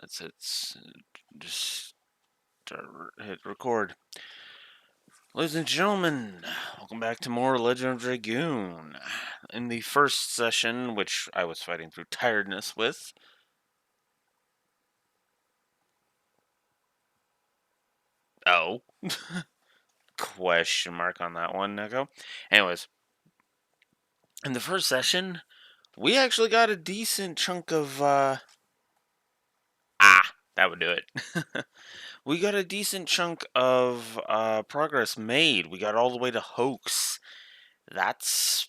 It's just hit record. Ladies and gentlemen, welcome back to more Legend of Dragoon. In the first session, which I was fighting through tiredness with. Oh. Question mark on that one, Neko. Anyways, in the first session, we actually got a decent chunk of, that would do it. We got a decent chunk of progress made. We got all the way to Hoax. That's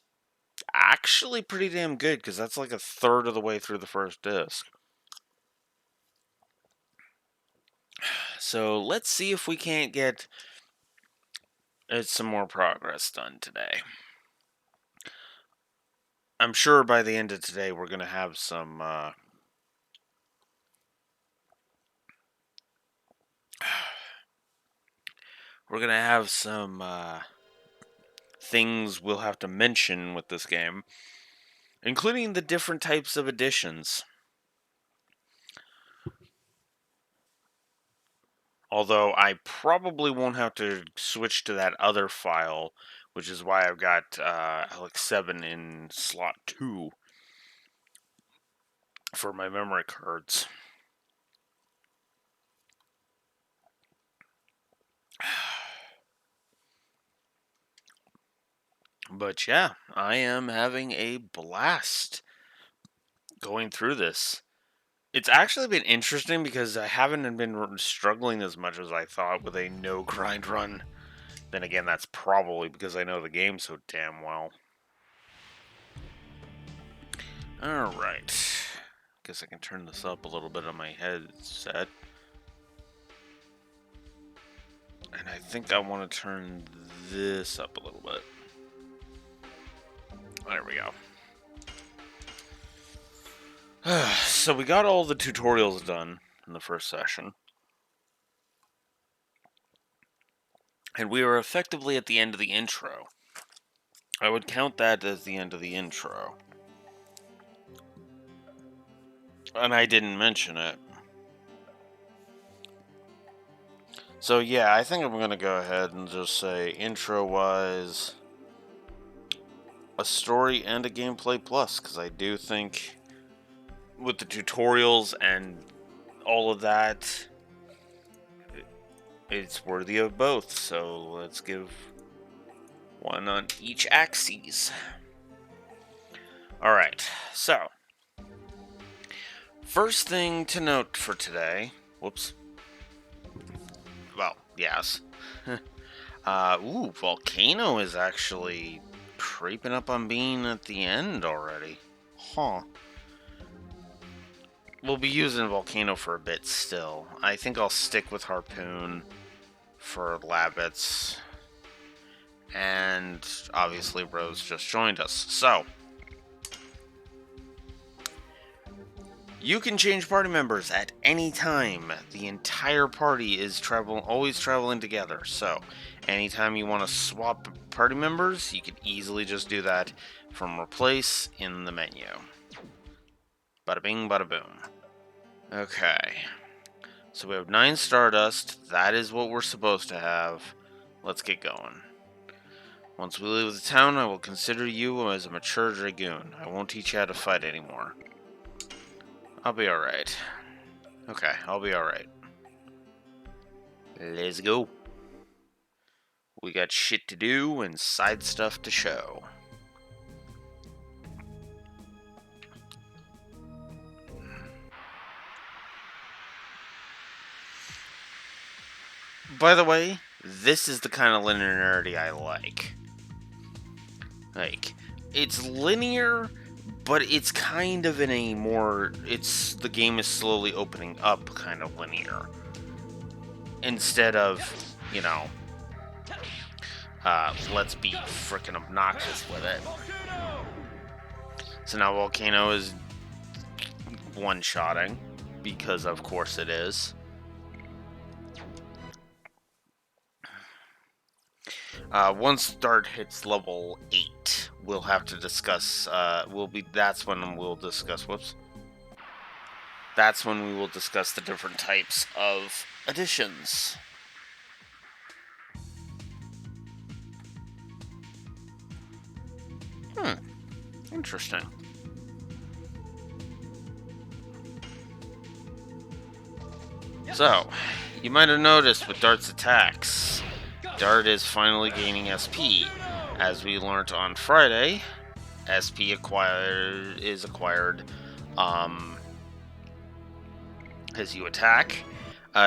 actually pretty damn good, because that's like a third of the way through the first disc. So let's see if we can't get some more progress done today. I'm sure by the end of today we're going to have some things we'll have to mention with this game, including the different types of additions. Although I probably won't have to switch to that other file, which is why I've got Alex 7 in slot 2 for my memory cards. But yeah, I am having a blast going through this. It's actually been interesting because I haven't been struggling as much as I thought with a no grind run. Then again, that's probably because I know the game so damn well. Alright. Guess I can turn this up a little bit on my headset. And I think I want to turn this up a little bit. There we go. So we got all the tutorials done in the first session. And we are effectively at the end of the intro. I would count that as the end of the intro. And I didn't mention it. So yeah, I think I'm going to go ahead and just say intro-wise, a story and a gameplay plus, because I do think with the tutorials and all of that, it's worthy of both. So let's give one on each axis. Alright, so first thing to note for today, whoops. Well, yes. Volcano is actually creeping up on being at the end already. Huh. We'll be using Volcano for a bit still. I think I'll stick with Harpoon for Labbits. And obviously Rose just joined us. So, you can change party members at any time. The entire party is always traveling together. So, anytime you want to swap party members, you can easily just do that from replace in the menu. Bada bing, bada boom. Okay. So we have 9 Stardust. That is what we're supposed to have. Let's get going. Once we leave the town, I will consider you as a mature Dragoon. I won't teach you how to fight anymore. I'll be alright. Okay, I'll be alright. Let's go. We got shit to do and side stuff to show. By the way, this is the kind of linearity I like. Like, it's linear, but it's kind of in a more, the game is slowly opening up kind of linear. Instead of, you know, let's be frickin' obnoxious with it. So now Volcano is one-shotting, because of course it is. Once Dart hits level 8, we'll have to discuss, that's when we'll discuss, that's when we will discuss the different types of additions. Interesting. So, you might have noticed with Dart's attacks, Dart is finally gaining SP. As we learned on Friday, SP is acquired as you attack.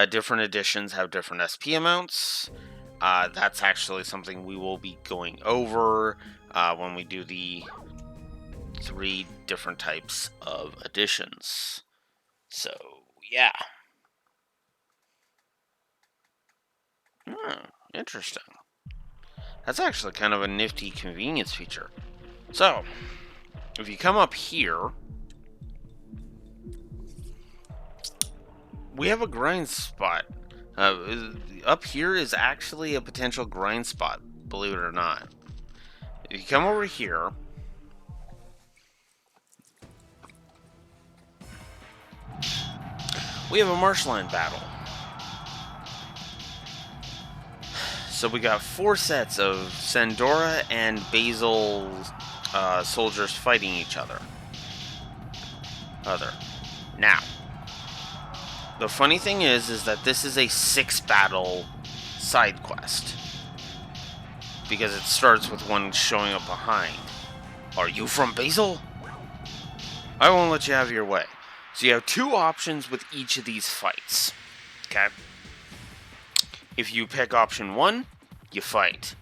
Different editions have different SP amounts. That's actually something we will be going over when we do the 3 different types of additions. So, yeah. Interesting. That's actually kind of a nifty convenience feature. So, if you come up here, we have a grind spot. Up here is actually a potential grind spot, believe it or not. If you come over here, we have a marshland battle. So we got 4 sets of Sandora and Basil soldiers fighting each other. Now, the funny thing is that this is a 6 battle side quest. Because it starts with one showing up behind. Are you from Basil? I won't let you have your way. So you have 2 options with each of these fights. Okay? If you pick option 1, you fight.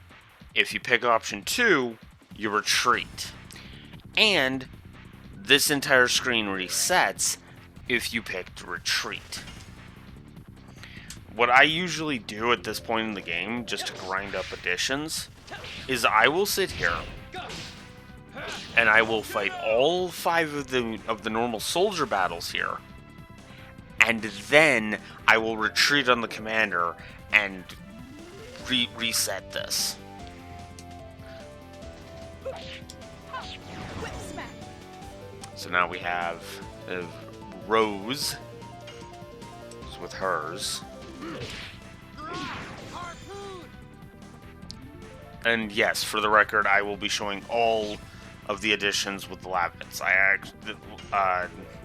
If you pick option 2, you retreat. And this entire screen resets if you picked retreat. What I usually do at this point in the game, just to grind up additions, is I will sit here and I will fight all 5 of the normal soldier battles here, and then I will retreat on the commander and reset this. So now we have Rose with hers. And yes, for the record, I will be showing all of the additions with the Lavits.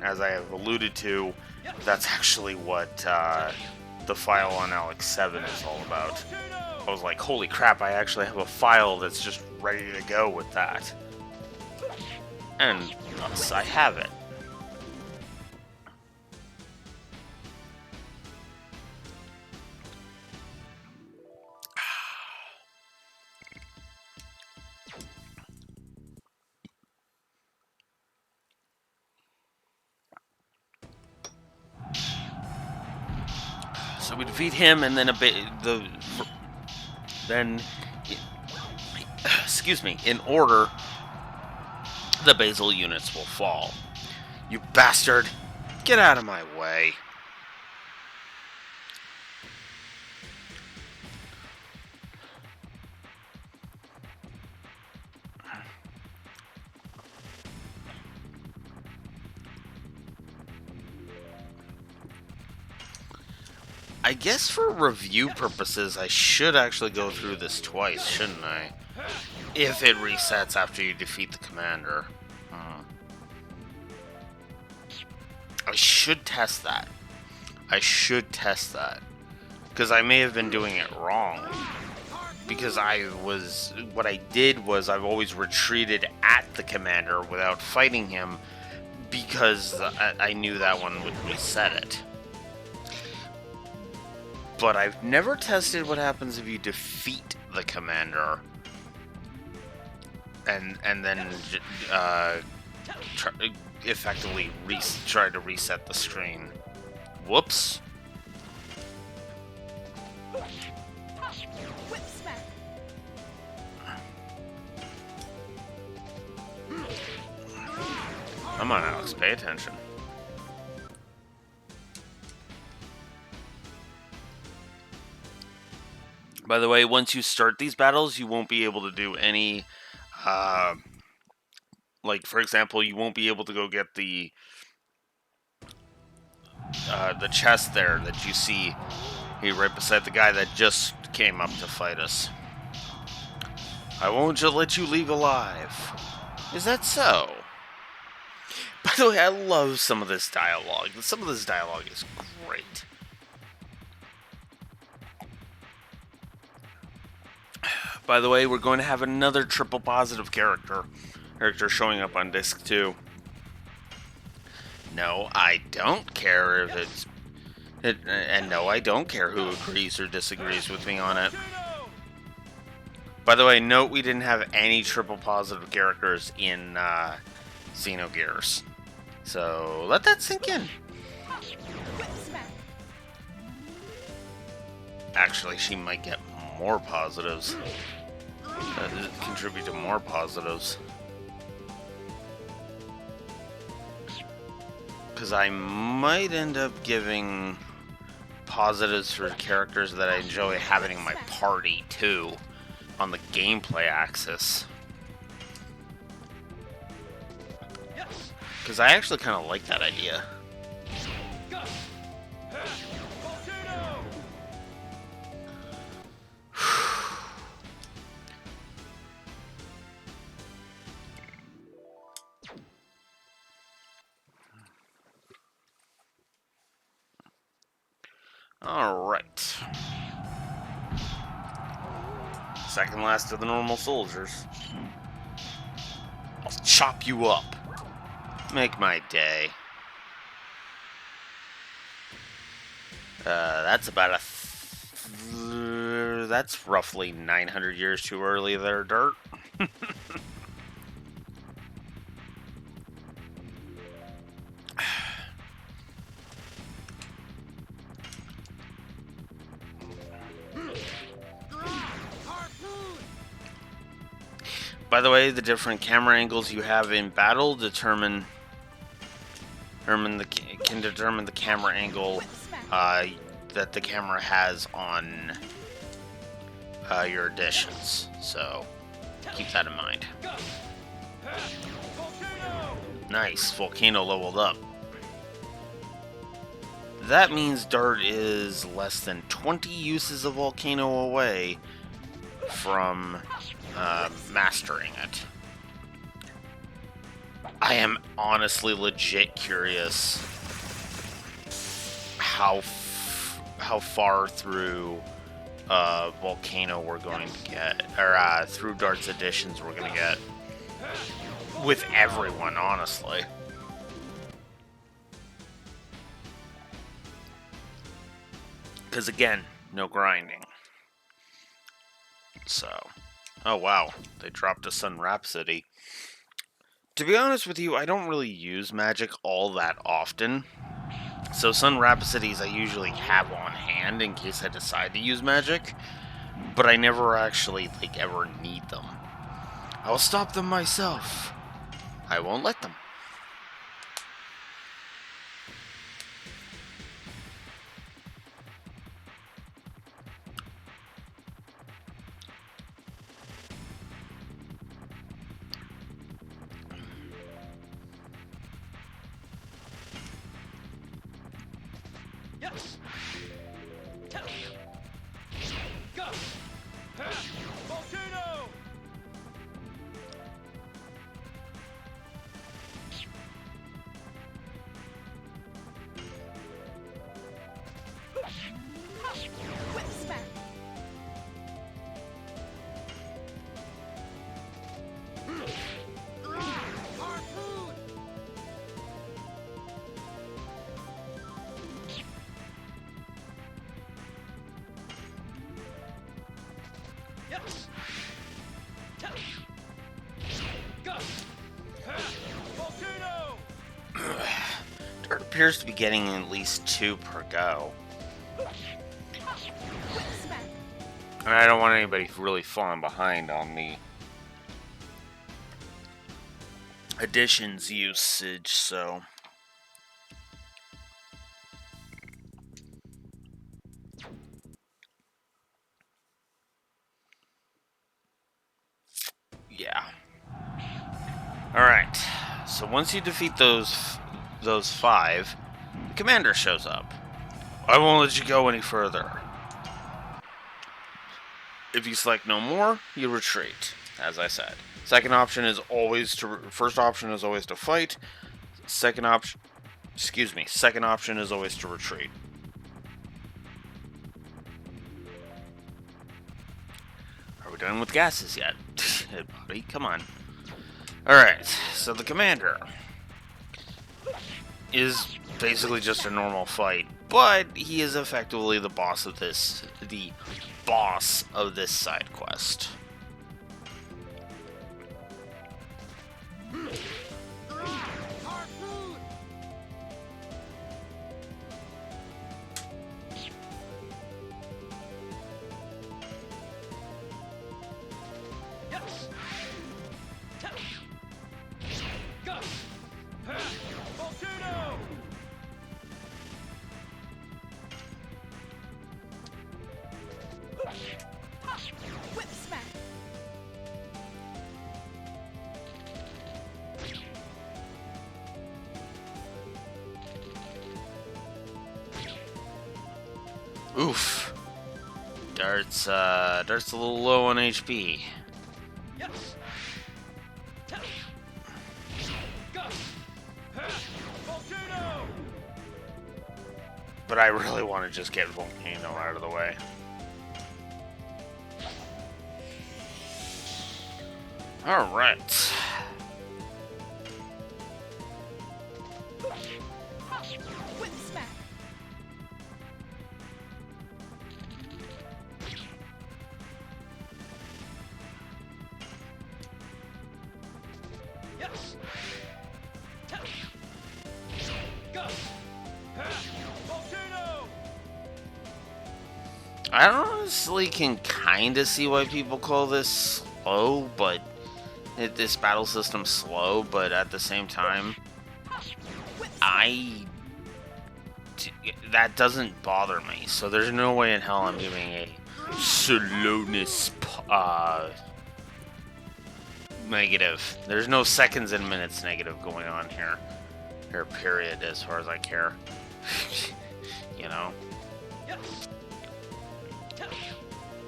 As I have alluded to, that's actually what the file on Alex 7 is all about. I was like, holy crap, I actually have a file that's just ready to go with that. And thus, I have it. So we defeat him, and then excuse me, in order, the Basil units will fall. You bastard! Get out of my way. I guess for review purposes, I should actually go through this twice, shouldn't I? If it resets after you defeat the commander. I should test that. Because I may have been doing it wrong. Because what I did was I've always retreated at the commander without fighting him, because I knew that one would reset it. But I've never tested what happens if you defeat the commander and then effectively try to reset the screen. Whoops. Come on, Alex, pay attention. By the way, once you start these battles, you won't be able to do any, like, for example, you won't be able to go get the the chest there that you see here right beside the guy that just came up to fight us. I won't just let you leave alive. Is that so? By the way, I love some of this dialogue. Some of this dialogue is great. By the way, we're going to have another triple positive character showing up on disc 2. No, I don't care if it's... and no, I don't care who agrees or disagrees with me on it. By the way, note we didn't have any triple positive characters in Xenogears. So, let that sink in. Actually, she might get more positives. Contribute to more positives. Because I might end up giving positives for characters that I enjoy having in my party, too, on the gameplay axis. Because I actually kind of like that idea. Alright. Second last of the normal soldiers. I'll chop you up. Make my day. That's about that's roughly 900 years too early there, Dirt. By the way, the different camera angles you have in battle can determine the camera angle that the camera has on your additions. So keep that in mind. Nice, Volcano leveled up. That means Dart is less than 20 uses of Volcano away from mastering it. I am honestly legit curious how far through Volcano we're going to get, or through Dart's additions we're going to get with everyone, honestly. Because again, no grinding. So, oh wow, they dropped a Sun Rhapsody. To be honest with you, I don't really use magic all that often. So Sun Rhapsodies I usually have on hand in case I decide to use magic. But I never actually, ever need them. I'll stop them myself. I won't let them. Yes. Go. Volcano. Whip smack. Harpoon. Yes. Go. Volcano. Dirt appears to be getting at least 2 per go. And I don't want anybody really falling behind on the additions usage, so... yeah. Alright, so once you defeat those 5, Commander shows up. I won't let you go any further. If you select no more, you retreat, as I said. Second option is always to... First option is always to fight. Second option is always to retreat. Are we done with gases yet? Buddy, come on. Alright, so the commander is basically just a normal fight, but he is effectively the boss of this side quest. Harpoon! Yes! Go! Volcano! Whip smack! Oof. Dart's a little low on HP. Yes! Go! Volcano! But I really want to just get Volcano out of the way. Alright. Whip smack! Yes! Go! Volcano! I honestly can kind of see why people call this slow, but this battle system slow, but at the same time, that doesn't bother me. So there's no way in hell I'm giving a slowness negative. There's no seconds and minutes negative going on here. Or period, as far as I care. You know? Yes!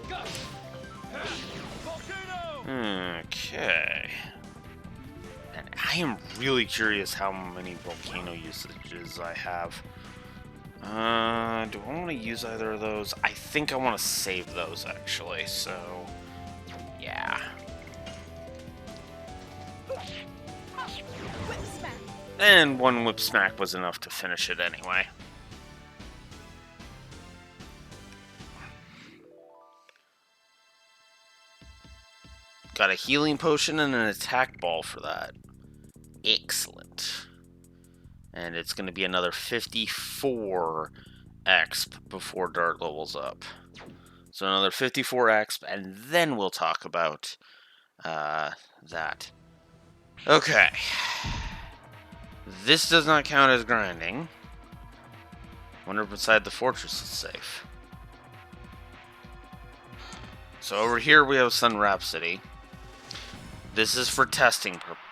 Go! Volcano! Okay. And I am really curious how many volcano usages I have. Do I want to use either of those? I think I want to save those, actually, so... yeah. Whip smack! And one whip smack was enough to finish it anyway. Got a healing potion and an attack ball for that. Excellent. And it's going to be another 54 exp before Dart levels up. So another 54 exp, and then we'll talk about that. Okay. This does not count as grinding. Wonder if inside the fortress is safe. So over here we have Sun Rhapsody. This is for testing purposes.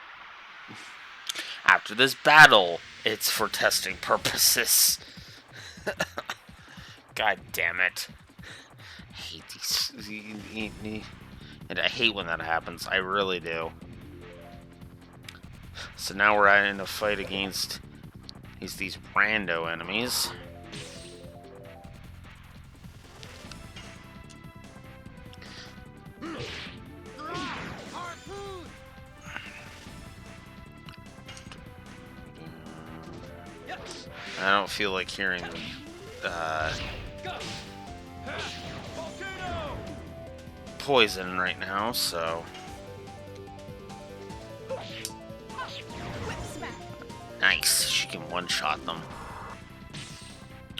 After this battle, it's for testing purposes. God damn it. I hate these. And I hate when that happens. I really do. So now we're in a fight against these rando enemies. Harpoon! Yes! I don't feel like hearing Go! Volcano! poison right now, so... Whip smack! Nice, she can one-shot them.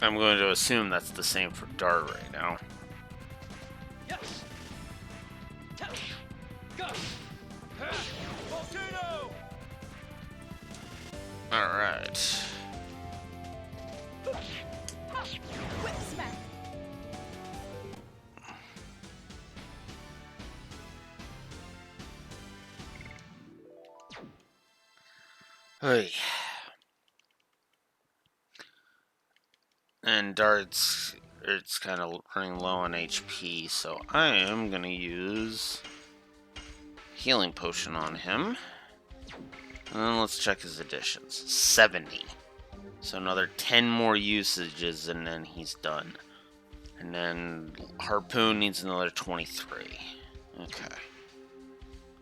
I'm going to assume that's the same for Dart right now. Yes! Go! Volcano! Alright. Whip smack! Hey. And Dart's it's kind of running low on HP, so I am gonna use healing potion on him. And then let's check his additions. 70. So another 10 more usages and then he's done. And then Harpoon needs another 23. Okay.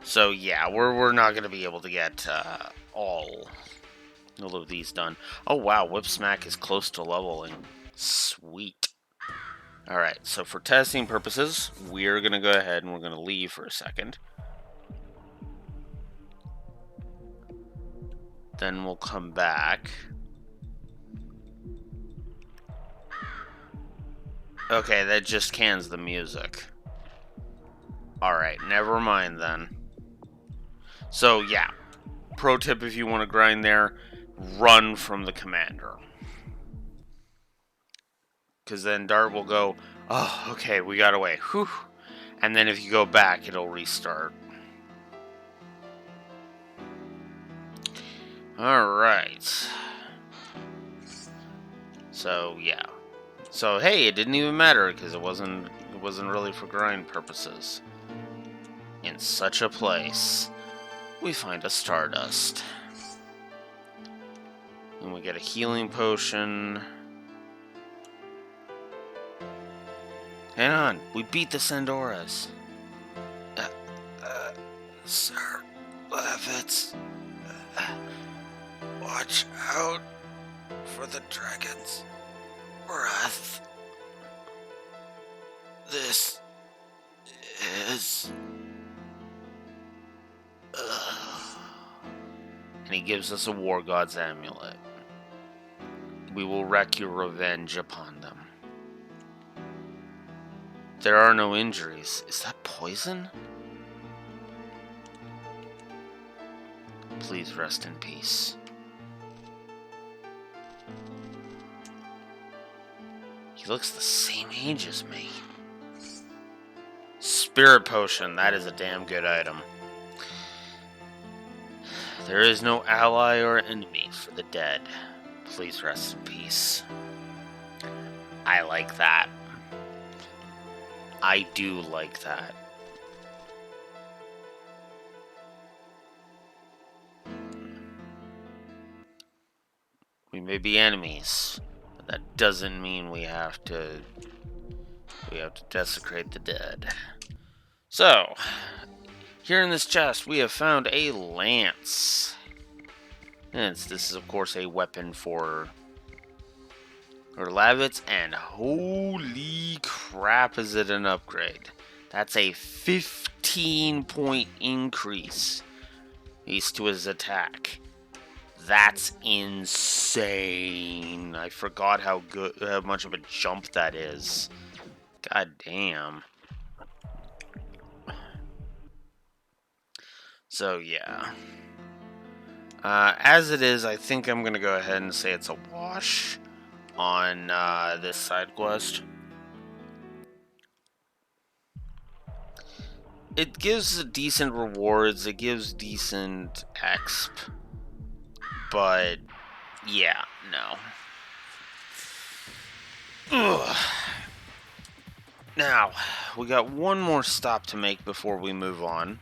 So yeah, we're not gonna be able to get all of these done. Oh wow, Whip Smack is close to leveling. Sweet. Alright, so for testing purposes, we're gonna go ahead and we're gonna leave for a second. Then we'll come back. Okay, that just cans the music. Alright, never mind then. So yeah, pro tip if you want to grind there, run from the commander. Because then Dart will go, oh, okay, we got away. Whew. And then if you go back, it'll restart. Alright. So, yeah. So, hey, it didn't even matter, because it wasn't really for grind purposes. In such a place, we find a Stardust. And we get a healing potion. Hang on, we beat the Sandoras. Sir Levitz, watch out for the dragon's breath. This is... And he gives us a War God's amulet. We will wreak your revenge upon them. There are no injuries. Is that poison? Please rest in peace. He looks the same age as me. Spirit Potion. That is a damn good item. There is no ally or enemy for the dead. Please rest in peace. I like that. I do like that. We may be enemies, but that doesn't mean we have to desecrate the dead. So, here in this chest, we have found a lance. And this is, of course, a weapon for Lavitz, and holy crap, is it an upgrade. That's a 15-point increase to his attack. That's insane. I forgot how much of a jump that is. God damn. So, yeah. As it is, I think I'm going to go ahead and say it's a wash on this side quest. It gives decent rewards, it gives decent exp, but yeah, no. Ugh. Now, we got one more stop to make before we move on.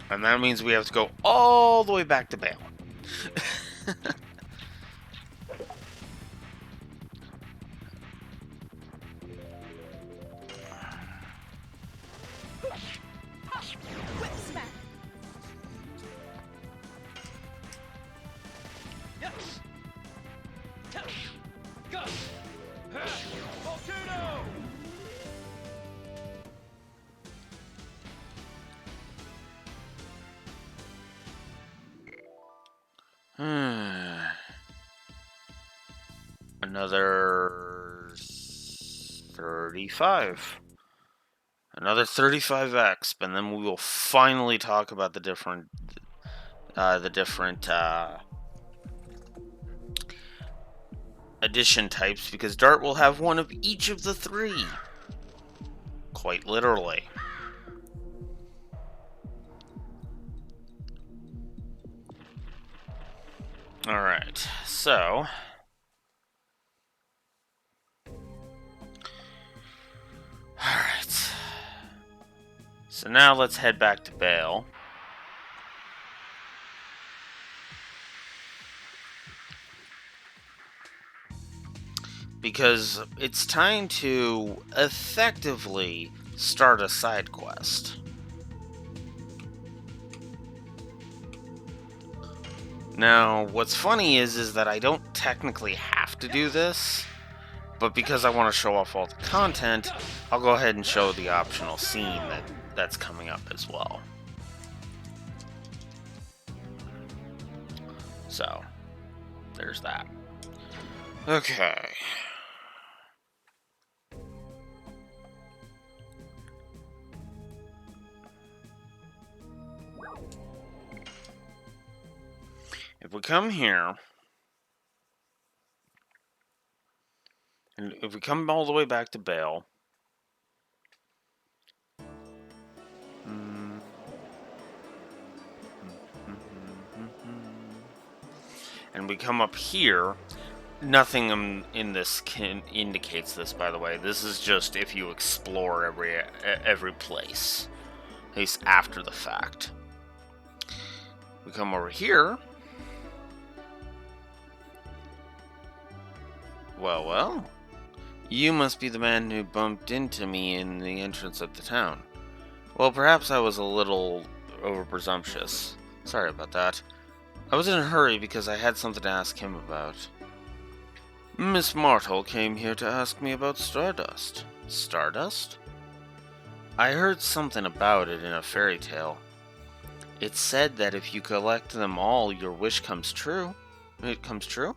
And that means we have to go all the way back to Bale. Whip smack. Yes. Go. Volcano. Another 35. Another 35x, and then we will finally talk about the different addition types, because Dart will have one of each of the three. Quite literally. Alright, so So now let's head back to Bale. Because it's time to effectively start a side quest. Now, what's funny is that I don't technically have to do this, but because I want to show off all the content, I'll go ahead and show the optional scene that's coming up as well. So, there's that. Okay. If we come here, and if we come all the way back to Bale, and we come up here, nothing in this indicates this, by the way. This is just if you explore every place, at least after the fact. We come over here. Well. You must be the man who bumped into me in the entrance of the town. Well, perhaps I was a little overpresumptuous. Sorry about that. I was in a hurry because I had something to ask him about. Miss Martle came here to ask me about Stardust. Stardust? I heard something about it in a fairy tale. It said that if you collect them all, your wish comes true. It comes true?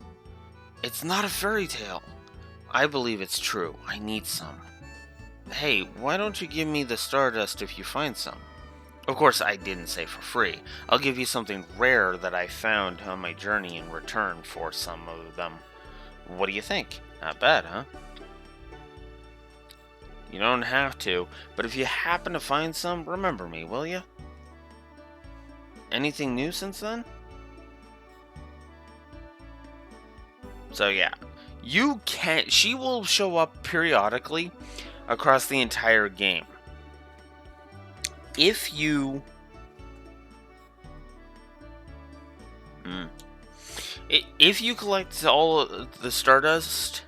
It's not a fairy tale. I believe it's true. I need some. Hey, why don't you give me the Stardust if you find some? Of course, I didn't say for free. I'll give you something rare that I found on my journey in return for some of them. What do you think? Not bad, huh? You don't have to, but if you happen to find some, remember me, will you? Anything new since then? So yeah, she will show up periodically across the entire game. If you collect all the Stardust,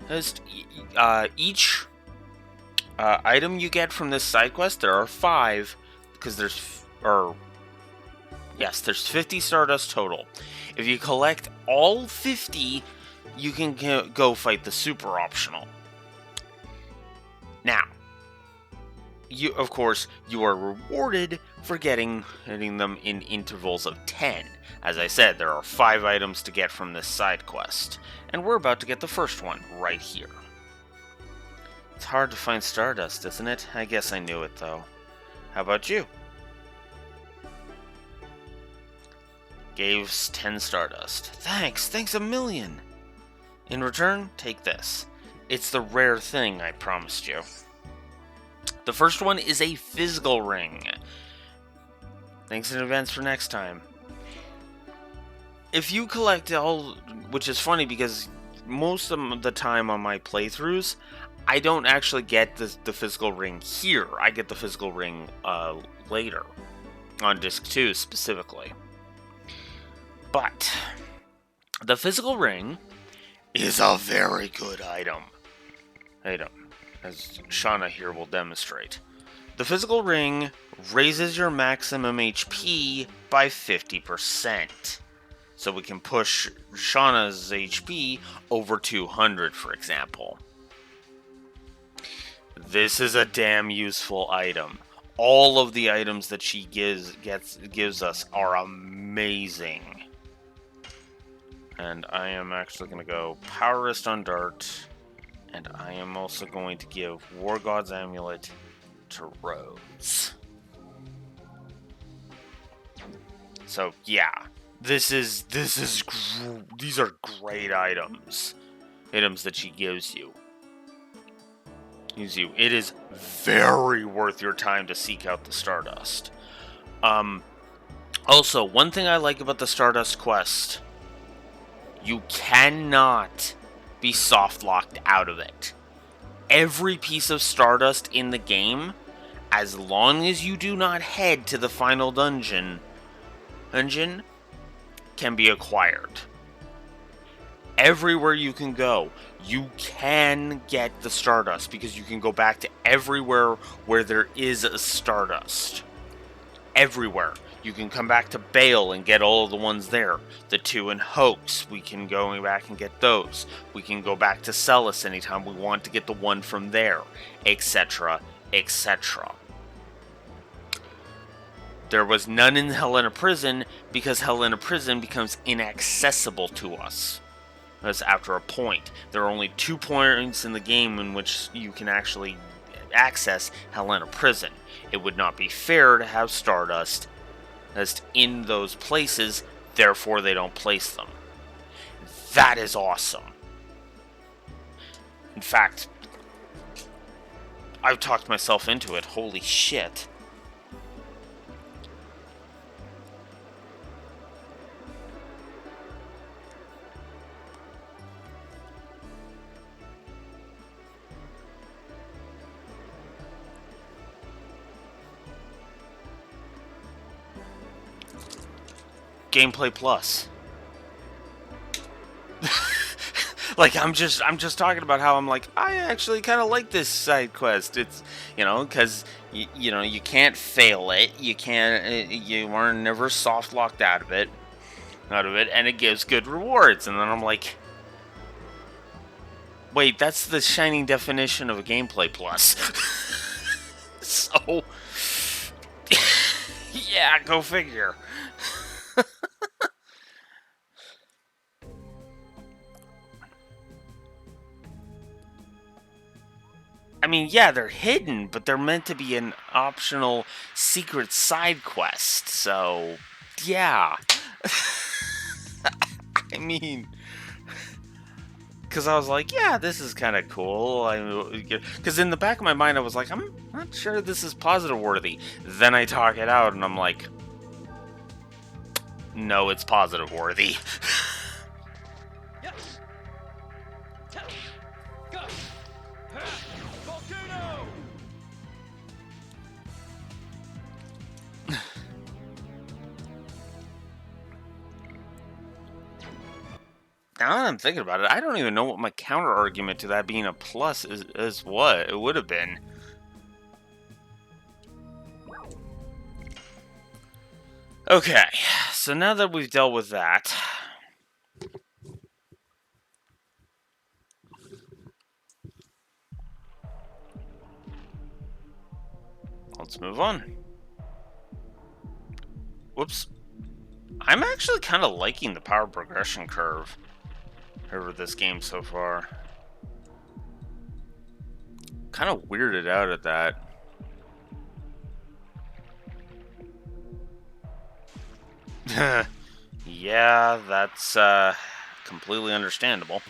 each item you get from this side quest, there are 5, because there's 50 Stardust total. If you collect all 50, you can go fight the super optional. Now, you are rewarded for getting them in intervals of 10. As I said, there are 5 items to get from this side quest, and we're about to get the first one right here. It's hard to find Stardust, isn't it? I guess I knew it, though. How about you? Gave 10 Stardust. Thanks a million! In return, take this. It's the rare thing I promised you. The first one is a physical ring. Thanks in advance for next time. If you collect all, which is funny because most of the time on my playthroughs, I don't actually get the physical ring here. I get the physical ring later, on Disc 2 specifically. But the physical ring is a very good item, as Shauna here will demonstrate. The physical ring raises your maximum HP by 50%. So we can push Shauna's HP over 200, for example. This is a damn useful item. All of the items that she gives us are amazing. And I am actually going to go Power Wrist on Dart. And I am also going to give War God's Amulet to Rose. So yeah, these are great items. Items that she gives you. It is very worth your time to seek out the Stardust. Also, one thing I like about the Stardust quest, you cannot be soft locked out of it. Every piece of Stardust in the game as long as you do not head to the final dungeon, can be acquired. Everywhere you can go, you can get the Stardust because you can go back to everywhere where there is a Stardust. Everywhere. You can come back to Bale and get all of the ones there. The 2 in Hoax, we can go back and get those. We can go back to Celis anytime we want to get the one from there, etc., etc. There was none in Helena Prison because Helena Prison becomes inaccessible to us. That's after a point. There are only 2 points in the game in which you can actually access Helena Prison. It would not be fair to have Stardust in those places, therefore they don't place them. That is awesome. In fact, I've talked myself into it. Holy shit. Gameplay Plus. Like, I'm just talking about how I'm like, I actually kind of like this side quest. It's, because, you can't fail it. You can't, you are never soft locked out of it, and it gives good rewards. And then I'm like, wait, that's the shining definition of a Gameplay Plus. So, yeah, go figure. I mean, yeah, they're hidden, but they're meant to be an optional secret side quest, so, yeah. I mean, because I was like, yeah, this is kind of cool. Because in the back of my mind, I was like, I'm not sure this is positive worthy. Then I talk it out, and I'm like, no, it's positive worthy. Now that I'm thinking about it, I don't even know what my counter argument to that being a plus is what it would have been. Okay, so now that we've dealt with that, let's move on. Whoops. I'm actually kind of liking the power progression curve over this game so far. Kind of weirded out at that. Yeah, that's completely understandable.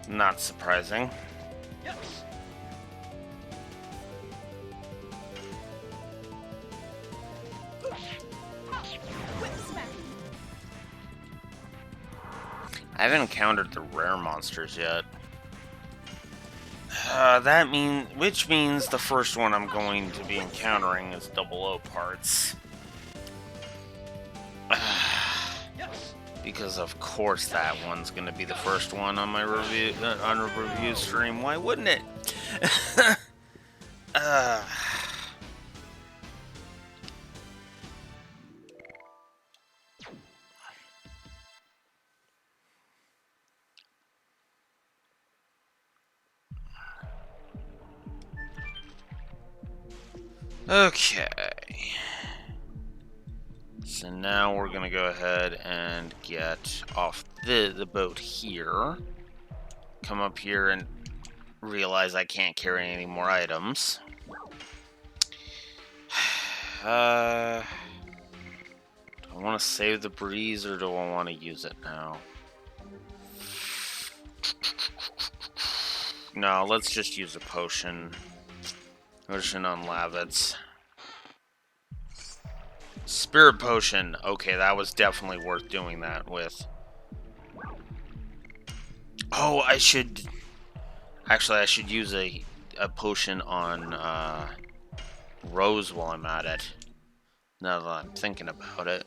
Not surprising. I haven't encountered the rare monsters yet. Which means the first one I'm going to be encountering is 00 parts. Because of course that one's gonna be the first one on my review stream. Why wouldn't it? Okay. So now we're gonna go ahead and get off the boat here. come up here and realize I can't carry any more items. Do I want to save the breeze or do I want to use it now? No, let's just use a potion. Potion on Lavitz. Spirit potion. Okay, that was definitely worth doing that with. Oh, I should... Actually, I should use a potion on Rose while I'm at it. Now that I'm thinking about it.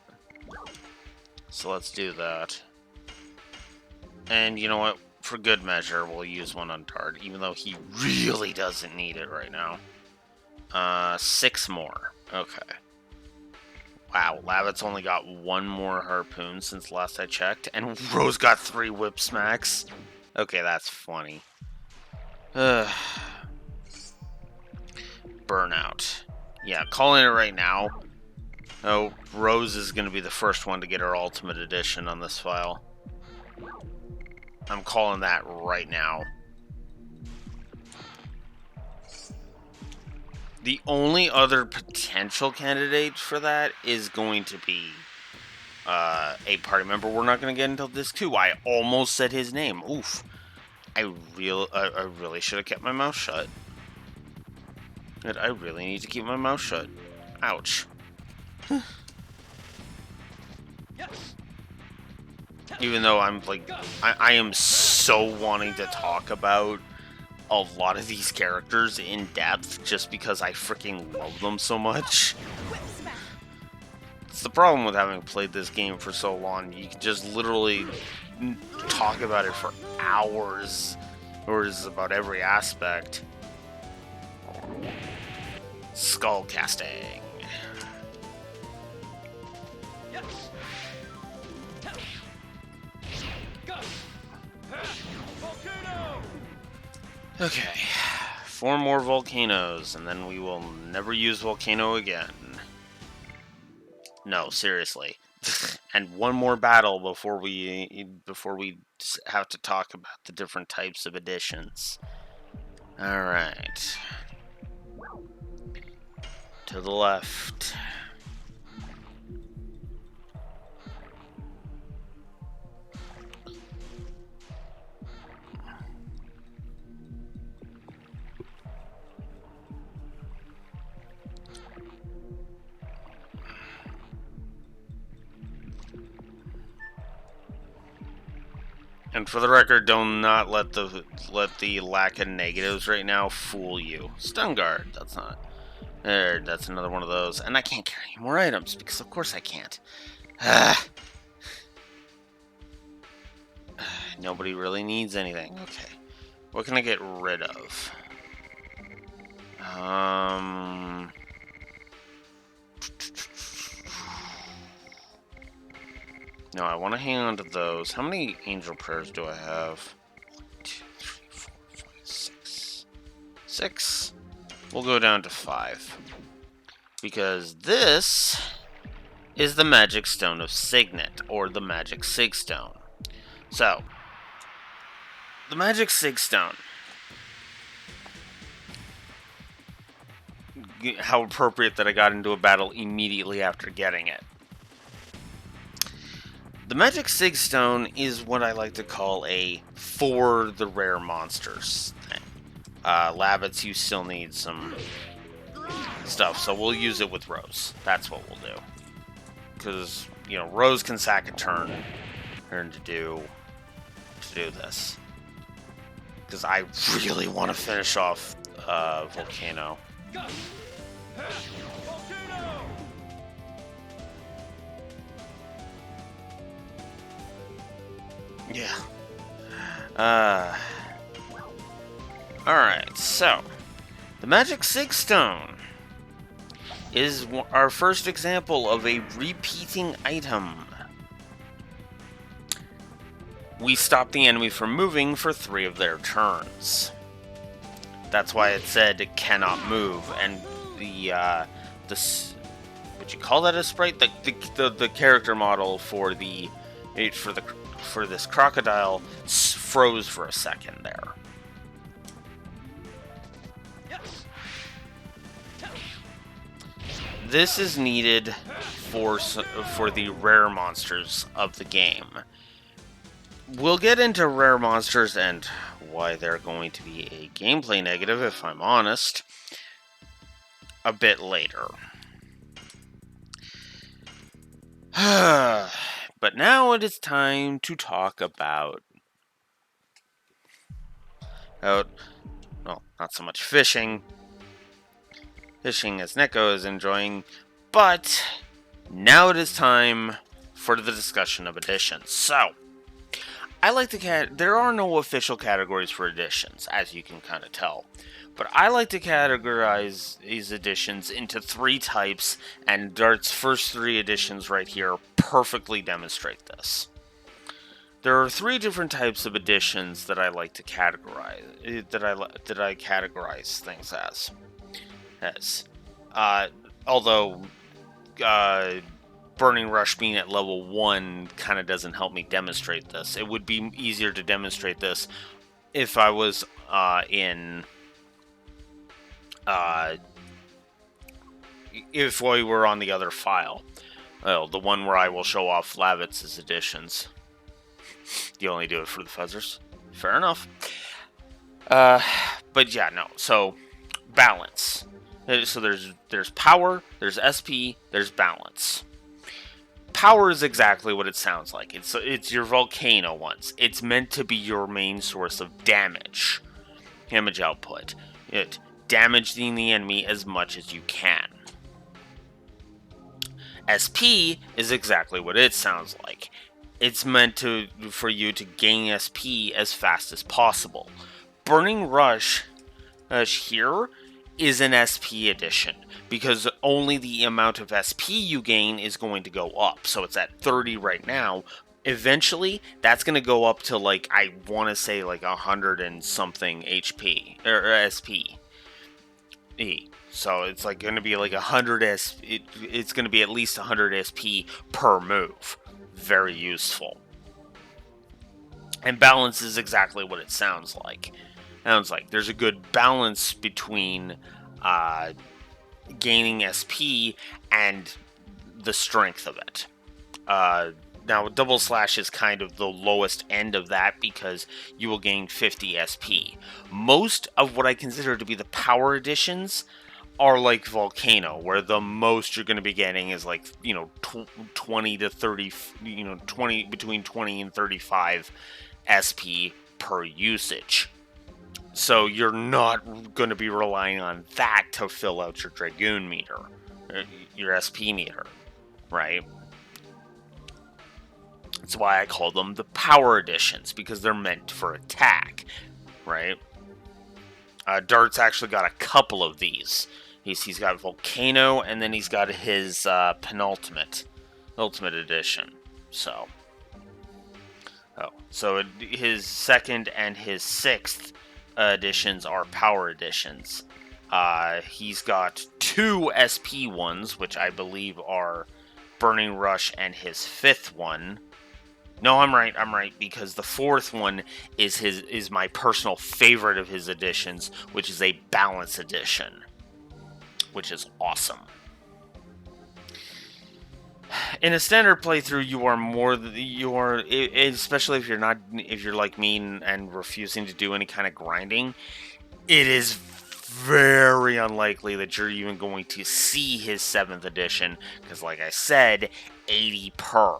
So let's do that. And you know what? For good measure, we'll use one on Tard, even though he really doesn't need it right now. 6 more. Okay. Wow, Lavitz only got 1 more harpoon since last I checked, and Rose got 3 whip smacks. Okay, that's funny. Burnout. Yeah, calling it right now. Oh, Rose is going to be the first one to get her Ultimate Edition on this file. I'm calling that right now. The only other potential candidate for that is going to be a party member we're not going to get until Disc 2. I almost said his name. Oof. I really should have kept my mouth shut. I really need to keep my mouth shut. Ouch. Even though I'm like, I am so wanting to talk about a lot of these characters in depth just because I freaking love them so much. It's the problem with having played this game for so long. You can just literally talk about it for hours, or is about every aspect. Skull casting. Okay, 4 more volcanoes, and then we will never use volcano again. No, seriously. And 1 more battle before we have to talk about the different types of additions. All right. To the left. And for the record, do not let the lack of negatives right now fool you. Stun guard, that's not. There, that's another one of those. And I can't carry any more items because of course I can't. Nobody really needs anything. Okay. What can I get rid of? No, I want to hang on to those. How many angel prayers do I have? 2, 3, 4, 5, 6. 6? We'll go down to 5. Because this is the Magic Stone of Signet, or the Magic Sig Stone. So, the Magic Sig Stone. How appropriate that I got into a battle immediately after getting it. The Magic Sig Stone is what I like to call a for the rare monsters thing. Lavitz, you still need some stuff, so we'll use it with Rose. That's what we'll do. Because, you know, Rose can sack a turn to do this. Because I really want to finish off Volcano. Yeah. Alright, so the Magic Sig Stone is our first example of a repeating item. We stop the enemy from moving for 3 of their turns. That's why it said it cannot move, and would you call that a sprite? The character model for this crocodile froze for a second there. This is needed for the rare monsters of the game. We'll get into rare monsters and why they're going to be a gameplay negative, if I'm honest, a bit later. But now it is time to talk about, well, not so much fishing. Fishing as Neko is enjoying, but now it is time for the discussion of additions. So, I like to there are no official categories for additions, as you can kind of tell. But I like to categorize these additions into 3 types, and Dart's first 3 additions right here perfectly demonstrate this. There are 3 different types of additions that I like to categorize, that I categorize things as. Although Burning Rush being at level 1 kind of doesn't help me demonstrate this. It would be easier to demonstrate this if I was if we were on the other file. Well, the one where I will show off Lavitz's additions. You only do it for the fuzzers. Fair enough. But yeah, no. So, balance. So there's power, there's SP, there's balance. Power is exactly what it sounds like. It's your volcano ones. It's meant to be your main source of damage output. It damaging the enemy as much as you can. SP is exactly what it sounds like. It's meant for you to gain SP as fast as possible. Burning Rush here is an SP addition, because only the amount of SP you gain is going to go up. So it's at 30 right now. Eventually, that's going to go up to, like, I want to say, like, 100 and something HP, or SP. So it's, like, going to be, like, 100 SP, it's going to be at least 100 SP per move. Very useful. And balance is exactly what it sounds like. There's a good balance between gaining SP and the strength of it. Now, Double Slash is kind of the lowest end of that because you will gain 50 SP. Most of what I consider to be the power additions are like Volcano, where the most you're going to be getting is like, 20 to 30, between 20 and 35 SP per usage. So you're not going to be relying on that to fill out your Dragoon meter, your SP meter, right? That's why I call them the power additions, because they're meant for attack, right? Dart's actually got a couple of these. He's got Volcano, and then he's got his Ultimate Edition. So his second and his 6th additions are power additions. He's got 2 SP ones, which I believe are Burning Rush and his 5th one. No, I'm right, because the 4th one is my personal favorite of his additions, which is a balance edition, which is awesome. In a standard playthrough, especially if you're like me and refusing to do any kind of grinding, it is very unlikely that you're even going to see his 7th edition, because like I said, 80 per.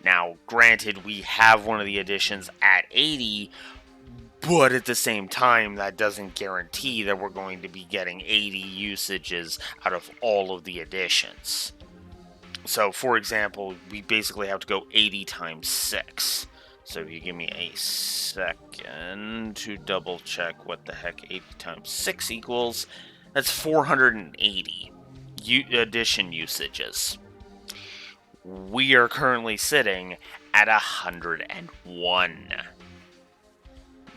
Now, granted, we have one of the editions at 80, but at the same time, that doesn't guarantee that we're going to be getting 80 usages out of all of the editions. So, for example, we basically have to go 80 times 6. So if you give me a second to double check what the heck 80 times 6 equals, that's 480 edition usages. We are currently sitting at 101,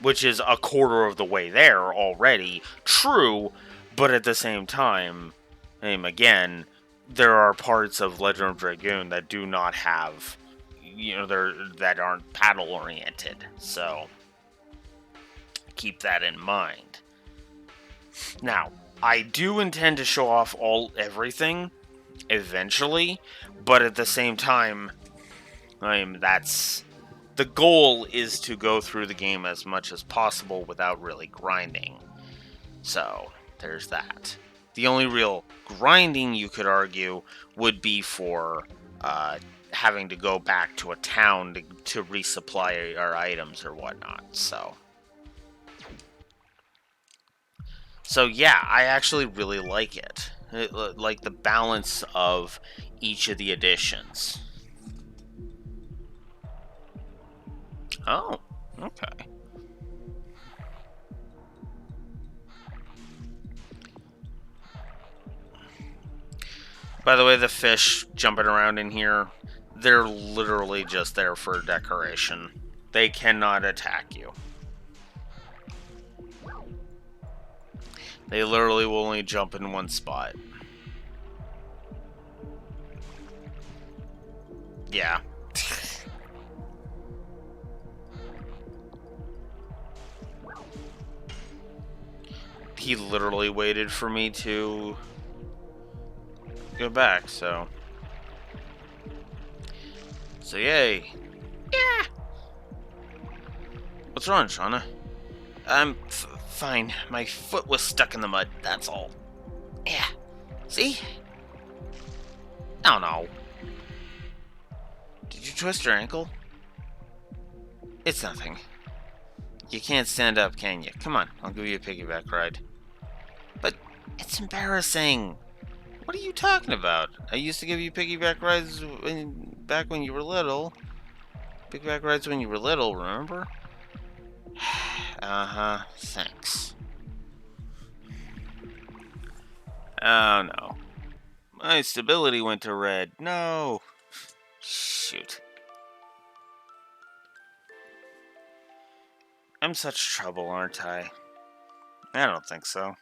which is a quarter of the way there already. True, but at the same time, again, there are parts of Legend of Dragoon that do not have, that aren't paddle oriented. So keep that in mind. Now, I do intend to show off everything eventually, but at the same time, that's the goal is to go through the game as much as possible without really grinding. So, there's that. The only real grinding you could argue would be for having to go back to a town to resupply our items or whatnot. So yeah, I actually really like it. Like the balance of each of the editions. Oh, okay. By the way, the fish jumping around in here, they're literally just there for decoration. They cannot attack you. They literally will only jump in one spot. Yeah. He literally waited for me to go back, so yay. Yeah. What's wrong, Shauna? I'm fine. My foot was stuck in the mud, that's all. Yeah. See? Oh no. Did you twist your ankle? It's nothing. You can't stand up, can you? Come on, I'll give you a piggyback ride. But it's embarrassing. What are you talking about? I used to give you piggyback rides back when you were little. Piggyback rides when you were little, remember? Uh-huh, thanks. Oh no. My stability went to red. No. Shoot. I'm such trouble, aren't I? I don't think so.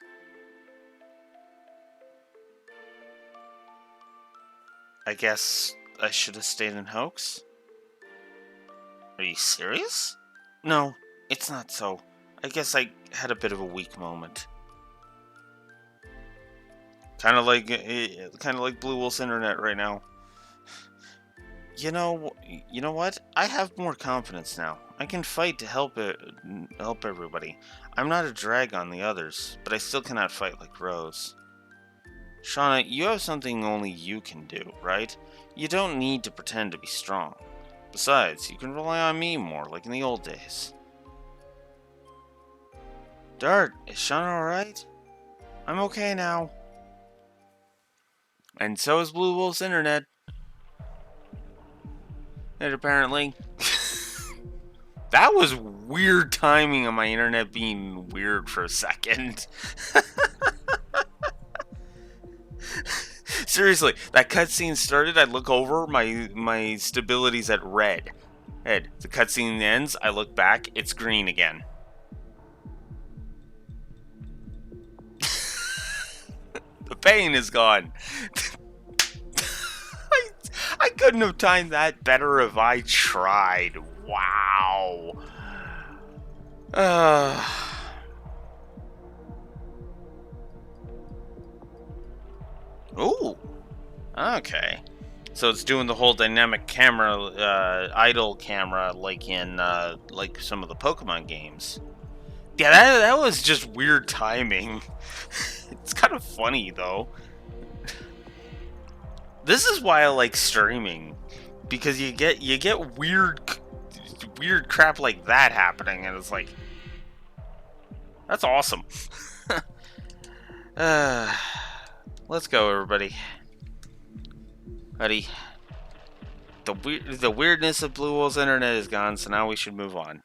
I guess I should have stayed in Hoax? Are you serious? No, it's not so. I guess I had a bit of a weak moment. Kind of like Blue Wolf's internet right now. You know what? I have more confidence now. I can fight to help everybody. I'm not a drag on the others, but I still cannot fight like Rose. Shauna, you have something only you can do, right? You don't need to pretend to be strong. Besides, you can rely on me more, like in the old days. Dart, is Shauna alright? I'm okay now. And so is Blue Wolf's internet. And apparently... That was weird timing on my internet being weird for a second. Seriously, that cutscene started, I look over, my stability's at red. Ed, the cutscene ends, I look back, it's green again. The pain is gone. I couldn't have timed that better if I tried. Wow. Ooh. Okay. So it's doing the whole dynamic camera, idle camera, like in like some of the Pokemon games. Yeah, that was just weird timing. It's kind of funny though. This is why I like streaming, because you get weird crap like that happening, and it's like, that's awesome. Let's go, everybody. Buddy, the weirdness of Blue Wolf's internet is gone, so now we should move on.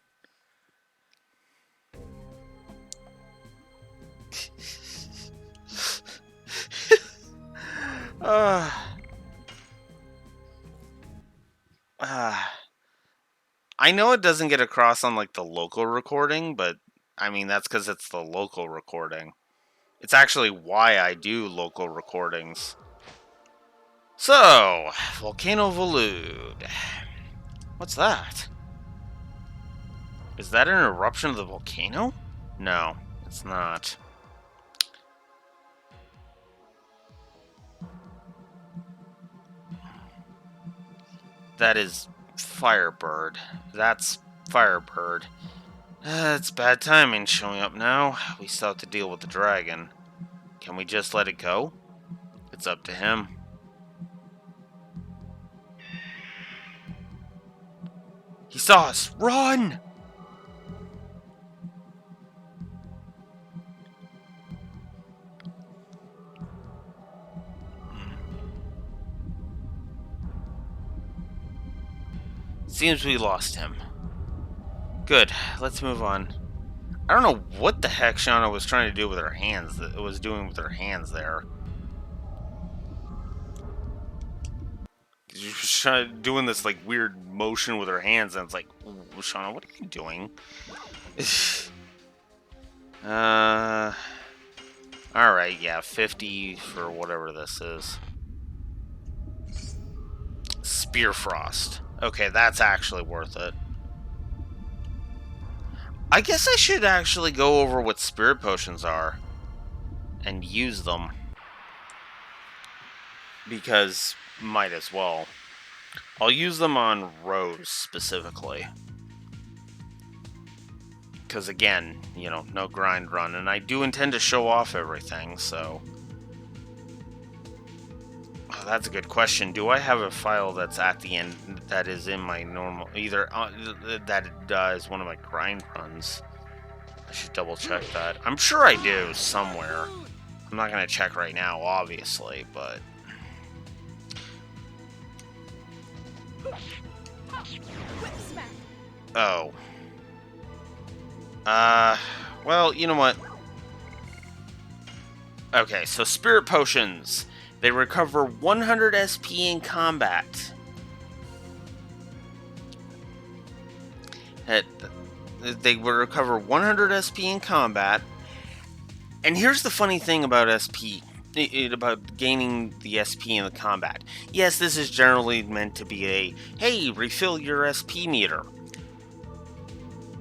I know it doesn't get across on like the local recording, but I mean that's because it's the local recording. It's actually why I do local recordings. So, Volcano Volute. What's that? Is that an eruption of the volcano? No, it's not. That is Firebird. That's Firebird. It's bad timing showing up now. We still have to deal with the dragon. Can we just let it go? It's up to him. He saw us! Run! Seems we lost him. Good, let's move on. I don't know what the heck Shauna was trying to do with her hands. That was doing with her hands there. She was doing this like weird motion with her hands, and it's like, Shauna, what are you doing? Alright, yeah, 50 for whatever this is. Spear Frost. Okay, that's actually worth it. I guess I should actually go over what spirit potions are and use them. Because might as well. I'll use them on Rose specifically. Because again, you know, no grind run. And I do intend to show off everything, so... Oh, that's a good question. Do I have a file that's at the end that is in my normal... Either that is one of my grind runs. I should double check that. I'm sure I do somewhere. I'm not going to check right now, obviously, but... Oh. Well, you know what? Okay, so Spirit Potions. They recover 100 SP in combat. They will recover 100 SP in combat. And here's the funny thing about SP. About gaining the SP in the combat. Yes, this is generally meant to be a, hey, refill your SP meter.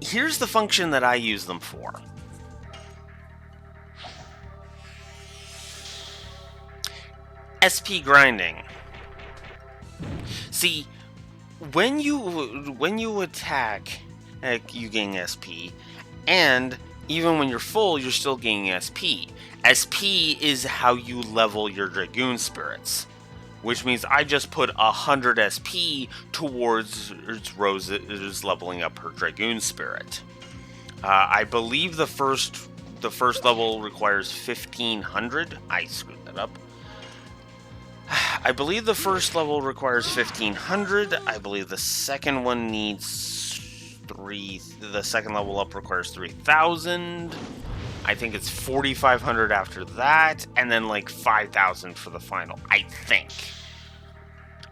Here's the function that I use them for. SP grinding. See, when you attack, you gain SP, and even when you're full, you're still gaining SP. SP is how you level your Dragoon spirits, which means I just put 100 SP towards Rose's leveling up her Dragoon spirit. I believe the first level requires 1500. I screwed that up. I believe the first level requires 1500. I believe the second one needs 3. The second level up requires 3000. I think it's 4500 after that, and then like 5000 for the final. I think.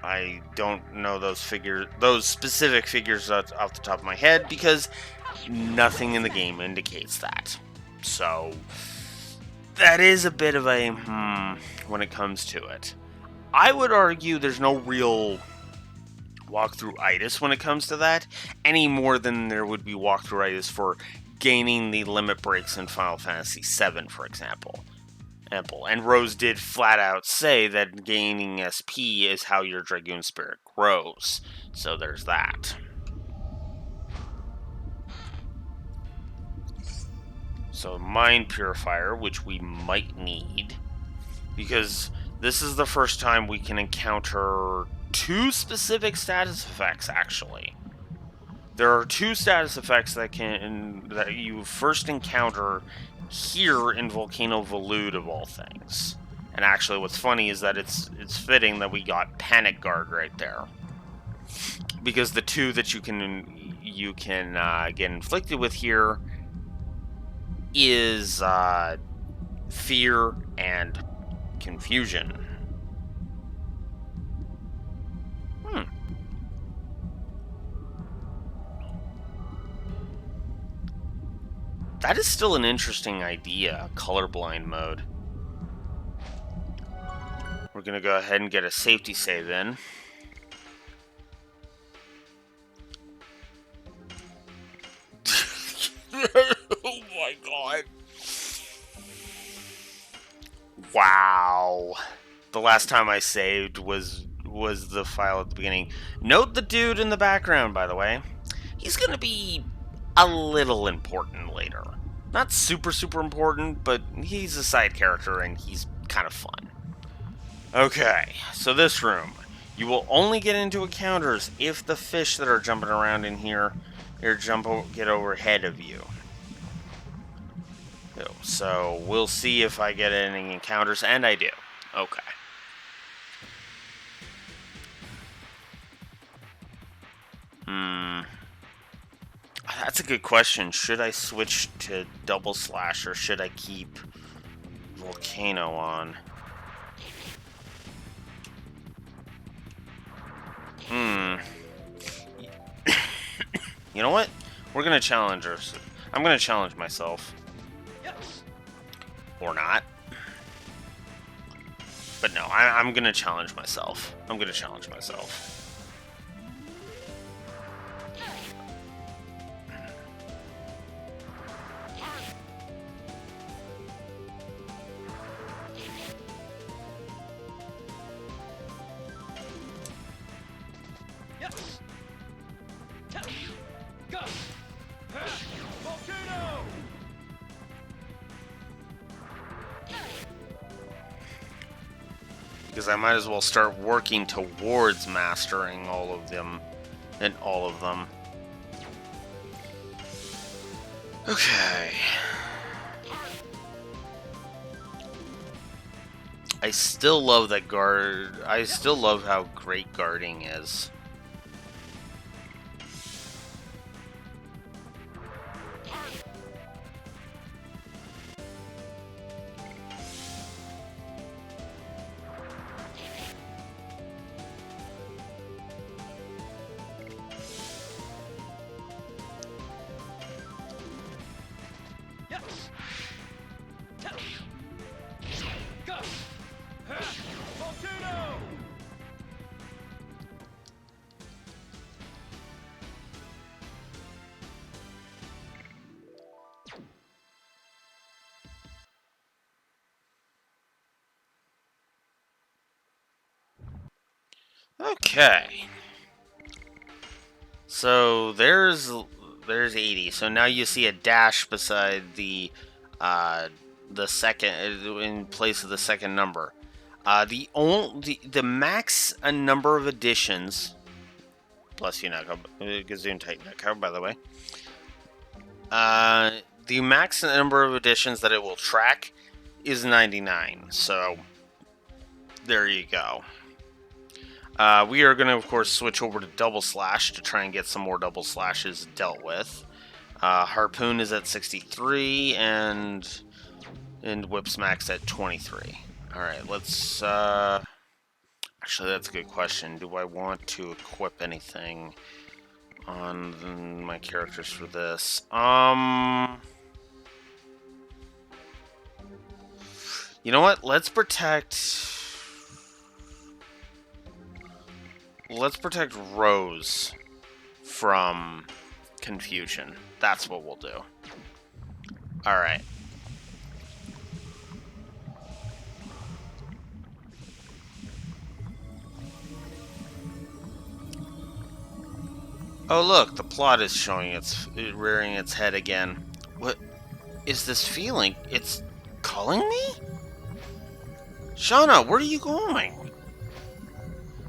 I don't know those specific figures off the top of my head because nothing in the game indicates that. So that is a bit of a when it comes to it. I would argue there's no real walkthrough-itis when it comes to that, any more than there would be walkthrough-itis for gaining the limit breaks in Final Fantasy VII, for example. And Rose did flat out say that gaining SP is how your Dragoon spirit grows. So there's that. So Mind Purifier, which we might need, because this is the first time we can encounter 2 specific status effects, actually. There are 2 status effects that you first encounter here in Volcano Volute, of all things. And actually, what's funny is that it's fitting that we got Panic Guard right there, because the 2 that you can get inflicted with here is Fear and Confusion. That is still an interesting idea, colorblind mode. We're going to go ahead and get a safety save in. Oh my Wow. The last time I saved was the file at the beginning. Note the dude in the background, by the way. He's gonna be a little important later. Not super important, but he's a side character and he's kind of fun. Okay, so this room. You will only get into encounters if the fish that are jumping around in here get overhead of you. So we'll see if I get any encounters, and I do. Okay. That's a good question. Should I switch to double slash or should I keep volcano on? You know what? We're gonna challenge us. I'm gonna challenge myself. Or not. But no, I'm gonna challenge myself. I'm gonna challenge myself. Because I might as well start working towards mastering all of them. Okay. I still love that guard. I still love how great guarding is. Okay. So there's 80. So now you see a dash beside the second in place of the second number. The max number of additions. Bless you, Neko. Gazoon Titan Neko, by the way. The max number of additions that it will track is 99. So there you go. We are going to, of course, switch over to double slash to try and get some more double slashes dealt with. Harpoon is at 63 and whip smack's at 23. All right, let's. Actually, that's a good question. Do I want to equip anything on my characters for this? You know what? Let's protect Rose from confusion. That's what we'll do. Alright. Oh look, the plot is showing rearing its head again. What is this feeling? It's calling me? Shauna, where are you going?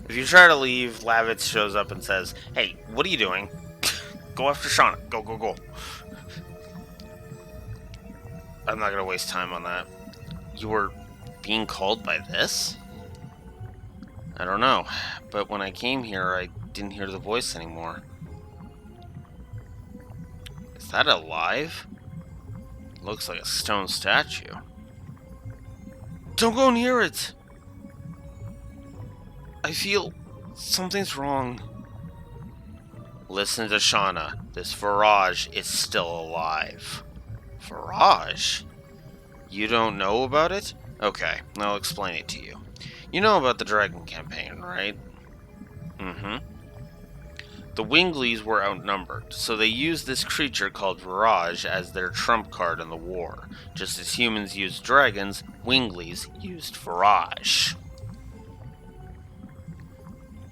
If you try to leave, Lavitz shows up and says, "Hey, what are you doing? Go after Shauna. Go, go, go." I'm not gonna waste time on that. You were being called by this? I don't know, but when I came here, I didn't hear the voice anymore. Is that alive? Looks like a stone statue. Don't go near it! I feel something's wrong. Listen to Shauna. This Farage is still alive. Farage? You don't know about it? Okay, I'll explain it to you. You know about the Dragon campaign, right? Mm-hmm. The Winglies were outnumbered, so they used this creature called Virage as their trump card in the war. Just as humans used dragons, Winglies used Virage.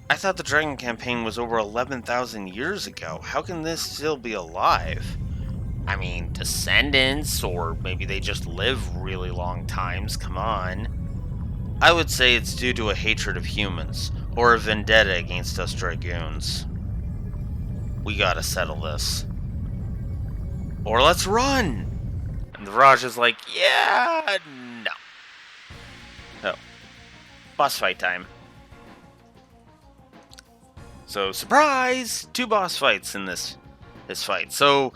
I thought the Dragon campaign was over 11,000 years ago. How can this still be alive? I mean, descendants, or maybe they just live really long times, come on. I would say it's due to a hatred of humans, or a vendetta against us Dragoons. We gotta settle this. Or let's run! And the Raj is like, yeah, no. Oh. Boss fight time. So, surprise! 2 boss fights in this fight. So,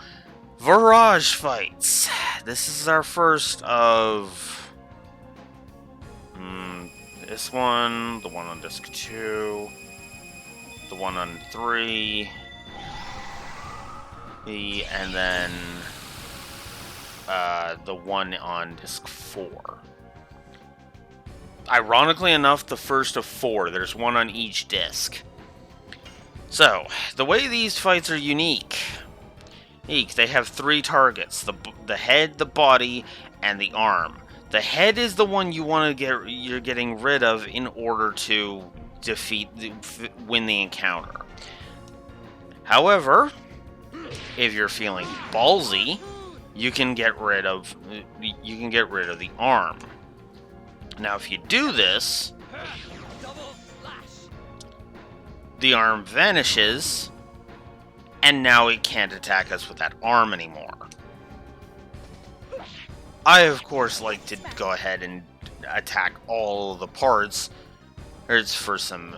Virage fights. This is our first of... this one, the one on disc 2, the one on 3, and then the one on disc 4. Ironically enough, the first of 4. There's one on each disc. So, the way these fights are unique. They have 3 targets: the head, the body, and the arm. The head is the one you're getting rid of in order to win the encounter. However, if you're feeling ballsy, you can get rid of the arm. Now, if you do this, the arm vanishes, and now it can't attack us with that arm anymore. I, of course, like to go ahead and attack all of the parts. It's for some,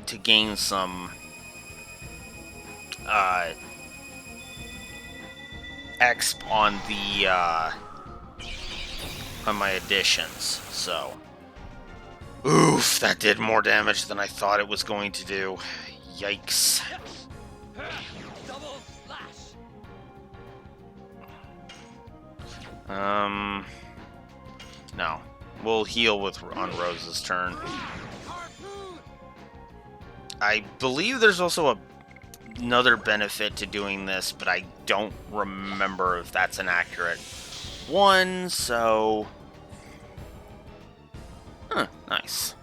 to gain some, exp on the, on my additions, so. Oof, that did more damage than I thought it was going to do. Yikes. No. We'll heal on Rose's turn. I believe there's also another benefit to doing this, but I don't remember if that's an accurate one, so... Huh, nice.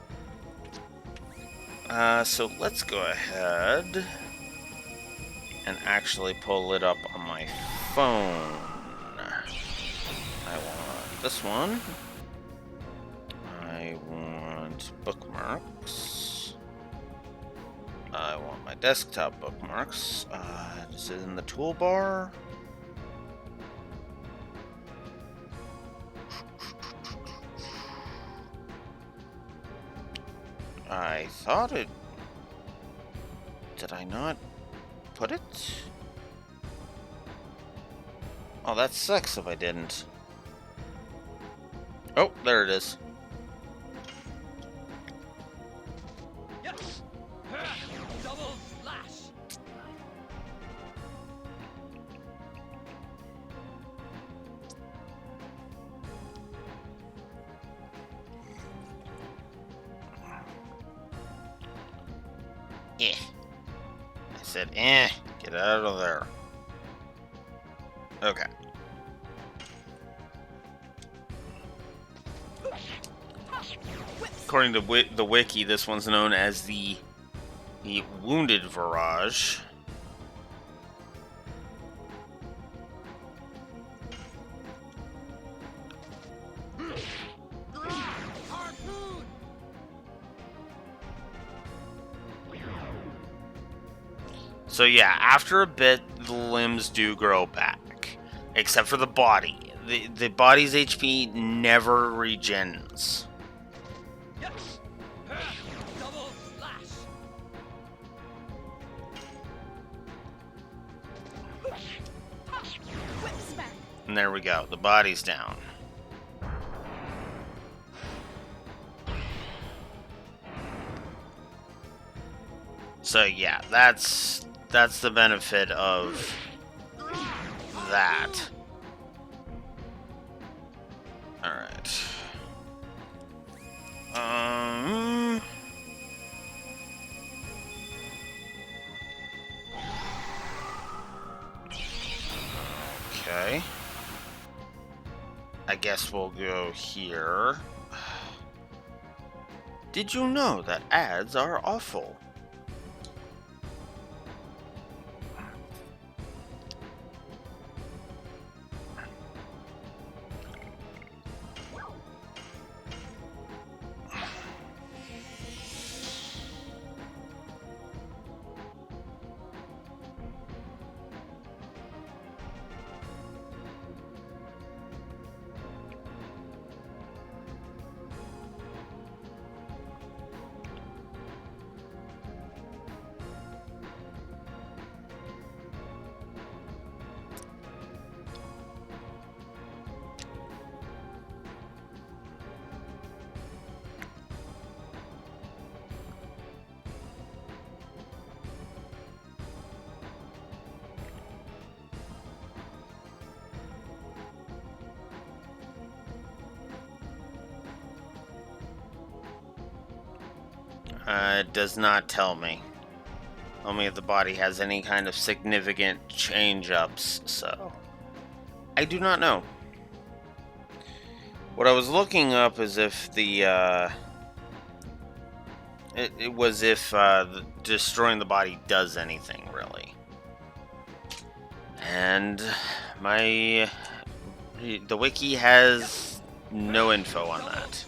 So let's go ahead and actually pull it up on my phone. I want this one. I want bookmarks. I want my desktop bookmarks. Is it in the toolbar? I thought it... Did I not put it? Oh, that sucks if I didn't. Oh, there it is. Double slash. Eh. I said, eh, get out of there. Okay. According to the wiki, this one's known as the Wounded Virage. So yeah, after a bit, the limbs do grow back, except for the body. The body's HP never regens. Double slash. Whip smack. And there we go, the body's down. So yeah, that's the benefit of that. Alright. Okay. I guess we'll go here. Did you know that ads are awful? It does not tell me. Only if the body has any kind of significant change-ups, so I do not know. What I was looking up is if the, it was if destroying the body does anything, really. And the wiki has no info on that.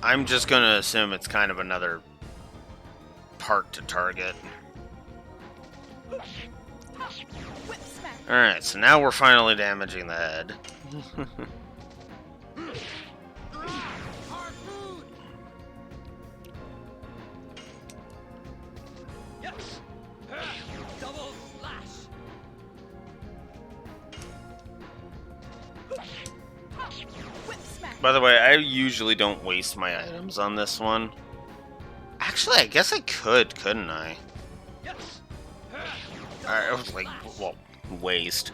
I'm just gonna assume it's kind of another part to target. Alright, so now we're finally damaging the head. Double slash. By the way, I usually don't waste my items on this one. Actually, I guess I could, couldn't I? I was like, well, waste.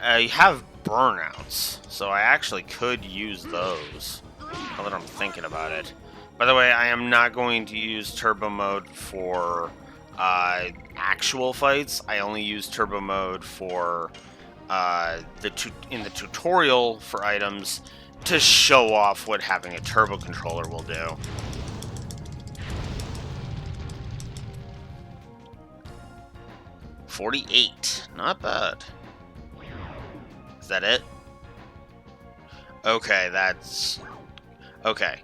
I have burnouts, so I actually could use those. Now that I'm thinking about it. By the way, I am not going to use turbo mode for actual fights. I only use turbo mode for in the tutorial for items to show off what having a turbo controller will do. $48, not bad. Is that it? Okay, that's... Okay.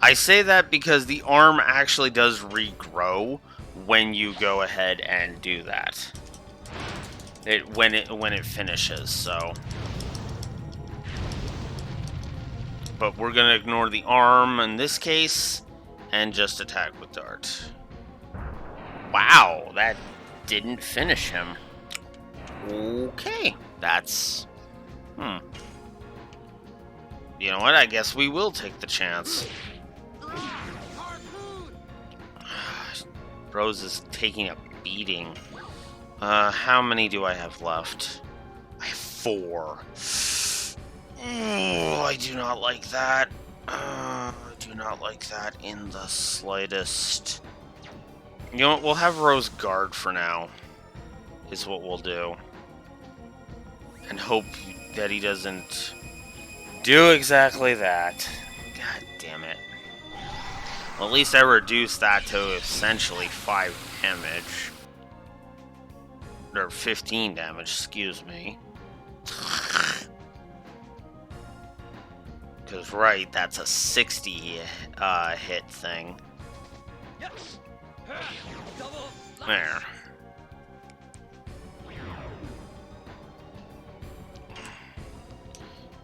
I say that because the arm actually does regrow when you go ahead and do that. When it finishes, so... But we're gonna ignore the arm in this case, and just attack with dart. Wow, that didn't finish him. Okay, that's... You know what, I guess we will take the chance. Rose is taking a beating. How many do I have left? I have 4. Oh, I do not like that. I do not like that in the slightest. You know what, we'll have Rose guard for now, is what we'll do. And hope that he doesn't do exactly that. God damn it. Well, at least I reduced that to essentially 5 damage. Or 15 damage, excuse me. Because, right, that's a 60 hit thing. There.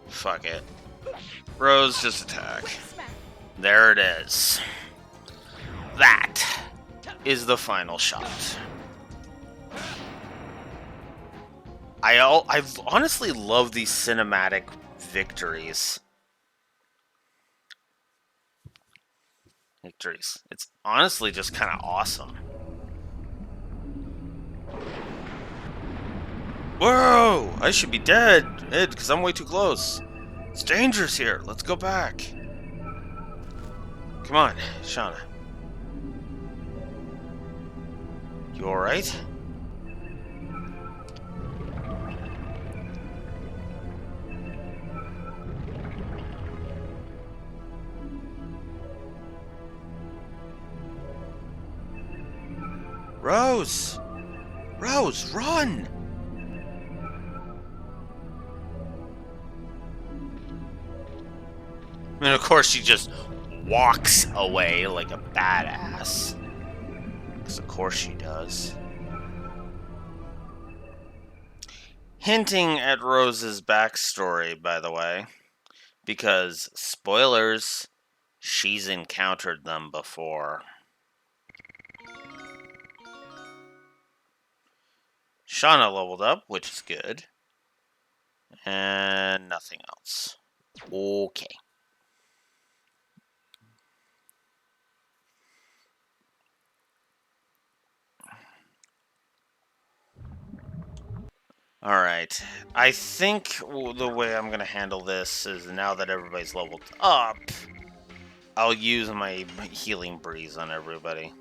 Fuck it. Rose, just attack. There it is. That is the final shot. I honestly love these cinematic victories. It's honestly just kind of awesome. Whoa! I should be dead, because I'm way too close. It's dangerous here. Let's go back. Come on, Shauna. You alright? Rose! Rose, run! And of course she just walks away like a badass. Because of course she does. Hinting at Rose's backstory, by the way. Because, spoilers, she's encountered them before. Shauna leveled up, which is good. And nothing else. Okay. Alright. I think the way I'm going to handle this is now that everybody's leveled up, I'll use my healing breeze on everybody.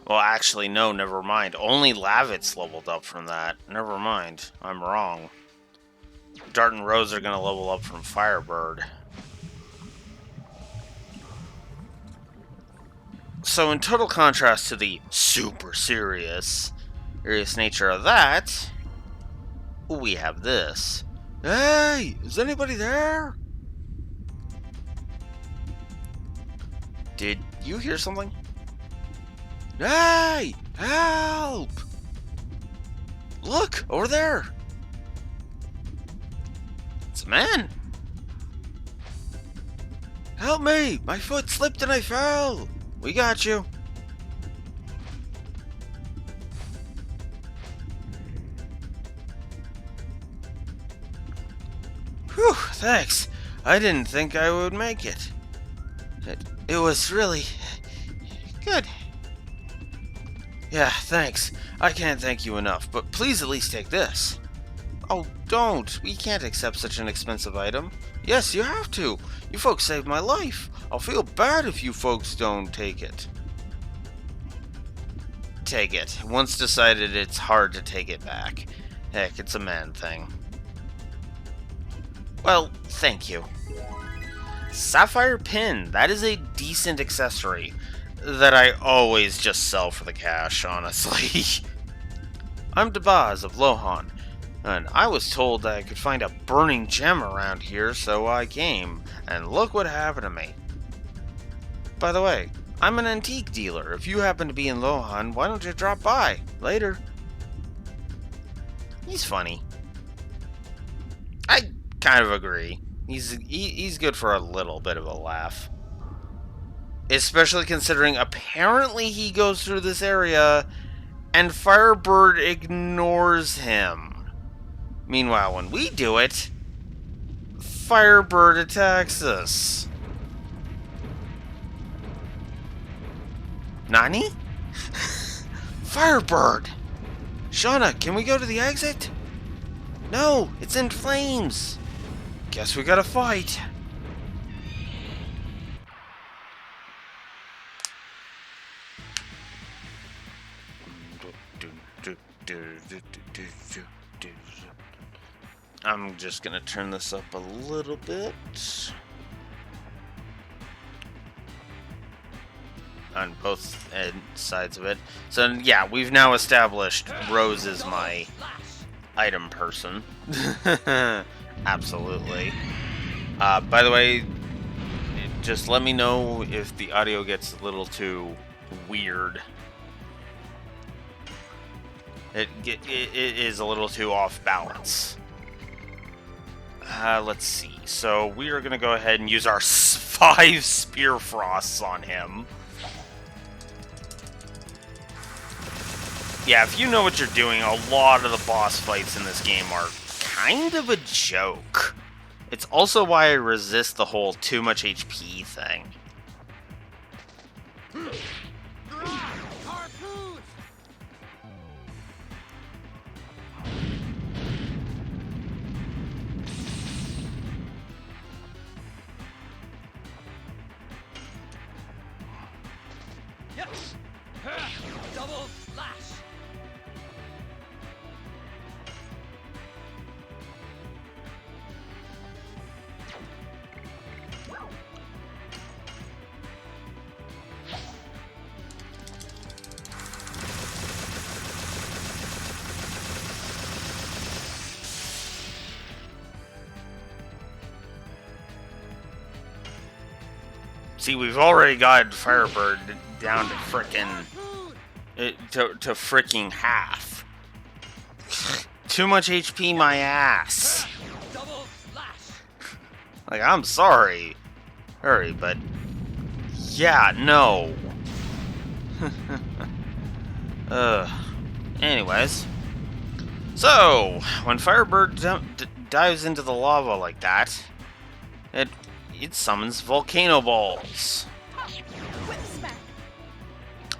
Well, actually, no, never mind. Only Lavit's leveled up from that. Never mind. I'm wrong. Dart and Rose are going to level up from Firebird. So, in total contrast to the super serious nature of that, we have this. Hey, is anybody there? Did you hear something? Hey, help! Look, over there. It's a man. Help me! My foot slipped and I fell. We got you. Whew, thanks. I didn't think I would make it. It was really good. Yeah, thanks. I can't thank you enough, but please at least take this. Oh, don't. We can't accept such an expensive item. Yes, you have to. You folks saved my life. I'll feel bad if you folks don't take it. Take it. Once decided, it's hard to take it back. Heck, it's a man thing. Well, thank you. Sapphire Pin. That is a decent accessory that I always just sell for the cash, honestly. I'm Dabaz of Lohan, and I was told that I could find a burning gem around here, so I came, and look what happened to me. By the way, I'm an antique dealer. If you happen to be in Lohan, why don't you drop by? Later. He's funny. I kind of agree. He's good for a little bit of a laugh. Especially considering apparently he goes through this area and Firebird ignores him. Meanwhile, when we do it, Firebird attacks us. Nani? Firebird! Shauna, can we go to the exit? No, it's in flames. Guess we gotta fight. I'm just gonna turn this up a little bit on both sides of it. So yeah, we've now established Rose is my item person. Absolutely. By the way, just let me know if the audio gets a little too weird. It is a little too off balance. Let's see. So we are going to go ahead and use our 5 Spear Frosts on him. Yeah, if you know what you're doing, a lot of the boss fights in this game are kind of a joke. It's also why I resist the whole too much HP thing. Double lash. See, we've already got Firebird down to frickin' to fricking half. Too much HP, my ass. Double slash. Like, I'm sorry. Hurry, but yeah, no. Anyways. So, when Firebird dives into the lava like that, it summons volcano balls.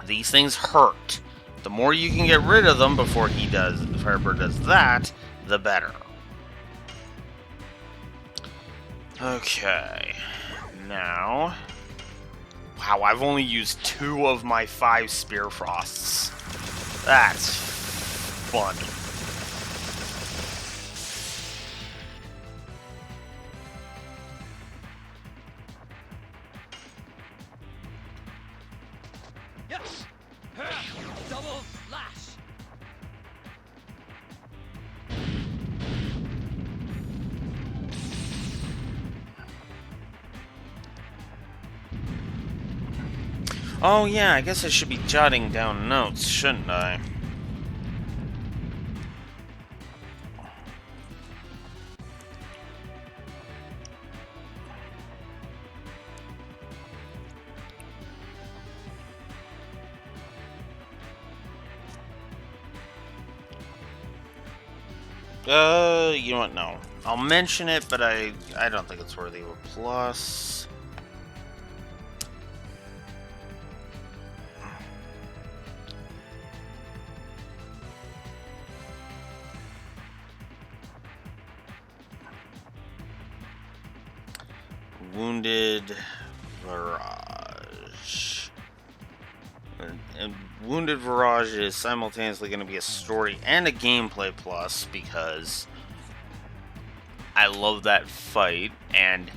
These things hurt. The more you can get rid of them before Firebird does that, the better. Okay. Now, wow, I've only used 2 of my 5 Spear Frosts. That's fun. Yes. Double slash. Oh yeah, I guess I should be jotting down notes, shouldn't I? You know what? No. I'll mention it, but I don't think it's worthy of a plus. Wounded Virage. And Wounded Virage is simultaneously going to be a story and a gameplay plus because I love that fight and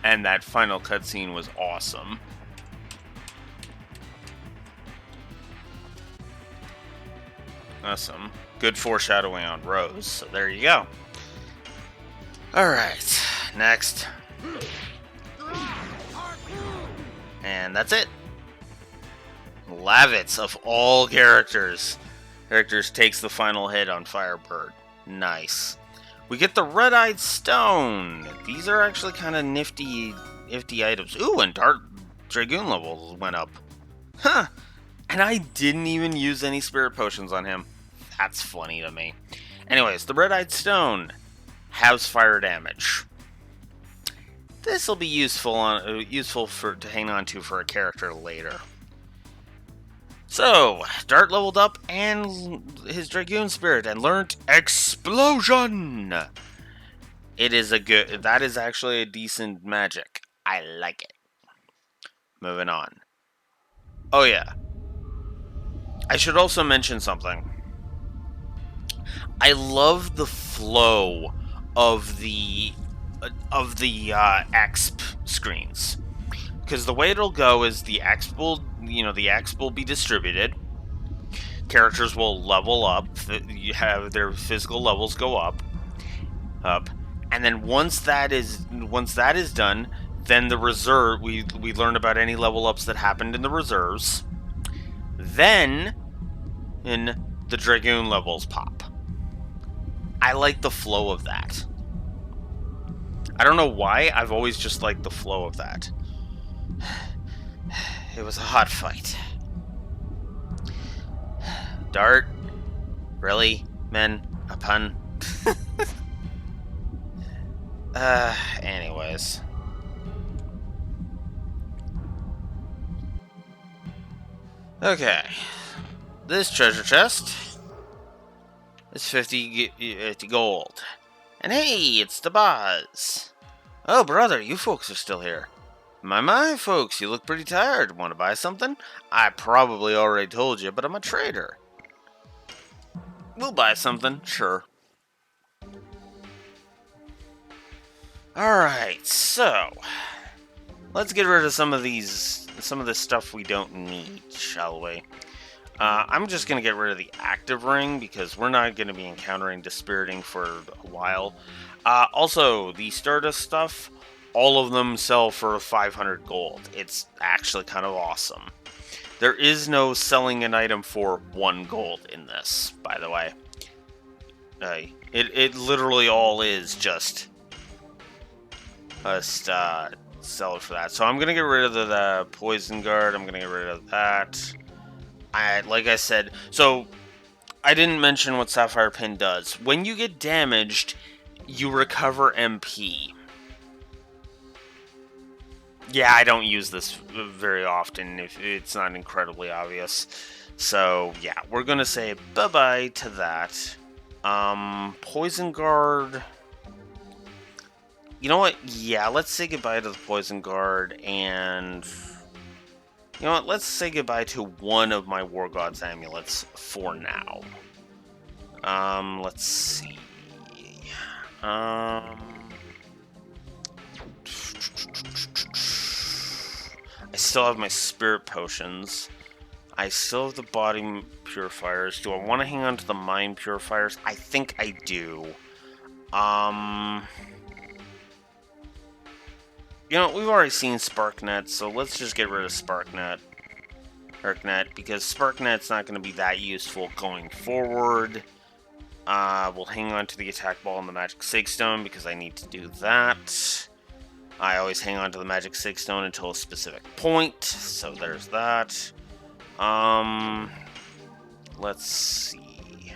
that final cutscene was awesome. Awesome. Good foreshadowing on Rose, so there you go. Alright, next. And that's it. Lavitz, of all characters takes the final hit on Firebird. Nice. We get the Red-Eyed Stone. These are actually kind of nifty items. Ooh, and Dragoon levels went up. Huh. And I didn't even use any Spirit Potions on him. That's funny to me. Anyways, the Red-Eyed Stone has fire damage. This will be useful to hang on to for a character later. So, Dart leveled up and his Dragoon Spirit and learned Explosion! That is actually a decent magic. I like it. Moving on. Oh yeah. I should also mention something. I love the flow of the exp screens. Because the way it'll go is the exp will be distributed. Characters will level up. You have their physical levels go up, and then once that is done, then the reserve we learn about any level ups that happened in the reserves. Then, the Dragoon levels pop. I like the flow of that. I don't know why. I've always just liked the flow of that. It was a hot fight. Dart? Really? Men? A pun? Anyways. Okay. This treasure chest is 50 gold. And hey, it's the boss. Oh, brother, you folks are still here. My, folks, you look pretty tired. Want to buy something? I probably already told you, but I'm a trader. We'll buy something, sure. Alright, so let's get rid of some of this stuff we don't need, shall we? I'm just going to get rid of the active ring because we're not going to be encountering dispiriting for a while. Also, the Stardust stuff, all of them sell for 500 gold. It's actually kind of awesome. There is no selling an item for 1 gold in this, by the way. It literally all is just sell it for that. So I'm gonna get rid of the poison guard. I'm gonna get rid of that. Like I said, so I didn't mention what Sapphire Pin does. When you get damaged, you recover MP. Yeah, I don't use this very often if it's not incredibly obvious. So yeah, we're gonna say bye-bye to that. Poison guard. You know what? Yeah, let's say goodbye to the poison guard, and you know what? Let's say goodbye to one of my War God's amulets for now. Let's see. I still have my spirit potions. I still have the body purifiers. Do I want to hang on to the mind purifiers? I think I do. You know, we've already seen Sparknet, so let's just get rid of Sparknet. Because Sparknet's not going to be that useful going forward. We'll hang on to the attack ball and the magic sigstone because I need to do that. I always hang on to the magic sigstone until a specific point, so there's that. Let's see.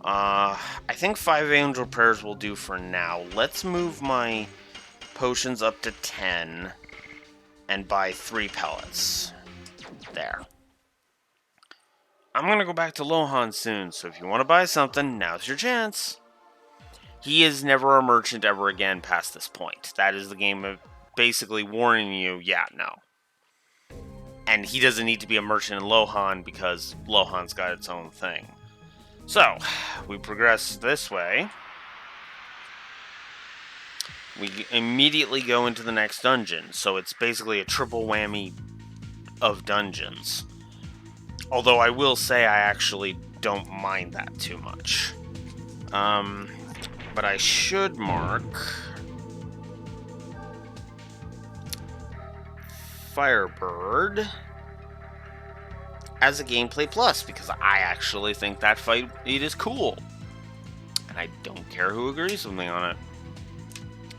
I think 5 angel prayers will do for now. Let's move my potions up to 10 and buy 3 pellets. There. I'm gonna go back to Lohan soon, so if you want to buy something, now's your chance. He is never a merchant ever again past this point. That is the game of basically warning you, yeah, no. And he doesn't need to be a merchant in Lohan because Lohan's got its own thing. So, we progress this way. We immediately go into the next dungeon, so it's basically a triple whammy of dungeons. Although I will say I actually don't mind that too much. But I should mark Firebird as a gameplay plus, because I actually think that fight is cool. And I don't care who agrees with me on it.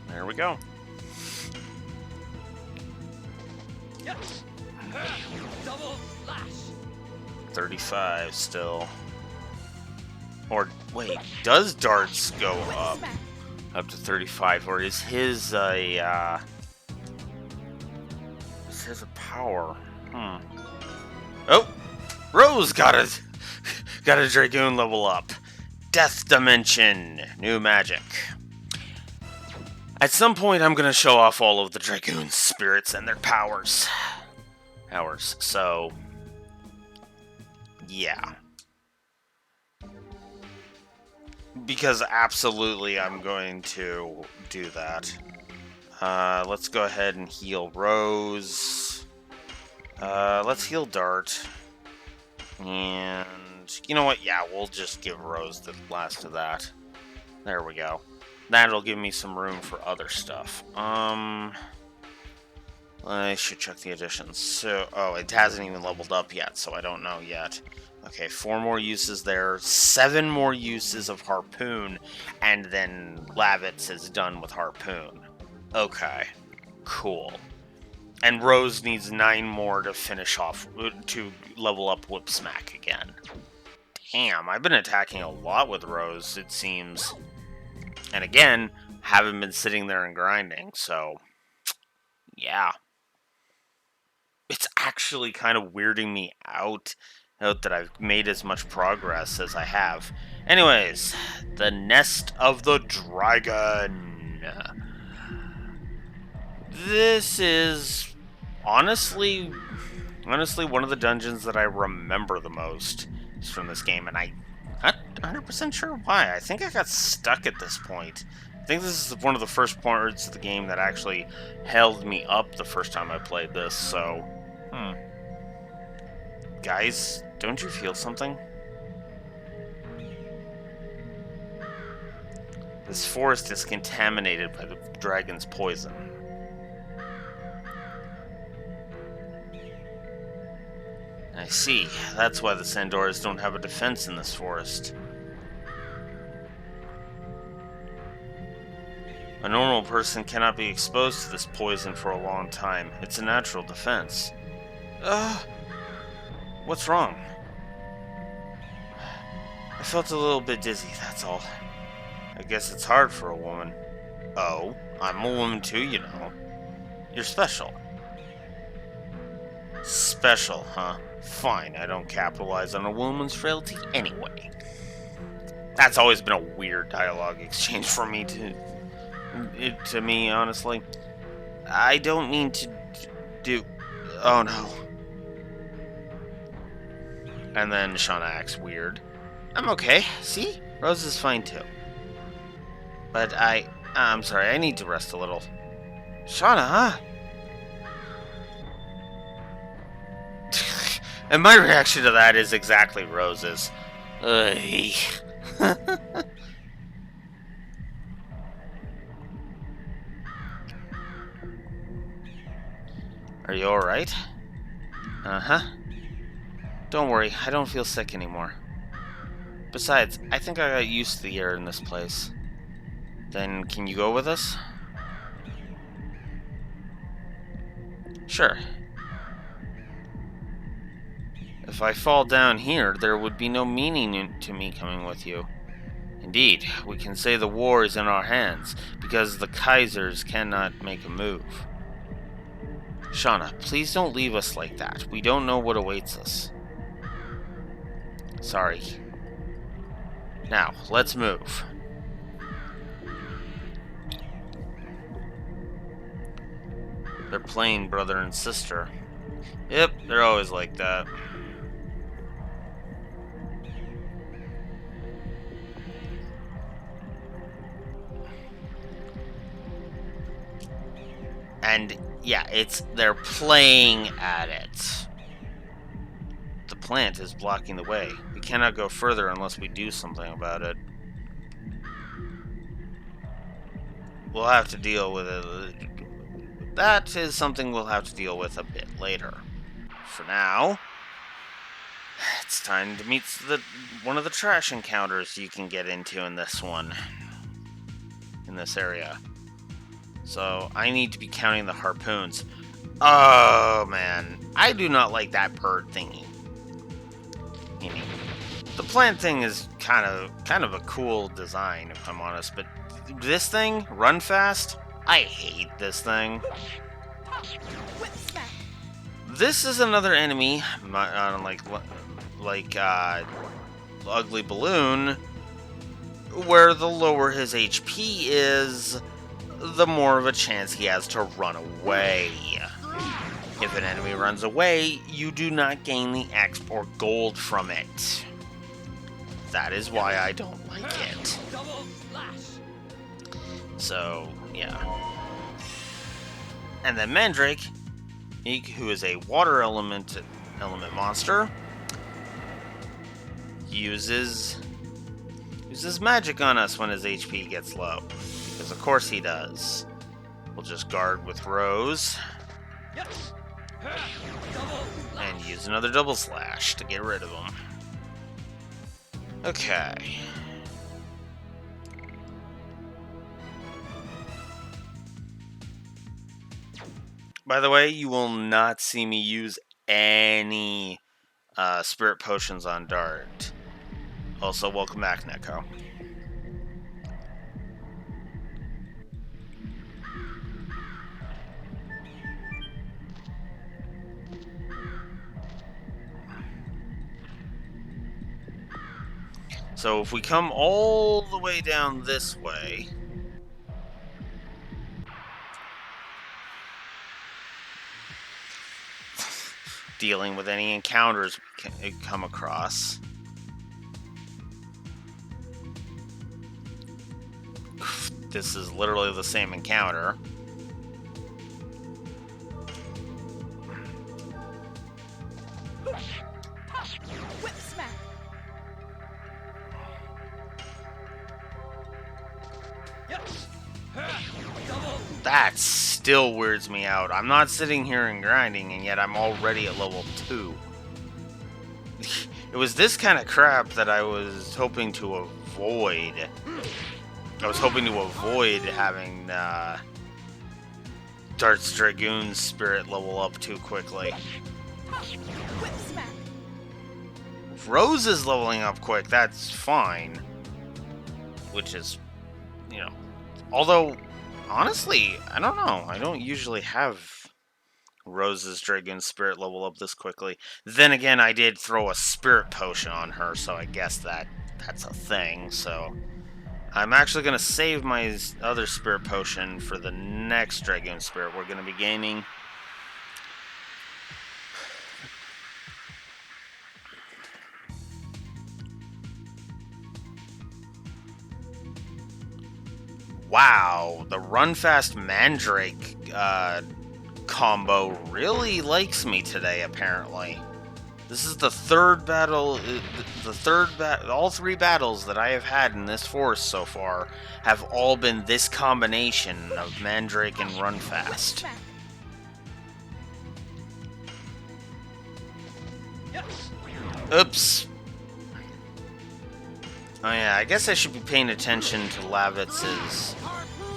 There we go. Yes. Double lash. 35 still. Or, wait, does darts go up to 35? Or is his a power? Oh! Rose got a Dragoon level up. Death Dimension. New magic. At some point, I'm going to show off all of the Dragoon spirits and their powers. So, yeah. Because absolutely I'm going to do that. Let's go ahead and heal Rose. Let's heal Dart. And, you know what? Yeah, we'll just give Rose the last of that. There we go. That'll give me some room for other stuff. I should check the additions. So, oh, it hasn't even leveled up yet, so I don't know yet. Okay, 4 more uses there, 7 more uses of Harpoon, and then Lavitz is done with Harpoon. Okay, cool. And Rose needs 9 more to finish off, to level up Whip Smack again. Damn, I've been attacking a lot with Rose, it seems. And again, haven't been sitting there and grinding, so yeah. It's actually kind of weirding me out that I've made as much progress as I have. Anyways, the Nest of the Dragon. This is honestly one of the dungeons that I remember the most from this game, and I'm not 100% sure why. I think I got stuck at this point. I think this is one of the first parts of the game that actually held me up the first time I played this, so Guys, don't you feel something? This forest is contaminated by the dragon's poison. I see. That's why the Sandoras don't have a defense in this forest. A normal person cannot be exposed to this poison for a long time. It's a natural defense. What's wrong? I felt a little bit dizzy, that's all. I guess it's hard for a woman. Oh, I'm a woman too, you know. You're special. Special, huh? Fine, I don't capitalize on a woman's frailty anyway. That's always been a weird dialogue exchange for me to me, honestly. I don't mean to do... Oh no. And then Shauna acts weird. I'm okay, see? Rose is fine too. But I'm sorry, I need to rest a little. Shauna, huh? And my reaction to that is exactly Rose's. Ugh. Are you alright? Uh-huh. Don't worry, I don't feel sick anymore. Besides, I think I got used to the air in this place. Then, can you go with us? Sure. If I fall down here, there would be no meaning to me coming with you. Indeed, we can say the war is in our hands, because the Kaisers cannot make a move. Shauna, please don't leave us like that. We don't know what awaits us. Sorry. Now, let's move. They're playing brother and sister. Yep, they're always like that. And yeah, they're playing at it. The plant is blocking the way. We cannot go further unless we do something about it. We'll have to deal with it. That is something we'll have to deal with a bit later. For now, it's time to meet one of the trash encounters you can get into in this one. In this area. So, I need to be counting the harpoons. Oh, man. I do not like that bird thingy. The plant thing is kind of a cool design, if I'm honest, but this thing, run fast, I hate this thing. This is another enemy, like Ugly Balloon, where the lower his HP is, the more of a chance he has to run away. If an enemy runs away, you do not gain the exp or gold from it. That is why I don't like it. So, yeah. And then Mandrake, who is a water element monster, uses magic on us when his HP gets low. Because of course he does. We'll just guard with Rose. And use another double slash to get rid of him. Okay. By the way, you will not see me use any spirit potions on Dart. Also, welcome back, Neko. So if we come all the way down this way, dealing with any encounters we can come across, this is literally the same encounter. Whip smack. That still weirds me out. I'm not sitting here and grinding, and yet I'm already at level 2. it was this kind of crap that I was hoping to avoid. I was hoping to avoid having Dart's Dragoon spirit level up too quickly. Whip smack. If Rose is leveling up quick, that's fine. Which is, you know, although, honestly, I don't know. I don't usually have Rose's Dragoon spirit level up this quickly. Then again, I did throw a spirit potion on her, so I guess that's a thing, so I'm actually going to save my other spirit potion for the next Dragoon spirit we're going to be gaining. Wow, the Run Fast Mandrake combo really likes me today, apparently. This is the third battle, all three battles that I have had in this forest so far have all been this combination of Mandrake and Run Fast. Smack. Oops. Oh yeah, I guess I should be paying attention to Lavitz's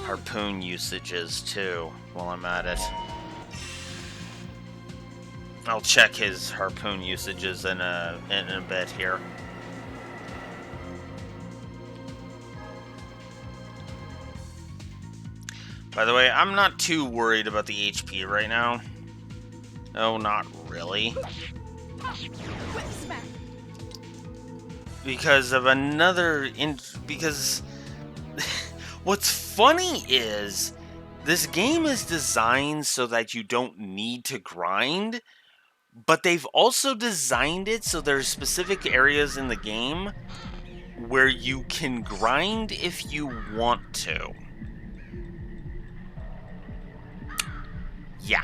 harpoon usages too while I'm at it. I'll check his harpoon usages in a bit here. By the way, I'm not too worried about the HP right now. Oh, not really. Whip smack. Because of because what's funny is this game is designed so that you don't need to grind, but they've also designed it so there's specific areas in the game where you can grind if you want to. Yeah.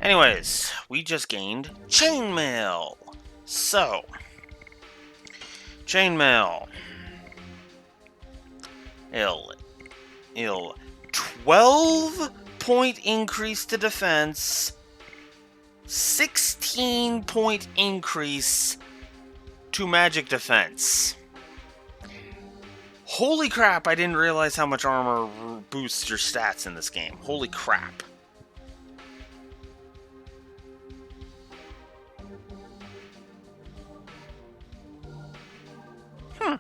Anyways, we just gained chainmail. So, chainmail. 12-point increase to defense, 16-point increase to magic defense. Holy crap, I didn't realize how much armor boosts your stats in this game. Holy crap. Hmm.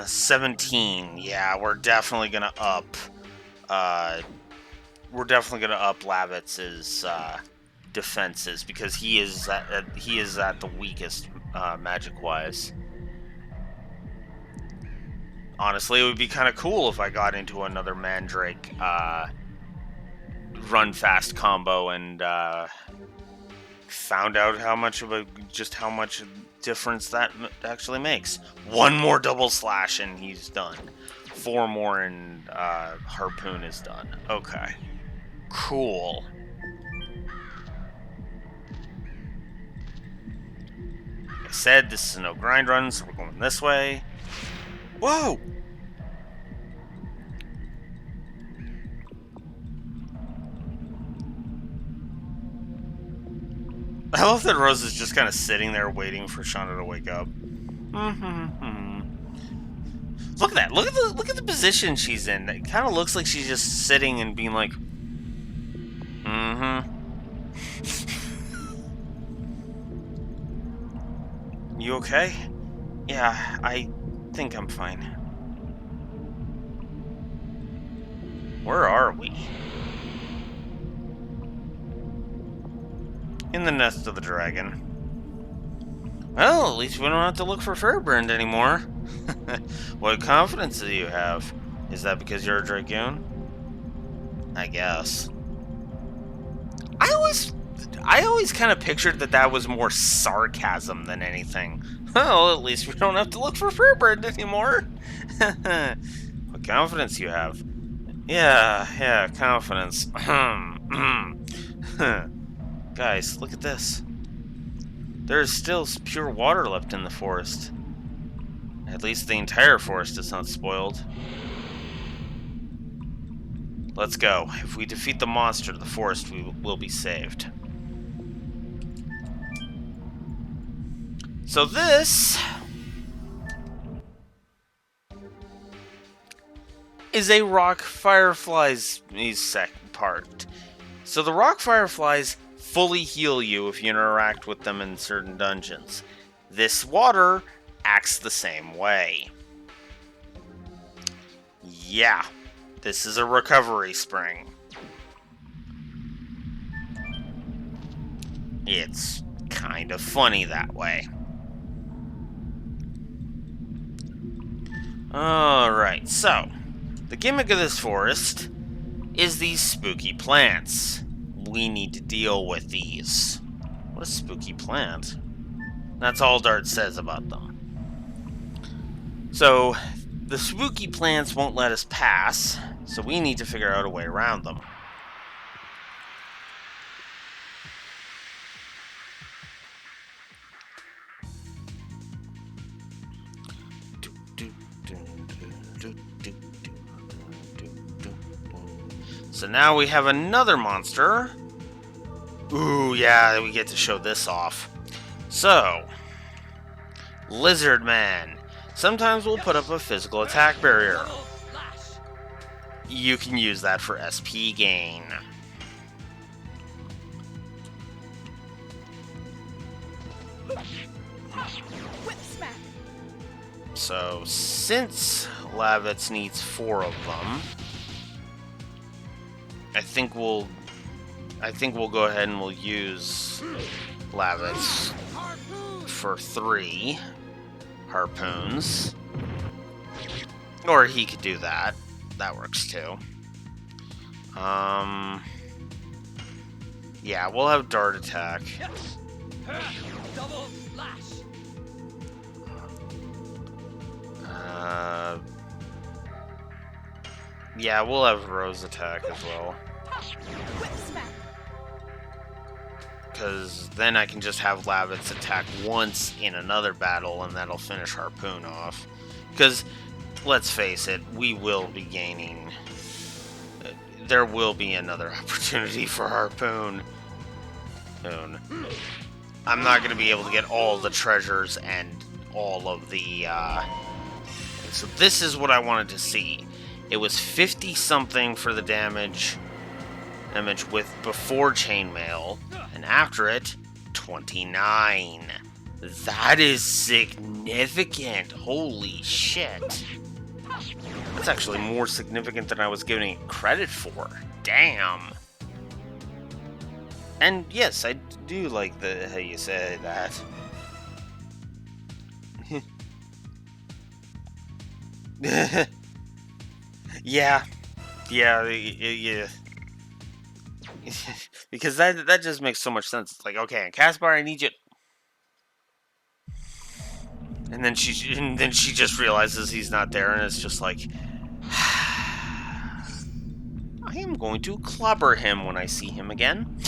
17. Yeah, we're definitely gonna up. We're definitely gonna up Lavitz's defenses because he is at the weakest magic-wise. Honestly, it would be kind of cool if I got into another Mandrake run fast combo and found out how much difference that actually makes. One more double slash and he's done. 4 more and harpoon is done. Okay. Cool. Like I said, this is a no grind run, so we're going this way. Whoa! I love that Rose is just kind of sitting there waiting for Shauna to wake up. Look at that! Look at the position she's in. It kind of looks like she's just sitting and being like, You okay? Yeah, I think I'm fine. Where are we? In the nest of the dragon. Well, at least we don't have to look for Fairburn anymore. What confidence do you have? Is that because you're a Dragoon? I guess. I always kind of pictured that was more sarcasm than anything. Well, at least we don't have to look for Fairburn anymore. What confidence you have? Yeah, confidence. Guys, look at this. There is still pure water left in the forest. At least the entire forest is not spoiled. Let's go. If we defeat the monster, the forest will be saved. So this is a rock fireflies part. So the rock fireflies fully heal you if you interact with them in certain dungeons. This water acts the same way. Yeah, this is a recovery spring. It's kind of funny that way. Alright, so the gimmick of this forest is these spooky plants. We need to deal with these. What a spooky plant. That's all Dart says about them. So, the spooky plants won't let us pass, so we need to figure out a way around them. So now we have another monster. Ooh, yeah, we get to show this off. So, Lizard Man. Sometimes we'll put up a physical attack barrier. Double slash. You can use that for SP gain. Whip smack. So, since Lavitz needs 4 of them, I think we'll go ahead and we'll use Lavitz Harpoon. for 3 harpoons. Or he could do that. That works too. Yeah, we'll have dart attack. Yes. Double slash. Yeah, we'll have Rose attack as well. Whip smack. Because then I can just have Lavitz attack once in another battle, and that'll finish Harpoon off. Because, let's face it, we will be gaining... There will be another opportunity for Harpoon. I'm not going to be able to get all the treasures and all of the... So this is what I wanted to see. It was 50-something for the damage with before chainmail, and after it, 29. That is significant. Holy shit. That's actually more significant than I was giving it credit for. Damn. And yes, I do like how you say that. Yeah. Because that just makes so much sense. It's like, okay, Caspar, I need you. And then she just realizes he's not there, and it's just like, I am going to clobber him when I see him again.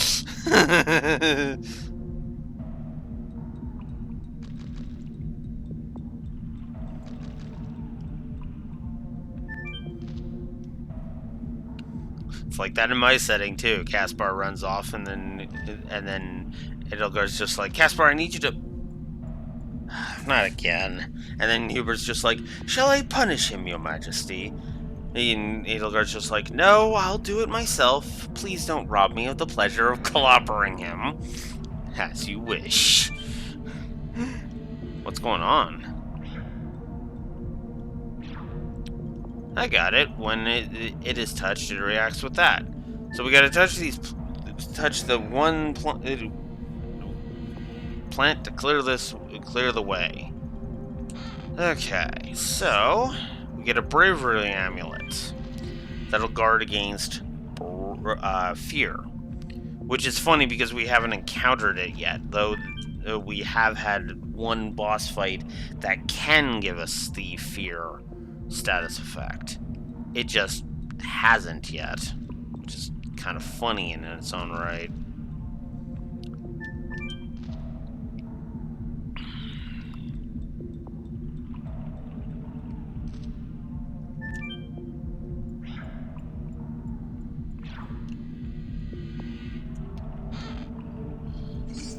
It's like that in my setting too. Caspar runs off, and then Edelgard's just like, Caspar, I need you to. Not again. And then Hubert's just like, shall I punish him, your majesty? And Edelgard's just like, no, I'll do it myself. Please don't rob me of the pleasure of clobbering him. As you wish. What's going on? I got it. When it is touched, it reacts with that. So we gotta touch the one plant to clear the way. Okay, so we get a bravery amulet that'll guard against fear, which is funny because we haven't encountered it yet, though we have had one boss fight that can give us the fear status effect. It just hasn't yet, which is kind of funny in its own right.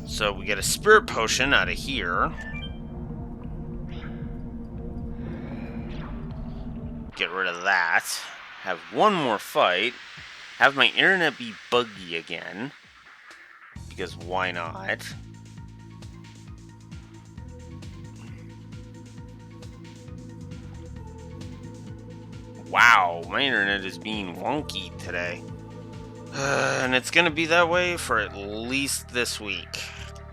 So we get a spirit potion out of here. rid of that. Have one more fight. Have my internet be buggy again. Because why not? Wow, my internet is being wonky today. And it's gonna be that way for at least this week.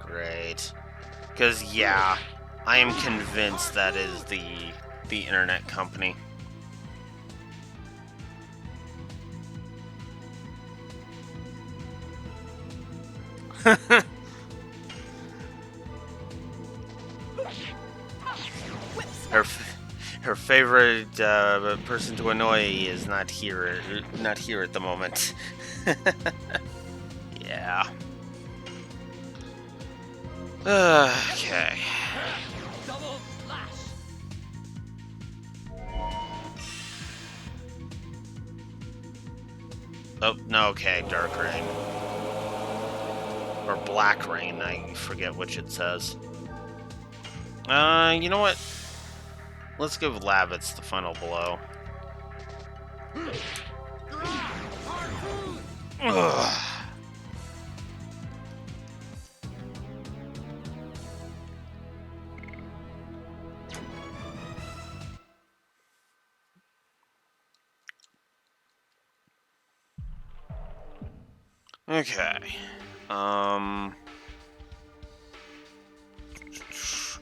Great. Because, yeah, I am convinced that is the internet company. Whip her smash. her favorite person to annoy is not here at the moment. Yeah. Okay. Double slash. Oh, no, okay, Dark Rain. Or Black Rain, I forget which it says. You know what? Let's give Lavitz the final blow. Harpoon. Ugh. Okay.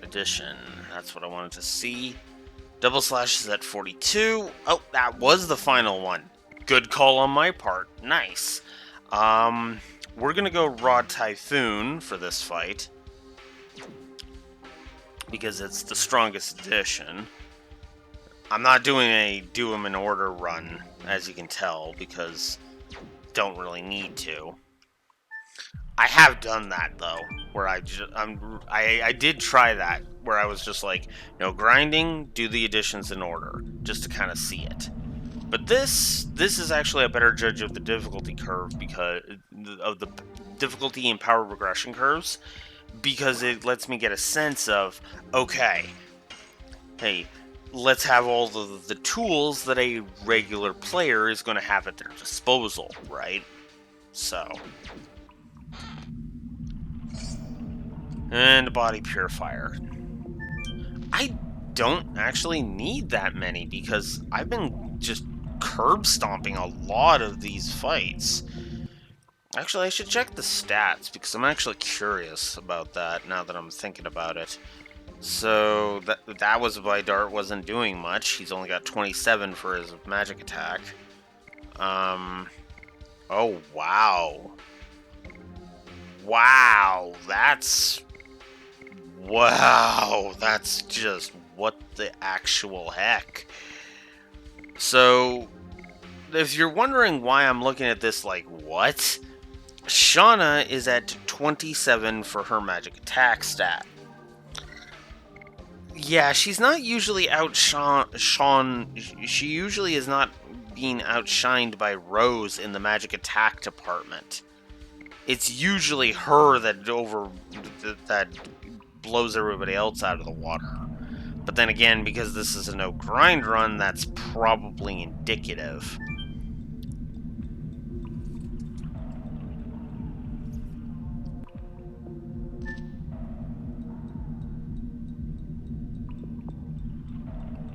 Addition. That's what I wanted to see. Double slash is at 42. Oh, that was the final one. Good call on my part. Nice. We're gonna go Raw Typhoon for this fight. Because it's the strongest edition. I'm not doing a do them in order run, as you can tell, because don't really need to. I have done that though, where I did try that, where I was just like, no grinding, do the additions in order, just to kind of see it. But this is actually a better judge of the difficulty curve because of the difficulty and power regression curves, because it lets me get a sense of, okay, hey, let's have all the tools that a regular player is going to have at their disposal, right? So. And a body purifier. I don't actually need that many because I've been just curb stomping a lot of these fights. Actually, I should check the stats because I'm actually curious about that now that I'm thinking about it. So that was why Dart wasn't doing much. He's only got 27 for his magic attack. Oh wow. Wow, that's just what the actual heck. So, if you're wondering why I'm looking at this like, what? Shauna is at 27 for her magic attack stat. Yeah, she's not usually she usually is not being outshined by Rose in the magic attack department. It's usually her that blows everybody else out of the water. But then again, because this is a no grind run, that's probably indicative.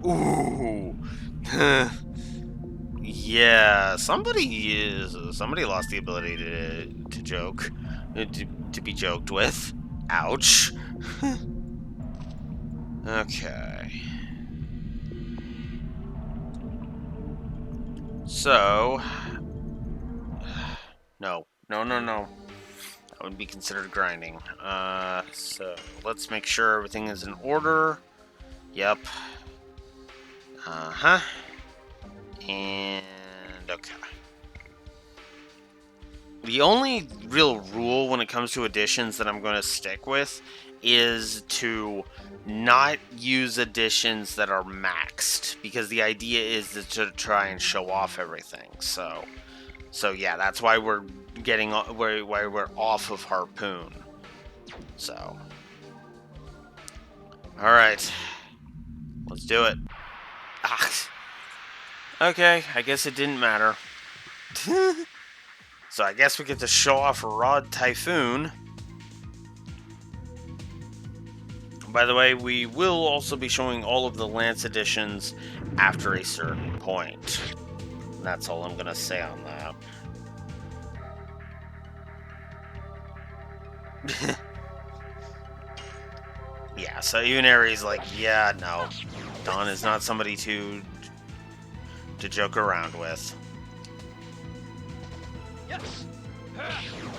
Ooh. Yeah, somebody lost the ability to joke, to be joked with. Ouch. Okay. So, no. That would be considered grinding. So let's make sure everything is in order. Yep. Uh-huh. And okay. The only real rule when it comes to additions that I'm going to stick with is to not use additions that are maxed, because the idea is to try and show off everything. So yeah, that's why we're why we're off of Harpoon. So, all right, let's do it. Ah. Okay, I guess it didn't matter. So I guess we get to show off Rod Typhoon. By the way, we will also be showing all of the Lance editions after a certain point. And that's all I'm going to say on that. Yeah, so even Ares like, yeah, no. Dawn is not somebody to joke around with. Yes.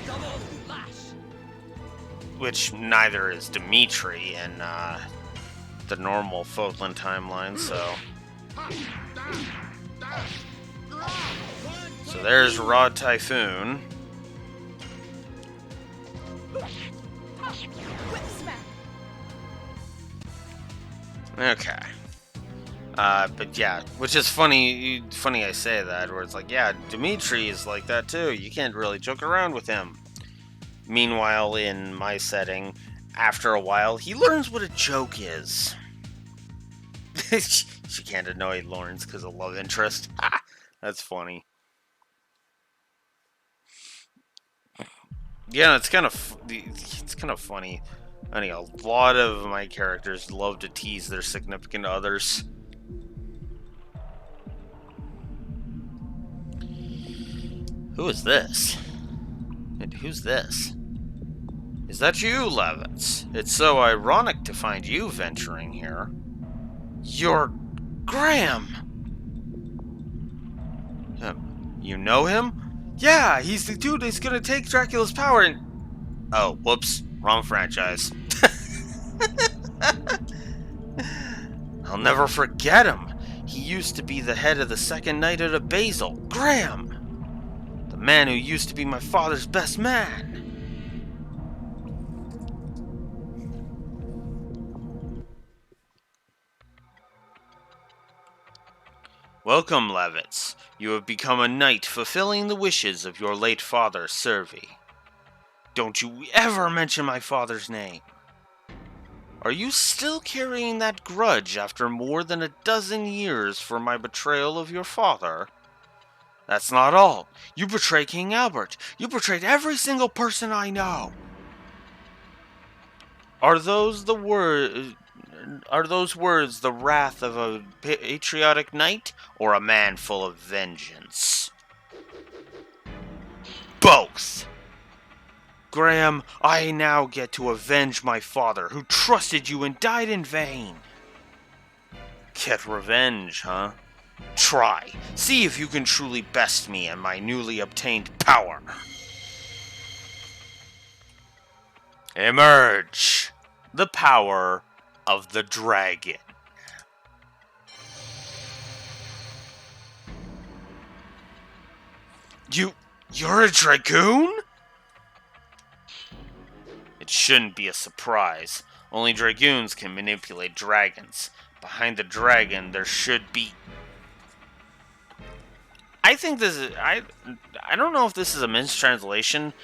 Double lash. Which neither is Dimitri in the normal Fotland timeline, so... So there's Rod Typhoon. Whip smack. Okay. But yeah, which is funny I say that, where it's like, yeah, Dimitri is like that too. You can't really joke around with him. Meanwhile, in my setting, after a while, he learns what a joke is. She can't annoy Lawrence because of love interest. That's funny. Yeah, it's kind of funny. I mean, a lot of my characters love to tease their significant others. Who is this? And who's this? Is that you, Levitz? It's so ironic to find you venturing here. You're Graham! You know him? Yeah, he's the dude that's gonna take Dracula's power and... Oh, whoops. Wrong franchise. I'll never forget him. He used to be the head of the second Knight of the Basil. Graham! The man who used to be my father's best man. Welcome, Levitz. You have become a knight fulfilling the wishes of your late father, Servy. Don't you ever mention my father's name. Are you still carrying that grudge after more than a dozen years for my betrayal of your father? That's not all. You betrayed King Albert. You betrayed every single person I know. Are those words the wrath of a patriotic knight or a man full of vengeance? Both. Graham, I now get to avenge my father, who trusted you and died in vain. Get revenge, huh? Try. See if you can truly best me and my newly obtained power. Emerge. The power of the dragon. You're a Dragoon? It shouldn't be a surprise. Only Dragoons can manipulate dragons. Behind the dragon, there should be... I think this is... I don't know if this is a mistranslation,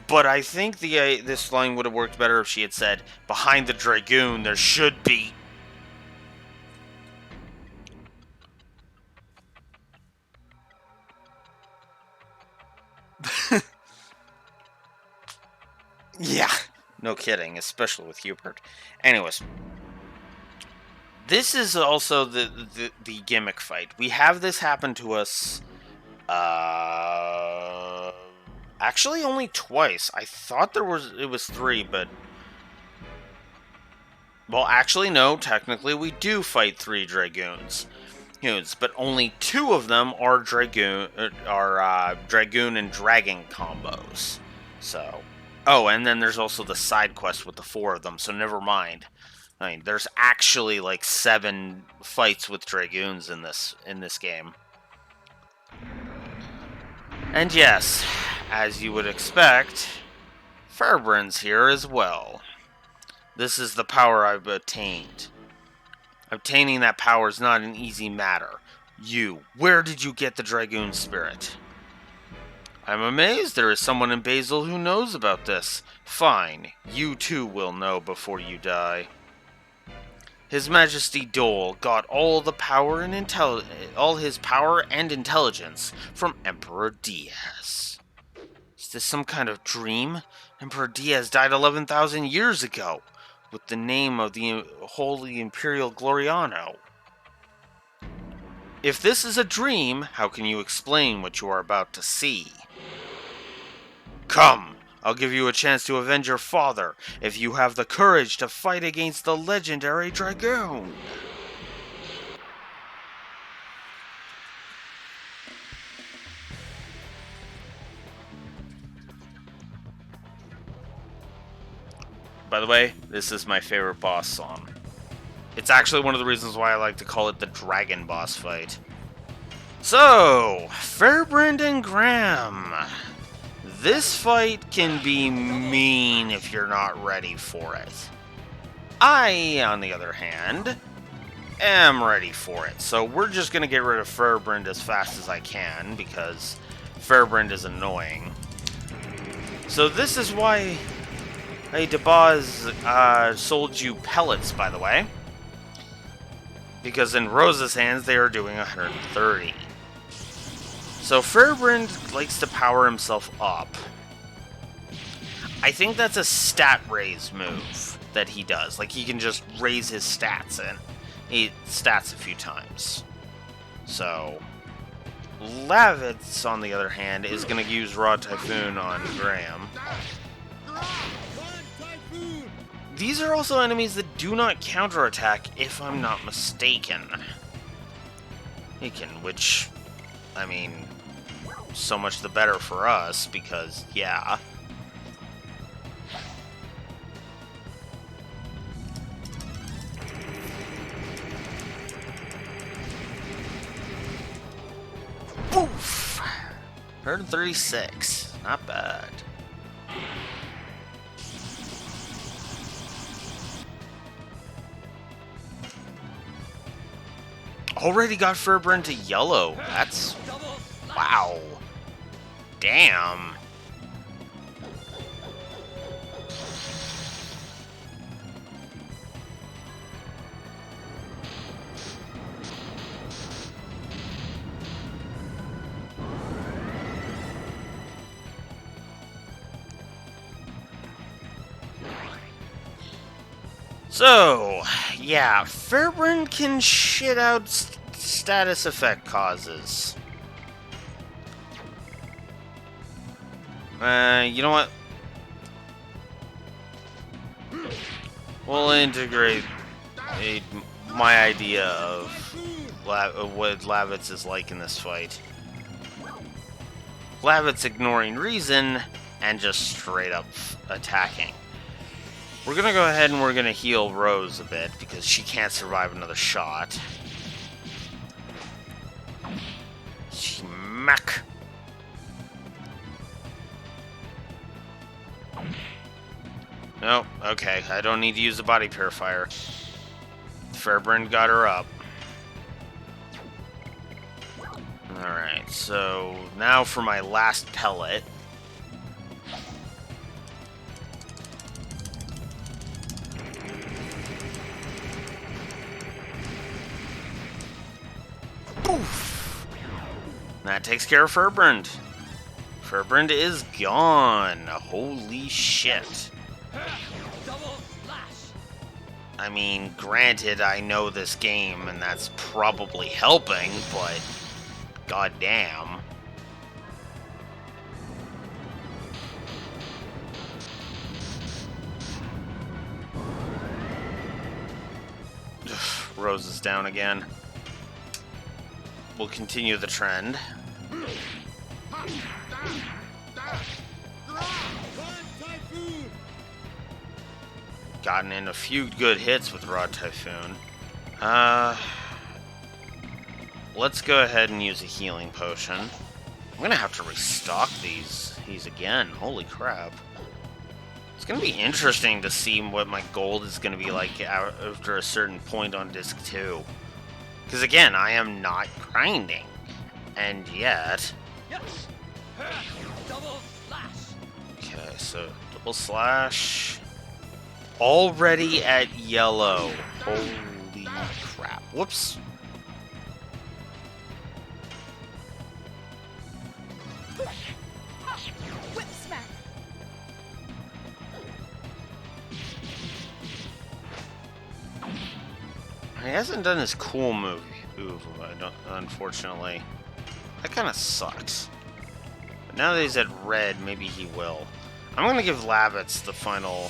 but I think this line would have worked better if she had said, behind the Dragoon, there should be... Yeah, no kidding, especially with Hubert. Anyways, this is also the gimmick fight. We have this happen to us, actually only twice. I thought it was 3, but... Well, actually, no, technically we do fight 3 Dragoons. But only 2 of them are Dragoon and Dragon combos. So... Oh, and then there's also the side quest with the 4 of them, so never mind. I mean, there's actually like 7 fights with Dragoons in this game. And yes, as you would expect, Fairbrand's here as well. This is the power I've obtained. Obtaining that power is not an easy matter. Where did you get the Dragoon spirit? I'm amazed there is someone in Basil who knows about this. Fine, you too will know before you die. His Majesty Dole got all the power and all his power and intelligence from Emperor Diaz. Is this some kind of dream? Emperor Diaz died 11,000 years ago, with the name of the Holy Imperial Gloriano. If this is a dream, how can you explain what you are about to see? Come, I'll give you a chance to avenge your father, if you have the courage to fight against the legendary Dragoon. By the way, this is my favorite boss song. It's actually one of the reasons why I like to call it the Dragon boss fight. So, Fairbrand and Graham. This fight can be mean if you're not ready for it. I, on the other hand, am ready for it. So we're just going to get rid of Fairbrand as fast as I can, because Fairbrand is annoying. So this is why Dabaz sold you pellets, by the way. Because in Rose's hands, they are doing 130. So Fairbrand likes to power himself up. I think that's a stat raise move that he does. Like, he can just raise his stats and stats a few times. So Lavitz, on the other hand, is going to use Raw Typhoon on Graham. These are also enemies that do not counterattack, if I'm not mistaken. Which, I mean, so much the better for us, because, yeah. Oof! 136. Not bad. Already got Fairbrand to yellow. That's... wow. Damn. So, yeah, Fairbrand can shit out status effect causes. You know what? We'll integrate my idea of what Lavitz is like in this fight. Lavitz ignoring reason and just straight up attacking. We're gonna go ahead and we're gonna heal Rose a bit because she can't survive another shot. Smack. No, okay, I don't need to use the body purifier. Fairbrand got her up. Alright, so now for my last pellet. Poof! That takes care of Fairbrand. Fairbrand is gone. Holy shit. I mean, granted, I know this game, and that's probably helping, but goddamn. Rose is down again. We'll continue the trend. Gotten in a few good hits with Rod Typhoon. Let's go ahead and use a healing potion. I'm gonna have to restock these again. Holy crap. It's gonna be interesting to see what my gold is gonna be like after a certain point on disc 2. Because again, I am not grinding. And yet... Yes. Double slash. Okay, so double slash... Already at yellow. Holy Whoops. Whip smack. He hasn't done his cool move, unfortunately. That kind of sucks. But now that he's at red, maybe he will. I'm gonna give Labbits the final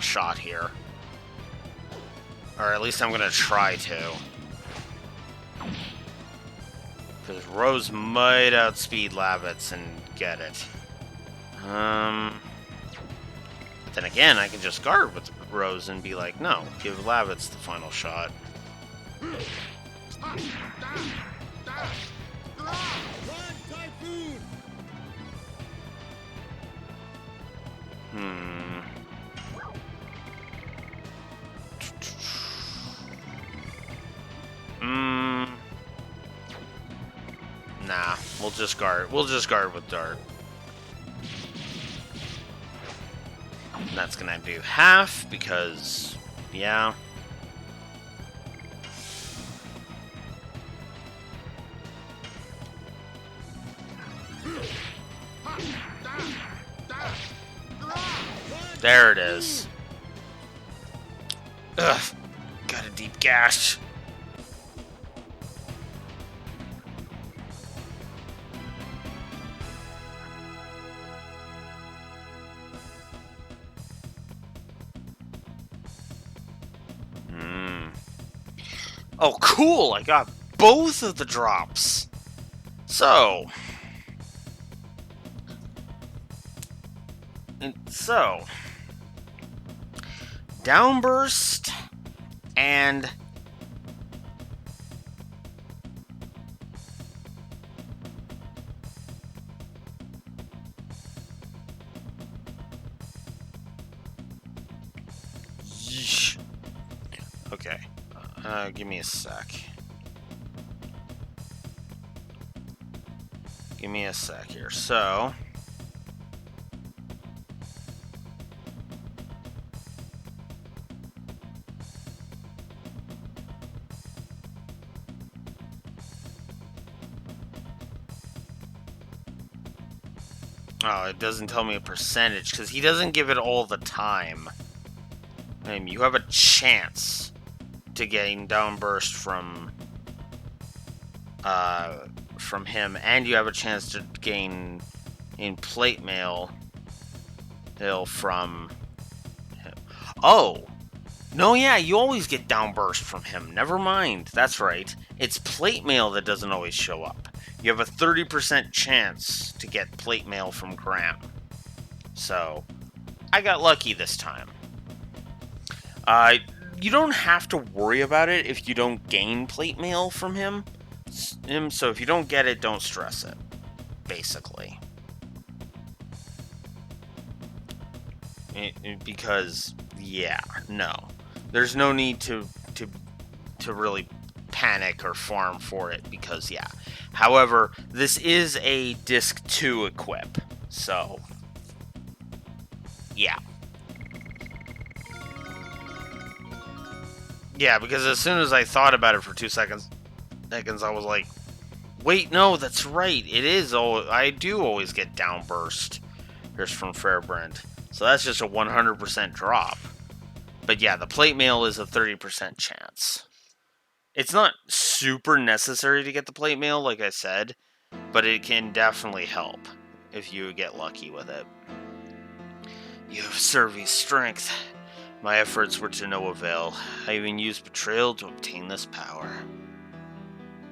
shot here. Or at least I'm gonna try to. Because Rose might outspeed Labbits and get it. But then again, I can just guard with Rose and be like, no, give Labbits the final shot. Nah, we'll just guard. We'll just guard with Dart. That's gonna do half because, yeah. There it is. Ugh, got a deep gash. Oh, cool! I got both of the drops. So, Downburst and yeesh. Okay. Give me a sec. Give me a sec here. So, oh, it doesn't tell me a percentage because he doesn't give it all the time. You have a chance to gain downburst from him, and you have a chance to gain in plate mail from him. Oh, no, yeah, you always get downburst from him. Never mind. That's right. It's plate mail that doesn't always show up. You have a 30% chance to get plate mail from Graham. So, I got lucky this time. You don't have to worry about it if you don't gain plate mail from him. So if you don't get it, don't stress it. Basically. Because, yeah, no. There's no need to really panic or farm for it because, yeah. However, this is a Disc 2 equip. So, yeah. Yeah, because as soon as I thought about it for 2 seconds, I was like, wait, no, that's right. It is. I do always get downburst. Here's from Fairbrand. So that's just a 100% drop. But yeah, the plate mail is a 30% chance. It's not super necessary to get the plate mail, like I said, but it can definitely help if you get lucky with it. You have Survey's strength. My efforts were to no avail. I even used betrayal to obtain this power.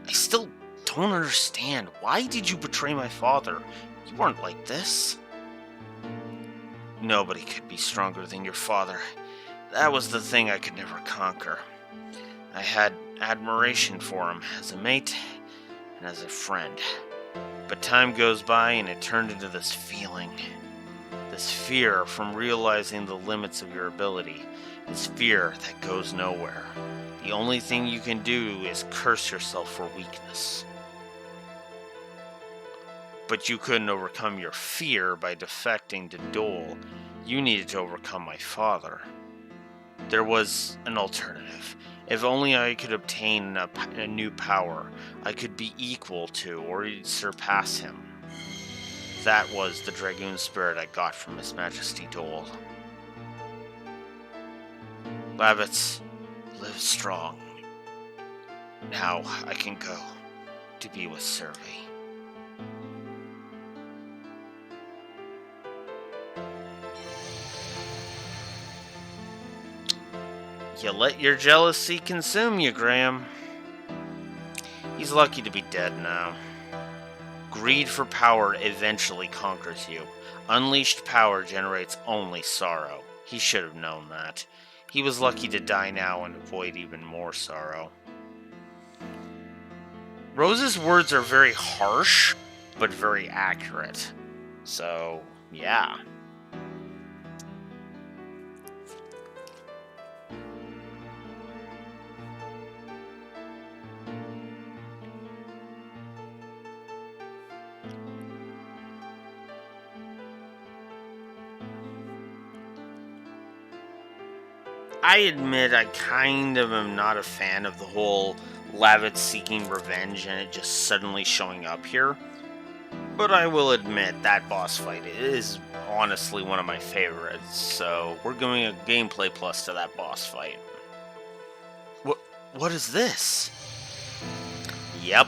I still don't understand. Why did you betray my father? You weren't like this. Nobody could be stronger than your father. That was the thing I could never conquer. I had admiration for him as a mate and as a friend. But time goes by and it turned into this feeling. This fear from realizing the limits of your ability. This fear that goes nowhere. The only thing you can do is curse yourself for weakness. But you couldn't overcome your fear by defecting to Dole. You needed to overcome my father. There was an alternative. If only I could obtain a new power, I could be equal to or surpass him. That was the Dragoon spirit I got from His Majesty Dole. Lavitz, live strong. Now I can go to be with Survey. You let your jealousy consume you, Graham. He's lucky to be dead now. Greed for power eventually conquers you. Unleashed power generates only sorrow. He should have known that. He was lucky to die now and avoid even more sorrow. Rose's words are very harsh, but very accurate. So, yeah. I admit I kind of am not a fan of the whole Lavitz seeking revenge and it just suddenly showing up here. But I will admit that boss fight is honestly one of my favorites, so we're giving a gameplay plus to that boss fight. What is this? Yep,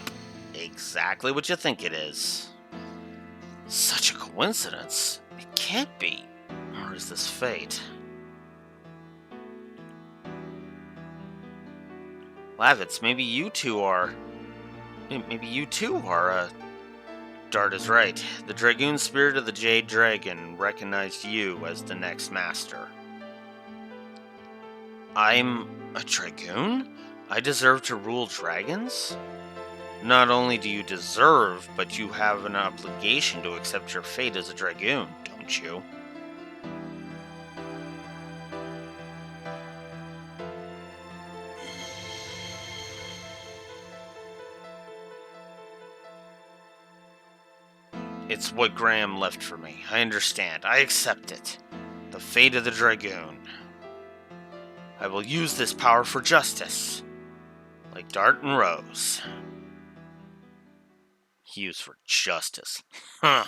exactly what you think it is. Such a coincidence. It can't be. Or is this fate? Lavitz, maybe you two are... Dart is right. The Dragoon spirit of the Jade Dragon recognized you as the next master. I'm a Dragoon? I deserve to rule dragons? Not only do you deserve, but you have an obligation to accept your fate as a Dragoon, don't you? It's what Graham left for me. I understand. I accept it. The fate of the Dragoon. I will use this power for justice. Like Dart and Rose. Used for justice. Huh.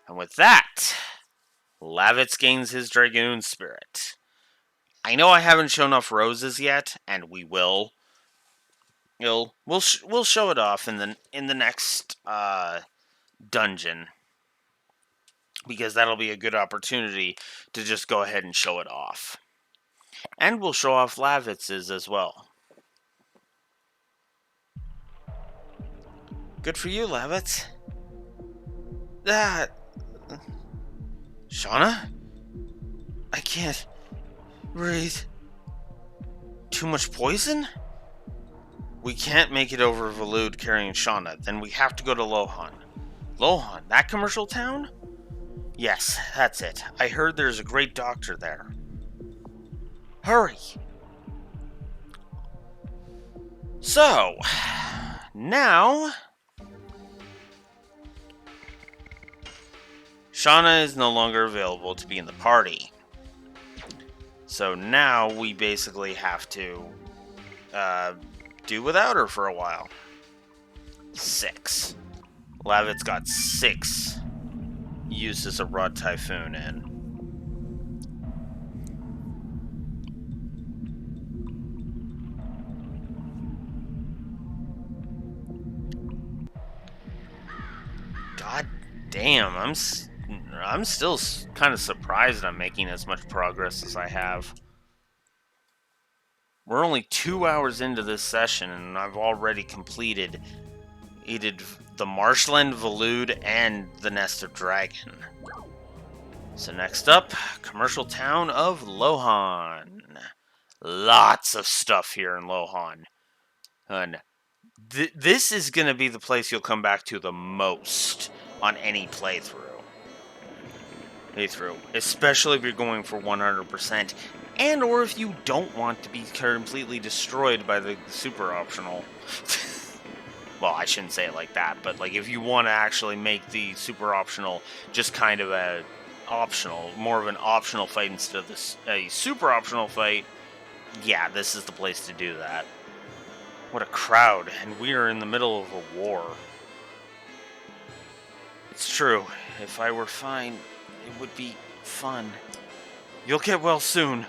And with that, Lavitz gains his Dragoon spirit. I know I haven't shown off Rose's yet, and we will. We'll show it off in the next dungeon, because that'll be a good opportunity to just go ahead and show it off. And we'll show off Lavitz's as well. Good for you, Lavitz. Shauna? I can't breathe. Too much poison? We can't make it over Valud carrying Shauna. Then we have to go to Lohan. Lohan? That commercial town? Yes, that's it. I heard there's a great doctor there. Hurry! So, now... Shauna is no longer available to be in the party. So now we basically have to do without her for a while. 6. Lavitz got 6 uses of Rod Typhoon in. God damn, I'm still kind of surprised I'm making as much progress as I have. We're only 2 hours into this session, and I've already completed the Marshland, Valud, and the Nest of Dragon. So next up, commercial town of Lohan. Lots of stuff here in Lohan. And this is going to be the place you'll come back to the most on any playthrough. Especially if you're going for 100%, and or if you don't want to be completely destroyed by the super optional. Well, I shouldn't say it like that, but like if you want to actually make the super optional just kind of more of an optional fight instead of a super optional fight, Yeah, this is the place to do that. What a crowd, and we are in the middle of a war. It's true. If I were fine, it would be fun. You'll get well soon.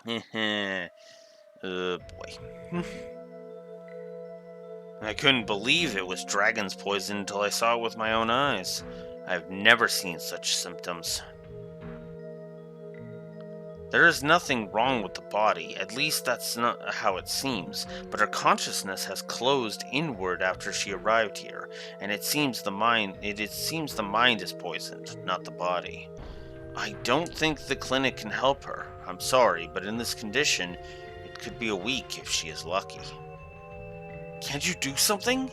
Yeah. Boy. I couldn't believe it was dragon's poison until I saw it with my own eyes. I've never seen such symptoms. There is nothing wrong with the body, at least that's not how it seems, but her consciousness has closed inward after she arrived here, and it seems the mind is poisoned, not the body. I don't think the clinic can help her. I'm sorry, but in this condition, it could be a week if she is lucky. Can't you do something?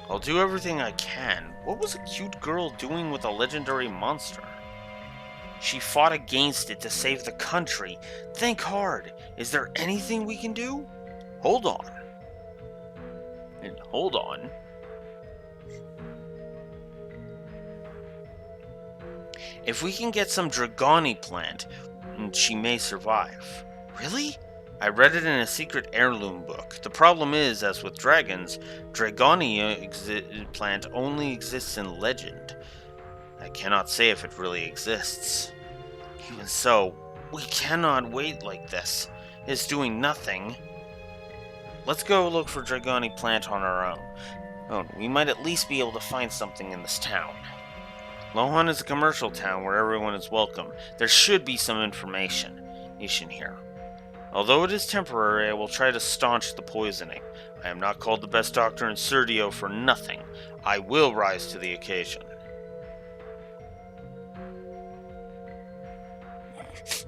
I'll do everything I can. What was a cute girl doing with a legendary monster? She fought against it to save the country. Think hard. Is there anything we can do? Hold on. And hold on. If we can get some Dragoni plant, she may survive. Really? I read it in a secret heirloom book. The problem is, as with dragons, Dragoni plant only exists in legend. I cannot say if it really exists. Even so, we cannot wait like this. It's doing nothing. Let's go look for Dragoni plant on our own. We might at least be able to find something in this town. Lohan is a commercial town where everyone is welcome. There should be some information here. Although it is temporary, I will try to staunch the poisoning. I am not called the best doctor in Serdio for nothing. I will rise to the occasion.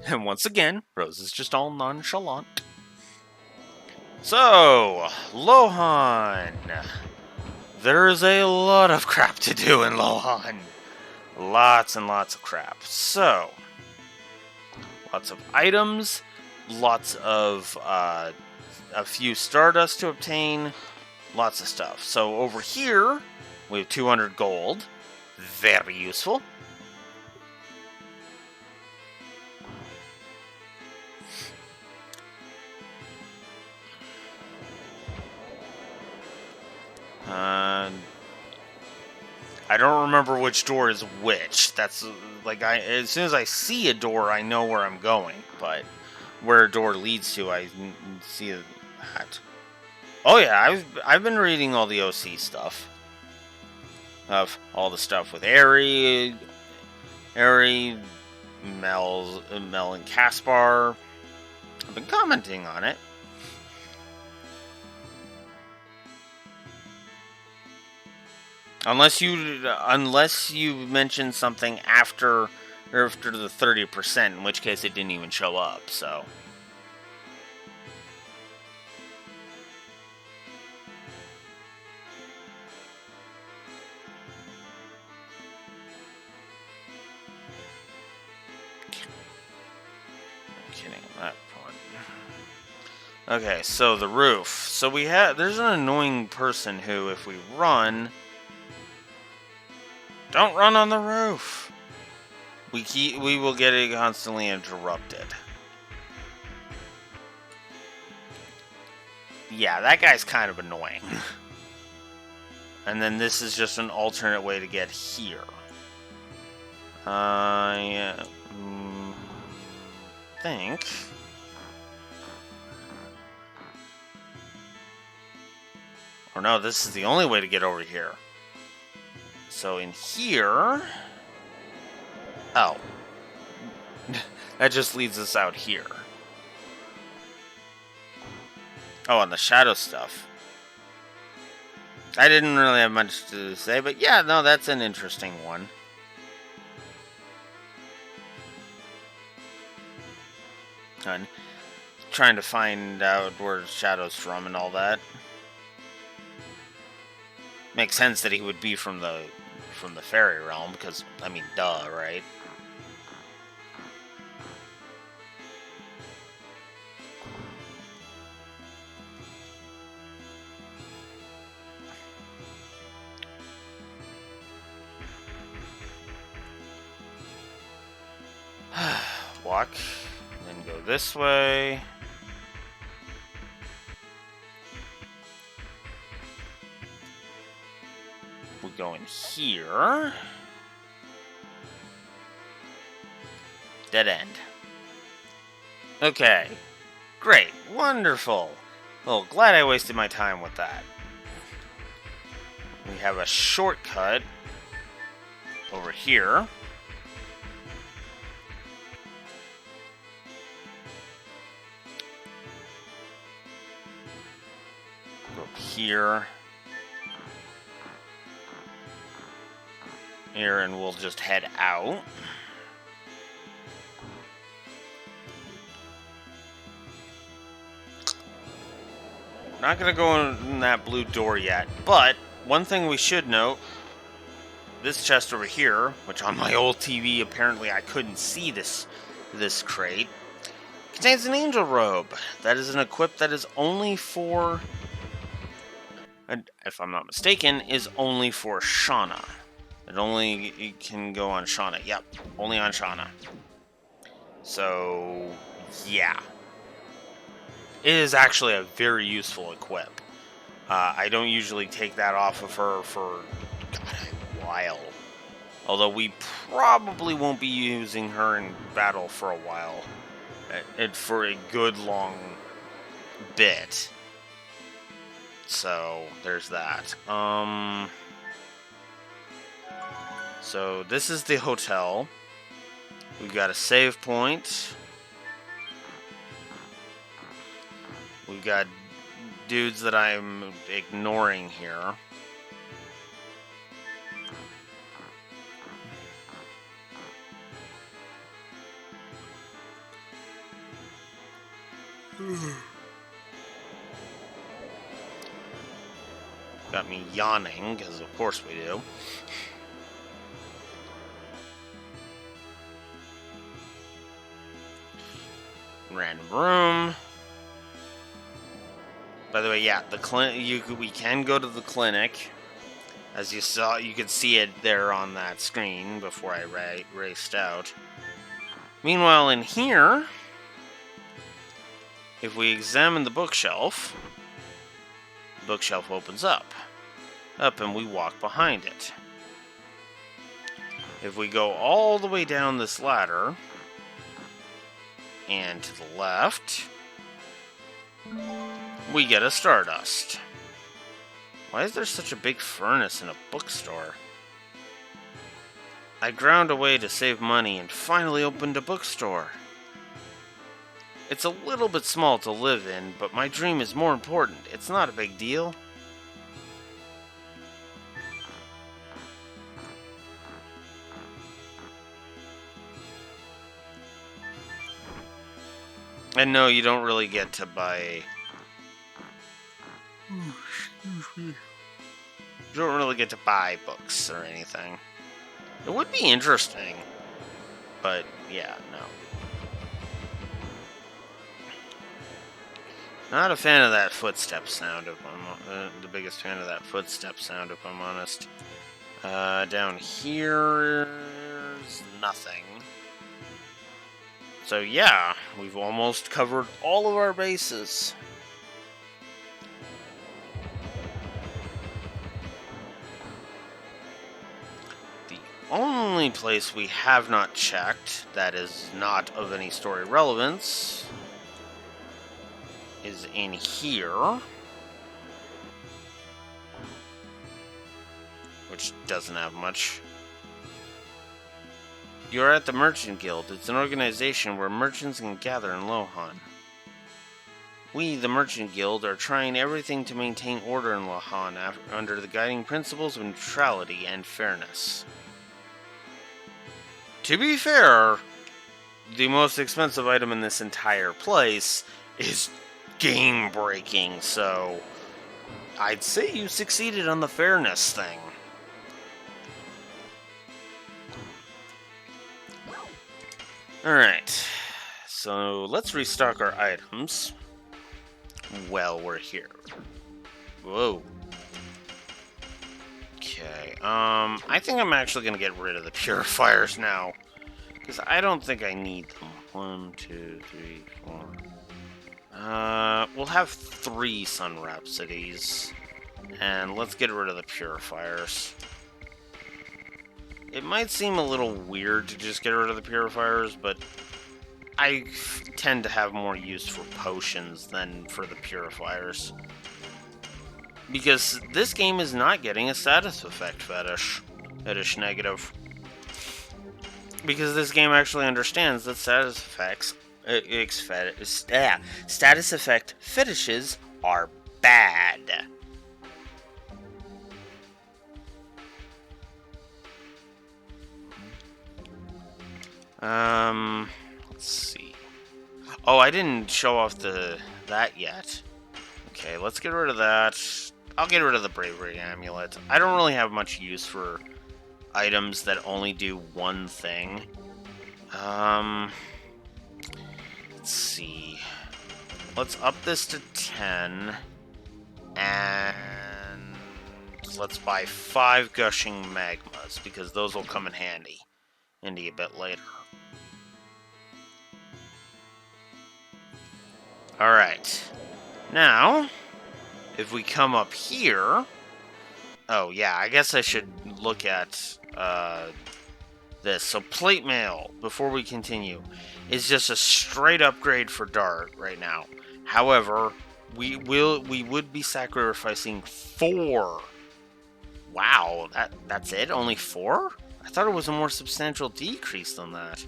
And once again, Rose is just all nonchalant. So, Lohan. There's a lot of crap to do in Lohan. Lots and lots of crap. So, lots of items, lots of a few Stardust to obtain, lots of stuff. So over here, we have 200 gold. Very useful. I don't remember which door is which. That's like as soon as I see a door, I know where I'm going. But where a door leads to, I see that. Oh yeah, I've been reading all the OC stuff. Of all the stuff with Aerie, Mel and Caspar. I've been commenting on it. Unless you mentioned something after the 30%, in which case it didn't even show up, so. Kidding on that point. Okay, so the roof. So there's an annoying person who, if we run, don't run on the roof. We will get it constantly interrupted. Yeah, that guy's kind of annoying. And then this is just an alternate way to get here. Yeah. Think. Or no, this is the only way to get over here. So in here... Oh. That just leads us out here. Oh, and the shadow stuff. I didn't really have much to say, but yeah, no, that's an interesting one. And trying to find out where Shadow's from and all that. Makes sense that he would be from the fairy realm, because, I mean, duh, right? luck. Then go this way. We go in here. Dead end. Okay. Great. Wonderful. Well, glad I wasted my time with that. We have a shortcut over here. Go up here. Here, and we'll just head out. Not gonna go in that blue door yet, but one thing we should note, this chest over here, which on my old TV apparently I couldn't see this crate, contains an angel robe. That is an equip that is only for, if I'm not mistaken, is only for Shauna. It can go on Shauna. Yep, only on Shauna. So, yeah. It is actually a very useful equip. I don't usually take that off of her for a while. Although we probably won't be using her in battle for a while. And for a good long bit. So, there's that. So, this is the hotel. We've got a save point. We've got dudes that I'm ignoring here. Got me yawning, because of course we do. Random room. By the way, yeah, the clinic. We can go to the clinic, as you saw. You could see it there on that screen before I raced out. Meanwhile, in here, if we examine the bookshelf opens up, and we walk behind it. If we go all the way down this ladder and to the left, we get a Stardust. Why is there such a big furnace in a bookstore? I ground away to save money and finally opened a bookstore. It's a little bit small to live in, but my dream is more important. It's not a big deal. And no, you don't really get to buy... You don't really get to buy books or anything. It would be interesting, but yeah, no. Not a fan of that footstep sound, if I'm the biggest fan of that footstep sound, if I'm honest. Down here's nothing. So yeah, we've almost covered all of our bases. The only place we have not checked that is not of any story relevance is in here, which doesn't have much. You're at the Merchant Guild. It's an organization where merchants can gather in Lohan. We, the Merchant Guild, are trying everything to maintain order in Lohan under the guiding principles of neutrality and fairness. To be fair, the most expensive item in this entire place is game-breaking, so I'd say you succeeded on the fairness thing. Alright, so let's restock our items while we're here. Whoa. Okay, I think I'm actually going to get rid of the purifiers now, because I don't think I need them. 1, 2, 3, 4. We'll have 3 Sun Rhapsodies. And let's get rid of the Purifiers. It might seem a little weird to just get rid of the Purifiers, but I tend to have more use for potions than for the Purifiers. Because this game is not getting a status effect fetish negative. Because this game actually understands that status effect fetishes are bad. Let's see. Oh, I didn't show off that yet. Okay, let's get rid of that. I'll get rid of the Bravery Amulet. I don't really have much use for items that only do one thing. Let's see. Let's up this to 10. And let's buy 5 Gushing Magmas, because those will come in handy a bit later. Alright. Now, if we come up here... Oh, yeah, I guess I should look at this. So, Plate Mail, before we continue, is just a straight upgrade for Dart right now. However, we would be sacrificing 4. Wow, that's it? Only 4? I thought it was a more substantial decrease than that.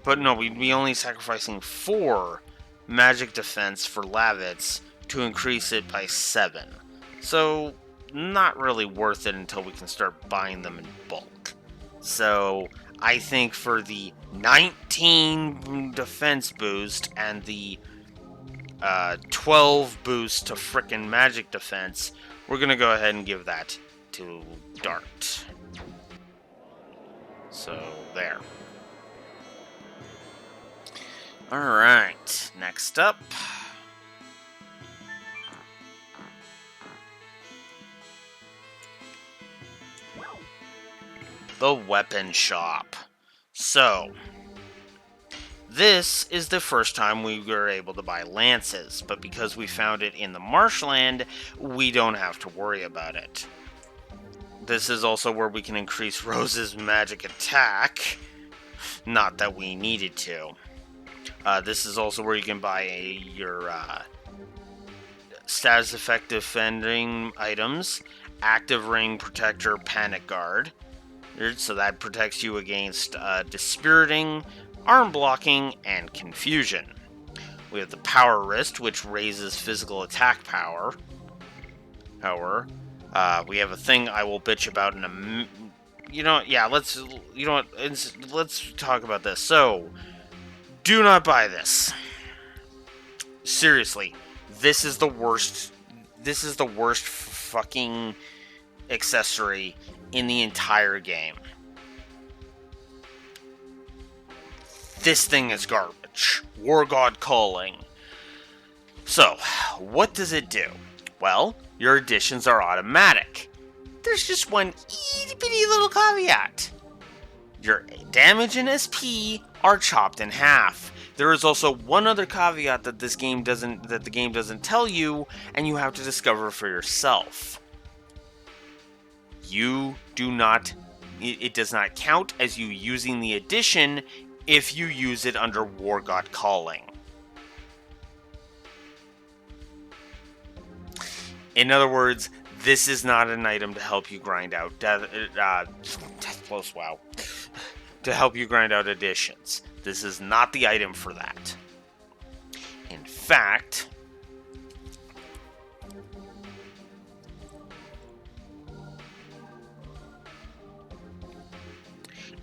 But no, we'd be only sacrificing 4 magic defense for Lavitz to increase it by 7. So, not really worth it until we can start buying them in bulk. So, I think for the 19 defense boost and the 12 boost to frickin' magic defense, we're gonna go ahead and give that to Dart. So, there. Alright, next up. The Weapon Shop. So, this is the first time we were able to buy lances, but because we found it in the marshland, we don't have to worry about it. This is also where we can increase Rose's magic attack. Not that we needed to. This is also where you can buy your status effect defending items, active ring protector, panic guard. So that protects you against dispiriting, arm blocking, and confusion. We have the power wrist, which raises physical attack power. We have a thing I will bitch about in a let's talk about this. So, do not buy this. Seriously, this is the worst fucking accessory in the entire game. This thing is garbage. War God Calling. So, what does it do? Well, your additions are automatic. There's just one itty-bitty little caveat. Your damage and SP are chopped in half. There is also one other caveat that the game doesn't tell you, and you have to discover for yourself. It does not count as you using the addition if you use it under War God Calling. In other words, this is not an item to help you grind out Death Plus, wow. To help you grind out additions. This is not the item for that. In fact,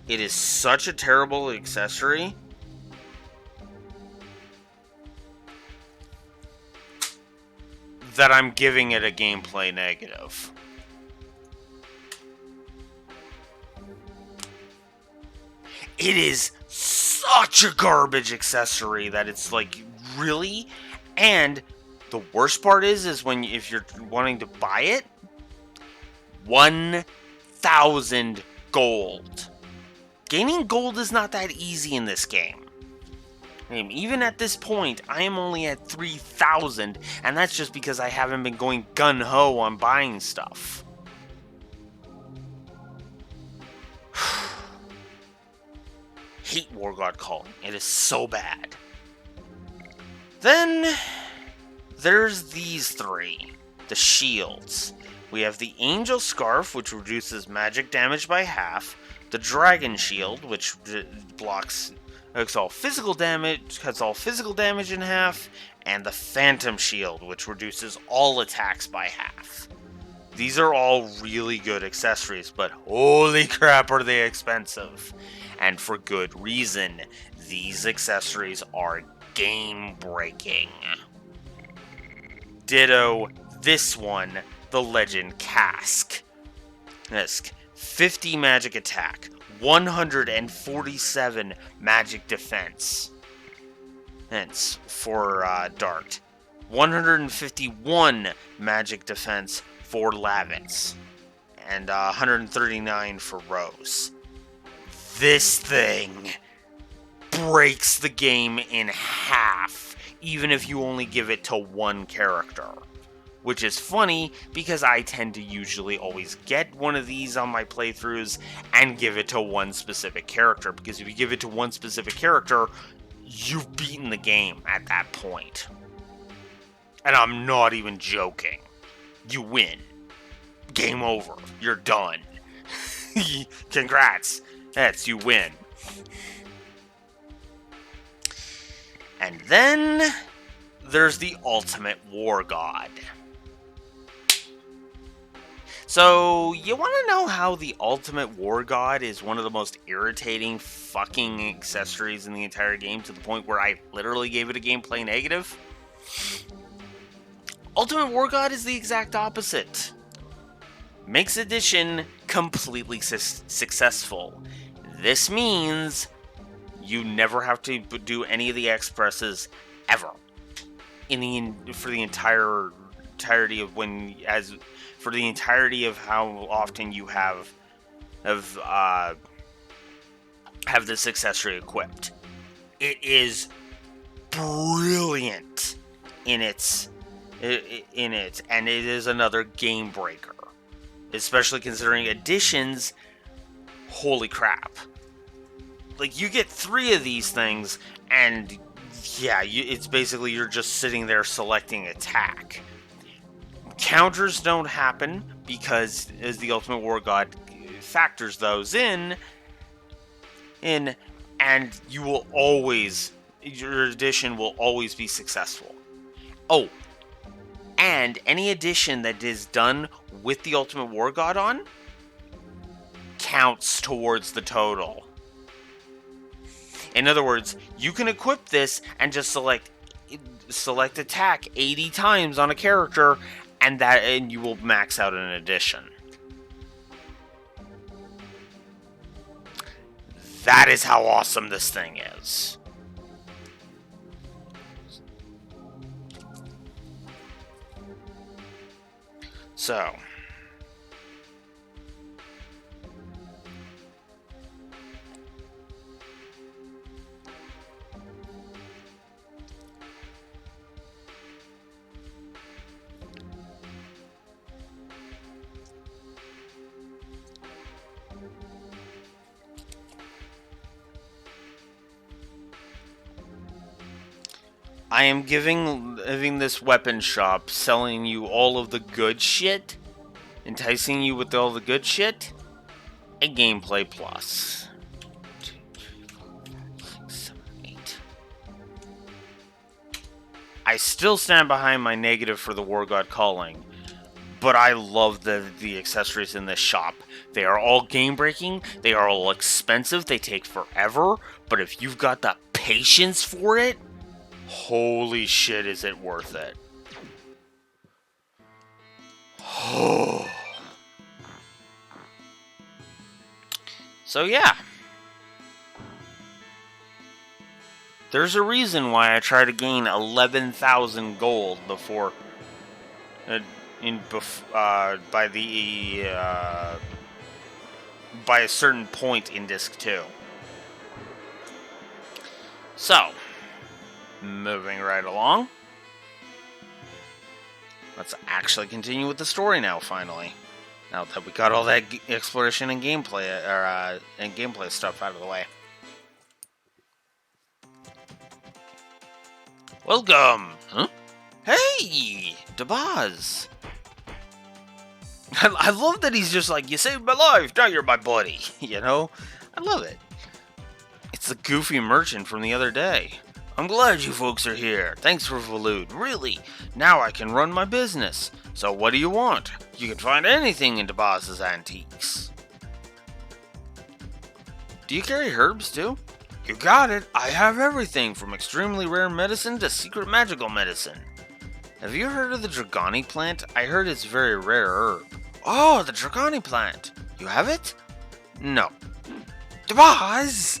it is such a terrible accessory that I'm giving it a gameplay negative. It is such a garbage accessory that it's like, really? And the worst part is if you're wanting to buy it, 1,000 gold. Gaining gold is not that easy in this game. Even at this point, I am only at 3,000, and that's just because I haven't been going gun-ho on buying stuff. Hate War God Calling. It is so bad. Then there's these three. The shields. We have the Angel Scarf, which reduces magic damage by half. The Dragon Shield, which cuts all physical damage in half. And the Phantom Shield, which reduces all attacks by half. These are all really good accessories, but holy crap are they expensive. And for good reason. These accessories are game-breaking. Ditto this one, the Legend Cask. 50 magic attack, 147 magic defense. Hence, for Dart. 151 magic defense for Lavance. And 139 for Rose. This thing breaks the game in half, even if you only give it to one character. Which is funny, because I tend to usually always get one of these on my playthroughs and give it to one specific character, because if you give it to one specific character, you've beaten the game at that point. And I'm not even joking. You win. Game over. You're done. Congrats. You win. And then there's the Ultimate War God. So, you want to know how the Ultimate War God is one of the most irritating fucking accessories in the entire game, to the point where I literally gave it a gameplay negative? Ultimate War God is the exact opposite. Makes addition completely successful. This means you never have to do any of the expresses ever. For the entirety of how often you have this accessory equipped. It is brilliant in it, and it is another game breaker, especially considering additions. Holy crap! Like, you get 3 of these things, and yeah, it's basically you're just sitting there selecting attack. Counters don't happen because as the Ultimate War God factors those in, and your addition will always be successful. Oh, and any addition that is done with the Ultimate War God on counts towards the total. In other words, you can equip this and just select attack 80 times on a character, and you will max out an addition. That is how awesome this thing is. So, I am giving this weapon shop, selling you all of the good shit, enticing you with all the good shit, a gameplay plus. 2, 3, 4, 5, 6, 7, 8. I still stand behind my negative for the War God Calling, but I love the accessories in this shop. They are all game breaking, they are all expensive, they take forever, but if you've got the patience for it, holy shit, is it worth it. So yeah. There's a reason why I try to gain 11,000 gold before by a certain point in Disc 2. So, Moving right along. Let's actually continue with the story now, finally. Now that we got all that exploration and gameplay stuff out of the way. Welcome! Huh? Hey! Dabaz! I love that he's just like, you saved my life, now you're my buddy. You know? I love it. It's the goofy merchant from the other day. I'm glad you folks are here. Thanks for Volute. Really, now I can run my business. So what do you want? You can find anything in Dabaz's Antiques. Do you carry herbs too? You got it. I have everything from extremely rare medicine to secret magical medicine. Have you heard of the Dragoni plant? I heard it's a very rare herb. Oh, the Dragoni plant. You have it? No. Dabaz!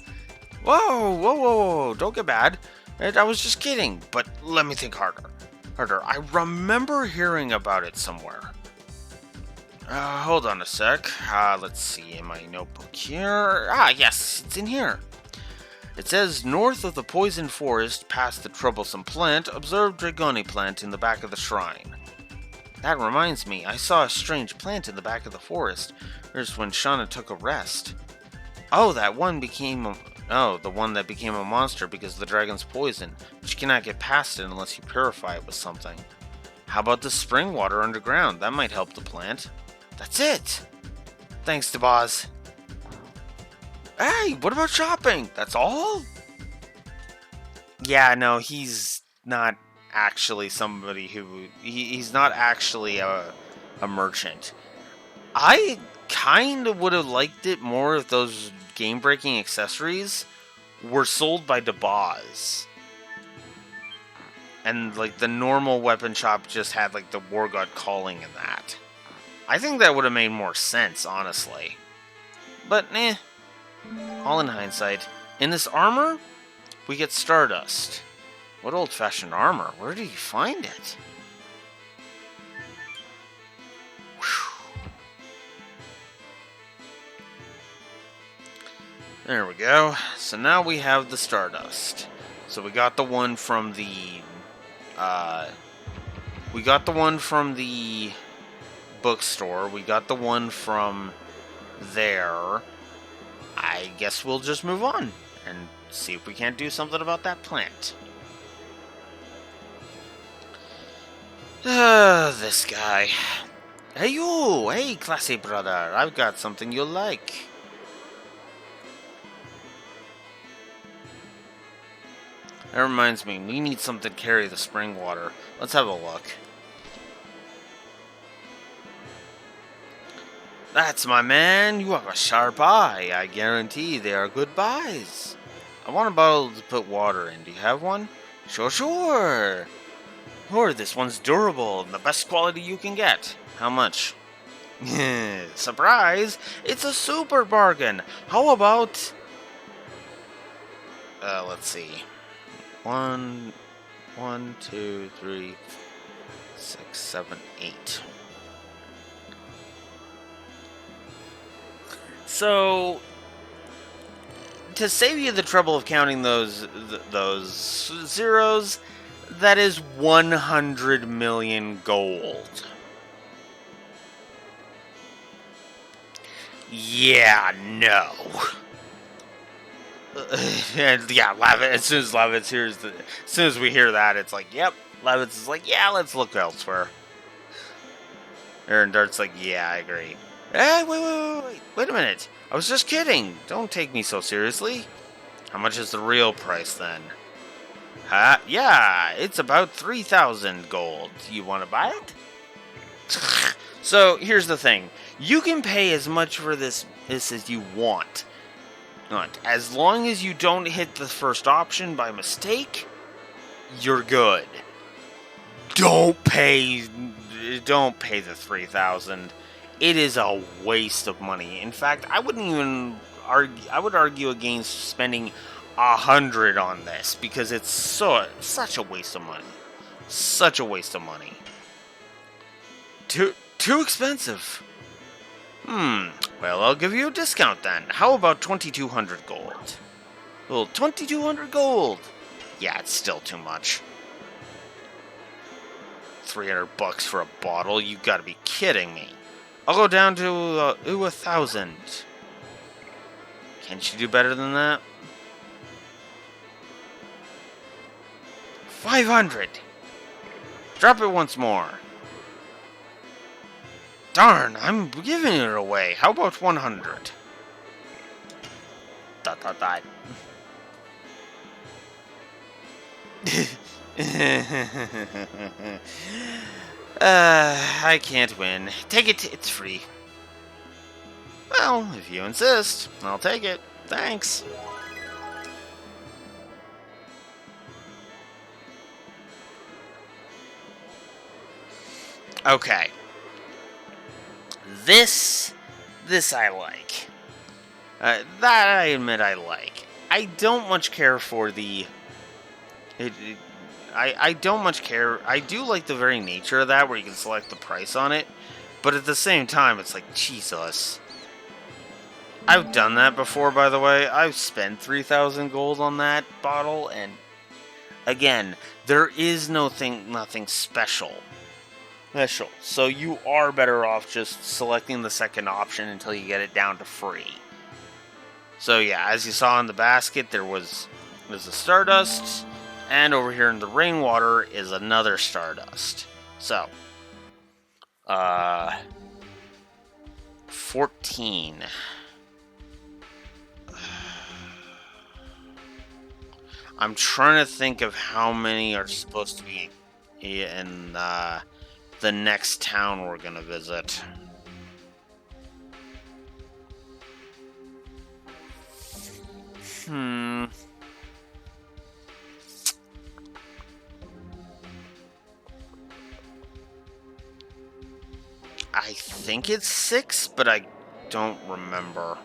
Whoa, don't get mad. I was just kidding, but let me think harder. I remember hearing about it somewhere. Hold on a sec. Let's see, in my notebook here. Yes, it's in here. It says, north of the poison forest, past the troublesome plant, observe Dragoni plant in the back of the shrine. That reminds me, I saw a strange plant in the back of the forest. Here's when Shauna took a rest. Oh, the one that became a monster because of the dragon's poison, but you cannot get past it unless you purify it with something. How about the spring water underground? That might help the plant. That's it! Thanks, Dabaz. Hey, what about shopping? That's all? Yeah, no, he's not actually somebody who... He's not actually a merchant. I kind of would have liked it more if those game-breaking accessories were sold by Dabaz. And, like, the normal weapon shop just had, like, the War God calling and that. I think that would have made more sense, honestly. But, all in hindsight. In this armor, we get Stardust. What old-fashioned armor? Where did he find it? There we go. So now we have the Stardust. So we got the one from the... we got the one from the bookstore. We got the one from there. I guess we'll just move on and see if we can't do something about that plant. This guy. Hey you! Hey, classy brother. I've got something you'll like. That reminds me, we need something to carry the spring water. Let's have a look. That's my man. You have a sharp eye. I guarantee they are good buys. I want a bottle to put water in. Do you have one? Sure. Sure, this one's durable and the best quality you can get. How much? Surprise! It's a super bargain. How about... let's see. 1, 2, 3, 6, 7, 8. So, to save you the trouble of counting those zeros, that is 100 million gold. Yeah, no. Yeah, Lavitz, as soon as Lavitz hears as soon as we hear that, it's like, yep. Lavitz is like, yeah, let's look elsewhere. Aaron Dart's like, yeah, I agree. Hey, wait a minute. I was just kidding. Don't take me so seriously. How much is the real price then? Yeah, it's about 3,000 gold. You want to buy it? So, here's the thing. You can pay as much for this as you want. As long as you don't hit the first option by mistake, you're good. Don't pay the 3,000. It is a waste of money. In fact, I would argue against spending 100 on this because it's such a waste of money. Such a waste of money. Too expensive. Well, I'll give you a discount then. How about 2,200 gold? Well, 2,200 gold. Yeah, it's still too much. $300 for a bottle? You gotta be kidding me. I'll go down to 1,000. Can't you do better than that? 500. Drop it once more. Darn, I'm giving it away. How about 100? Dot dot dot. I can't win. Take it, it's free. Well, if you insist, I'll take it. Thanks. Okay. This I like. That I admit I like. I don't much care for the... I don't much care. I do like the very nature of that, where you can select the price on it. But at the same time, it's like, Jesus. I've done that before, by the way. I've spent 3,000 gold on that bottle, and... Again, there is nothing special. So you are better off just selecting the second option until you get it down to free. So yeah, as you saw in the basket, there's a Stardust, and over here in the rainwater is another Stardust. So, 14. I'm trying to think of how many are supposed to be in the next town we're gonna visit. I think it's 6, but I don't remember.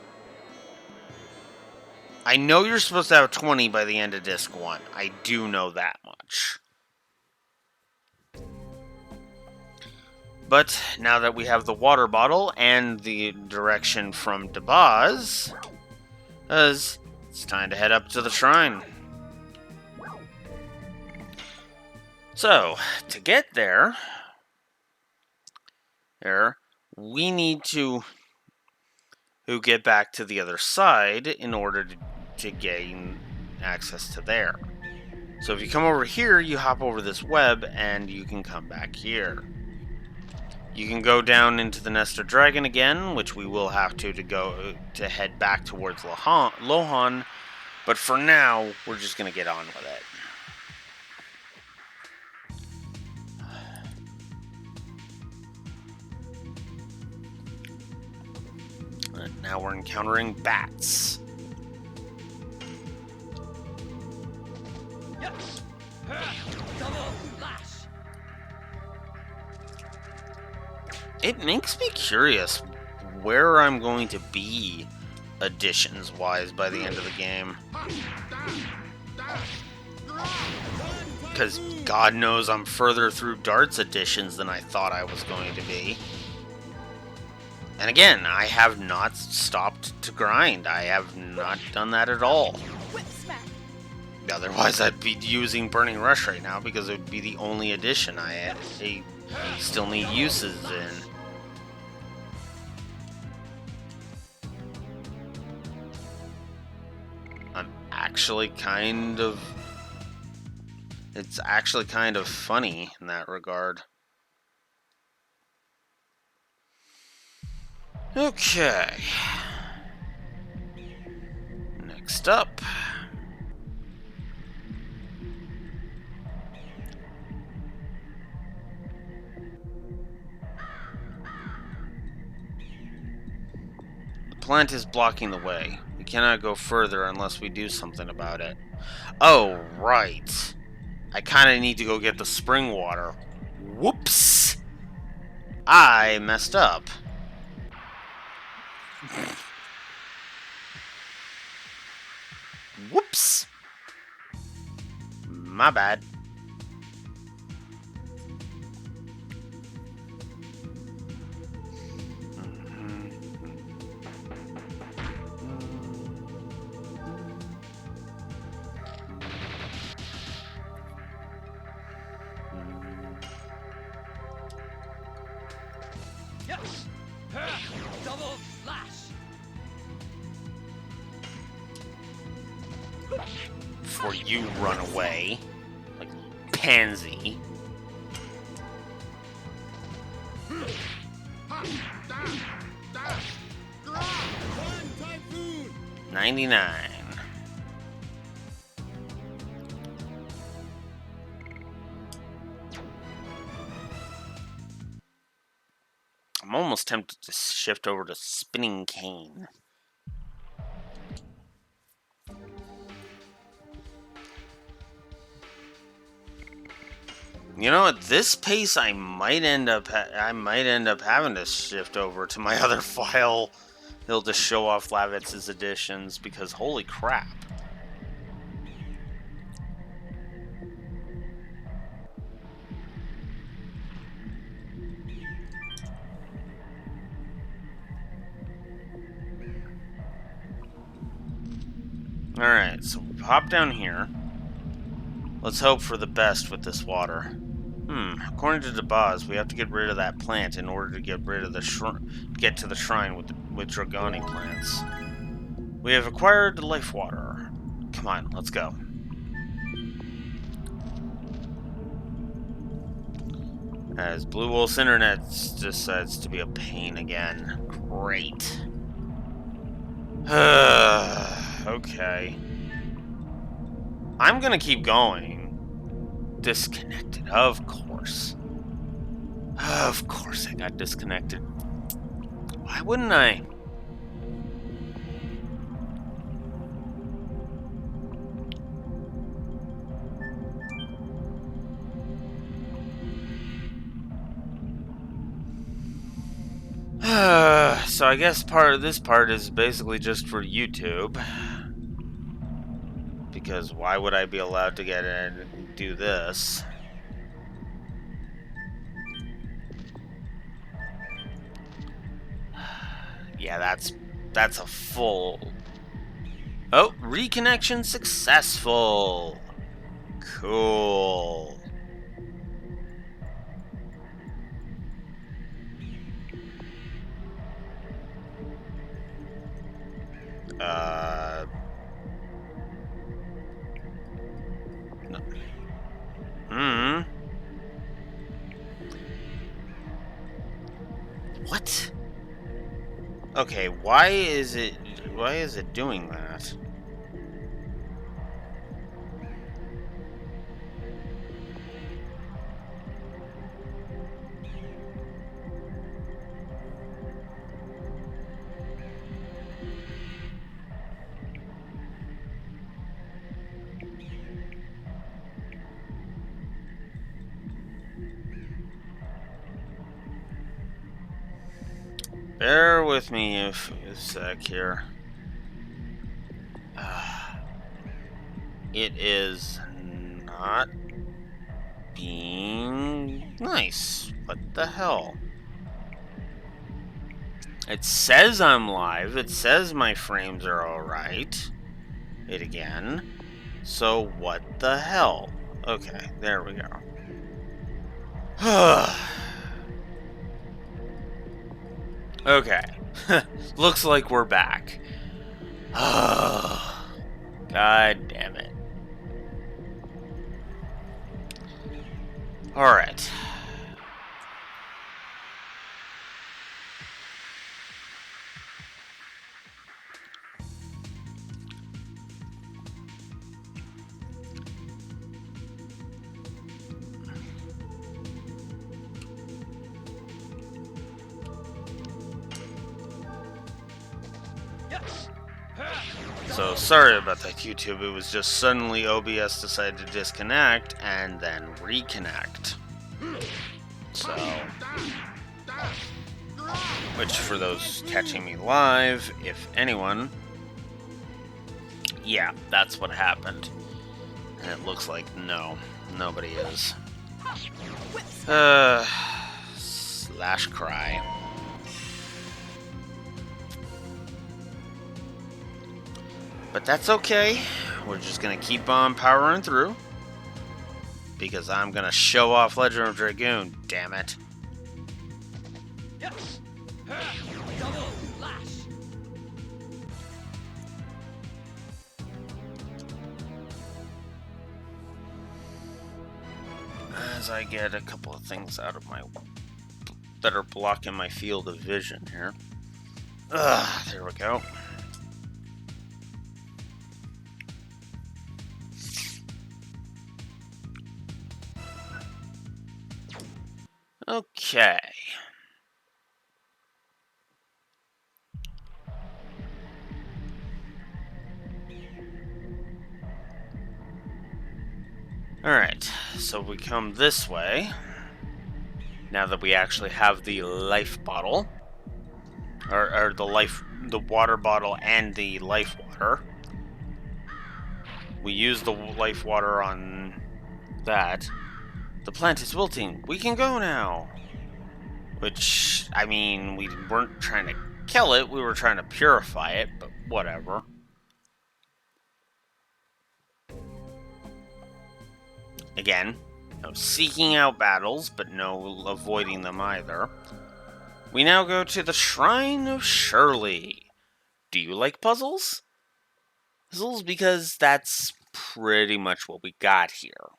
I know you're supposed to have 20 by the end of Disc 1. I do know that much. But now that we have the water bottle and the direction from Dabaz, it's time to head up to the shrine. So, to get there, we need to get back to the other side in order to gain access to there. So if you come over here, you hop over this web, and you can come back here. You can go down into the Nest of Dragon again, which we will have to head back towards Lohan, but for now, we're just going to get on with it. And now we're encountering bats. Yes. Double lash. It makes me curious where I'm going to be additions-wise by the end of the game. Because God knows I'm further through Darts additions than I thought I was going to be. And again, I have not stopped to grind. I have not done that at all. Whip smack. Otherwise, I'd be using Burning Rush right now because it would be the only addition I still need uses in. It's actually kind of funny in that regard. Okay. Next up. The plant is blocking the way. We cannot go further unless we do something about it. Oh, right. I kind of need to go get the spring water. Whoops! I messed up. Whoops! My bad. before you run away. Like pansy. 99. I'm almost tempted to shift over to Spinning Cane. You know, at this pace, I might end up having to shift over to my other file. He'll just show off Lavitz's additions because holy crap. Alright, so we hop down here. Let's hope for the best with this water. According to DeBoz, we have to get rid of that plant in order to get rid of the get to the shrine with Dragoni plants. We have acquired the life water. Come on, let's go. As Blue Wolf's internet decides to be a pain again. Great. Okay. I'm gonna keep going. Disconnected, of course. Of course I got disconnected. Why wouldn't I? So I guess part of this part is basically just for YouTube. Because why would I be allowed to get in and do this? Yeah, that's a full... Oh, reconnection successful! Cool. No. What? Okay, why is it doing that? Bear with me a sec here. It is not being nice. What the hell? It says I'm live. It says my frames are alright. It again. So what the hell? Okay, there we go. Okay. Looks like we're back. God damn it. Alright. So sorry about that, YouTube. It was just suddenly OBS decided to disconnect and then reconnect. So, which for those catching me live, if anyone, yeah, that's what happened. And it looks like nobody is. Slash cry. But that's okay. We're just gonna keep on powering through. Because I'm gonna show off Legend of Dragoon, damn it. Double lash. as I get a couple of things out of my that are blocking my field of vision here. There we go. Okay. Alright, so we come this way. Now that we actually have the life bottle. Or the water bottle and the life water. We use the life water on that. The plant is wilting. We can go now. Which, I mean, we weren't trying to kill it. We were trying to purify it, but whatever. Again, no seeking out battles, but no avoiding them either. We now go to the Shrine of Shirley. Do you like puzzles? Puzzles, because that's pretty much what we got here,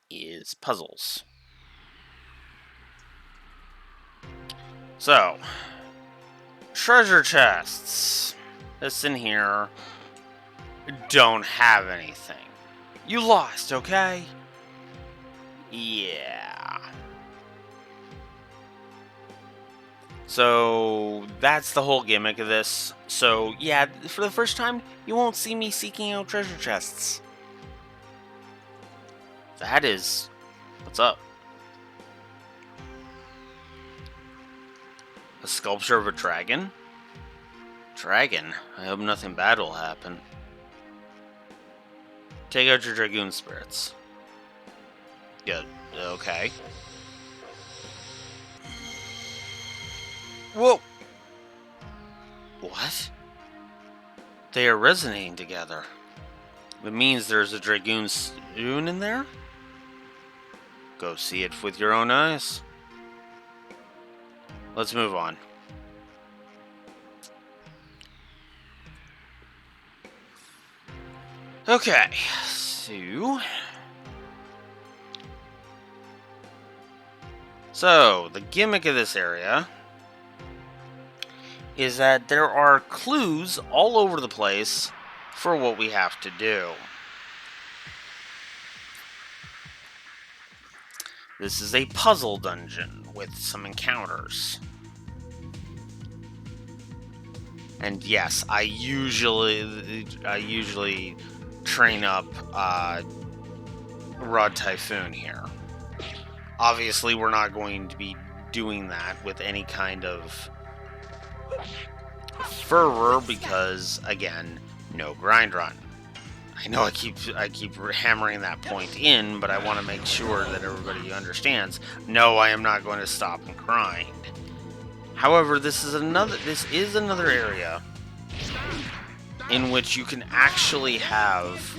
is puzzles. So, treasure chests. This in here don't have anything. You lost, okay? Yeah. So, that's the whole gimmick of this. So, yeah, for the first time, you won't see me seeking out treasure chests. That is... what's up? A sculpture of a dragon? Dragon? I hope nothing bad will happen. Take out your Dragoon spirits. Yeah, okay. Whoa! What? They are resonating together. It means there's a Dragoon spoon in there? Go see it with your own eyes. Let's move on. Okay, So, the gimmick of this area is that there are clues all over the place for what we have to do. This is a puzzle dungeon with some encounters. And yes, I usually train up Rod Typhoon here. Obviously, we're not going to be doing that with any kind of fervor because, again, no grind run. I know I keep hammering that point in, but I want to make sure that everybody understands. No, I am not going to stop and grind. However, this is another area in which you can actually have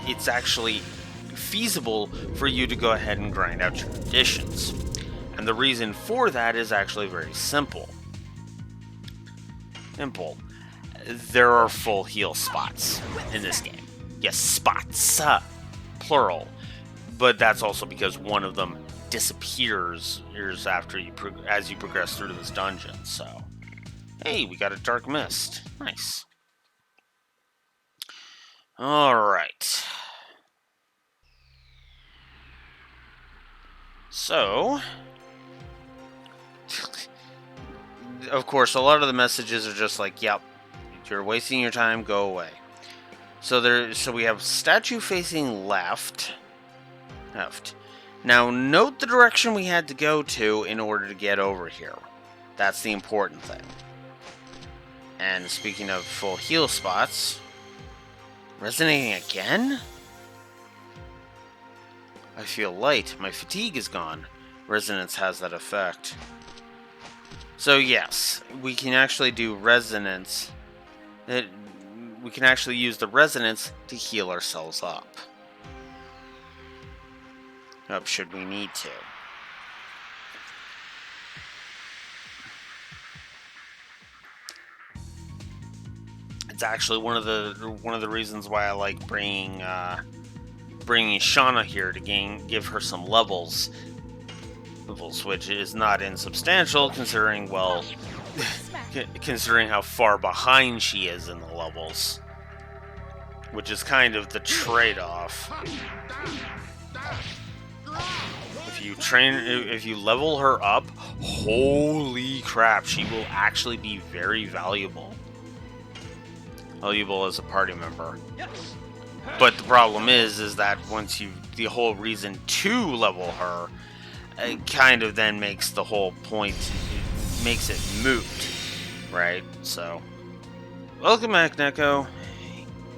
it's actually feasible for you to go ahead and grind out your conditions. And the reason for that is actually very simple. There are full heal spots in this game. Yes, spots, plural. But that's also because one of them disappears years after as you progress through this dungeon. So, hey, we got a dark mist. Nice. All right. So, of course, a lot of the messages are just like, "Yep, you're wasting your time. Go away." So we have statue facing left. Now, note the direction we had to go to in order to get over here. That's the important thing. And speaking of full heal spots, resonating again? I feel light. My fatigue is gone. Resonance has that effect. So yes, we can actually do resonance. We can actually use the resonance to heal ourselves up. Should we need to. It's actually one of the reasons why I like bringing bringing Shauna here to give her some levels, which is not insubstantial considering, well, considering how far behind she is in the levels, which is kind of the trade-off. If you level her up, holy crap, she will actually be very valuable as a party member. But the problem is that once the whole reason to level her, it kind of then makes the whole point, makes it moot, right? So, welcome back, Neko.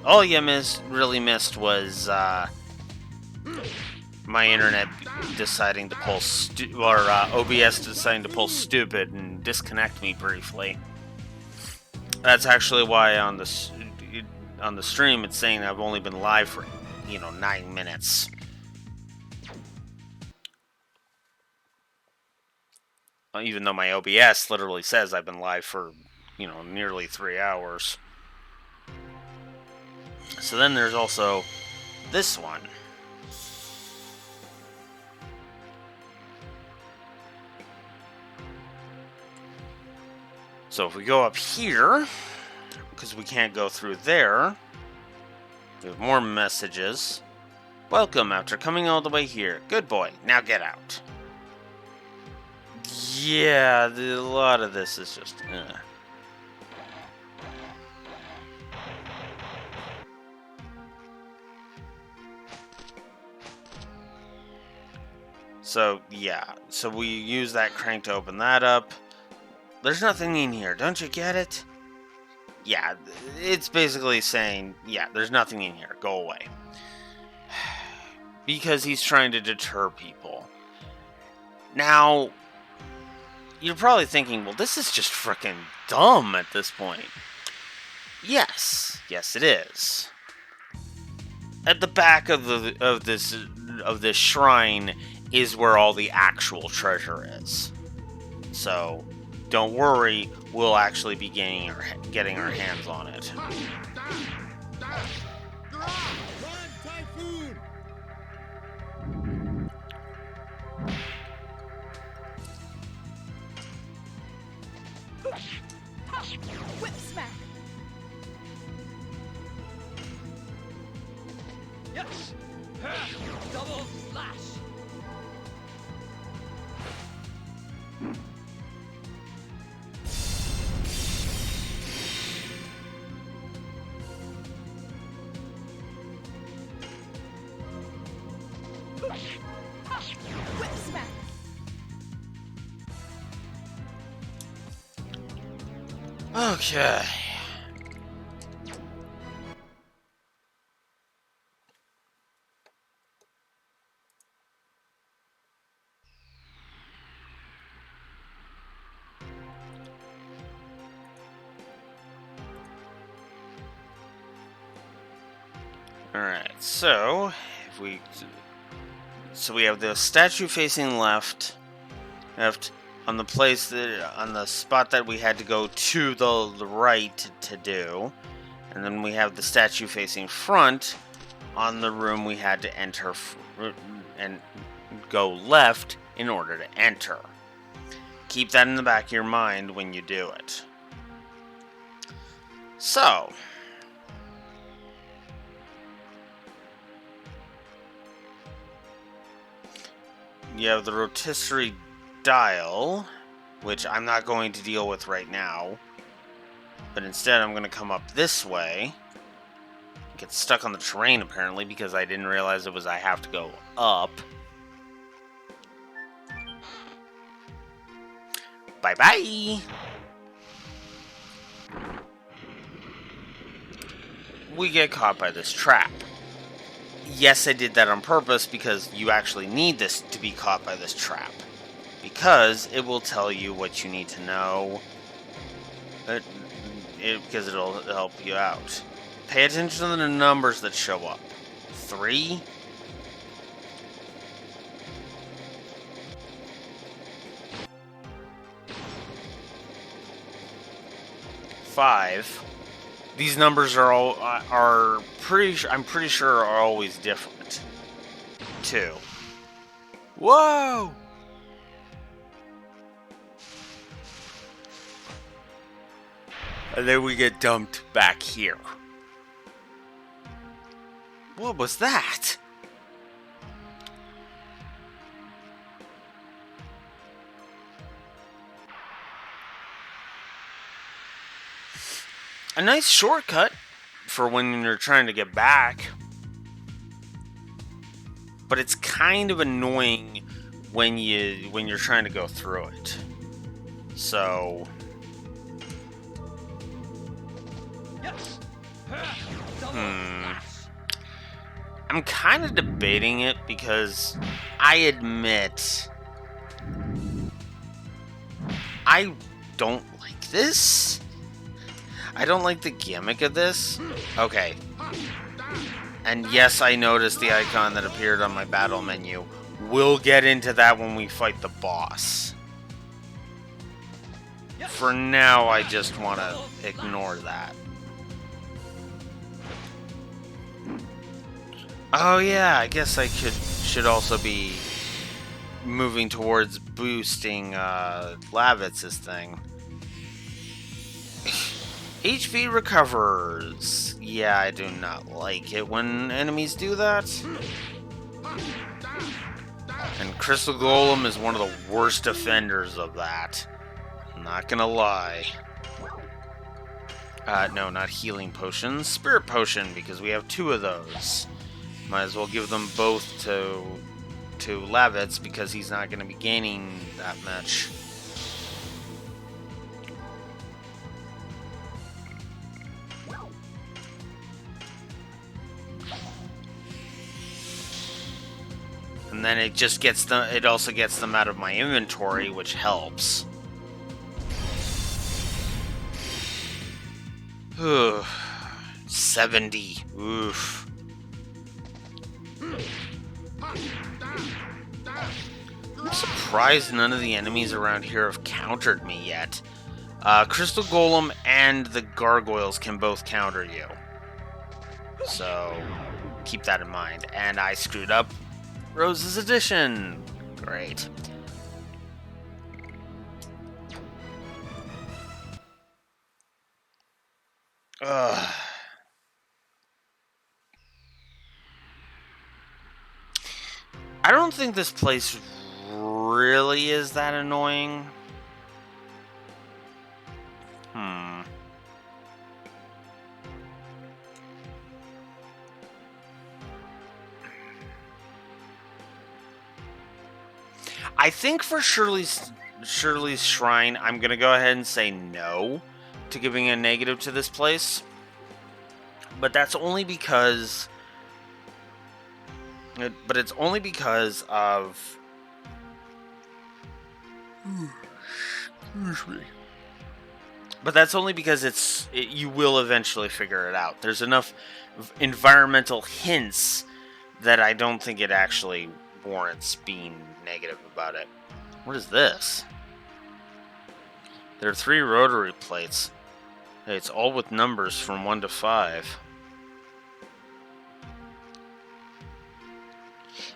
All you really missed was my internet deciding to pull OBS deciding to pull stupid and disconnect me briefly. That's actually why on the stream it's saying I've only been live for 9 minutes. Even though my OBS literally says I've been live for nearly 3 hours. So then there's also this one. So if we go up here, because we can't go through there, we have more messages. Welcome after coming all the way here. Good boy. Now get out. Yeah, a lot of this is just... So, yeah. So we use that crank to open that up. There's nothing in here. Don't you get it? Yeah, it's basically saying, yeah, there's nothing in here. Go away. Because he's trying to deter people. Now, you're probably thinking, well, this is just freaking dumb at this point. Yes. Yes, it is. At the back of this shrine is where all the actual treasure is. So, don't worry, we'll actually be getting our hands on it. Whip smack. Yes. Double slash. Whip smack. Okay. Alright, so we have the statue facing left on the spot that we had to go to the right to do, and then we have the statue facing front on the room we had to enter and go left in order to enter. Keep that in the back of your mind when you do it. So, you have the rotisserie dial, which I'm not going to deal with right now, but instead I'm going to come up this way. Get stuck on the terrain apparently because I didn't realize I have to go up. Bye bye. We get caught by this trap. Yes, I did that on purpose because you actually need this to be caught by this trap. Because it will tell you what you need to know. Because it'll help you out. Pay attention to the numbers that show up. 3. 5. These numbers are I'm pretty sure are always different. 2. Whoa! And then we get dumped back here. What was that? A nice shortcut for when you're trying to get back. But it's kind of annoying when you're trying to go through it. So Yes. Double lash. I'm kind of debating it because I admit I don't like this. I don't like the gimmick of this. Okay. And yes, I noticed the icon that appeared on my battle menu. We'll get into that when we fight the boss. Yes. For now, I just want to ignore that. Oh yeah, I guess I should also be moving towards boosting Lavitz's thing. HP recovers. Yeah, I do not like it when enemies do that. And Crystal Golem is one of the worst offenders of that. I'm not gonna lie. No, not healing potions. Spirit potion, because we have 2 of those. Might as well give them both to Lavitz, because he's not gonna be gaining that much. And then it just gets them. It also gets them out of my inventory, which helps. 70. Oof. I'm surprised none of the enemies around here have countered me yet. Crystal Golem and the Gargoyles can both counter you. So keep that in mind. And I screwed up Rose's Edition. Great. Ugh. I don't think this place really is that annoying. I think for Shirley's Shrine, I'm going to go ahead and say no to giving a negative to this place. But that's only because... But it's only because of... Excuse me. But that's only because you will eventually figure it out. There's enough environmental hints that I don't think it actually warrants being negative about it. What is this? There are 3 rotary plates. It's all with numbers from 1 to 5.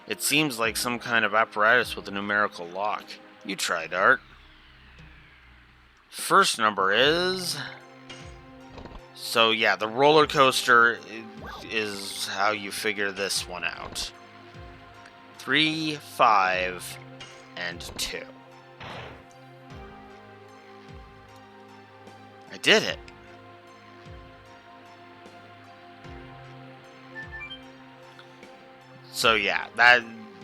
It seems like some kind of apparatus with a numerical lock. You try, Dart. First number is... So yeah, the roller coaster is how you figure this one out. 3, 5, and 2. I did it. So yeah,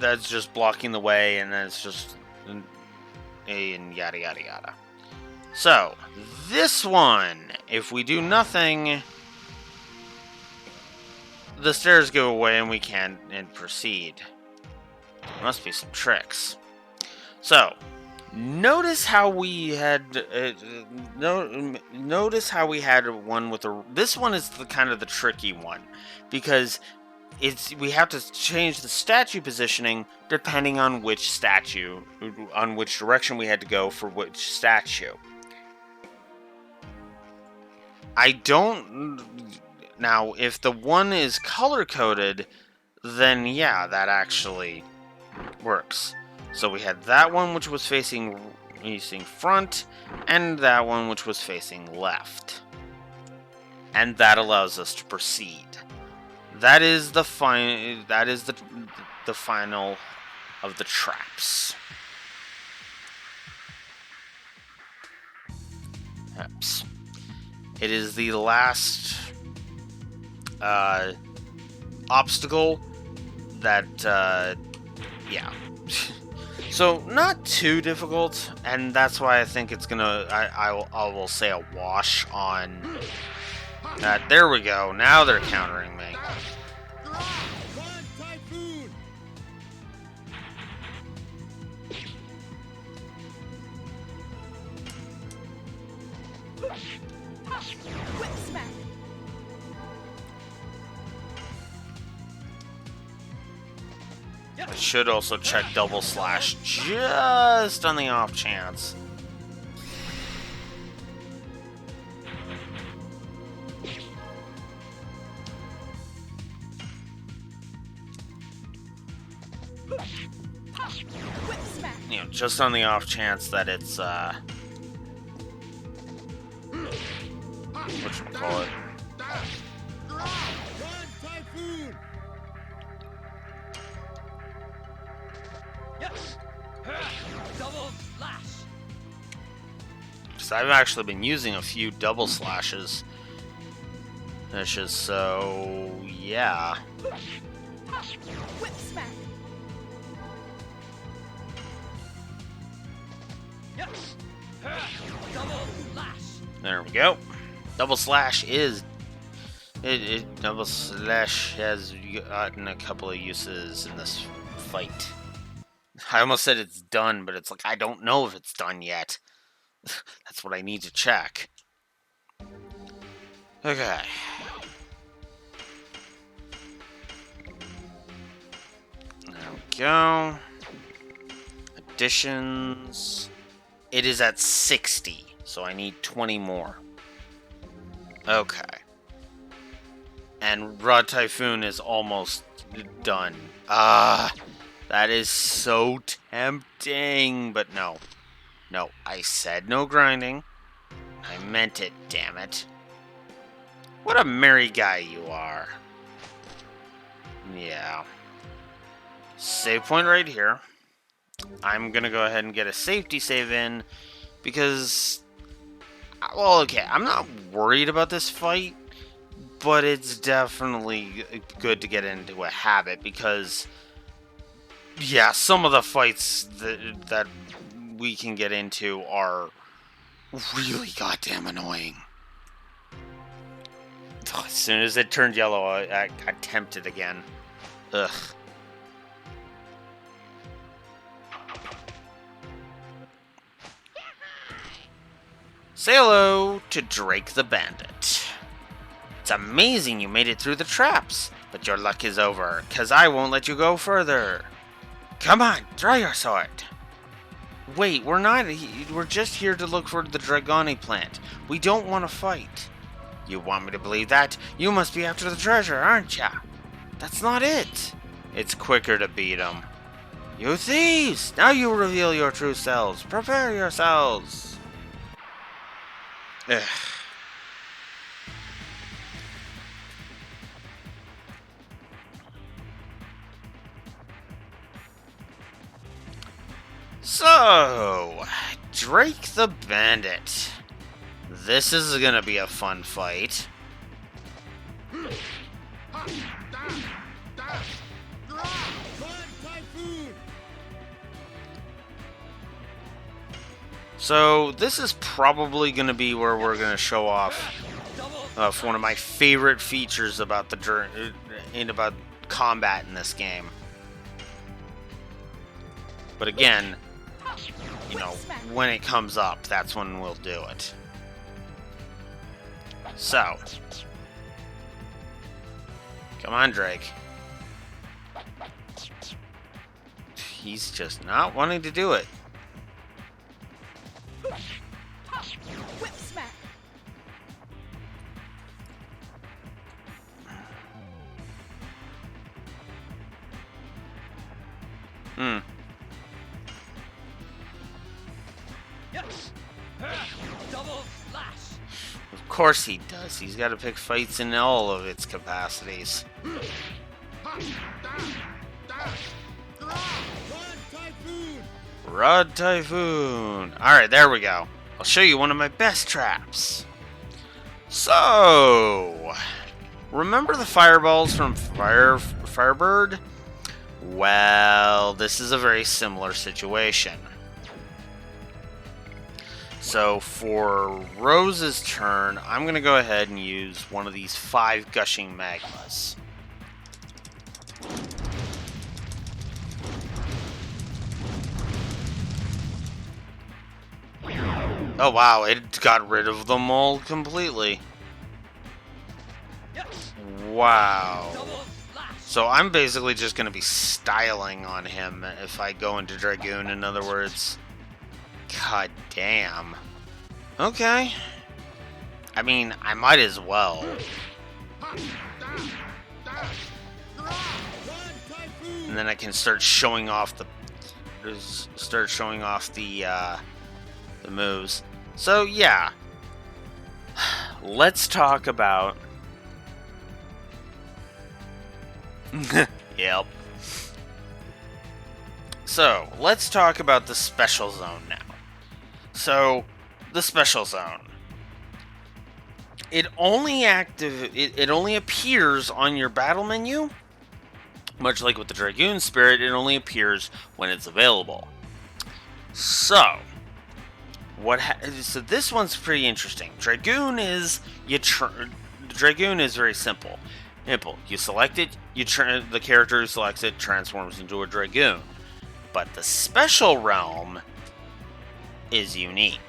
that's just blocking the way, and then it's just and yada yada yada. So this one, if we do nothing, the stairs go away and we can proceed. There must be some tricks. So notice how we had notice how we had one with a. This one is the kind of the tricky one because we have to change the statue positioning depending on which direction we had to go for which statue. I don't... Now, if the one is color-coded, then yeah, that actually works. So we had that one which was facing front, and that one which was facing left. And that allows us to proceed. That is the the final of the traps. Traps. It is the last obstacle that yeah. So not too difficult, and that's why I think it's gonna. I will say a wash on that. There we go. Now they're countering me. Whip smack. I should also check double slash just on the off chance. Whip smack. You know, just on the off chance that it's whatchamacallit. Yes. Double slash. Because I've actually been using a few double slashes. That's just so yeah. Whip smack. Yes. Double slash. There we go. Double slash is double slash has gotten a couple of uses in this fight. I almost said it's done, but it's like I don't know if it's done yet. That's what I need to check. Okay. There we go. Additions. It is at 60, so I need 20 more. Okay. And Rod Typhoon is almost done. That is so tempting, but no. No, I said no grinding. I meant it, damn it. What a merry guy you are. Yeah. Save point right here. I'm gonna go ahead and get a safety save in, because, well, okay, I'm not worried about this fight, but it's definitely good to get into a habit, because, yeah, some of the fights that we can get into are really goddamn annoying. As soon as it turned yellow, I got tempted again. Ugh. Say hello to Drake the Bandit. It's amazing you made it through the traps, but your luck is over, 'cause I won't let you go further. Come on, draw your sword. Wait, we're just here to look for the Dragoon plant. We don't want to fight. You want me to believe that? You must be after the treasure, aren't ya? That's not it. It's quicker to beat 'em. You thieves! Now you reveal your true selves. Prepare yourselves. Ugh. So, Drake the Bandit. This is gonna be a fun fight. So, this is probably gonna be where we're gonna show off one of my favorite features about about combat in this game. But again, you know, when it comes up, that's when we'll do it. So, come on, Drake. He's just not wanting to do it. Whip smack. Yes. Double slash. Of course he does. He's got to pick fights in all of its capacities. Rod Typhoon. Alright, there we go. I'll show you one of my best traps. So, remember the fireballs from Firebird? Well, this is a very similar situation. So for Rose's turn, I'm going to go ahead and use one of these 5 gushing magmas. Oh wow, it got rid of them all completely. Yes. Wow. Double slash. So I'm basically just going to be styling on him if I go into Dragoon, in other words. God damn. Okay. I mean, I might as well. And then I can start showing off the moves. So yeah. Let's talk about Yep. So, let's talk about the special zone now. So, the special zone. It only appears on your battle menu. Much like with the Dragoon Spirit, it only appears when it's available. So, so this one's pretty interesting. Dragoon is very simple. You select it, the character who selects it transforms into a Dragoon. But the special realm is unique.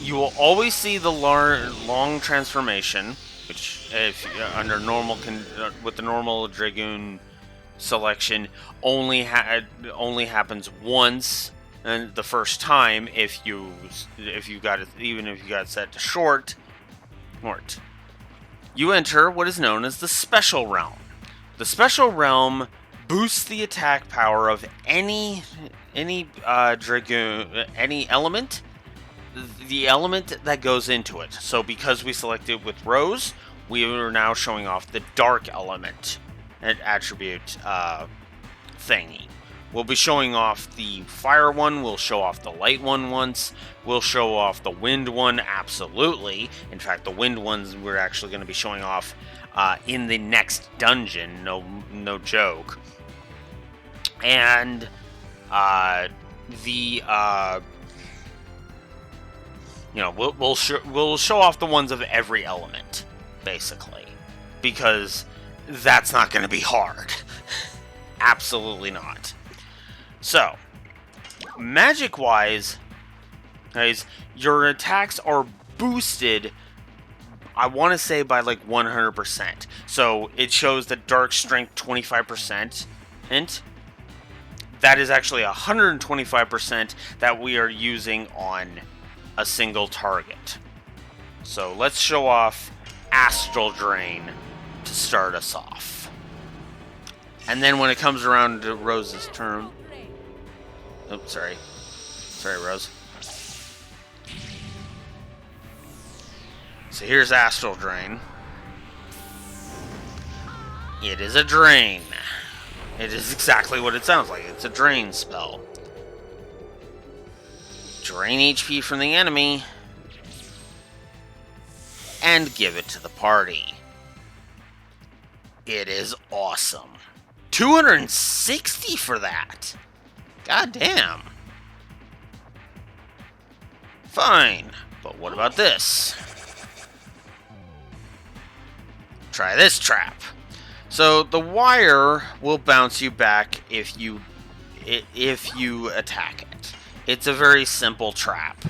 You will always see the long transformation, which under with the normal Dragoon selection only happens once, and the first time if you got it, even if you got it set to short. You enter what is known as the special realm. The special realm boosts the attack power of any Dragoon, any element, the element that goes into it. So because we selected with Rose, we are now showing off the dark element attribute thingy. We'll be showing off the fire one, we'll show off the light one once, we'll show off the wind one, absolutely. In fact, the wind ones we're actually going to be showing off in the next dungeon, no joke. And we'll show off the ones of every element, basically, because that's not going to be hard. Absolutely not. So, magic-wise, guys, your attacks are boosted, I want to say, by like 100%. So, it shows that Dark Strength 25%, and that is actually 125% that we are using on a single target. So, let's show off Astral Drain to start us off. And then when it comes around to Rose's turn... Oh, sorry. Sorry, Rose. So here's Astral Drain. It is a drain. It is exactly what it sounds like. It's a drain spell. Drain HP from the enemy. And give it to the party. It is awesome. 260 for that. God damn. Fine. But what about this? Try this trap. So the wire will bounce you back if you attack it. It's a very simple trap.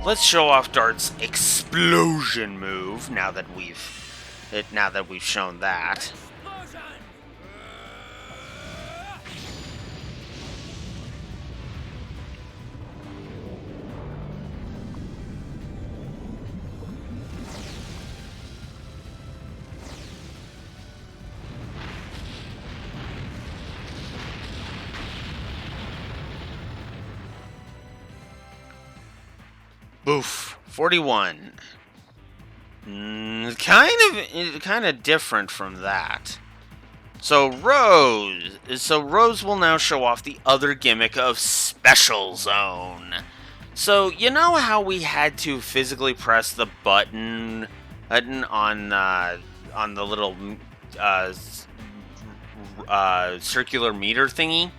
Let's show off Dart's explosion move now that we've shown that. Oof. 41. Kind of different from that. So Rose will now show off the other gimmick of Special Zone. So you know how we had to physically press the button on the little circular meter thingy?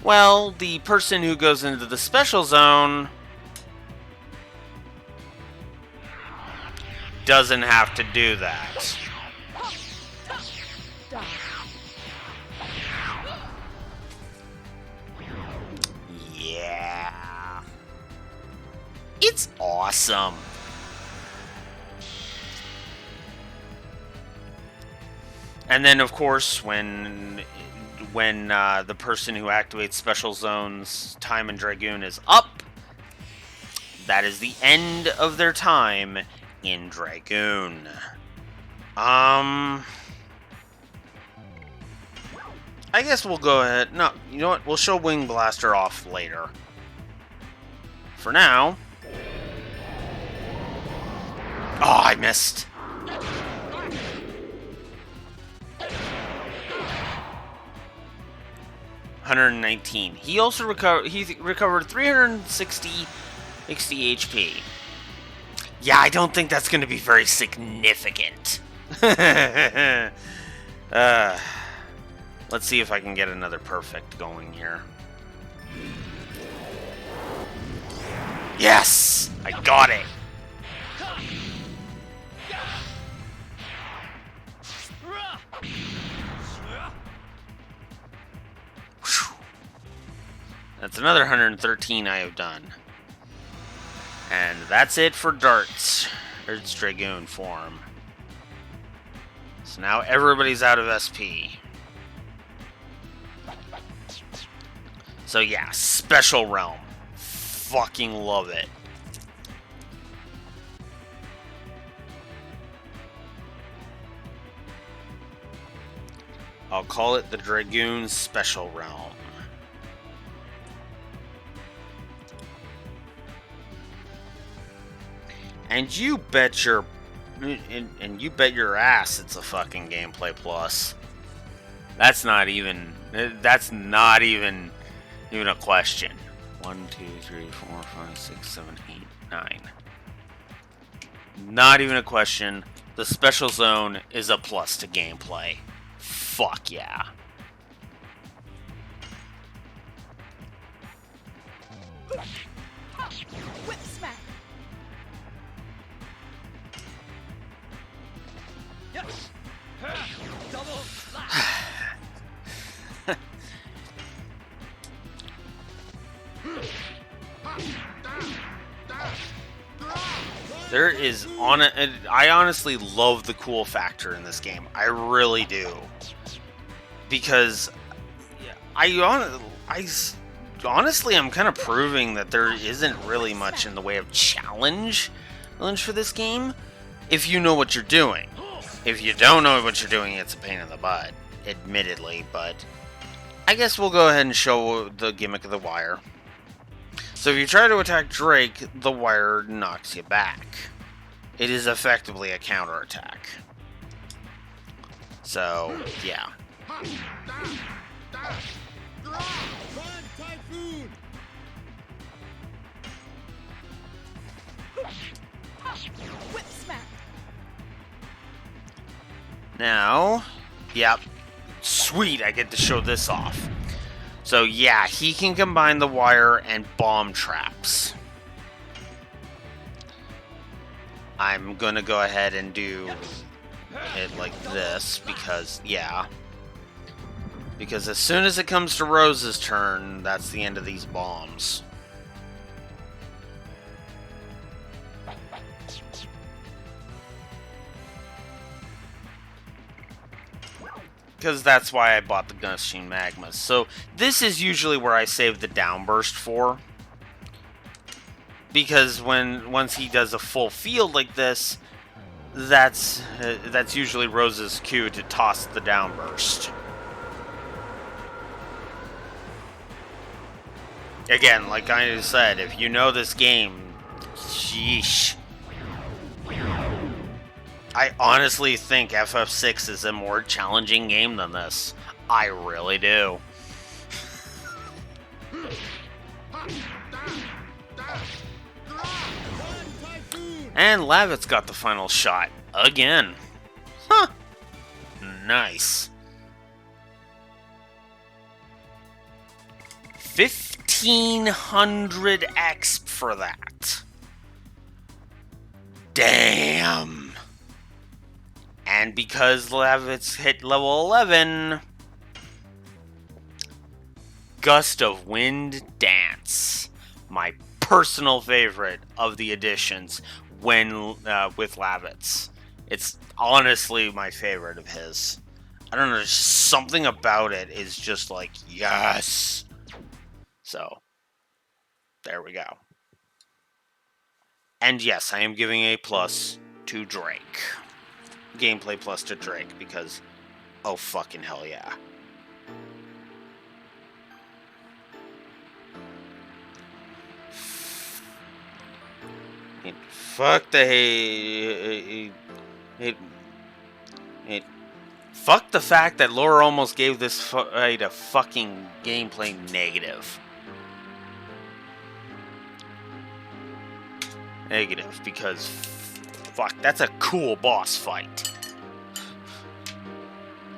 Well, the person who goes into the Special Zone doesn't have to do that. Die. Yeah. It's awesome. And then, of course, when the person who activates Special Zone's time in Dragoon is up, that is the end of their time in Dragoon. I guess we'll go ahead. No, you know what? We'll show Wing Blaster off later. For now. Oh, I missed. $119. He also recovered 360 HP. Yeah, I don't think that's going to be very significant. Let's see if I can get another perfect going here. Yes! I got it! Whew. That's another 113 I have done. And that's it for darts. Or its Dragoon form. So now everybody's out of SP. So yeah, Special Realm. Fucking love it. I'll call it the Dragoon Special Realm. And you bet your ass it's a fucking gameplay plus. That's not even a question. 1, 2, 3, 4, 5, 6, 7, 8, 9. Not even a question. The Special Zone is a plus to gameplay. Fuck yeah. Whip smack. Yes. Double slash. There is I honestly love the cool factor in this game. I really do. Because honestly, I'm kind of proving that there isn't really much in the way of challenge for this game if you know what you're doing. If you don't know what you're doing, it's a pain in the butt, admittedly, but I guess we'll go ahead and show the gimmick of the wire. So if you try to attack Drake, the wire knocks you back. It is effectively a counterattack. So, yeah. Whip smack. Now, yep. Sweet, I get to show this off. So yeah, he can combine the wire and bomb traps. I'm gonna go ahead and do it like this because, yeah. Because as soon as it comes to Rose's turn, that's the end of these bombs. Because that's why I bought the Gushing Magmas. So this is usually where I save the downburst for. Because once he does a full field like this, that's usually Rose's cue to toss the downburst. Again, like I said, if you know this game, Sheesh. I honestly think FF6 is a more challenging game than this. I really do. And Lavit's got the final shot. Again. Huh. Nice. 1,500 exp for that. Damn. And because Lavit's hit level 11, Gust of Wind Dance. My personal favorite of the additions when with Lavit's. It's honestly my favorite of his. I don't know, there's something about it is just like, yes. So, there we go. And yes, I am giving a plus to Drake. Gameplay plus to Drake, because, oh fucking hell yeah. Fuck the fuck the fact that Laura almost gave this fight a fucking gameplay negative. Negative, because fuck, that's a cool boss fight.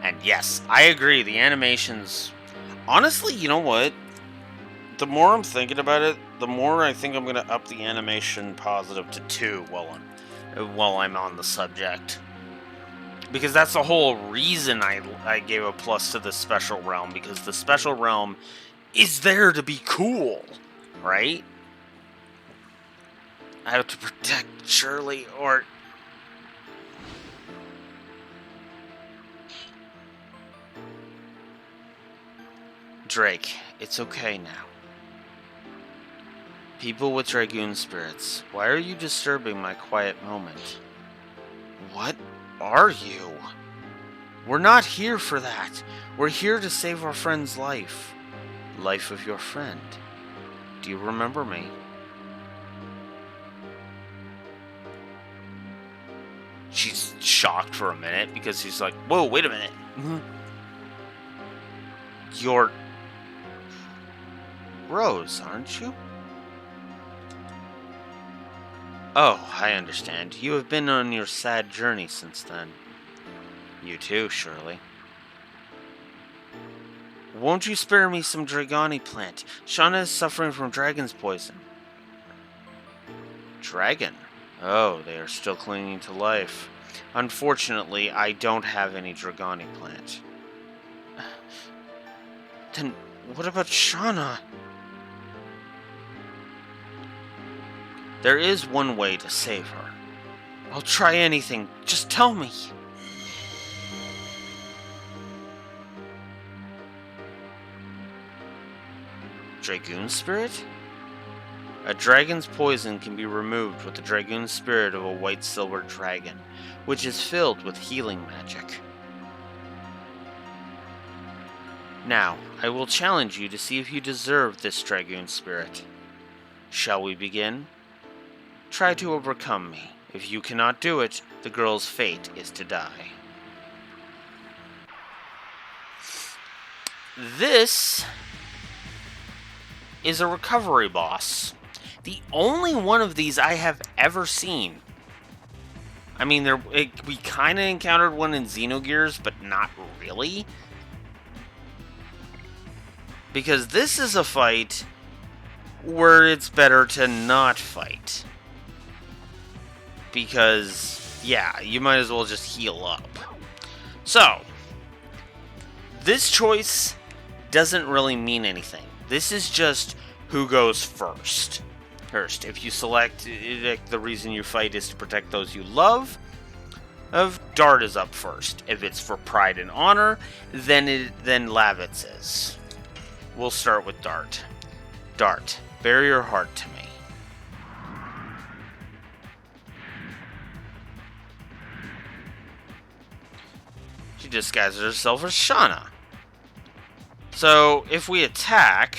And yes, I agree, the animations... Honestly, you know what? The more I'm thinking about it, the more I think I'm going to up the animation positive to 2 while I'm on the subject. Because that's the whole reason I gave a plus to the special realm, because the special realm is there to be cool, right? I have to protect Shirley, or... Drake, it's okay now. People with Dragoon spirits, why are you disturbing my quiet moment? What are you? We're not here for that. We're here to save our friend's life. Life of your friend. Do you remember me? She's shocked for a minute because she's like, whoa, wait a minute. You're Rose, aren't you? Oh, I understand. You have been on your sad journey since then. You too, Shirley. Won't you spare me some Dragoni plant? Shauna is suffering from dragon's poison. Dragon? Oh, they are still clinging to life. Unfortunately, I don't have any Dragoni plant. Then, what about Shauna? There is one way to save her. I'll try anything. Just tell me. Dragoon spirit? A dragon's poison can be removed with the dragoon spirit of a white silver dragon, which is filled with healing magic. Now, I will challenge you to see if you deserve this dragoon spirit. Shall we begin? Try to overcome me. If you cannot do it, the girl's fate is to die. This is a recovery boss. The only one of these I have ever seen. I mean, we kind of encountered one in Xenogears, but not really. Because this is a fight where it's better to not fight. Because, yeah, you might as well just heal up. So, this choice doesn't really mean anything. This is just who goes first. If you select the reason you fight is to protect those you love, Dart is up first. If it's for pride and honor, then Lavitz is. We'll start with Dart. Dart, bare your heart to me. She disguises herself as Shauna. So, if we attack...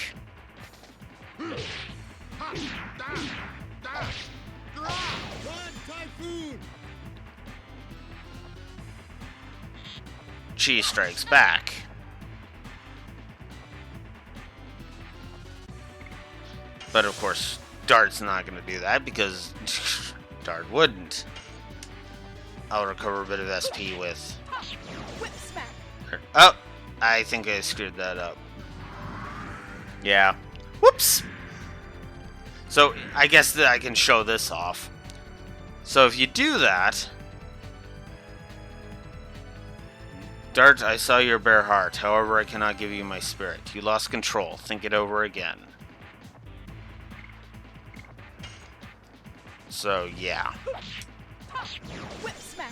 She strikes back. But of course, Dart's not going to do that because Dart wouldn't. I'll recover a bit of SP with... Whip smack. Oh! I think I screwed that up. Yeah. Whoops! So, I guess that I can show this off. So if you do that... Dart, I saw your bare heart. However, I cannot give you my spirit. You lost control. Think it over again. So, yeah. Whip smack.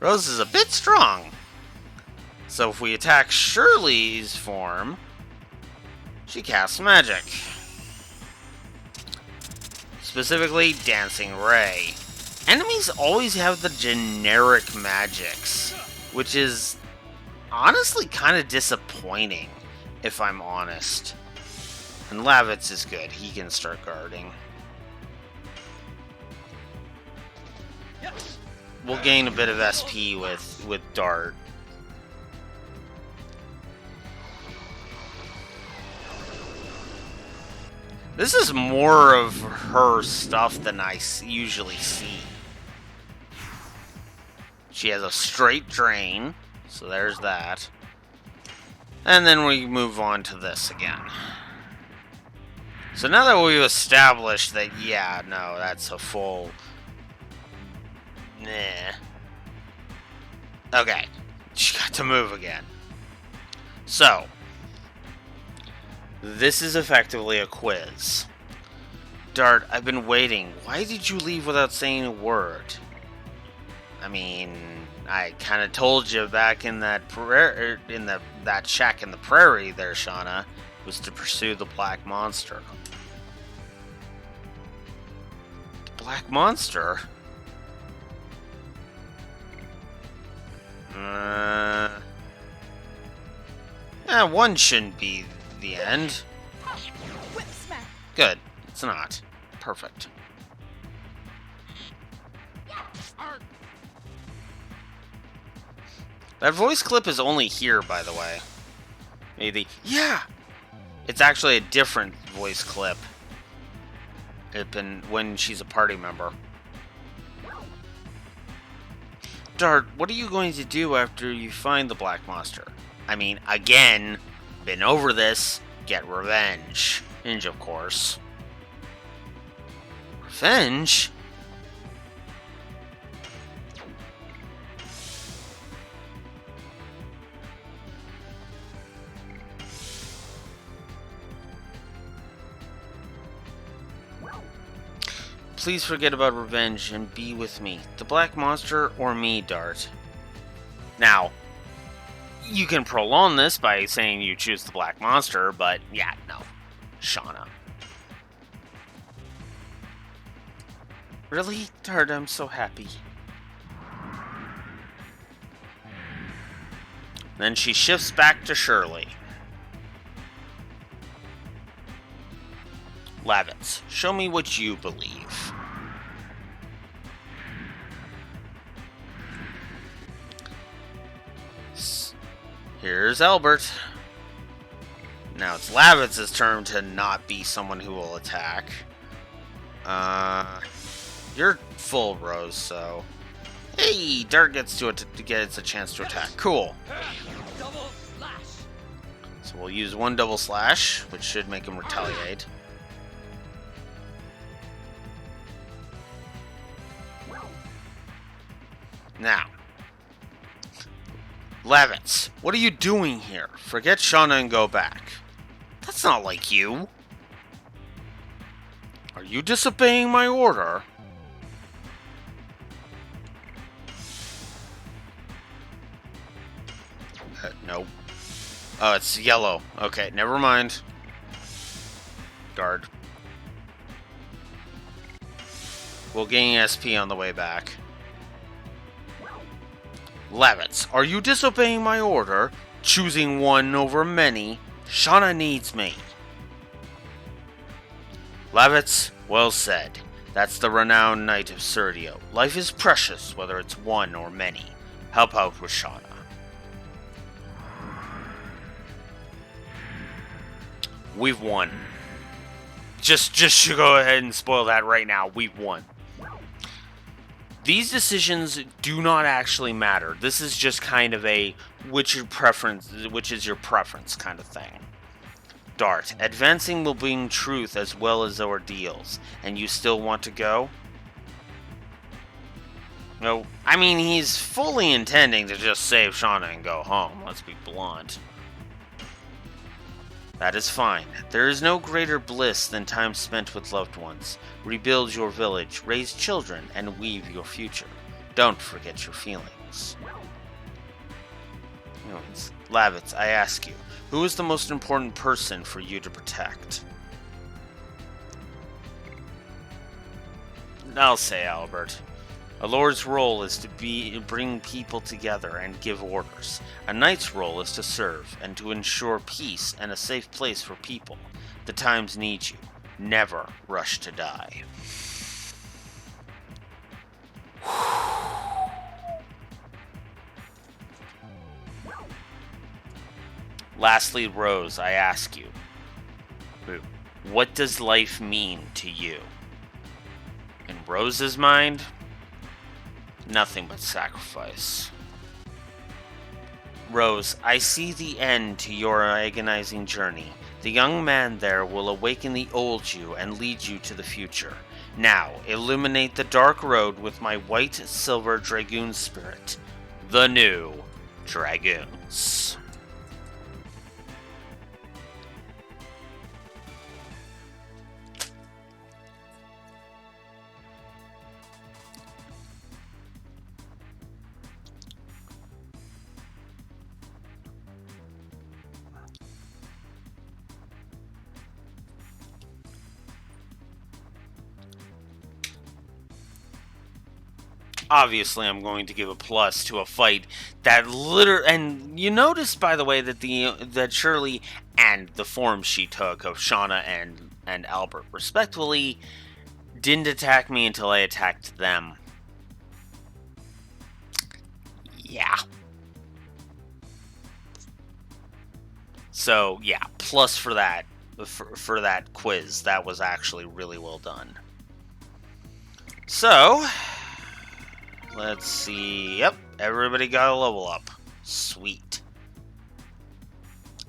Rose is a bit strong. So if we attack Shirley's form, she casts magic. Specifically, Dancing Ray. Enemies always have the generic magics, which is honestly kind of disappointing, if I'm honest. And Lavitz is good. He can start guarding. We'll gain a bit of SP with Dart. This is more of her stuff than I usually see. She has a straight drain, so there's that. And then we move on to this again. So now that we've established that, yeah, no, that's a full... Nah. Okay. She got to move again. So. This is effectively a quiz. Dart, I've been waiting. Why did you leave without saying a word? I mean, I kind of told you back in that that shack in the prairie there, Shauna, was to pursue the black monster. The black monster? One shouldn't be the end. Whip smack. Good. It's not. Perfect. That voice clip is only here, by the way. Maybe. Yeah! It's actually a different voice clip. When she's a party member. Dart, what are you going to do after you find the Black Monster? I mean, again, been over this. Get revenge. Revenge, of course. Revenge? Please forget about revenge and be with me. The Black Monster or me, Dart. Now, you can prolong this by saying you choose the Black Monster, but yeah, no. Shauna. Really? Dart, I'm so happy. Then she shifts back to Shirley. Lavitz, show me what you believe. Here's Albert. Now it's Lavitz's turn to not be someone who will attack. You're full, Rose, so... Hey, Dart gets a chance to attack. Cool. Double slash. So we'll use one double slash, which should make him retaliate. Now, Lavitz, what are you doing here? Forget Shauna and go back. That's not like you. Are you disobeying my order? Nope. Oh, it's yellow. Okay, never mind. Guard. We'll gain SP on the way back. Lavitz, are you disobeying my order? Choosing one over many? Shauna needs me. Lavitz, Well said. That's the renowned knight of Serdio. Life is precious, whether it's one or many. Help out with Shauna. We've won. Just go ahead and spoil that right now. We've won. These decisions do not actually matter. This is just kind of a which is your preference kind of thing. Dart, advancing will bring truth as well as ordeals, and you still want to go? No, I mean, he's fully intending to just save Shauna and go home, let's be blunt. That is fine. There is no greater bliss than time spent with loved ones. Rebuild your village, raise children, and weave your future. Don't forget your feelings. Anyways, Lavitz, I ask you, who is the most important person for you to protect? I'll say Albert. A lord's role is to bring people together and give orders. A knight's role is to serve and to ensure peace and a safe place for people. The times need you. Never rush to die. Lastly, Rose, I ask you, what does life mean to you? In Rose's mind, nothing but sacrifice. Rose, I see the end to your agonizing journey. The young man there will awaken the old you and lead you to the future. Now, illuminate the dark road with my white silver Dragoon spirit. The new Dragoons. Obviously, I'm going to give a plus to a fight that and you notice, by the way, that that Shirley and the form she took of Shauna and Albert, respectively, didn't attack me until I attacked them. Yeah. So yeah, plus for that, for that quiz, that was actually really well done. So. Let's see. Yep, everybody got a level up. Sweet.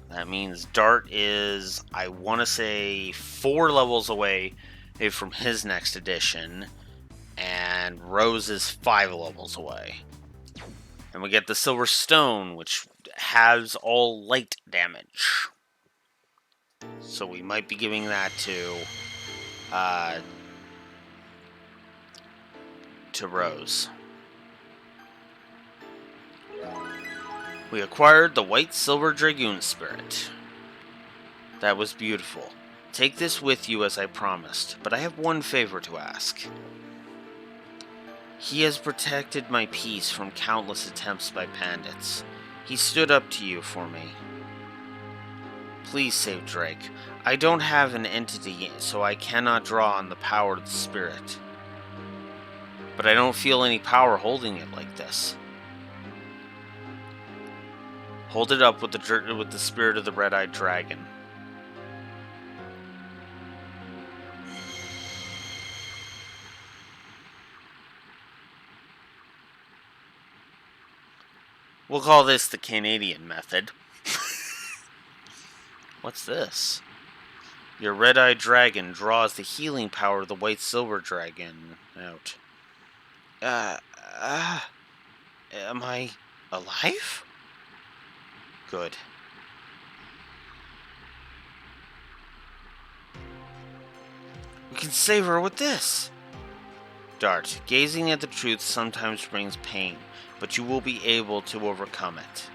That means Dart is, I want to say, 4 levels away from his next edition, and Rose is 5 levels away. And we get the Silver Stone, which has all light damage. So we might be giving that to Rose. We acquired the White Silver Dragoon Spirit. That was beautiful. Take this with you as I promised, but I have one favor to ask. He has protected my peace from countless attempts by bandits. He stood up to you for me. Please save Drake. I don't have an entity, so I cannot draw on the power of the spirit. But I don't feel any power holding it like this. Hold it up with the spirit of the red-eyed dragon. We'll call this the Canadian method. What's this? Your red-eyed dragon draws the healing power of the white silver dragon out. Am I alive? Good. We can save her with this. Dart, gazing at the truth sometimes brings pain, but you will be able to overcome it.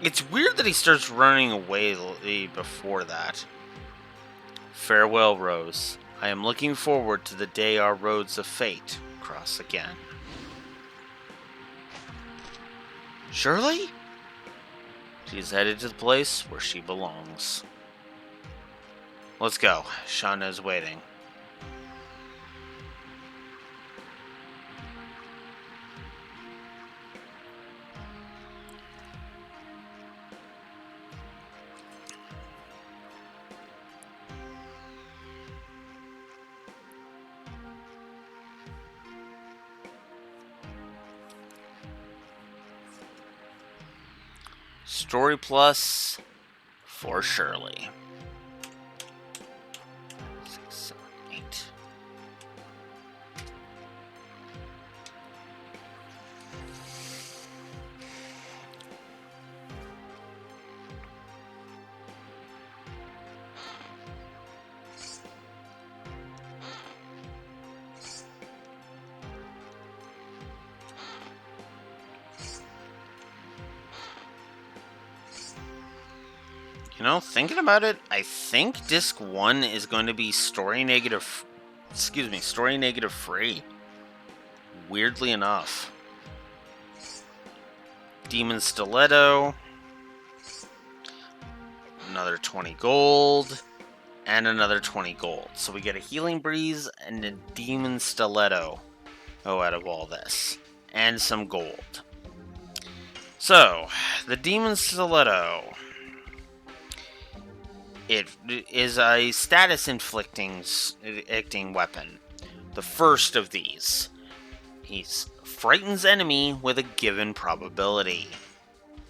It's weird that he starts running away before that. Farewell, Rose. I am looking forward to the day our roads of fate cross again. Shirley? She's headed to the place where she belongs. Let's go. Shauna is waiting. Story Plus for Shirley. 6, 7, 8. You know, thinking about it, I think disc 1 is going to be story negative free. Weirdly enough. Demon Stiletto. Another 20 gold. And another 20 gold. So we get a Healing Breeze and a Demon Stiletto. Out of all this. And some gold. So, the Demon Stiletto. It is a status inflicting weapon. The first of these. He frightens enemy with a given probability.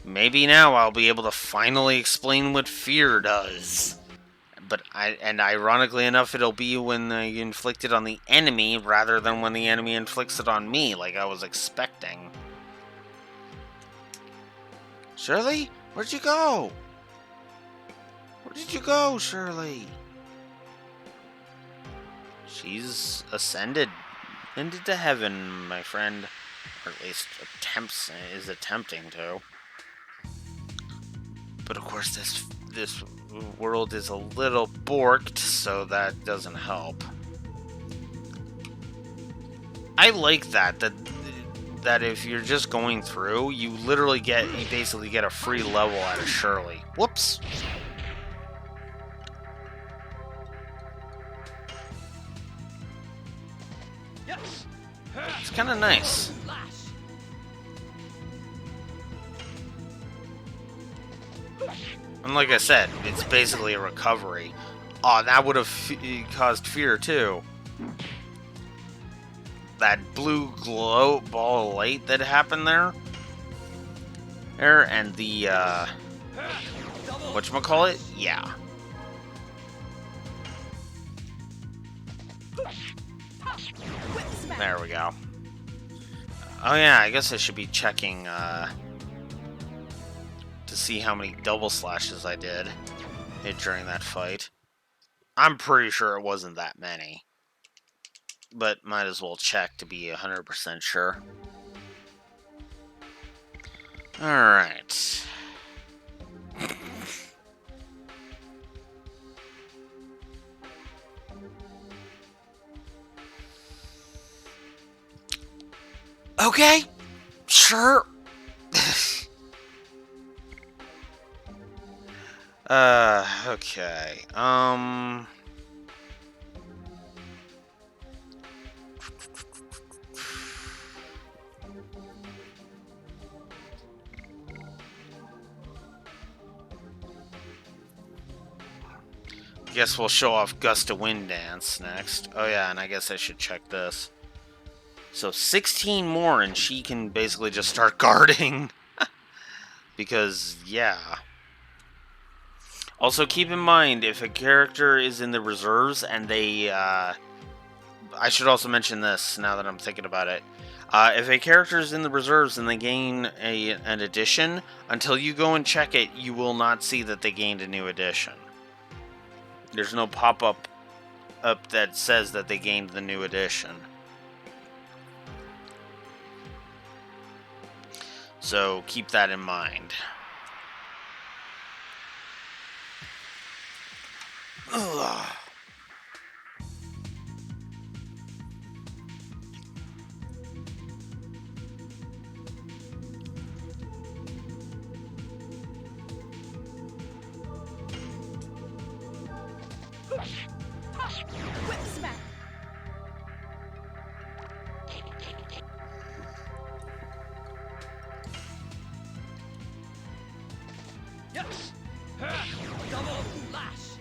Maybe now I'll be able to finally explain what fear does. And ironically enough, it'll be when I inflict it on the enemy rather than when the enemy inflicts it on me, like I was expecting. Shirley, where'd you go? Where did you go, Shirley? She's ascended to heaven, my friend. Or at least is attempting to. But of course, this world is a little borked, so that doesn't help. I like that if you're just going through, you basically get a free level out of Shirley. Whoops. It's kind of nice. And like I said, it's basically a recovery. Oh, that would have caused fear too. That blue glow ball of light that happened there. And the, whatchamacallit? Yeah. There we go. Oh yeah, I guess I should be checking, to see how many double slashes I did during that fight. I'm pretty sure it wasn't that many. But might as well check to be 100% sure. Alright. Okay, sure. Okay. Guess we'll show off Gust of Wind Dance next. Oh yeah, and I guess I should check this. So 16 more and she can basically just start guarding. Because, yeah. Also, keep in mind, if a character is in the reserves and they, I should also mention this now that I'm thinking about it. If a character is in the reserves and they gain an addition, until you go and check it, you will not see that they gained a new addition. There's no pop-up that says that they gained the new addition. So keep that in mind. Ugh. Yes. Double slash.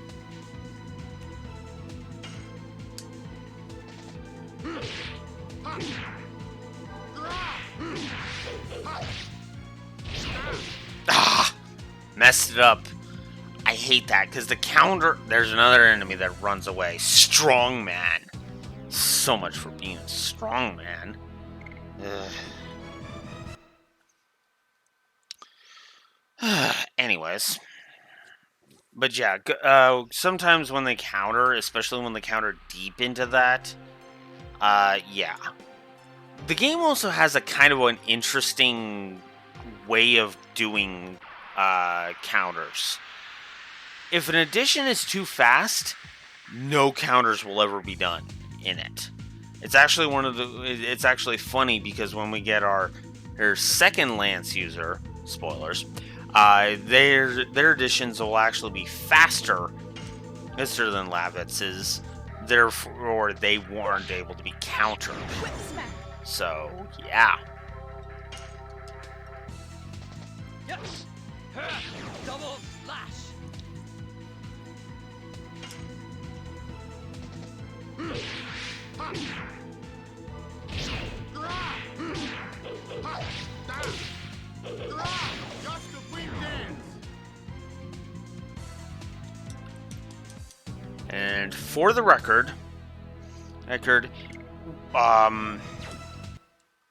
Ah! Messed it up. I hate that, because the counter... There's another enemy that runs away. Strong man. So much for being a strong man. Anyways. But yeah, sometimes when they counter, especially when they counter deep into that, yeah. The game also has a kind of an interesting way of doing counters. If an addition is too fast, no counters will ever be done in it. It's actually it's actually funny, because when we get our second Lance user, spoilers, their additions will actually be faster than Lavitz's, therefore they weren't able to be countered. Whip smack. So, yeah. Yes. Double slash. And for the record,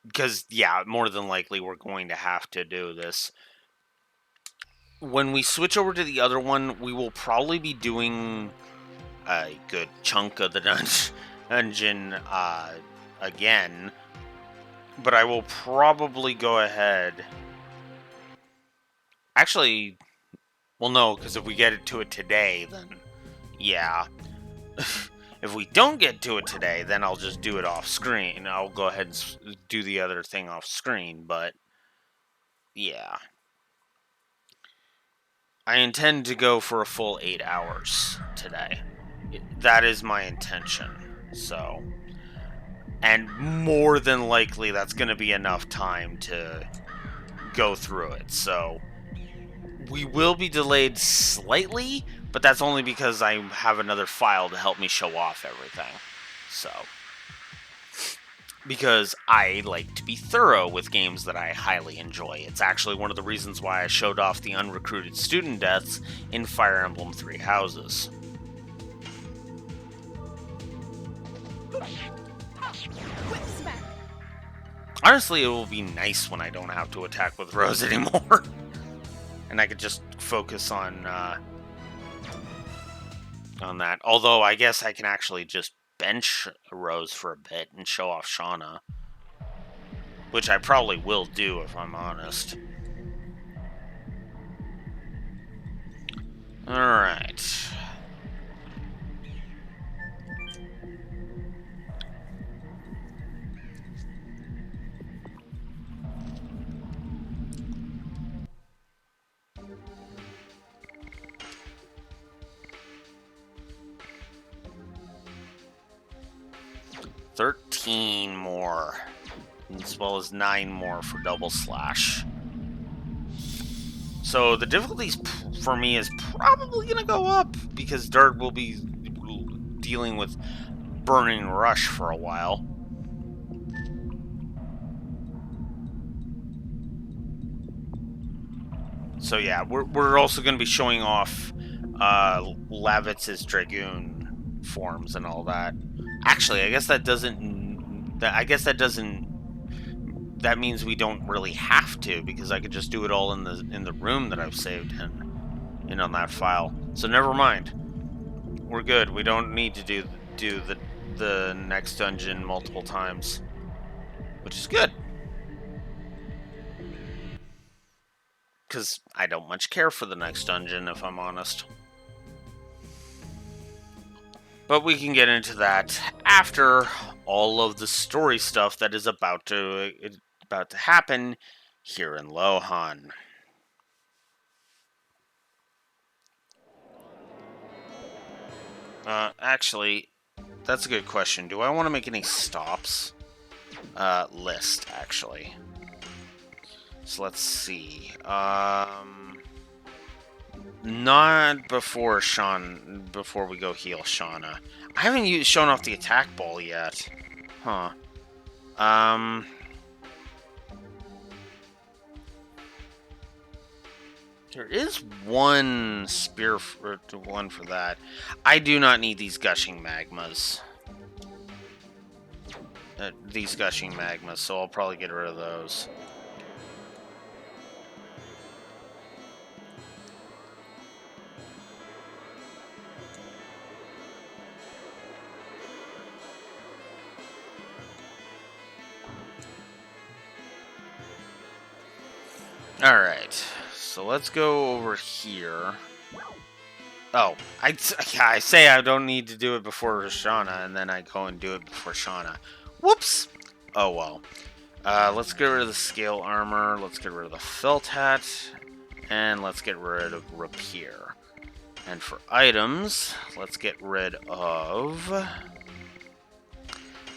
because, yeah, more than likely we're going to have to do this. When we switch over to the other one, we will probably be doing a good chunk of the dungeon again. But I will probably go ahead... Actually, well, no, because if we get to it today, then yeah. If we don't get to it today, then I'll just do it off screen. I'll go ahead and do the other thing off screen, but yeah. I intend to go for a full 8 hours today. That is my intention, so... And more than likely, that's going to be enough time to go through it, so... We will be delayed slightly, but that's only because I have another file to help me show off everything. So, because I like to be thorough with games that I highly enjoy. It's actually one of the reasons why I showed off the unrecruited student deaths in Fire Emblem Three Houses. Whip smack. Honestly, it will be nice when I don't have to attack with Rose anymore. And I could just focus on that. Although, I guess I can actually just bench Rose for a bit and show off Shauna. Which I probably will do, if I'm honest. Alright. $13 more, as well as 9 more for double slash. So the difficulties for me is probably going to go up, because Dart will be dealing with Burning Rush for a while. So yeah, we're also going to be showing off Lavitz's Dragoon forms and all that. Actually, I guess that doesn't... That means we don't really have to, because I could just do it all in the room that I've saved in on that file. So never mind. We're good. We don't need to do the next dungeon multiple times, which is good. Because I don't much care for the next dungeon, if I'm honest. But we can get into that after all of the story stuff that is about to happen here in Lohan. Actually, that's a good question. Do I want to make any stops? List, actually. So let's see. Not before before we go heal Shauna. I haven't shown off the attack ball yet. Huh. There is one one for that. I do not need these gushing magmas. So I'll probably get rid of those. Alright, so let's go over here. Oh, I say I don't need to do it before Shauna, and then I go and do it before Shauna. Whoops! Oh well. Let's get rid of the scale armor, let's get rid of the felt hat, and let's get rid of Rapier. And for items, let's get rid of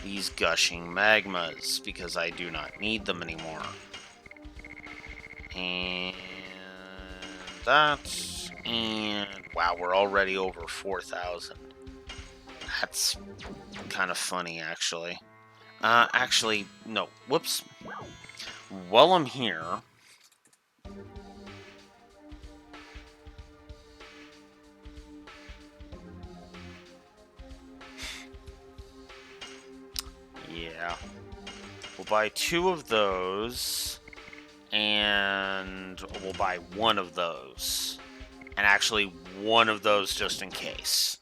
these gushing magmas, because I do not need them anymore. And that, and wow, we're already over 4,000. That's kind of funny, actually. Actually, no, whoops. While I'm here, yeah, we'll buy 2 of those. And we'll buy 1 of those. And actually 1 of those just in case.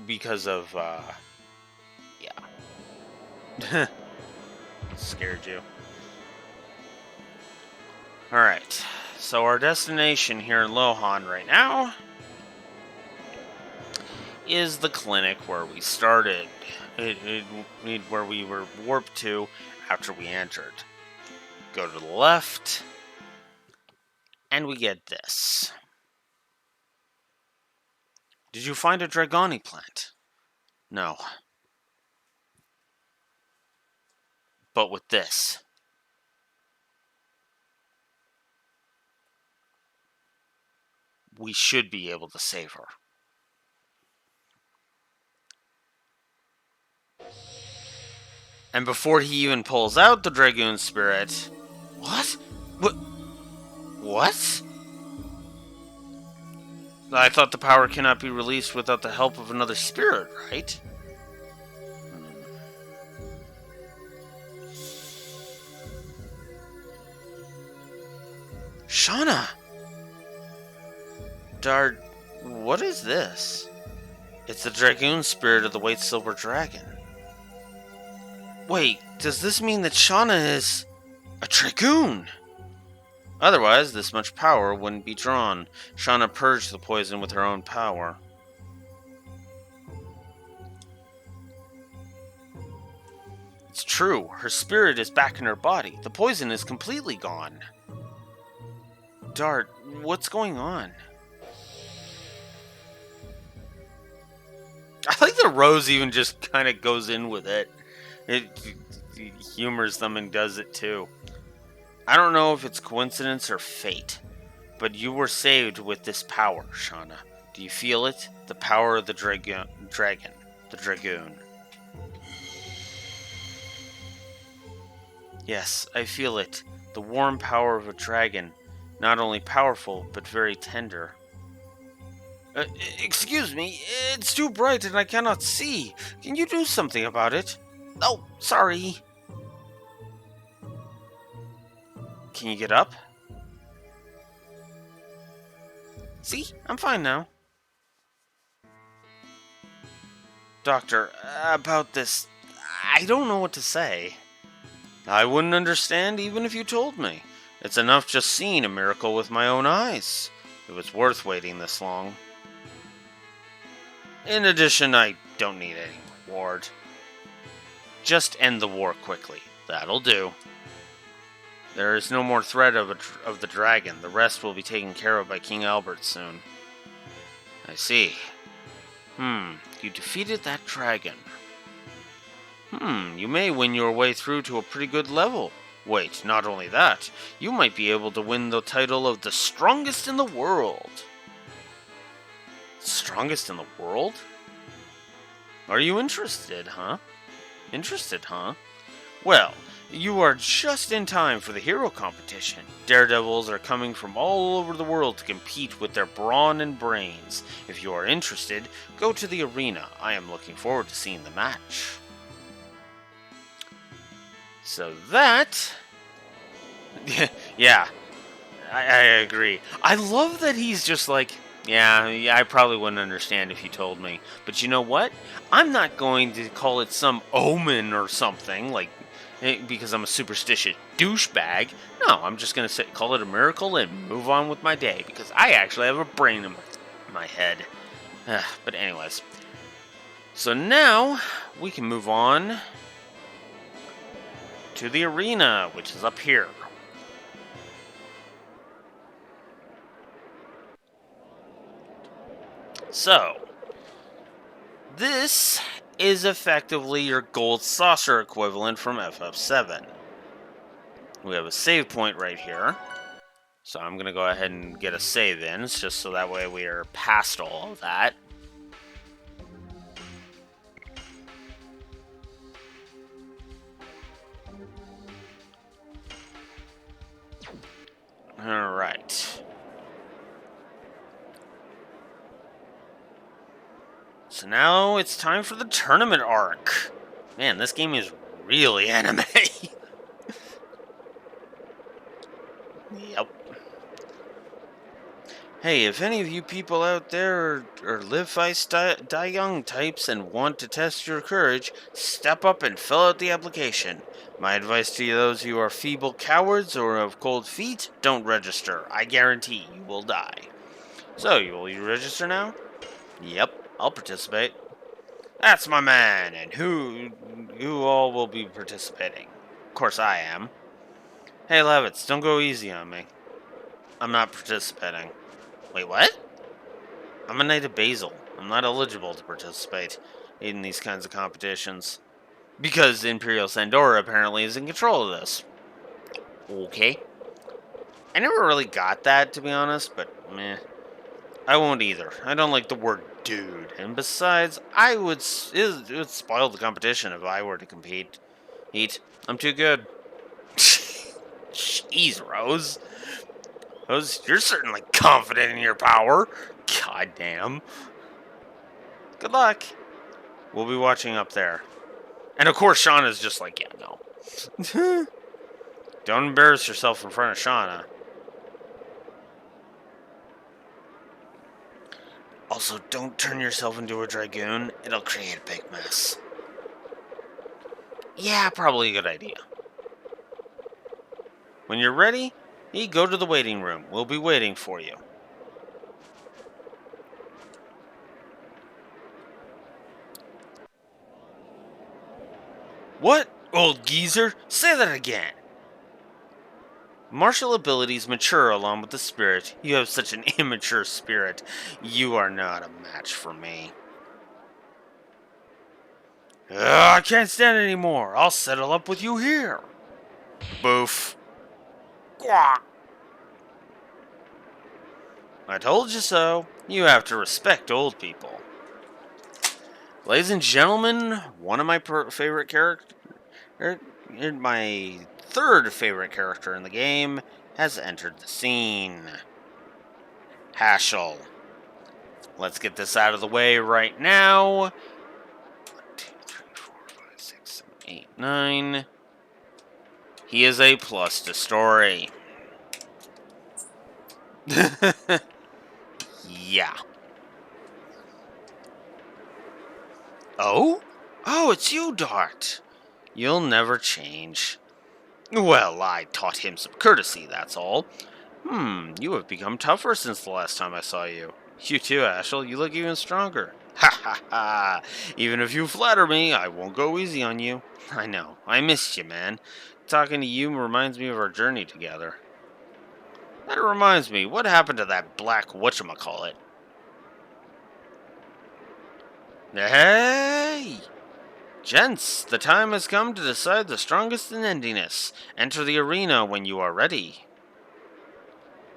Because of, yeah. Scared you. Alright. So our destination here in Lohan right now is the clinic where we started. Where we were warped to after we entered. Go to the left, and we get this. Did you find a Dragoni plant? No. But with this. We should be able to save her. And before he even pulls out the Dragoon spirit... What? What? I thought the power cannot be released without the help of another spirit, right? Shauna! Dard, what is this? It's the Dragoon spirit of the White Silver Dragon. Wait, does this mean that Shauna is a Dragoon? Otherwise, this much power wouldn't be drawn. Shauna purged the poison with her own power. It's true. Her spirit is back in her body. The poison is completely gone. Dart, what's going on? I like that Rose even just kind of goes in with it. It humors them and does it too. I don't know if it's coincidence or fate, but you were saved with this power, Shauna. Do you feel it? The power of the dragon. The Dragoon. Yes, I feel it. The warm power of a dragon. Not only powerful, but very tender. Excuse me, it's too bright and I cannot see. Can you do something about it? Oh, sorry. Can you get up? See, I'm fine now. Doctor, about this, I don't know what to say. I wouldn't understand even if you told me. It's enough just seeing a miracle with my own eyes. It was worth waiting this long. In addition, I don't need any reward. Just end the war quickly. That'll do. There is no more threat of the dragon. The rest will be taken care of by King Albert soon. I see. You defeated that dragon. You may win your way through to a pretty good level. Wait, not only that, you might be able to win the title of the strongest in the world. Strongest in the world? Are you interested, huh? Well, you are just in time for the hero competition. Daredevils are coming from all over the world to compete with their brawn and brains. If you are interested, go to the arena. I am looking forward to seeing the match. So that... yeah, I agree. I love that he's just like, yeah, I probably wouldn't understand if you told me. But you know what? I'm not going to call it some omen or something, like, because I'm a superstitious douchebag. No, I'm just going to call it a miracle and move on with my day, because I actually have a brain in my head. But anyways. So now, we can move on to the arena, which is up here. So, this is effectively your gold saucer equivalent from FF7. We have a save point right here. So I'm going to go ahead and get a save in, just so that way we are past all of that. Alright. So now it's time for the tournament arc. Man, this game is really anime. Yep. Hey, if any of you people out there are live fast, die young types and want to test your courage, step up and fill out the application. My advice to those who are feeble cowards or of cold feet, don't register. I guarantee you will die. So, will you register now? Yep, I'll participate. That's my man, and who all will be participating? Of course I am. Hey, Levitz, don't go easy on me. I'm not participating. Wait, what? I'm a Knight of Basil. I'm not eligible to participate in these kinds of competitions. Because Imperial Sandora apparently is in control of this. Okay. I never really got that, to be honest, but meh. I won't either. I don't like the word dude. And besides, it would spoil the competition if I were to compete. I'm too good. Jeez, Rose. Rose, you're certainly confident in your power. God damn. Good luck. We'll be watching up there. And of course, Shauna's just like, yeah, no. Don't embarrass yourself in front of Shauna. Also, don't turn yourself into a Dragoon. It'll create a big mess. Yeah, probably a good idea. When you're ready, you go to the waiting room. We'll be waiting for you. What? Old geezer? Say that again. Martial abilities mature along with the spirit. You have such an immature spirit. You are not a match for me. I can't stand it anymore. I'll settle up with you here. Boof. Quack. I told you so. You have to respect old people. Ladies and gentlemen, one of my favorite characters, my third favorite character in the game, has entered the scene. Haschel. Let's get this out of the way right now. 1, 2, 3, 4, 5, 6, 7, 8, 9. He is a plus to story. Yeah. Oh? Oh, it's you, Dart. You'll never change. Well, I taught him some courtesy, that's all. You have become tougher since the last time I saw you. You too, Ashel. You look even stronger. Ha ha ha! Even if you flatter me, I won't go easy on you. I know. I missed you, man. Talking to you reminds me of our journey together. That reminds me, what happened to that black whatchamacallit? Hey! Gents, the time has come to decide the strongest in endiness. Enter the arena when you are ready.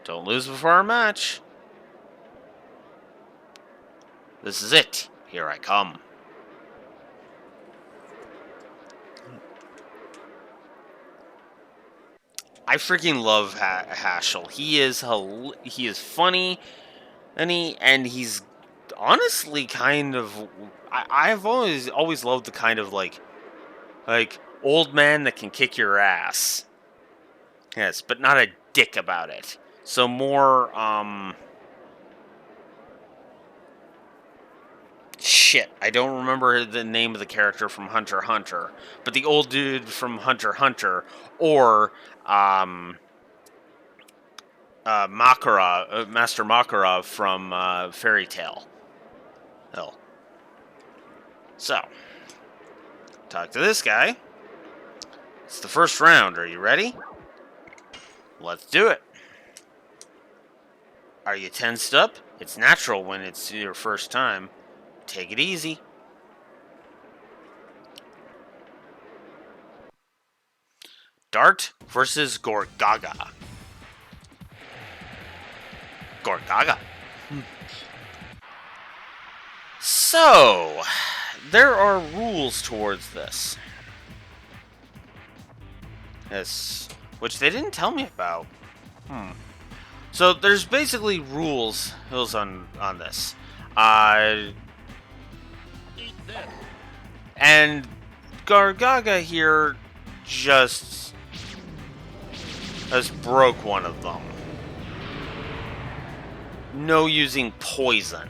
Don't lose before our match. This is it. Here I come. I freaking love Haschel. He is funny, and he's honestly kind of. I've always loved the kind of like old man that can kick your ass. Yes, but not a dick about it. So more shit, I don't remember the name of the character from Hunter x Hunter, but the old dude from Hunter x Hunter, or Makarov, Master Makarov from Fairy Tail. Hell. So, talk to this guy. It's the first round. Are you ready? Let's do it. Are you tensed up? It's natural when it's your first time. Take it easy. Dart versus Gorgaga. Gorgaga. So, there are rules towards this. Yes, which they didn't tell me about. So there's basically rules on this. And Gorgaga here just broke one of them. No using poison.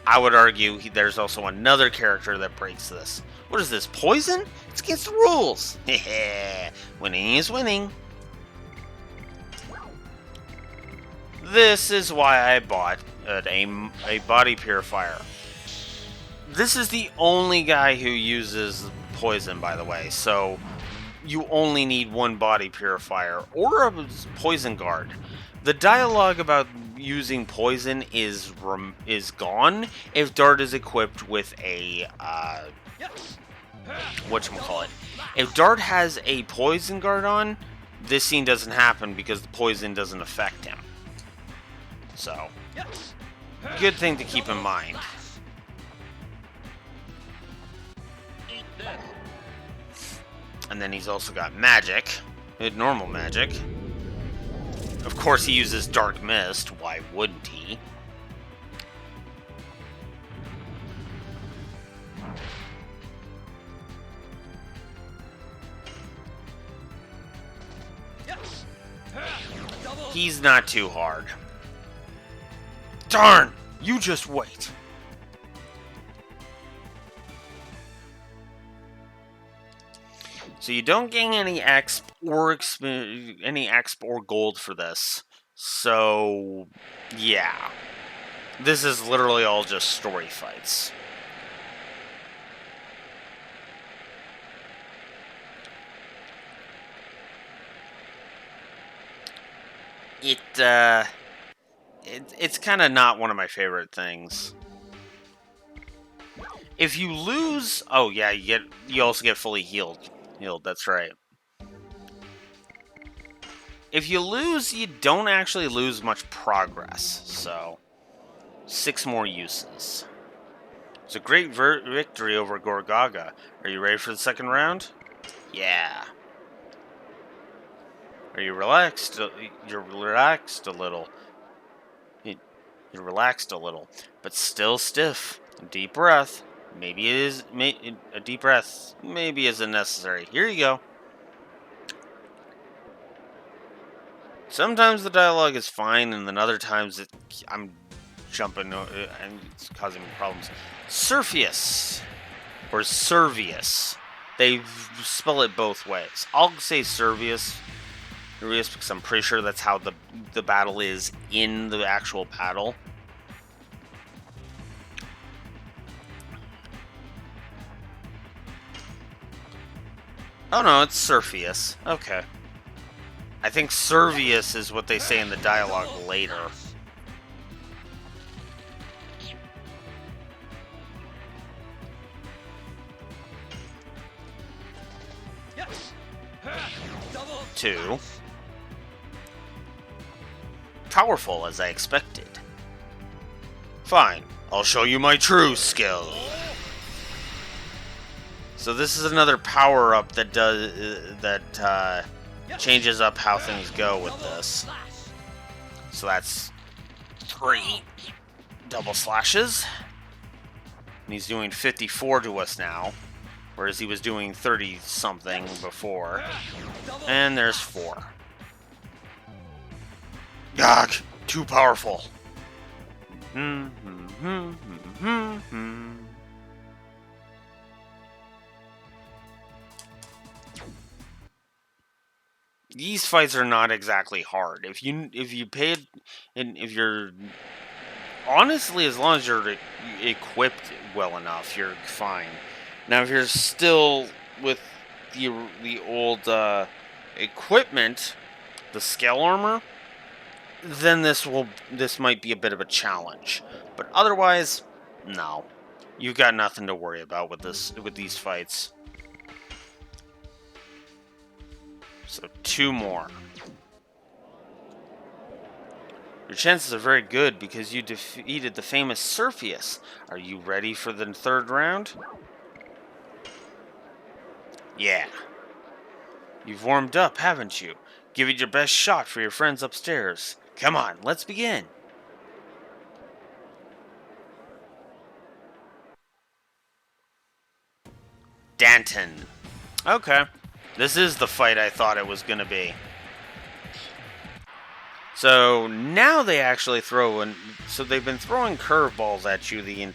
I would argue there's also another character that breaks this. What is this, poison? It's against the rules. Winning is winning. This is why I bought a body purifier. This is the only guy who uses poison, by the way, so you only need one body purifier or a poison guard. The dialogue about using poison is gone if Dart is equipped with a whatchamacallit. If Dart has a poison guard on, this scene doesn't happen because the poison doesn't affect him. So, good thing to keep in mind. And then he's also got magic, normal magic. Of course, he uses Dark Mist. Why wouldn't he? He's not too hard. Darn! You just wait. So you don't gain any exp or gold for this. So yeah, this is literally all just story fights. It's kind of not one of my favorite things. If you lose, oh yeah, you also get fully healed. That's right. If you lose, you don't actually lose much progress. So, 6 more uses. It's a great victory over Gorgaga. Are you ready for the second round? Yeah. Are you relaxed? You're relaxed a little. You're relaxed a little, but still stiff. Deep breath. Maybe it is a deep breath. Maybe isn't necessary. Here you go. Sometimes the dialogue is fine, and then other times I'm jumping and it's causing me problems. Surfius or Servius. They spell it both ways. I'll say Servius because I'm pretty sure that's how the battle is in the actual battle. Oh no, it's Surfius. Okay. I think Servius is what they say in the dialogue later. 2. Powerful as I expected. Fine, I'll show you my true skill. So this is another power-up that changes up how things go with this. So that's 3 double slashes. And he's doing 54 to us now, whereas he was doing 30-something before. And there's 4. Gah! Too powerful. These fights are not exactly hard. If you pay it, and if you're honestly, as long as you're equipped well enough, you're fine. Now, if you're still with the old equipment, the scale armor, then this might be a bit of a challenge. But otherwise, no, you've got nothing to worry about with these fights. So 2 more. Your chances are very good because you defeated the famous Surfius. Are you ready for the 3rd round? Yeah. You've warmed up, haven't you? Give it your best shot for your friends upstairs. Come on, let's begin. Danton. Okay. This is the fight I thought it was going to be. So now they actually throw in. So they've been throwing curveballs at you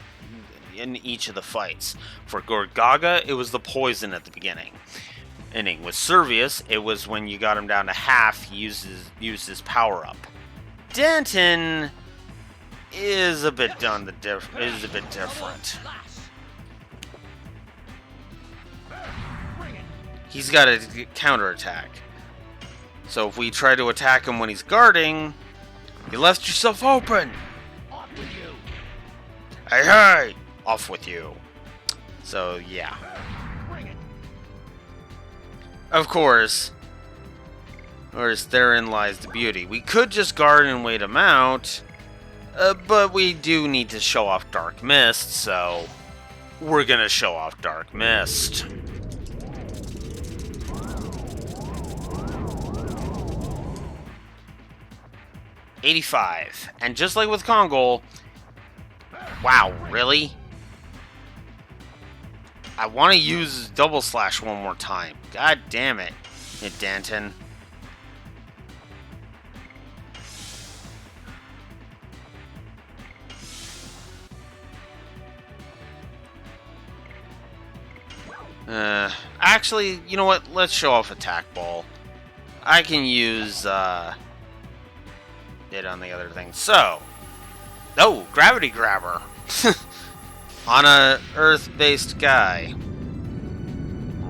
in each of the fights. For Gorgaga, it was the poison at the beginning. With Servius, it was when you got him down to half, he used his power up. Danton is a bit different. He's got a counterattack. So if we try to attack him when he's guarding, you left yourself open. Off with you. Hey, hey! Off with you. So, yeah. Bring it. Of course. Therein lies the beauty. We could just guard and wait him out, but we do need to show off Dark Mist, so we're gonna show off Dark Mist. $85. And just like with Kongol, wow, really? I want to use double slash one more time. God damn it, Danton. Actually, you know what? Let's show off Attack Ball. I can use, it on the other thing. So, oh, Gravity Grabber. On a Earth-based guy.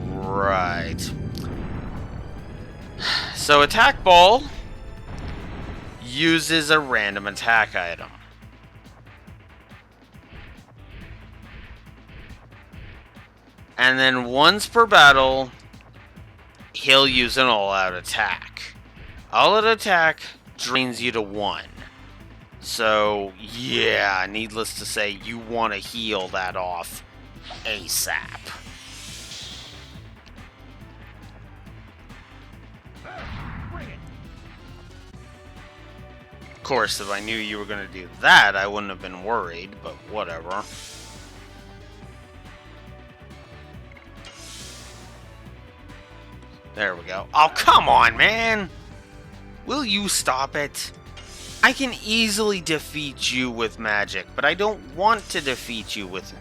Right. So, Attack Ball uses a random attack item. And then once per battle, he'll use an all-out attack. All-out attack drains you to 1. So, yeah, needless to say, you want to heal that off ASAP. Of course, if I knew you were going to do that, I wouldn't have been worried, but whatever. There we go. Oh, come on, man! Will you stop it? I can easily defeat you with magic, but I don't want to defeat you with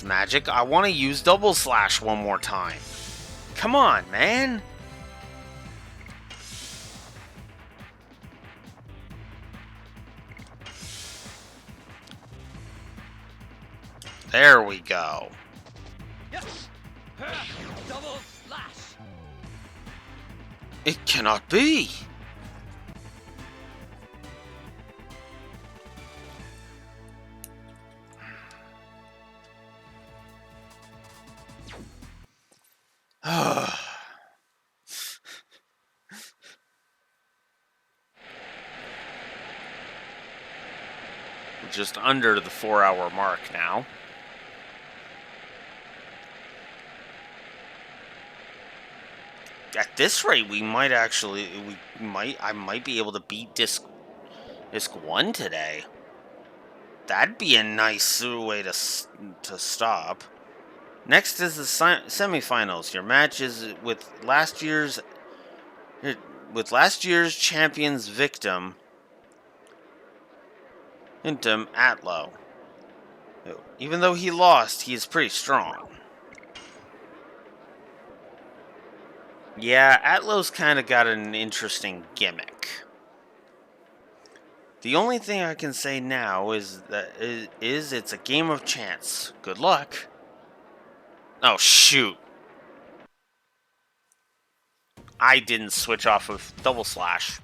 magic. I want to use double slash one more time. Come on, man! There we go. Yes. Double slash. It cannot be! just under the 4-hour mark now. At this rate, I might be able to beat disc 1 today. That'd be a nice way to stop. Next is the semifinals. Your match is with last year's champion's victim, Atlo. Even though he lost, he is pretty strong. Yeah, Atlo's kind of got an interesting gimmick. The only thing I can say now is that it's a game of chance. Good luck. Oh, shoot. I didn't switch off of double slash.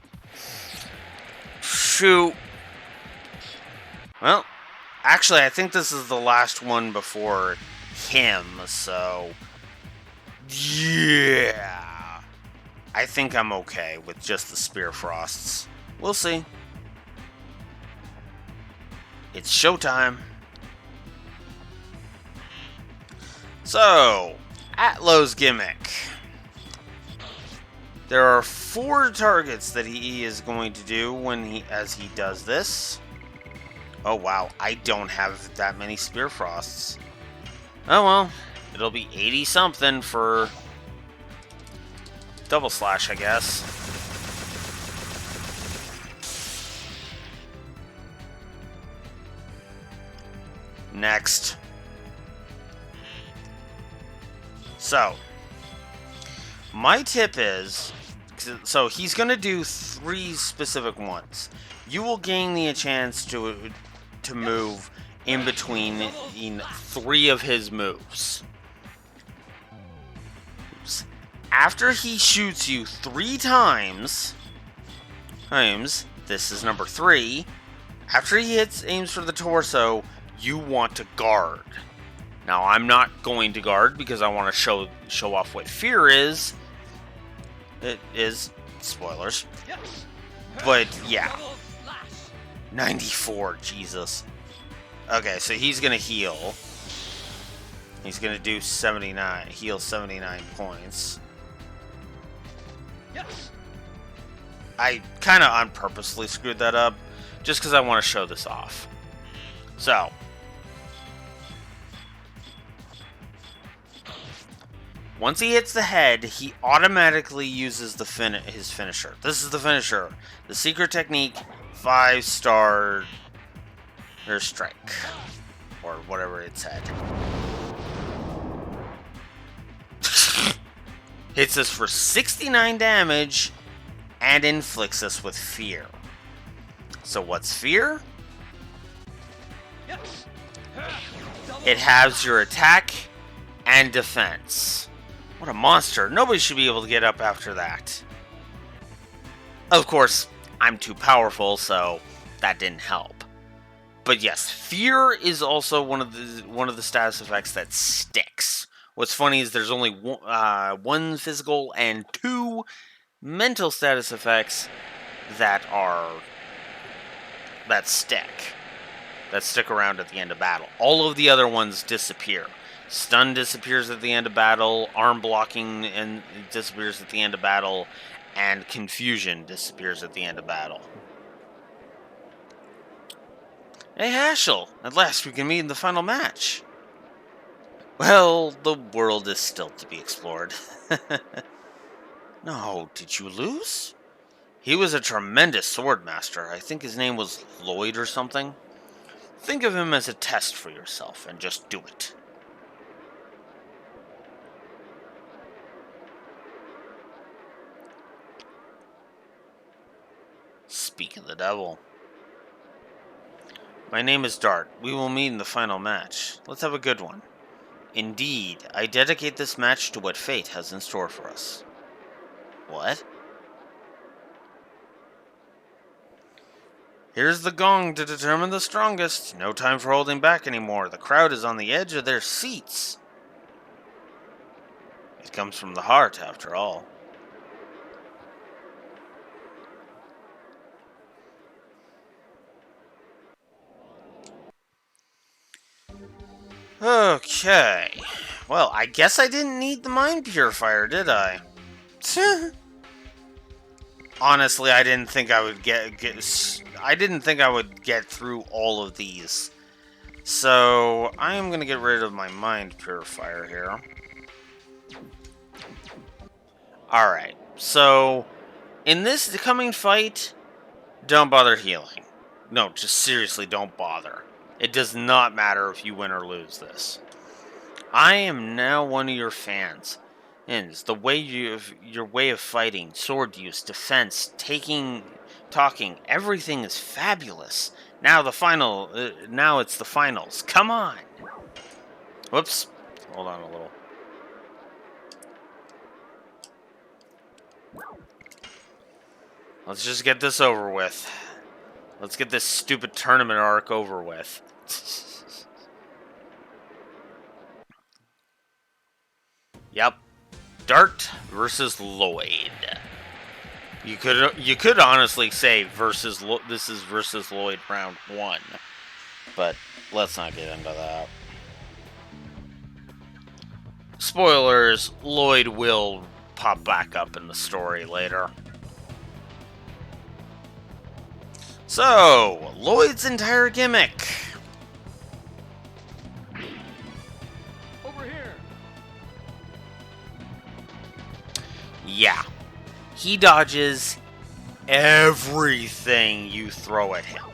Shoot. Well, actually, I think this is the last one before him, so... yeah. I think I'm okay with just the Spear Frosts. We'll see. It's showtime. So, Atlo's gimmick. There are 4 targets that he is going to do as he does this. Oh wow, I don't have that many Spear Frosts. Oh well, it'll be 80 something for double slash, I guess. Next. So, my tip is, so he's going to do 3 specific ones. You will gain the chance to move in between 3 of his moves. Oops. After he shoots you 3 times, this is number 3. After he aims for the torso, you want to guard. Now, I'm not going to guard because I want to show off what fear is. It is spoilers. But yeah. 94, Jesus. Okay, so he's going to heal. He's going to do 79, heal 79 points. I kind of unpurposely screwed that up, just because I want to show this off. So. Once he hits the head, he automatically uses his finisher. This is the finisher. The secret technique, 5-star strike. Or whatever it said. Hits us for 69 damage and inflicts us with fear. So what's fear? It halves your attack and defense. What a monster. Nobody should be able to get up after that. Of course, I'm too powerful, so that didn't help. But yes, fear is also one of the status effects that sticks. What's funny is there's only 1 physical and 2 mental status effects that stick around at the end of battle. All of the other ones disappear. Stun disappears at the end of battle, arm blocking disappears at the end of battle, and confusion disappears at the end of battle. Hey Hashel, at last we can meet in the final match. Well, the world is still to be explored. No, did you lose? He was a tremendous sword master. I think his name was Lloyd or something. Think of him as a test for yourself and just do it. Speak of the devil. My name is Dart. We will meet in the final match. Let's have a good one. Indeed, I dedicate this match to what fate has in store for us. What? Here's the gong to determine the strongest. No time for holding back anymore. The crowd is on the edge of their seats. It comes from the heart, after all. Okay. Well, I guess I didn't need the mind purifier, did I? Honestly, I didn't think I would I didn't think I would get through all of these. So, I am going to get rid of my mind purifier here. Alright, so, in this coming fight, don't bother healing. No, just seriously, don't bother. It does not matter if you win or lose this. I am now one of your fans. And it's the way your way of fighting, sword use, defense, talking, everything is fabulous. Now now it's the finals. Come on. Whoops. Hold on a little. Let's just get this over with. Let's get this stupid tournament arc over with. Yep. Dart versus Lloyd. You could honestly say this is versus Lloyd round 1. But let's not get into that. Spoilers, Lloyd will pop back up in the story later. So, Lloyd's entire gimmick. Over here. Yeah. He dodges everything you throw at him.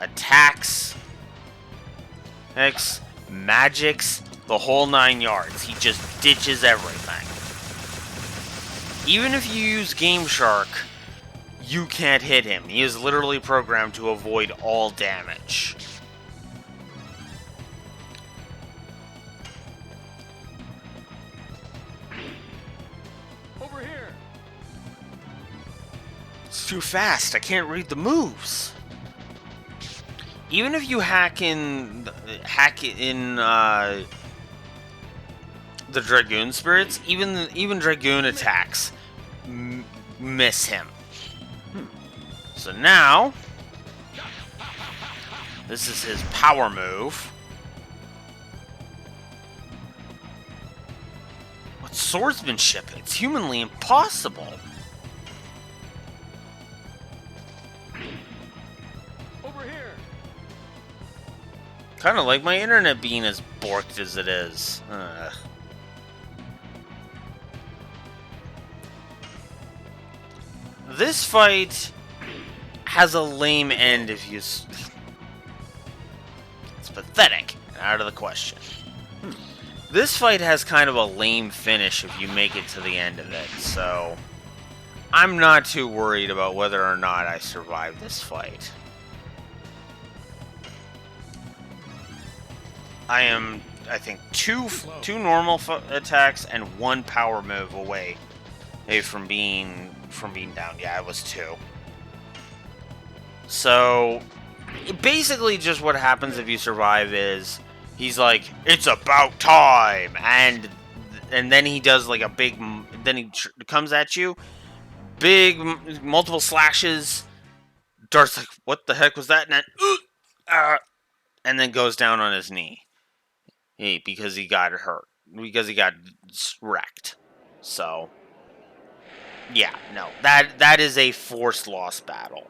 Attacks, magics, the whole 9 yards. He just ditches everything. Even if you use Game Shark, you can't hit him. He is literally programmed to avoid all damage. Over here. It's too fast. I can't read the moves. Even if you hack in the Dragoon spirits, even Dragoon attacks miss him. So now, this is his power move. What swordsmanship? It's humanly impossible. Over here. Kind of like my internet being as borked as it is. This fight has a lame end if you... It's pathetic and out of the question. This fight has kind of a lame finish if you make it to the end of it, so... I'm not too worried about whether or not I survive this fight. I am, I think, two normal attacks and 1 power move away from being down. Yeah, I was 2. So, basically just what happens if you survive is, he's like, it's about time! And then he does like a big, then he comes at you, big, multiple slashes, Dart's like, what the heck was that? And then goes down on his knee. Because he got hurt. Because he got wrecked. So, yeah, no. That is a forced loss battle.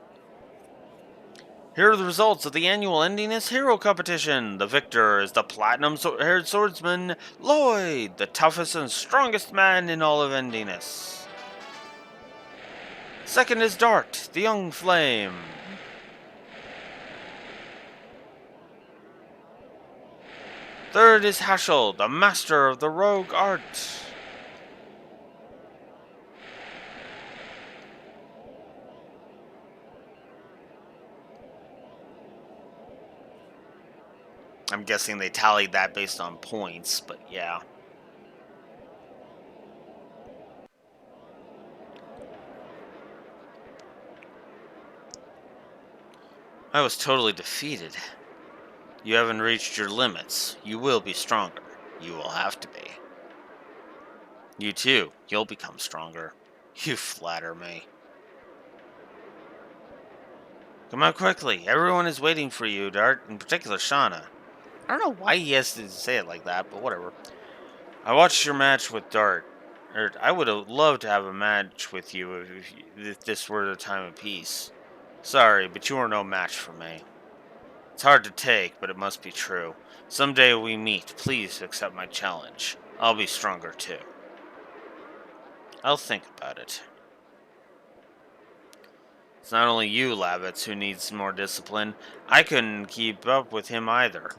Here are the results of the annual Endiness Hero Competition. The victor is the platinum-haired swordsman, Lloyd, the toughest and strongest man in all of Endiness. Second is Dart, the young flame. Third is Hashel, the master of the rogue art. I'm guessing they tallied that based on points, but yeah. I was totally defeated. You haven't reached your limits. You will be stronger. You will have to be. You too. You'll become stronger. You flatter me. Come out quickly. Everyone is waiting for you, Dart, in particular Shauna. I don't know why he has to say it like that, but whatever. I watched your match with Dart. I would have loved to have a match with you if this were the time of peace. Sorry, but you are no match for me. It's hard to take, but it must be true. Someday we meet. Please accept my challenge. I'll be stronger too. I'll think about it. It's not only you, Lavitz, who needs more discipline. I couldn't keep up with him either.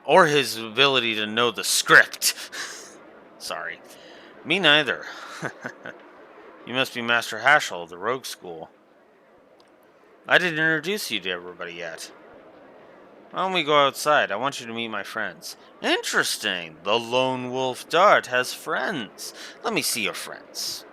Or his ability to know the script. Sorry. Me neither. You must be Master Haschel of the Rogue School. I didn't introduce you to everybody yet. Why don't we go outside? I want you to meet my friends. Interesting. The Lone Wolf Dart has friends. Let me see your friends.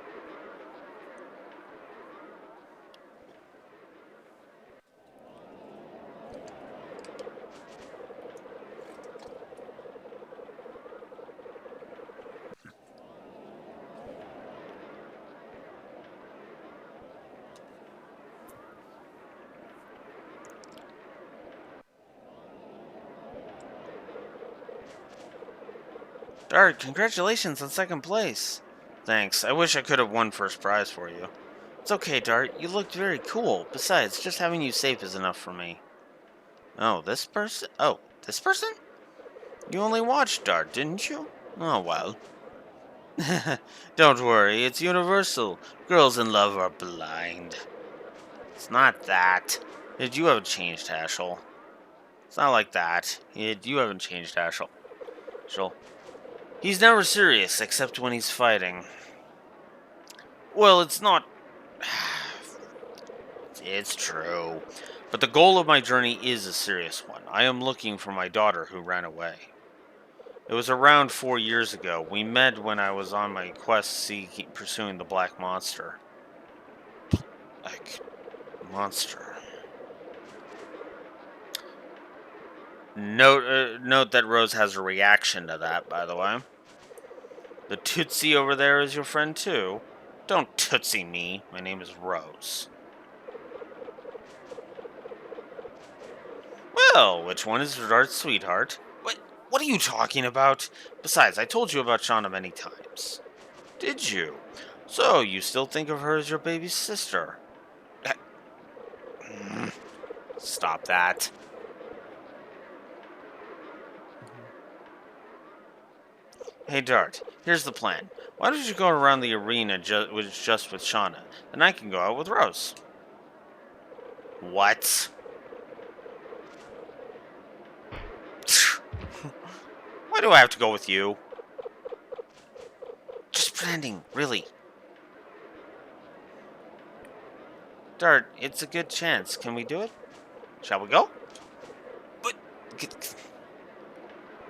Dart, congratulations on second place. Thanks. I wish I could have won first prize for you. It's okay, Dart. You looked very cool. Besides, just having you safe is enough for me. Oh, this person? Oh, this person? You only watched Dart, didn't you? Oh, well. Don't worry, it's universal. Girls in love are blind. It's not that. You haven't changed, Haschel. It's not like that. You haven't changed, Haschel. He's never serious, except when he's fighting. Well, it's not... It's true. But the goal of my journey is a serious one. I am looking for my daughter who ran away. It was around 4 years ago. We met when I was on my quest pursuing the Black Monster. Like, monster. Note that Rose has a reaction to that, by the way. The Tootsie over there is your friend, too. Don't Tootsie me. My name is Rose. Well, which one is Dart's sweetheart? What are you talking about? Besides, I told you about Shauna many times. Did you? So, you still think of her as your baby sister? Stop that. Hey, Dart, here's the plan. Why don't you go around the arena just with Shauna? Then I can go out with Rose. What? Why do I have to go with you? Just pretending, really. Dart, it's a good chance. Can we do it? Shall we go? But...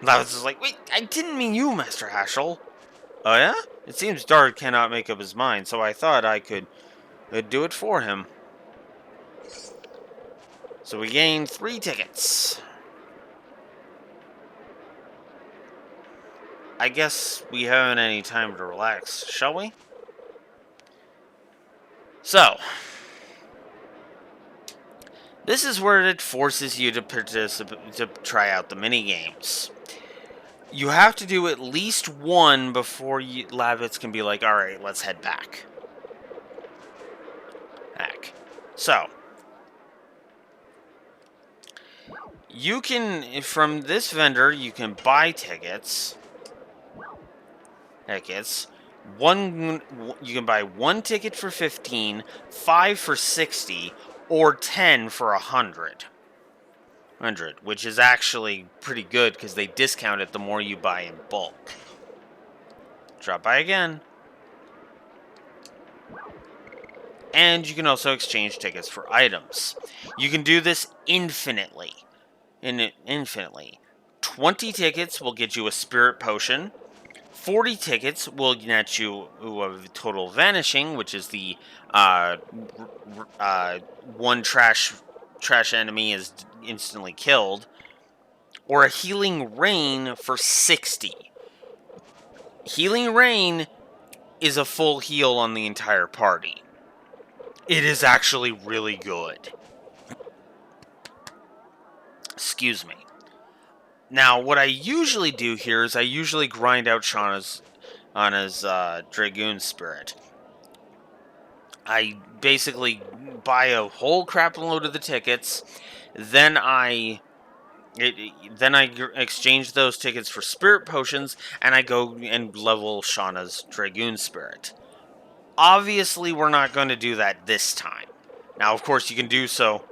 Lavitz is like, wait, I didn't mean you, Master Haschel. Oh yeah? It seems Dart cannot make up his mind, so I thought I could do it for him. So we gained 3 tickets. I guess we haven't any time to relax, shall we? So, this is where it forces you to try out the mini games. You have to do at least one before Lavitz can be like, all right, let's head back. So, you can, from this vendor, you can buy tickets. You can buy 1 ticket for 15, 5 for 60, or 10 for 100. Which is actually pretty good because they discount it the more you buy in bulk. Drop by again. And you can also exchange tickets for items. You can do this infinitely. 20 tickets will get you a spirit potion. 40 tickets will net you a total vanishing, which is the one trash enemy is instantly killed, or a healing rain for 60. Healing rain is a full heal on the entire party. It is actually really good. Excuse me. Now, what I usually do here is I usually grind out Shauna's on his Dragoon spirit. I basically buy a whole crap load of the tickets, then I exchange those tickets for spirit potions, and I go and level Shauna's Dragoon spirit. Obviously, we're not going to do that this time. Now, of course, you can do so.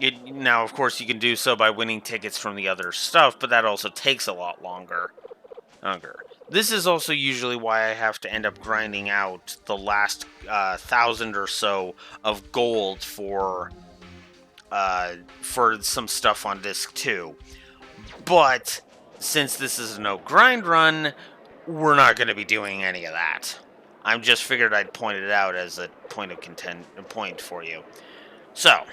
Of course, you can do so by winning tickets from the other stuff, but that also takes a lot longer. This is also usually why I have to end up grinding out the last 1,000 or so of gold for some stuff on disc 2. But since this is a no grind run, we're not going to be doing any of that. I just figured I'd point it out as a point for you. So,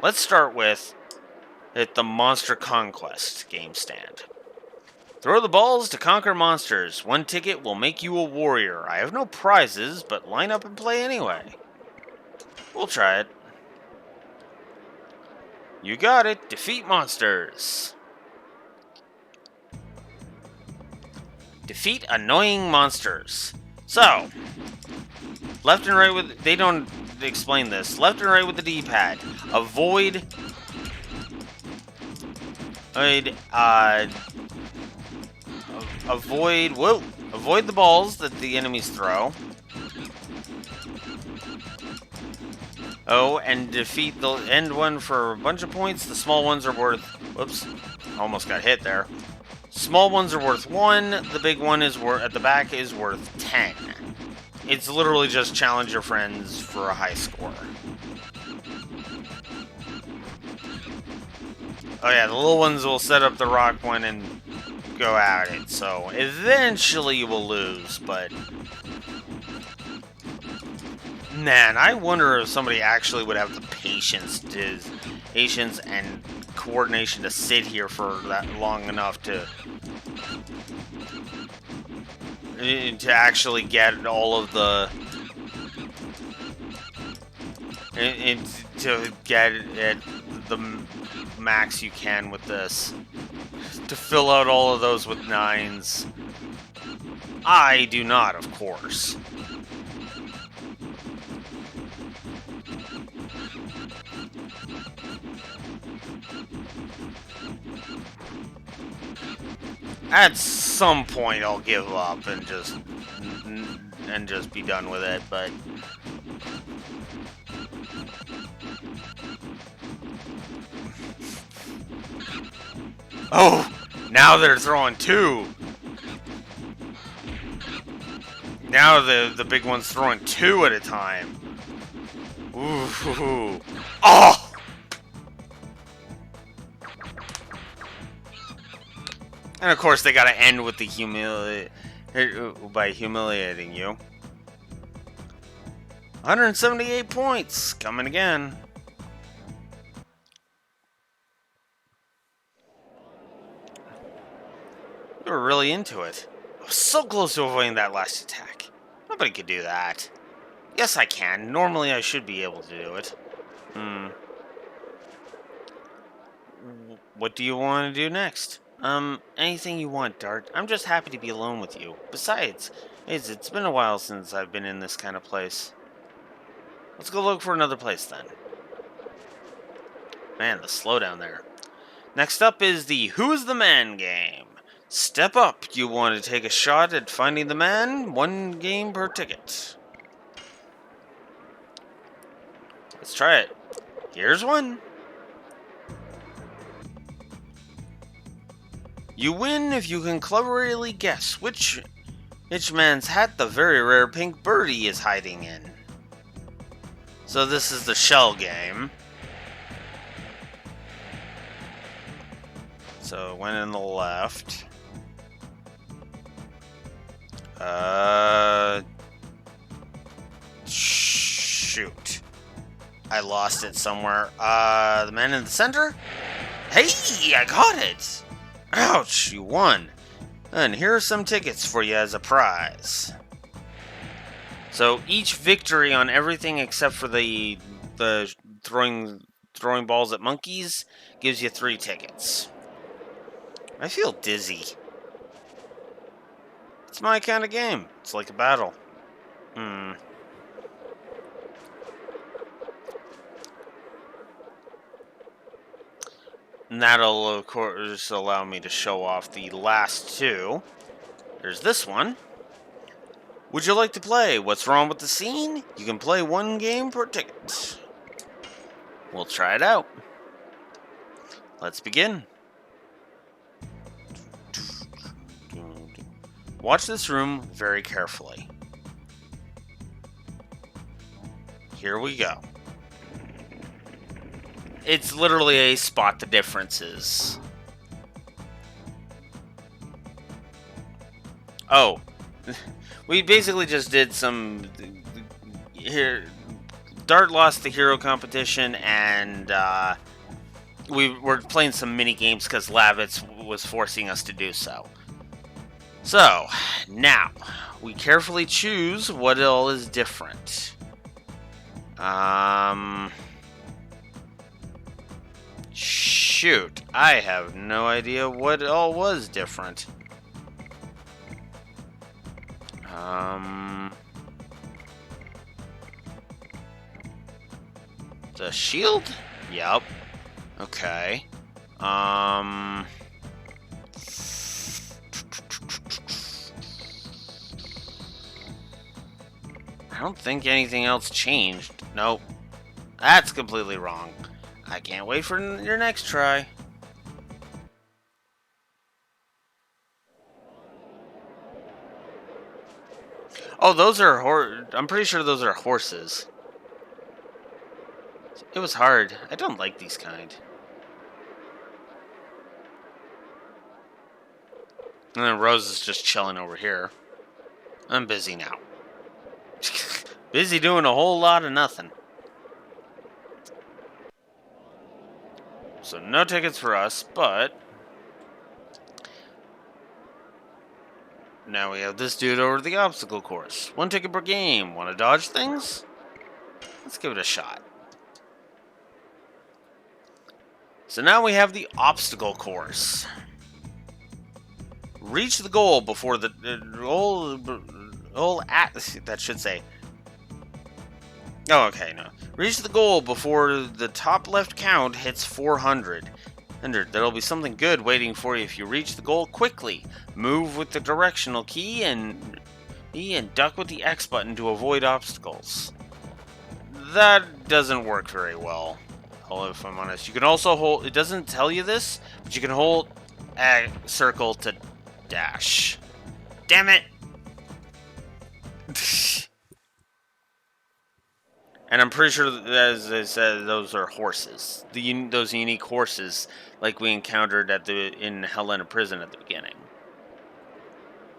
let's start with the Monster Conquest game stand. Throw the balls to conquer monsters. One ticket will make you a warrior. I have no prizes, but line up and play anyway. We'll try it. You got it. Defeat monsters. Defeat annoying monsters. So, left and right with... They don't explain this. Left and right with the D-pad. Avoid... Avoid the balls that the enemies throw. Oh, and defeat the end one for a bunch of points. The small ones are worth... Whoops. Almost got hit there. Small ones are worth 1. The big one is at the back is worth 10. It's literally just challenge your friends for a high score. Oh yeah, the little ones will set up the rock one and go at it. So eventually you will lose, but... Man, I wonder if somebody actually would have the patience and coordination to sit here for that long enough to actually get all of the to get at the max you can with this, to fill out all of those with 9s. I do not, of course. At some point, I'll give up and just be done with it. But oh, now they're throwing 2. Now the big one's throwing 2 at a time. Ooh, oh. And of course, they gotta end with the by humiliating you. 178 points, coming again. You were really into it. I was so close to avoiding that last attack. Nobody could do that. Yes, I can. Normally, I should be able to do it. What do you want to do next? Anything you want, Dart. I'm just happy to be alone with you. Besides, it's been a while since I've been in this kind of place. Let's go look for another place, then. Man, the slowdown there. Next up is the Who's the Man game. Step up. You want to take a shot at finding the man? 1 game per ticket. Let's try it. Here's one. You win if you can cleverly guess which man's hat the very rare pink birdie is hiding in. So this is the shell game. So it went in the left. Shoot. I lost it somewhere. The man in the center? Hey, I got it! Ouch, you won. And here are some tickets for you as a prize. So each victory on everything except for the throwing balls at monkeys gives you 3 tickets. I feel dizzy. It's my kind of game. It's like a battle. And that'll, of course, allow me to show off the last two. There's this one. Would you like to play What's Wrong with the Scene? You can play one game per ticket. We'll try it out. Let's begin. Watch this room very carefully. Here we go. It's literally a spot the differences. Oh. We basically just did some here. Dart lost the hero competition, and we were playing some mini games because Lavitz was forcing us to do so. So now we carefully choose what all is different. Shoot, I have no idea what all was different. The shield? Yep. Okay. I don't think anything else changed. Nope. That's completely wrong. I can't wait for your next try. Oh, those are I'm pretty sure those are horses. It was hard. I don't like these kind. And then Rose is just chilling over here. I'm busy now. Busy doing a whole lot of nothing. So no tickets for us, but now we have this dude over the obstacle course. 1 ticket per game. Want to dodge things? Let's give it a shot. So now we have the obstacle course. Reach the goal before the that should say. Oh, okay, no. Reach the goal before the top left count hits 400. There'll be something good waiting for you if you reach the goal quickly. Move with the directional key and duck with the X button to avoid obstacles. That doesn't work very well, if I'm honest. You can also hold... It doesn't tell you this, but you can hold a circle to dash. Damn it! And I'm pretty sure, as I said, those are horses. Those unique horses, like we encountered in Helena Prison at the beginning.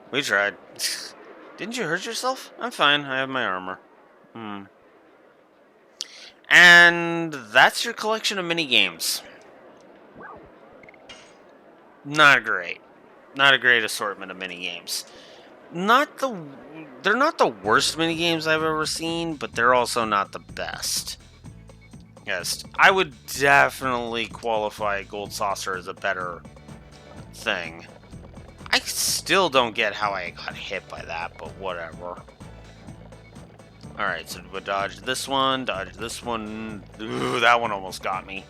We tried. Didn't you hurt yourself? I'm fine. I have my armor. And that's your collection of minigames. Not great. Not a great assortment of minigames. They're not the worst minigames I've ever seen, but they're also not the best. Yes, I would definitely qualify Gold Saucer as a better thing. I still don't get how I got hit by that, but whatever. Alright, so we dodge this one, Ooh, that one almost got me.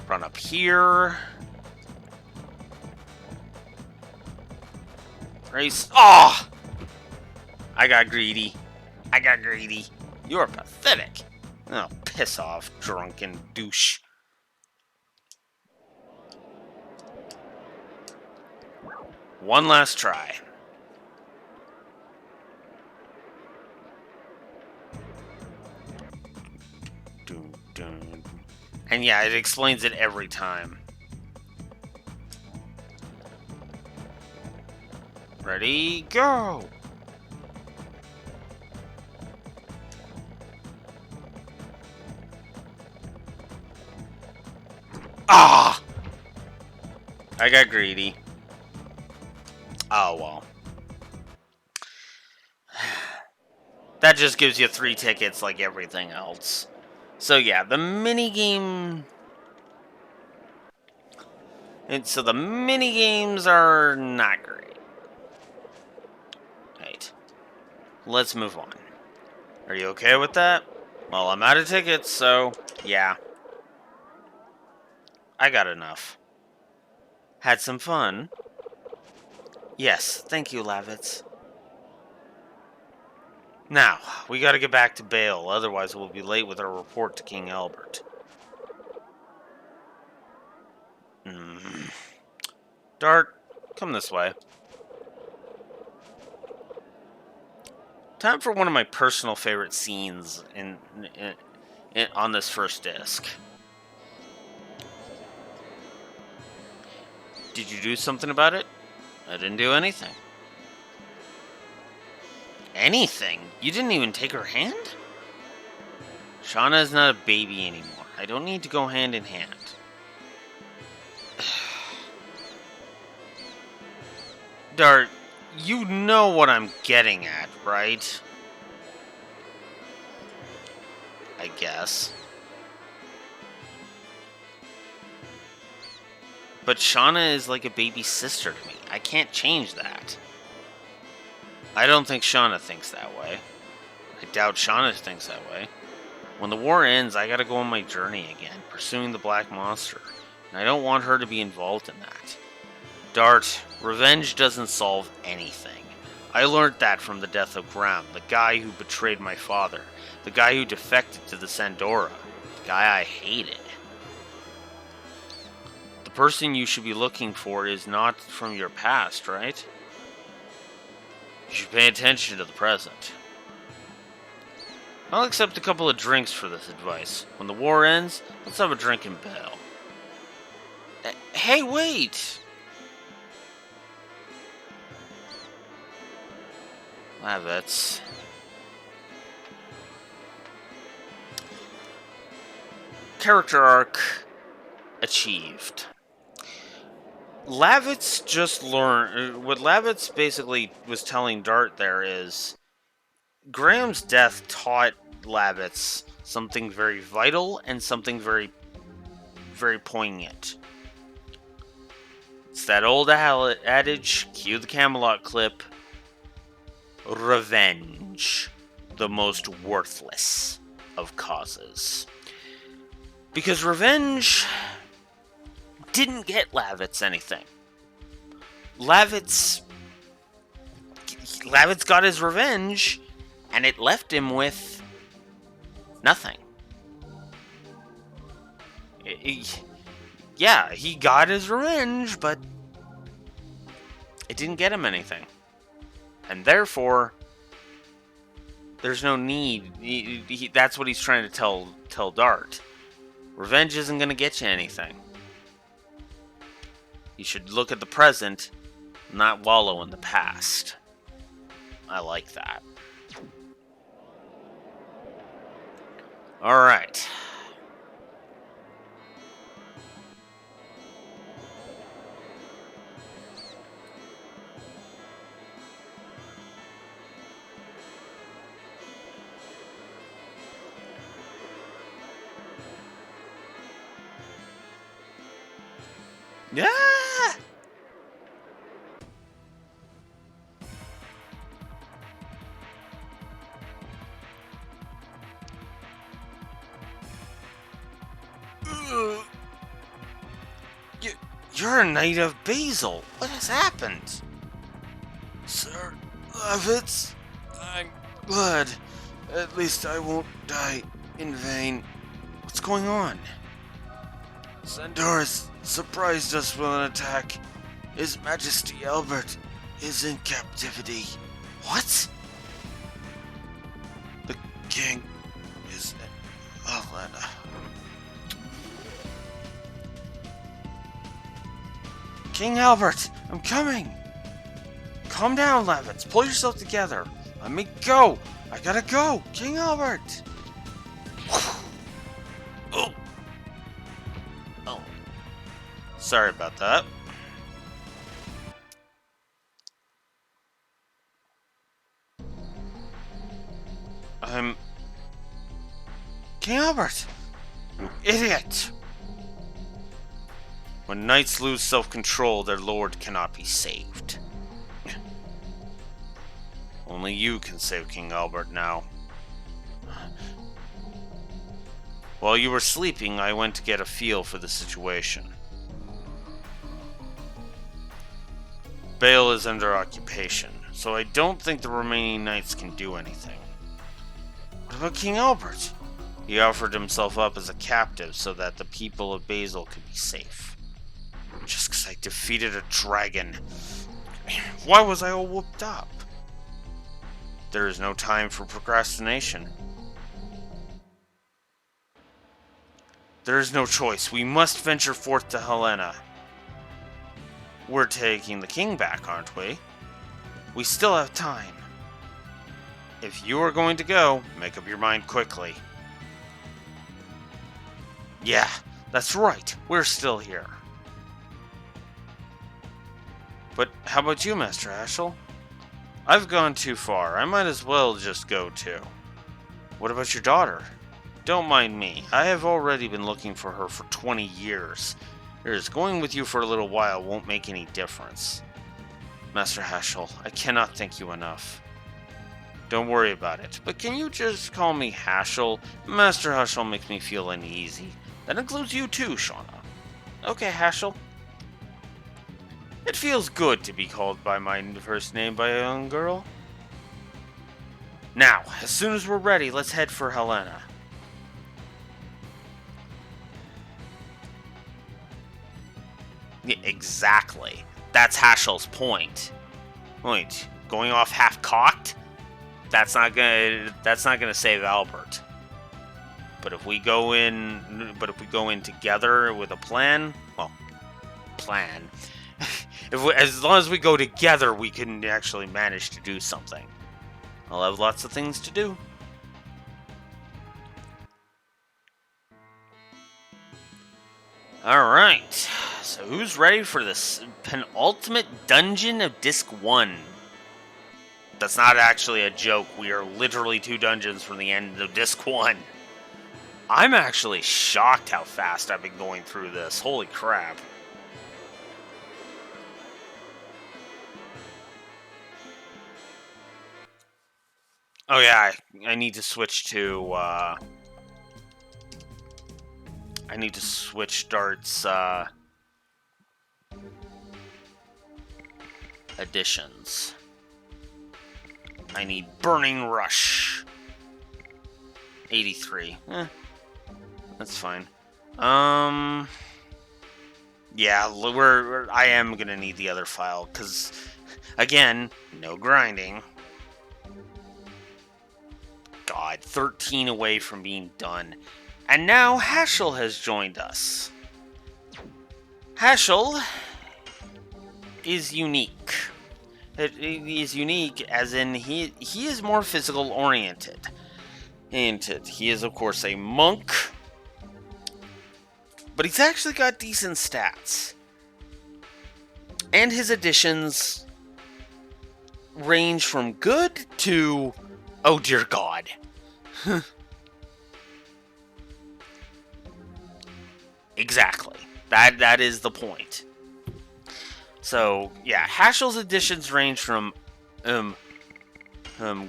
Run up here. Race. Oh! I got greedy. You're pathetic. Oh, piss off, drunken douche. One last try. And yeah, it explains it every time. Ready, go! Ah! I got greedy. Oh, well. That just gives you 3 tickets like everything else. So yeah, the minigame... And so the mini games are not great. Right. Let's move on. Are you okay with that? Well, I'm out of tickets, so yeah. I got enough. Had some fun. Yes, thank you, Lavitz. Now, we gotta get back to Bale, otherwise we'll be late with our report to King Albert. Dart, come this way. Time for one of my personal favorite scenes on this first disc. Did you do something about it? I didn't do anything. Anything? You didn't even take her hand? Shauna is not a baby anymore. I don't need to go hand in hand. Dart, you know what I'm getting at, right? I guess. But Shauna is like a baby sister to me. I can't change that. I don't think Shauna thinks that way. I doubt Shauna thinks that way. When the war ends, I gotta go on my journey again, pursuing the Black Monster. And I don't want her to be involved in that. Dart, revenge doesn't solve anything. I learned that from the death of Graham, the guy who betrayed my father, the guy who defected to the Sandora, the guy I hated. The person you should be looking for is not from your past, right? You should pay attention to the present. I'll accept a couple of drinks for this advice. When the war ends, let's have a drink in Bale. Hey, wait! Lavitz. Character arc achieved. Lavitz just learned... What Lavitz basically was telling Dart there is... Graham's death taught Lavitz something very vital and something very, very poignant. It's that old adage, cue the Camelot clip... Revenge, the most worthless of causes. Because revenge didn't get Lavitz anything. Lavitz got his revenge, and it left him with nothing. Yeah, he got his revenge, but it didn't get him anything. And therefore, there's no need. That's what he's trying to tell Dart. Revenge isn't going to get you anything. You should look at the present, not wallow in the past. I like that. Alright. Yeah! You're a knight of Basil. What has happened? Sir Lavitz, I'm glad. At least I won't die in vain. What's going on? Sandoris surprised us with an attack. His Majesty Albert is in captivity. What? The king is in Atlanta. King Albert, I'm coming! Calm down, Lavitz. Pull yourself together. Let me go. I gotta go. King Albert. Oh. Oh. Sorry about that. King Albert! You idiot! When knights lose self-control, their lord cannot be saved. Only you can save King Albert now. While you were sleeping, I went to get a feel for the situation. Bale is under occupation, so I don't think the remaining knights can do anything. What about King Albert? He offered himself up as a captive so that the people of Basel could be safe. Just because I defeated a dragon. Why was I all whooped up? There is no time for procrastination. There is no choice. We must venture forth to Helena. We're taking the king back, aren't we? We still have time. If you are going to go, make up your mind quickly. Yeah, that's right. We're still here. But how about you, Master Ashel? I've gone too far. I might as well just go too. What about your daughter? Don't mind me. I have already been looking for her for 20 years. Going with you for a little while won't make any difference. Master Ashel, I cannot thank you enough. Don't worry about it, but can you just call me Hashel? Master Hashel makes me feel uneasy. That includes you too, Shauna. Okay, Hashel. It feels good to be called by my first name by a young girl. Now, as soon as we're ready, let's head for Helena. Yeah, exactly. That's Hashel's point. Wait, going off half-cocked? That's not gonna save Albert. But if we go in together with a plan, well, plan. As long as we go together, we can actually manage to do something. I'll have lots of things to do. Alright, so who's ready for this penultimate dungeon of Disc 1? That's not actually a joke, we are literally 2 dungeons from the end of Disc 1. I'm actually shocked how fast I've been going through this, holy crap. Oh yeah, I need to switch to, I need to switch Dart's, additions. I need Burning Rush. 83. That's fine. Yeah, I am gonna need the other file, because, again, no grinding. God, 13 away from being done. And now Hashel has joined us. Hashel is unique. It is unique as in he is more physical oriented. And he is, of course, a monk. But he's actually got decent stats. And his additions range from good to, oh dear God. Exactly. That is the point. So, yeah, Hashel's additions range from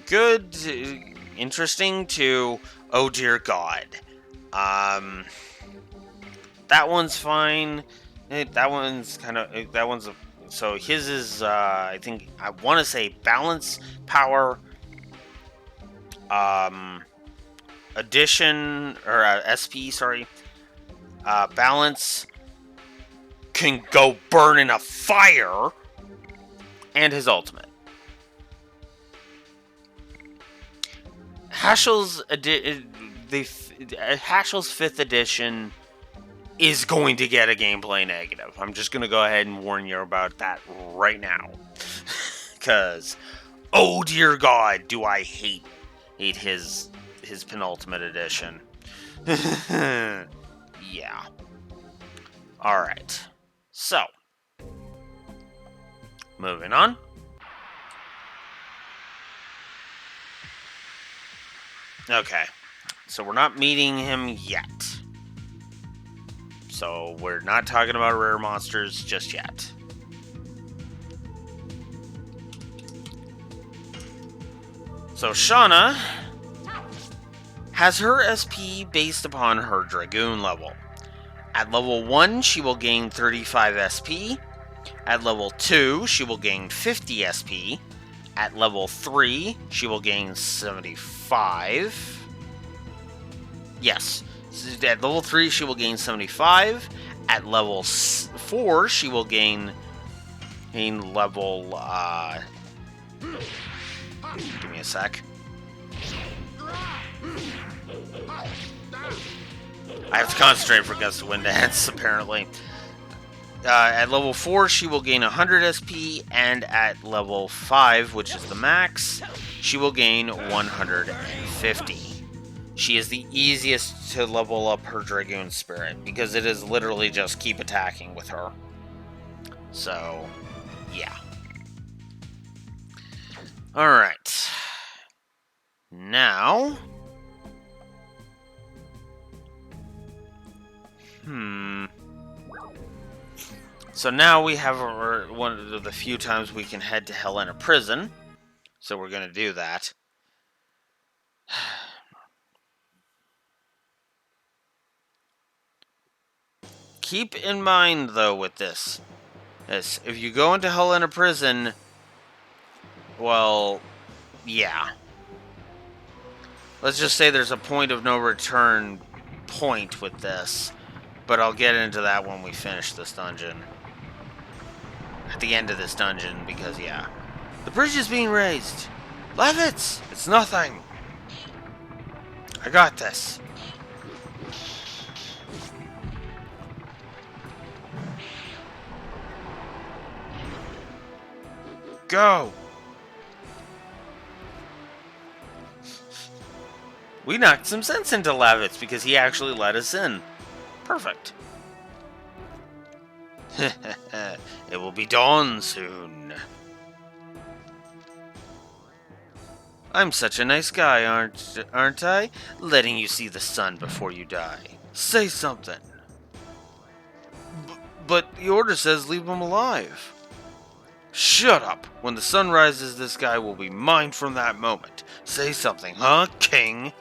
good to interesting to oh dear God. That one's fine. So his is I think I want to say balance, power, addition or SP, sorry. Balance can go burn in a fire, and his ultimate. Hashel's 5th edition is going to get a gameplay negative. I'm just going to go ahead and warn you about that right now. Because, oh dear God, do I hate his penultimate edition. Yeah. Alright. So, moving on. Okay. So we're not meeting him yet. So we're not talking about rare monsters just yet. So Shauna has her SP based upon her Dragoon level. At level 1, she will gain 35 SP. At level 2, she will gain 50 SP. At level 3, she will gain 75. Yes. At level 3, she will gain 75. At level 4, she will gain level... give me a sec. I have to concentrate for Gust of Wind Dance, apparently. At level 4, she will gain 100 SP, and at level 5, which is the max, she will gain 150. She is the easiest to level up her Dragoon Spirit, because it is literally just keep attacking with her. So, yeah. Alright. Now... So now we have one of the few times we can head to Helena Prison. So we're going to do that. Keep in mind, though, with this, if you go into Helena Prison, well, yeah. Let's just say there's a point of no return point with this, but I'll get into that when we finish this dungeon. At the end of this dungeon, because, yeah. The bridge is being raised. Levitts! It's nothing. I got this. Go! We knocked some sense into Levitts because he actually let us in. Perfect. It will be dawn soon. I'm such a nice guy, aren't I? Letting you see the sun before you die. Say something. But the order says leave him alive. Shut up. When the sun rises, this guy will be mine from that moment. Say something, huh, king?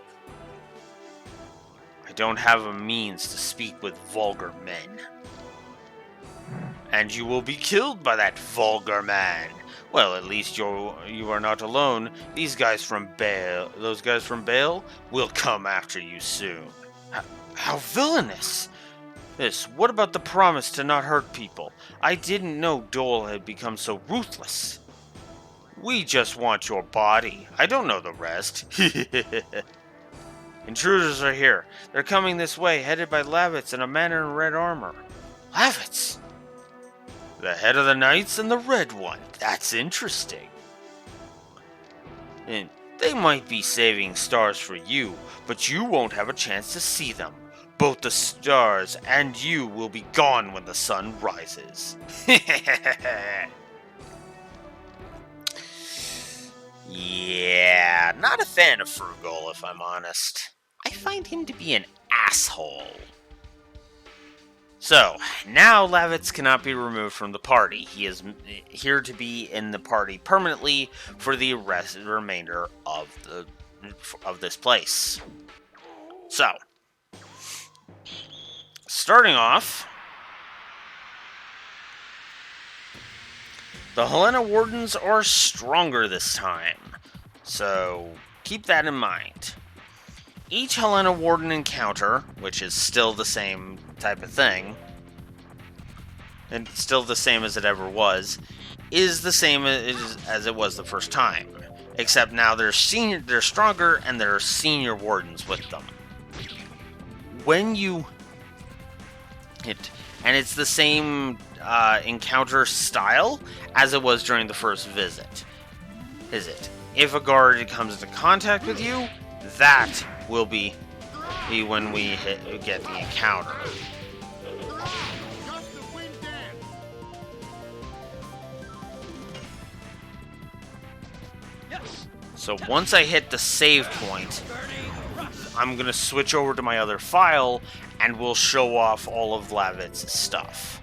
I don't have a means to speak with vulgar men. And you will be killed by that vulgar man. Well, at least you are not alone. Those guys from Bale, will come after you soon. How villainous! What about the promise to not hurt people? I didn't know Dole had become so ruthless. We just want your body. I don't know the rest. Intruders are here. They're coming this way, headed by Levitts and a man in red armor. Levitts? The head of the knights and the red one. That's interesting. And they might be saving stars for you, but you won't have a chance to see them. Both the stars and you will be gone when the sun rises. Yeah, not a fan of Frugal, if I'm honest. I find him to be an asshole. So, now Levitts cannot be removed from the party. He is here to be in the party permanently for the remainder of this place. So, starting off, the Helena Wardens are stronger this time, so keep that in mind. Each Helena Warden encounter, which is still the same type of thing, and still the same as it ever was, is the same as it was the first time. Except now they're stronger, and there are senior wardens with them. And it's the same encounter style as it was during the first visit. If a guard comes into contact with you, that will be when we get the encounter. So once I hit the save point, I'm going to switch over to my other file and we'll show off all of Lavit's stuff.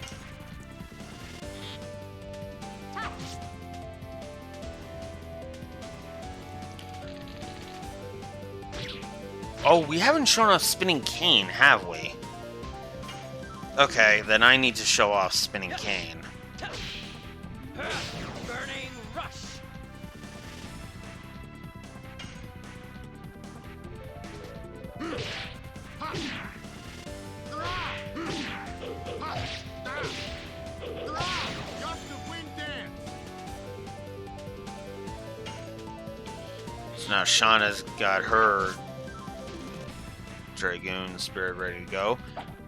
Oh, we haven't shown off Spinning Cane, have we? Okay, then I need to show off Spinning Cane. Burning rush. So now Shauna's got her Dragoon Spirit ready to go.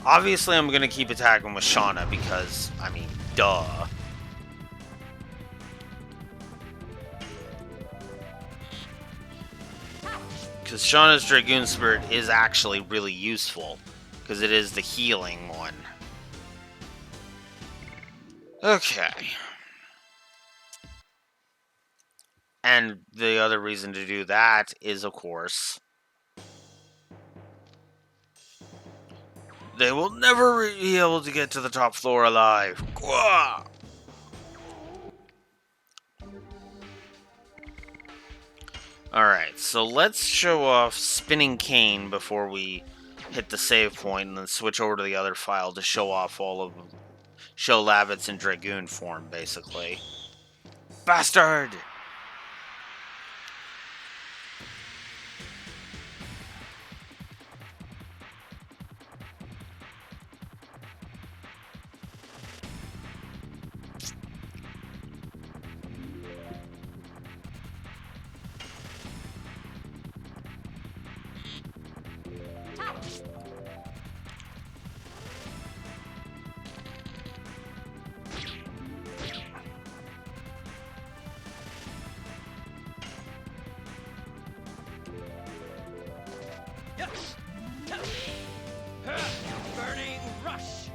Obviously, I'm going to keep attacking with Shauna because, I mean, duh. Because Shauna's Dragoon Spirit is actually really useful, because it is the healing one. Okay. And the other reason to do that is, of course, they will never be able to get to the top floor alive. Gah! Alright, so let's show off Spinning Cane before we hit the save point, and then switch over to the other file to show off all of them. Show Lavitz in Dragoon form, basically. Bastard! Yes. Burning rush.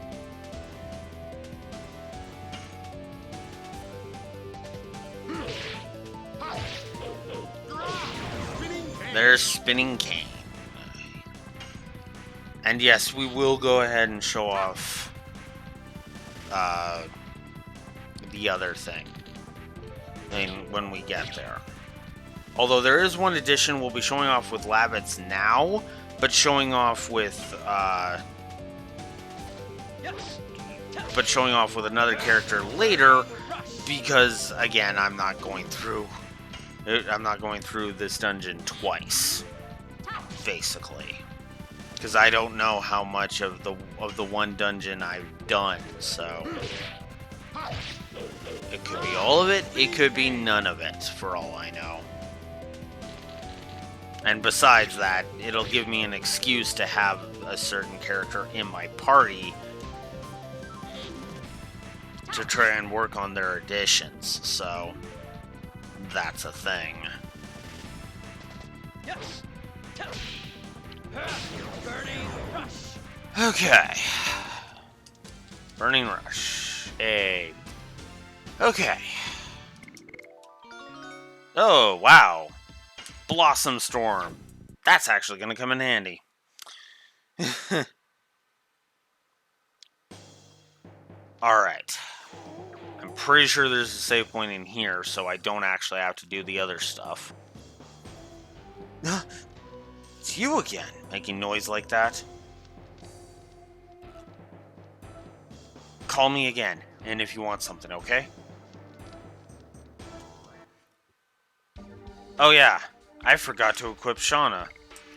There's Spinning Cane. And yes, we will go ahead and show off the other thing. I mean, when we get there. Although there is one addition we'll be showing off with Lavitz now, but showing off with another character later, because again, I'm not going through this dungeon twice, basically, because I don't know how much of the one dungeon I've done, so it could be all of it, it could be none of it, for all I know. And besides that, it'll give me an excuse to have a certain character in my party to try and work on their additions, so that's a thing. Yes. Burning rush. Okay. Burning Rush. Hey. Okay. Oh, wow. Blossom Storm. That's actually going to come in handy. Alright. I'm pretty sure there's a save point in here, so I don't actually have to do the other stuff. It's you again, making noise like that. Call me again, and if you want something, okay? Oh yeah, I forgot to equip Shauna.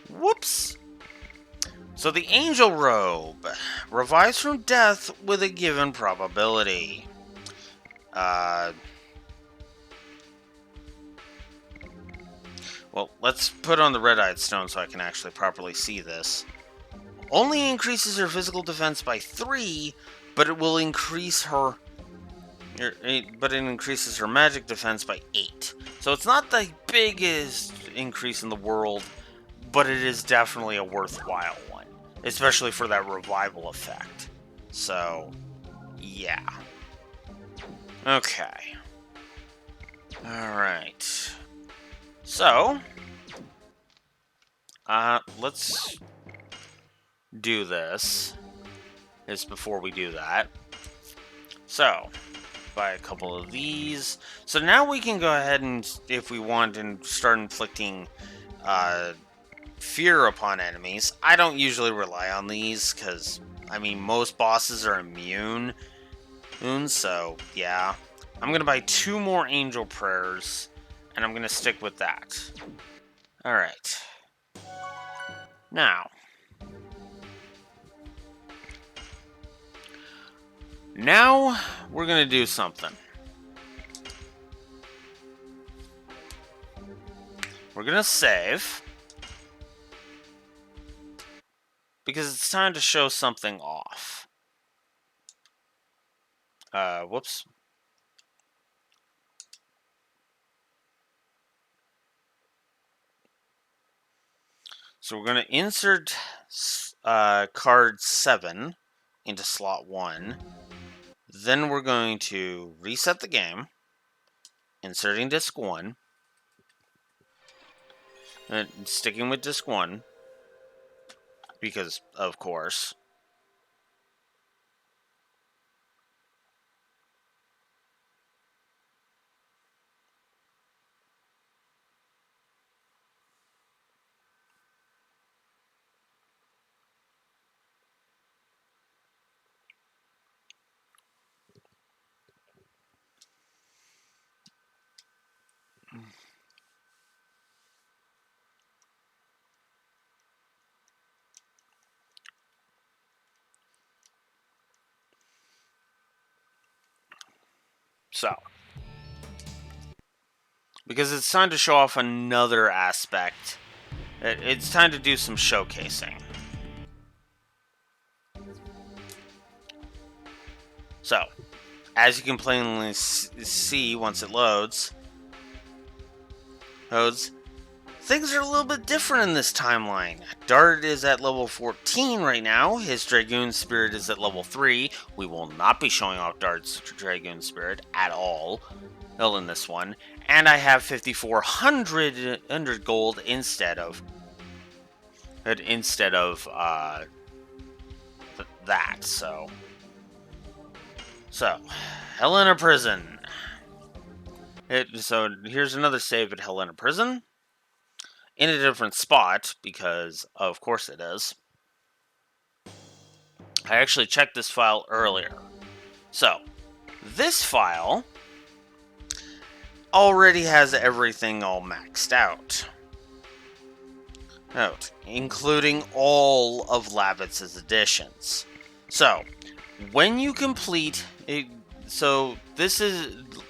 Whoops! So the Angel Robe. Revives from death with a given probability. Well, let's put on the Red-Eyed Stone so I can actually properly see this. Only increases her physical defense by 3, but it will increase her... But it increases her magic defense by 8. So it's not the biggest increase in the world, but it is definitely a worthwhile one. Especially for that revival effect. So, yeah. Okay. Alright. So, let's do this is before we do that. So, buy a couple of these. So now we can go ahead and, if we want, and start inflicting fear upon enemies. I don't usually rely on these because, I mean, most bosses are immune. So, yeah. I'm going to buy 2 more angel prayers, and I'm going to stick with that. Alright. Now, we're going to do something. We're going to save, because it's time to show something off. Whoops. So we're going to insert card 7 into slot 1. Then we're going to reset the game, inserting disc 1, and sticking with disc 1, because, of course. So, because it's time to show off another aspect. It's time to do some showcasing. So, as you can plainly see once it loads, things are a little bit different in this timeline. Dart is at level 14 right now. His Dragoon Spirit is at level 3. We will not be showing off Dart's Dragoon Spirit at all in this one. And I have 5,400 gold instead of that. So, Helena Prison. So here's another save at Helena Prison. In a different spot, because of course it is. I actually checked this file earlier. So, this file already has everything all maxed out. Note, including all of Lavitz's additions. So, when you complete it,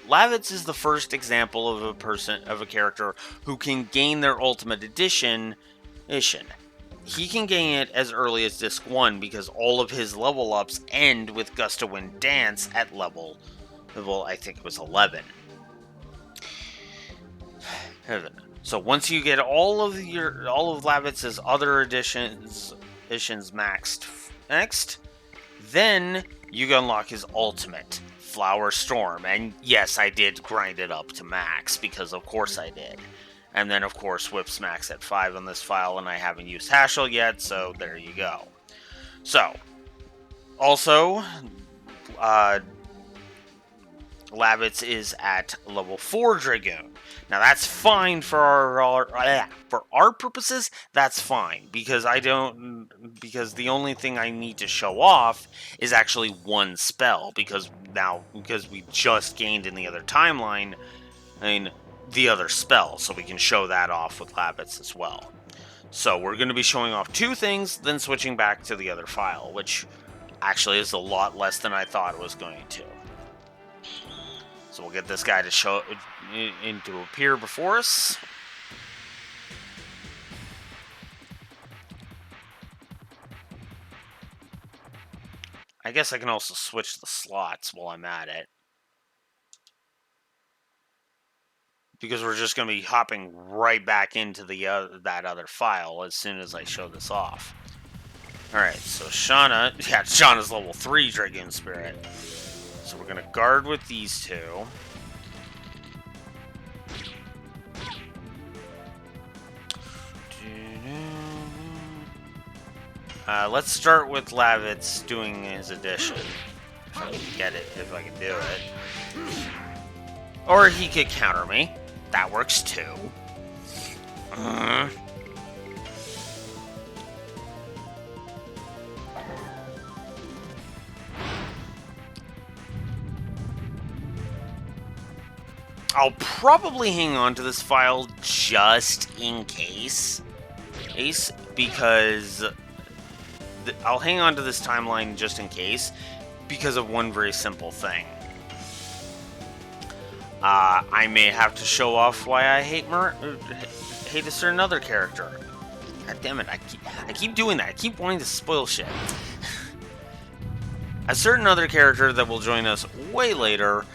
Lavitz is the first example of a character who can gain their ultimate edition. He can gain it as early as disc 1 because all of his level ups end with Gust of Wind Dance at level I think it was 11. So once you get all of Lavitz's other editions maxed next, then you can unlock his ultimate, Flower Storm. And yes, I did grind it up to max, because of course I did. And then, of course, Whip's max at 5 on this file, and I haven't used Hashel yet, so there you go. So, also, Lavitz is at level 4 Dragoon. Now that's fine for our purposes. That's fine because the only thing I need to show off is actually one spell because we just gained in the other timeline, the other spell, so we can show that off with Lavitz as well. So we're going to be showing off 2 things, then switching back to the other file, which actually is a lot less than I thought it was going to. So we'll get this guy to appear before us. I guess I can also switch the slots while I'm at it, because we're just going to be hopping right back into that other file as soon as I show this off. Alright, so Shauna's level 3 Dragoon Spirit. So we're going to guard with these 2. Let's start with Lavitz doing his addition. If I can get it, if I can do it. Or he could counter me. That works too. I'll probably hang on to this file just in case. Because I'll hang on to this timeline just in case because of one very simple thing. I may have to show off why I hate a certain other character. God damn it! I keep doing that. I keep wanting to spoil shit. A certain other character that will join us way later.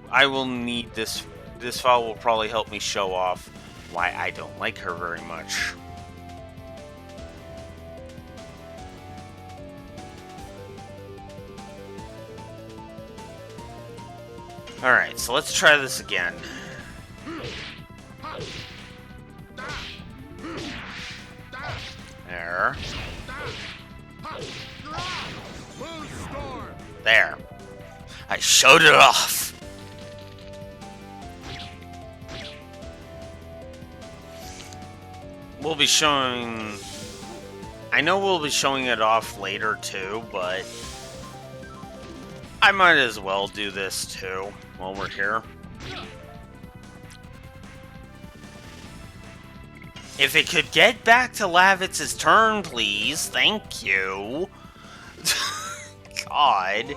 I will need this. This file will probably help me show off why I don't like her very much. Alright, so let's try this again. There. There. I showed it off. We'll be showing... I know we'll be showing it off later too, but... I might as well do this too, while we're here. If it could get back to Lavitz's turn, please. Thank you. God.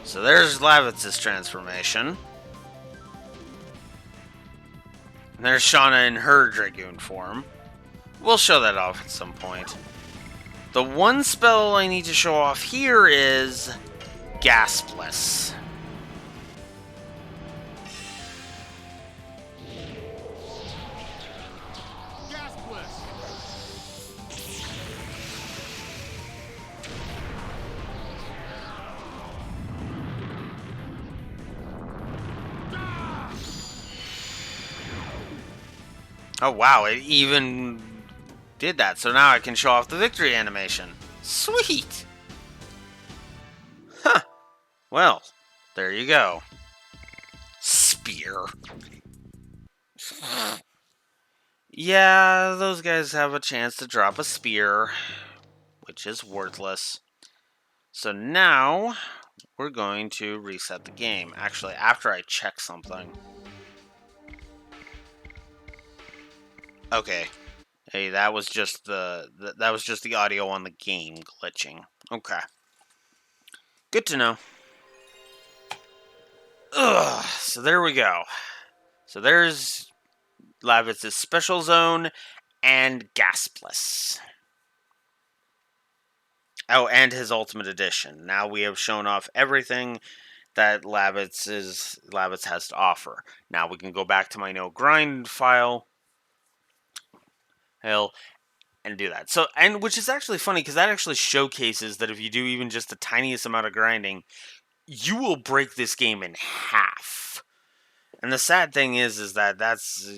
So there's Lavitz's transformation. And there's Shauna in her Dragoon form. We'll show that off at some point. The one spell I need to show off here is Gaspless. Oh wow, it even did that. So now I can show off the victory animation. Sweet! Huh. Well, there you go. Spear. Yeah, those guys have a chance to drop a spear, which is worthless. So now, we're going to reset the game. Actually, after I check something. Okay. Hey, that was just the audio on the game glitching. Okay. Good to know. Ugh, so there we go. So there's Lavitz's special zone and Gaspless. Oh, and his ultimate edition. Now we have shown off everything that Lavitz has to offer. Now we can go back to my no grind file. And do that. So, and which is actually funny because that actually showcases that if you do even just the tiniest amount of grinding, you will break this game in half. And the sad thing is that that's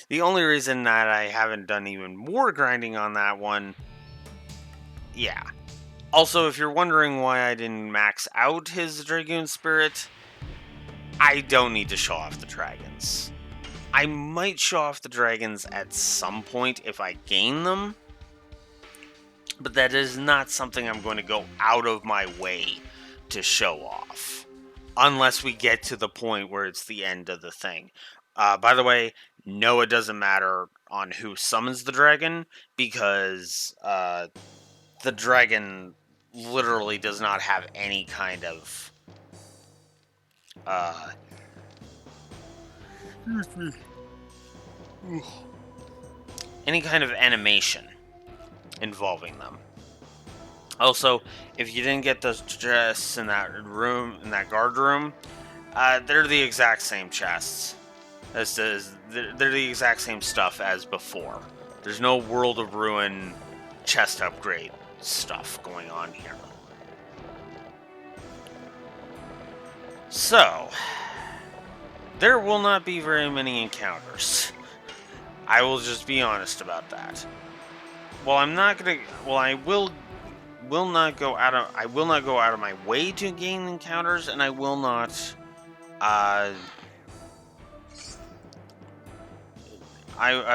the only reason that I haven't done even more grinding on that one. Yeah. Also, if you're wondering why I didn't max out his Dragoon Spirit, I don't need to show off the dragons. I might show off the dragons at some point if I gain them, but that is not something I'm going to go out of my way to show off, unless we get to the point where it's the end of the thing. By the way, no, it doesn't matter on who summons the dragon, because the dragon literally does not have any kind of any kind of animation involving them. Also, if you didn't get those chests in that room, in that guard room, they're the exact same chests. They're the exact same stuff as before. There's no World of Ruin chest upgrade stuff going on here. So, there will not be very many encounters. I will just be honest about that. Well, I'm not gonna. Well, I will not go out of. I will not go out of my way to gain encounters, and I will not. I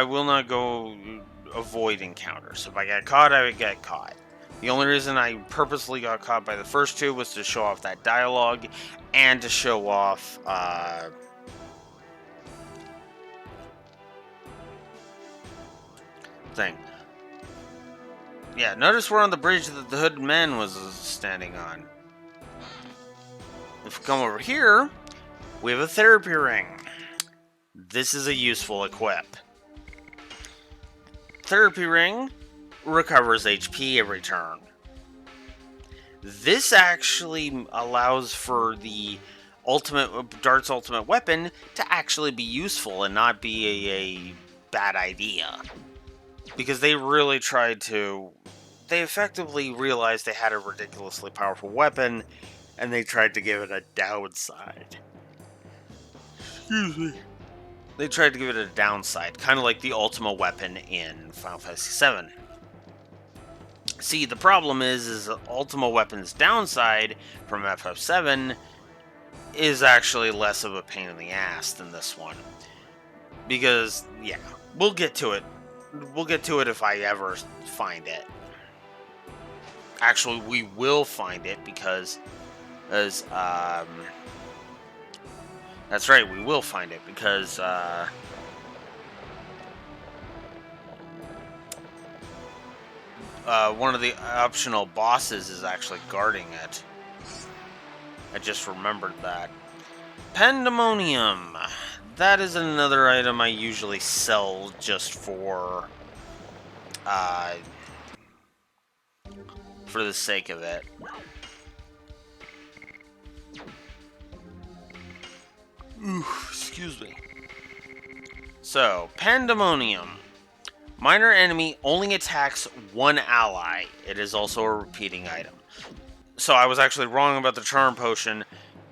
will not go avoid encounters. If I get caught, I would get caught. The only reason I purposely got caught by the first two was to show off that dialogue and to show off thing. Yeah, notice we're on the bridge that the Hooded Man was standing on. If we come over here, we have a therapy ring. This is a useful equip. Therapy ring recovers HP every turn. This actually allows for the Dart's ultimate weapon to actually be useful and not be a bad idea. Because they really tried to... They effectively realized they had a ridiculously powerful weapon, and they tried to give it a downside. Excuse me. They tried to give it a downside, kind of like the Ultima weapon in Final Fantasy VII. See, the problem is the Ultima weapon's downside from FF7 is actually less of a pain in the ass than this one. Because, yeah, we'll get to it. We'll get to it if I ever find it. Actually, we will find it because, that's right, we will find it because, one of the optional bosses is actually guarding it. I just remembered that. Pandemonium. That is another item I usually sell just for the sake of it. Ooh, excuse me. So, Pandemonium. Minor enemy only attacks one ally. It is also a repeating item. So I was actually wrong about the charm potion.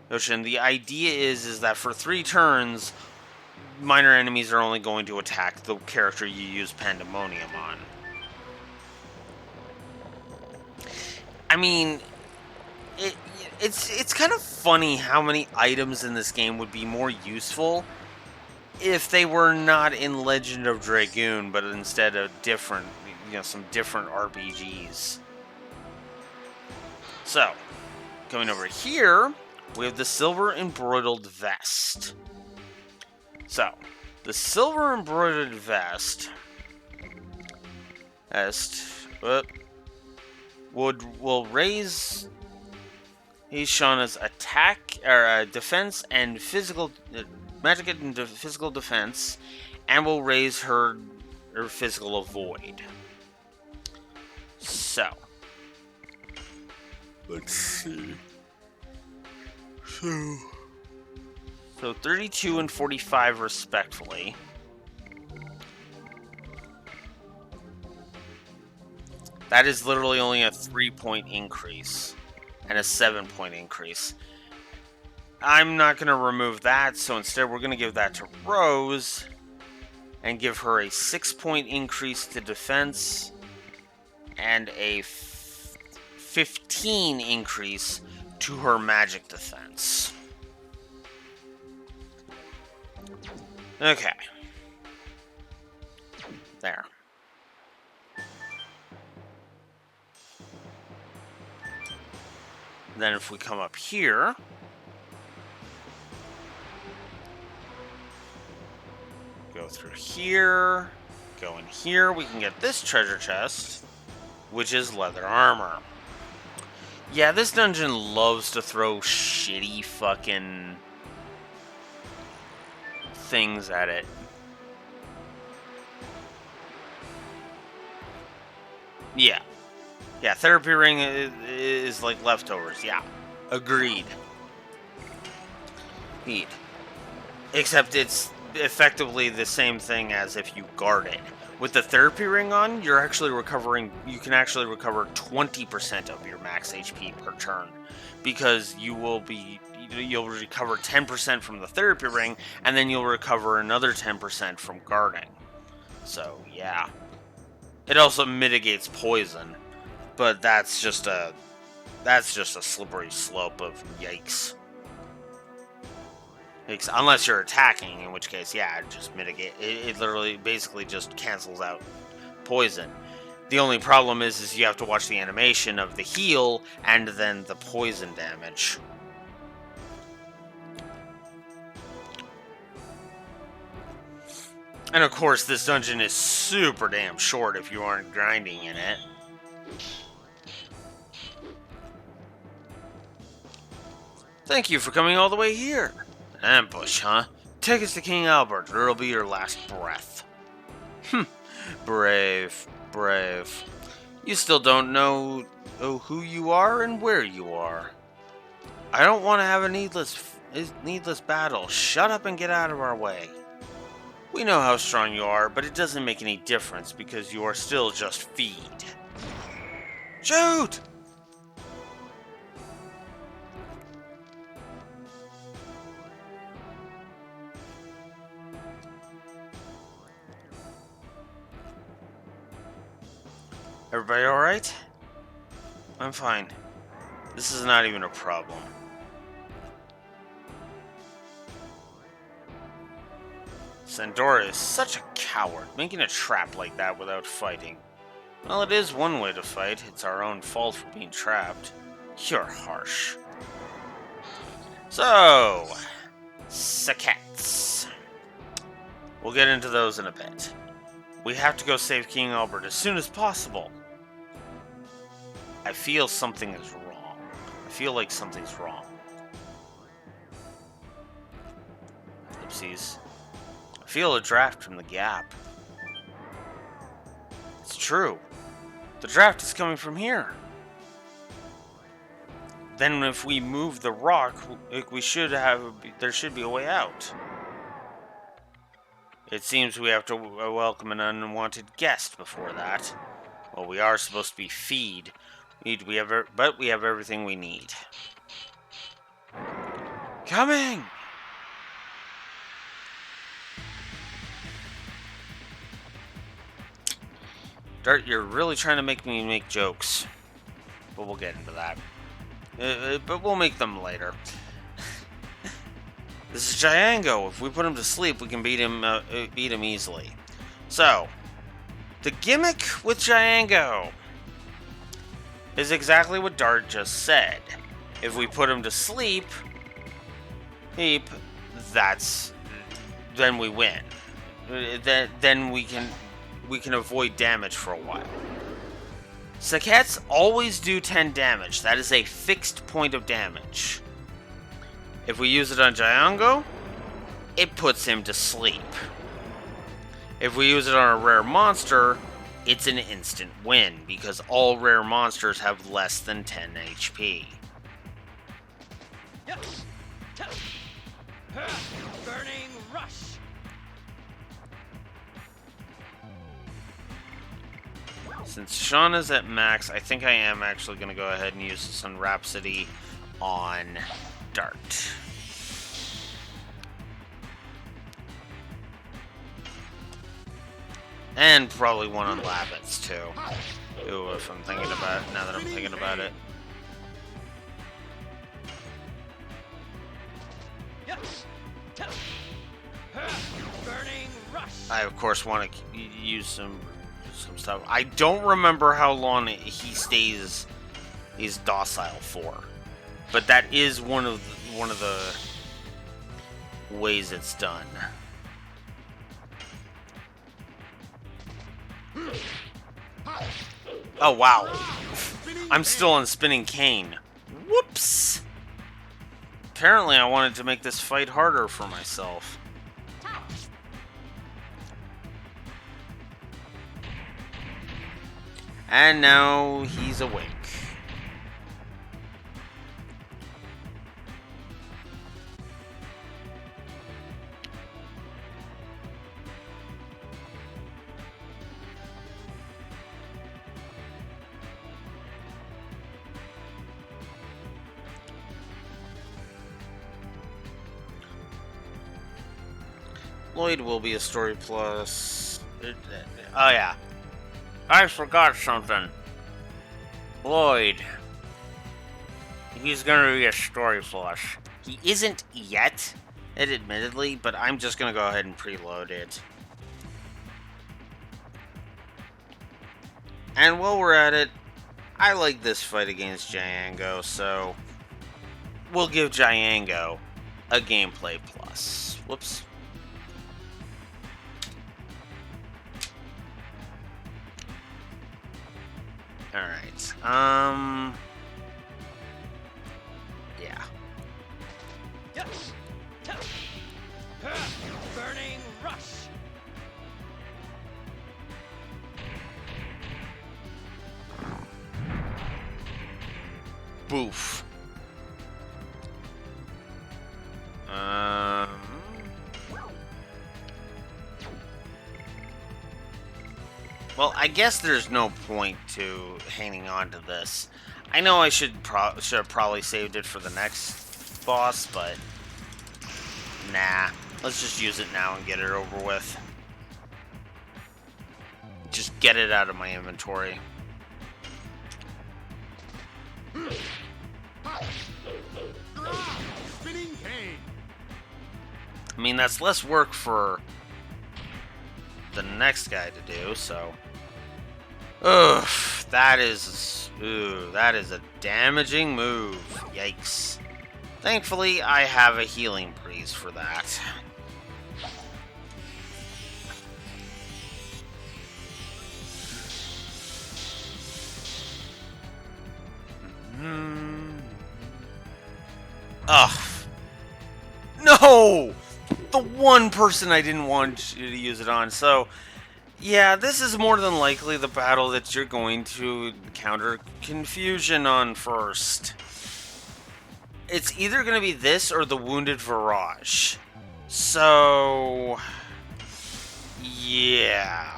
The idea is that for 3 turns, minor enemies are only going to attack the character you use Pandemonium on. I mean, it's kind of funny how many items in this game would be more useful if they were not in Legend of Dragoon, but instead of different, some different RPGs. So, coming over here, we have the Silver Embroidered Vest. So, the Silver Embroidered Vest will raise Ishana's attack, or defense and physical, magic and physical defense, and will raise her physical avoid. So, let's see. So 32 and 45 respectively. That is literally only a 3-point increase and a 7-point increase. I'm not going to remove that, so instead we're going to give that to Rose and give her a 6-point increase to defense and a 15 increase to her magic defense. Okay. There. Then if we come up here, go through here, go in here, we can get this treasure chest, which is leather armor. Yeah, this dungeon loves to throw shitty fucking things at it. Yeah. Yeah, therapy ring is like leftovers. Yeah. Agreed. Neat. Except it's effectively the same thing as if you guard it. With the therapy ring on, you can actually recover 20% of your max HP per turn. Because you will be, you'll recover 10% from the therapy ring, and then you'll recover another 10% from guarding. So yeah, it also mitigates poison, but that's just a slippery slope of yikes. Unless you're attacking, in which case, yeah, it just mitigate. It literally basically just cancels out poison. The only problem is you have to watch the animation of the heal and then the poison damage. And of course, this dungeon is super damn short if you aren't grinding in it. Thank you for coming all the way here. Ambush, huh? Take us to King Albert, or it'll be your last breath. Brave, brave. You still don't know who you are and where you are. I don't want to have a needless battle. Shut up and get out of our way. We know how strong you are, but it doesn't make any difference because you are still just feed. Shoot! Everybody alright? I'm fine. This is not even a problem. Sandora is such a coward, making a trap like that without fighting. Well, it is one way to fight. It's our own fault for being trapped. You're harsh. So, Sackets. We'll get into those in a bit. We have to go save King Albert as soon as possible. I feel something is wrong. I feel like something's wrong. Oopsies. I feel a draft from the gap. It's true. The draft is coming from here. Then if we move the rock, there should be a way out. It seems we have to welcome an unwanted guest before that. Well, we are supposed to be feed. But we have everything we need. Coming! Dart, you're really trying to make me make jokes. But we'll get into that. But we'll make them later. This is Django. If we put him to sleep, we can beat him easily. So, the gimmick with Django is exactly what Dart just said. If we put him to sleep, then we win. Then we can avoid damage for a while. Sackets always do 10 damage. That is a fixed point of damage. If we use it on Django, it puts him to sleep. If we use it on a rare monster, it's an instant win, because all rare monsters have less than 10 HP. Burning rush. Since Sean is at max, I think I am actually going to go ahead and use this on Rhapsody on Dart. And probably one on Labbits too. Ooh, if I'm thinking about it, now that I'm thinking about it. Burning rush. I of course want to use some stuff. I don't remember how long he stays docile for, but that is one of the ways it's done. Oh wow, I'm still on Spinning Cane. Whoops. Apparently I wanted to make this fight harder for myself. And now he's awake. Lloyd will be a story plus. Oh yeah, I forgot something. Lloyd. He's gonna be a story plus. He isn't yet, admittedly, but I'm just gonna go ahead and preload it. And while we're at it, I like this fight against Django, so we'll give Django a gameplay plus. Whoops. Alright, yeah. Burning rush. Boof. Well, I guess there's no point to hanging on to this. I know I should have probably saved it for the next boss, but nah. Let's just use it now and get it over with. Just get it out of my inventory. Spinning cane. I mean, that's less work for the next guy to do, so... Ugh, that is a damaging move. Yikes. Thankfully, I have a healing breeze for that. Ugh. No! The one person I didn't want you to use it on, so... Yeah, this is more than likely the battle that you're going to encounter confusion on first. It's either going to be this or the Wounded Virage. So... yeah.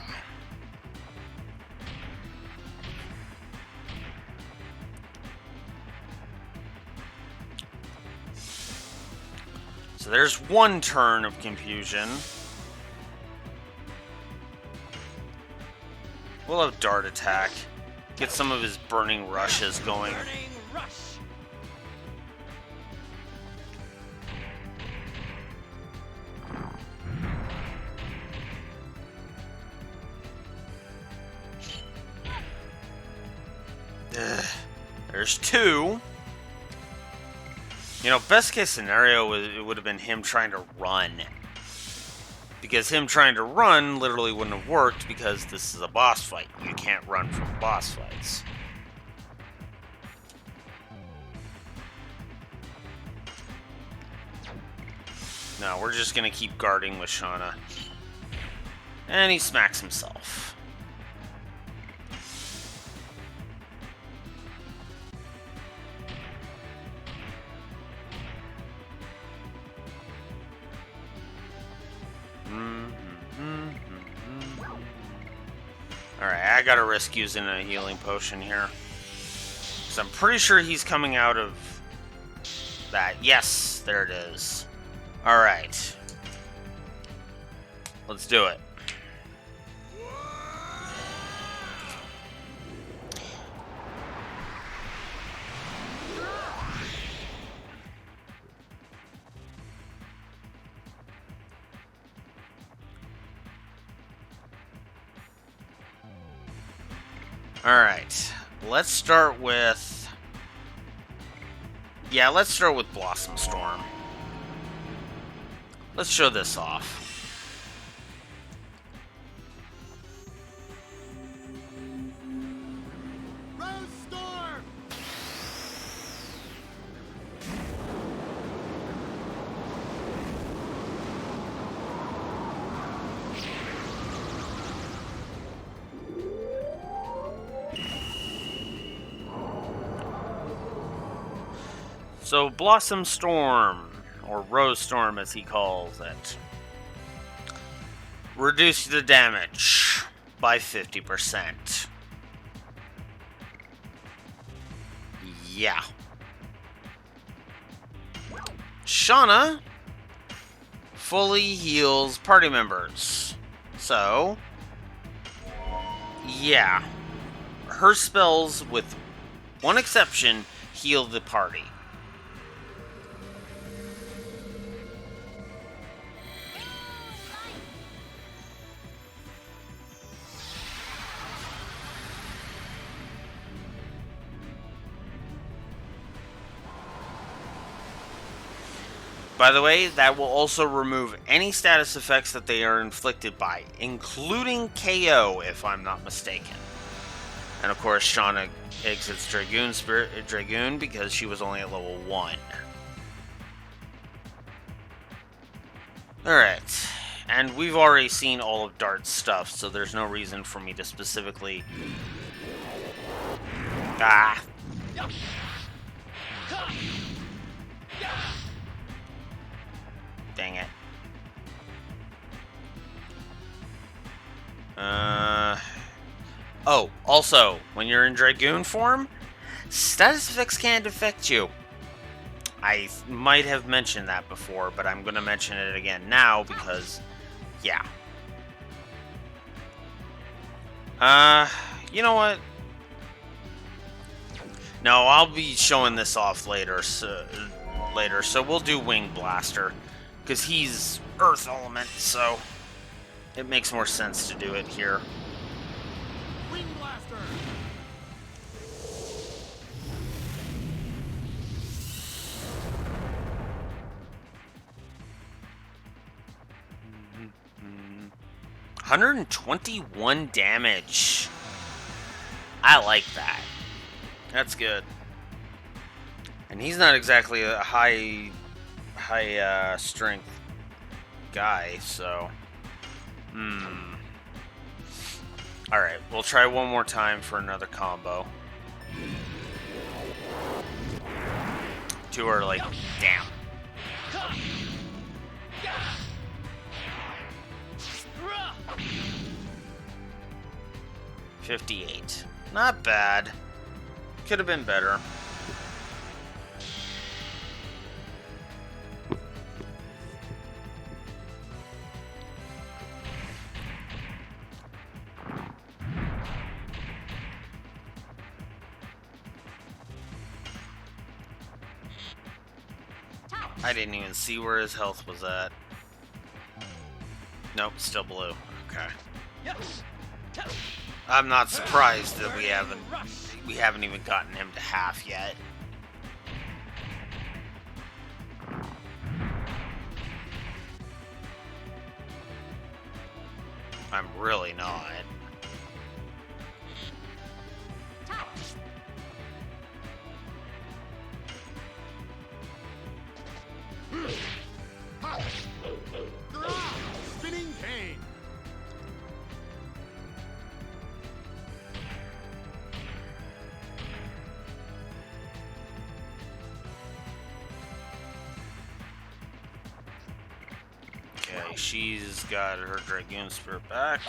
So there's one turn of confusion. We'll have Dart attack. Get some of his burning rushes going. Burning rush. Ugh. There's two. You know, best case scenario, it would have been him trying to run. Because him trying to run literally wouldn't have worked because this is a boss fight. You can't run from boss fights. No, we're just going to keep guarding with Shauna. And he smacks himself. Alright, I gotta risk using a healing potion here. Because I'm pretty sure he's coming out of that. Yes, there it is. Alright. Let's do it. Alright, let's start with... yeah, let's start with Blossom Storm. Let's show this off. Rose Storm. So, Blossom Storm, or Rose Storm as he calls it, reduce the damage by 50%. Yeah. fully heals party members. So, yeah. Her spells, with one exception, heal the party. By the way, that will also remove any status effects that they are inflicted by, including KO, if I'm not mistaken. And of course, Shauna exits Dragoon because she was only at level 1. Alright, and we've already seen all of Dart's stuff, so there's no reason for me to specifically... Ah! Dang it. Oh, also, when you're in Dragoon form, status effects can't affect you. I might have mentioned that before, but I'm going to mention it again now because, yeah. You know what? No, I'll be showing this off later, so we'll do Wing Blaster, because he's Earth Element, so it makes more sense to do it here. Wing Blaster! Mm-hmm. 121 damage. I like that. That's good. And he's not exactly a high strength guy, so... Alright, we'll try one more time for another combo. Too early. Damn. $58. Not bad. Could have been better. I didn't even see where his health was at. Nope, still blue. Okay. I'm not surprised that we haven't even gotten him to half yet. I'm really not. Spinning cane! Okay, she's got her Dragoon Spirit back.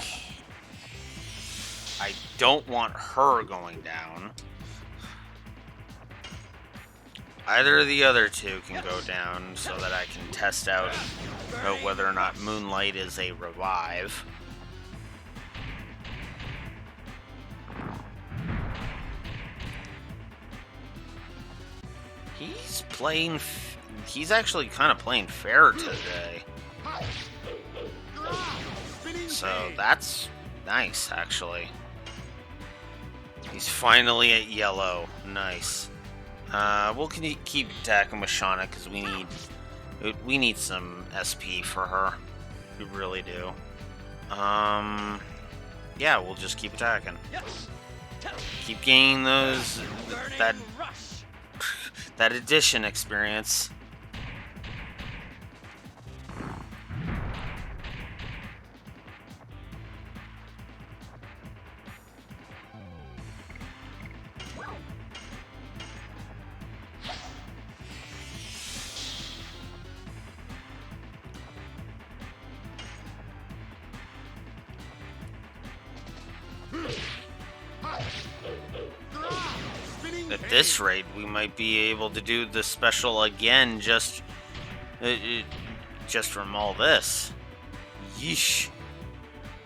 I don't want her going down. Either of the other two can go down so that I can test out whether or not Moonlight is a revive. He's actually kind of playing fair today. So that's nice, actually. He's finally at yellow. Nice. We'll keep attacking with Shauna because we need some SP for her. We really do. Yeah, we'll just keep attacking. Keep gaining that addition experience. At this rate, we might be able to do the special again, just just from all this. Yeesh.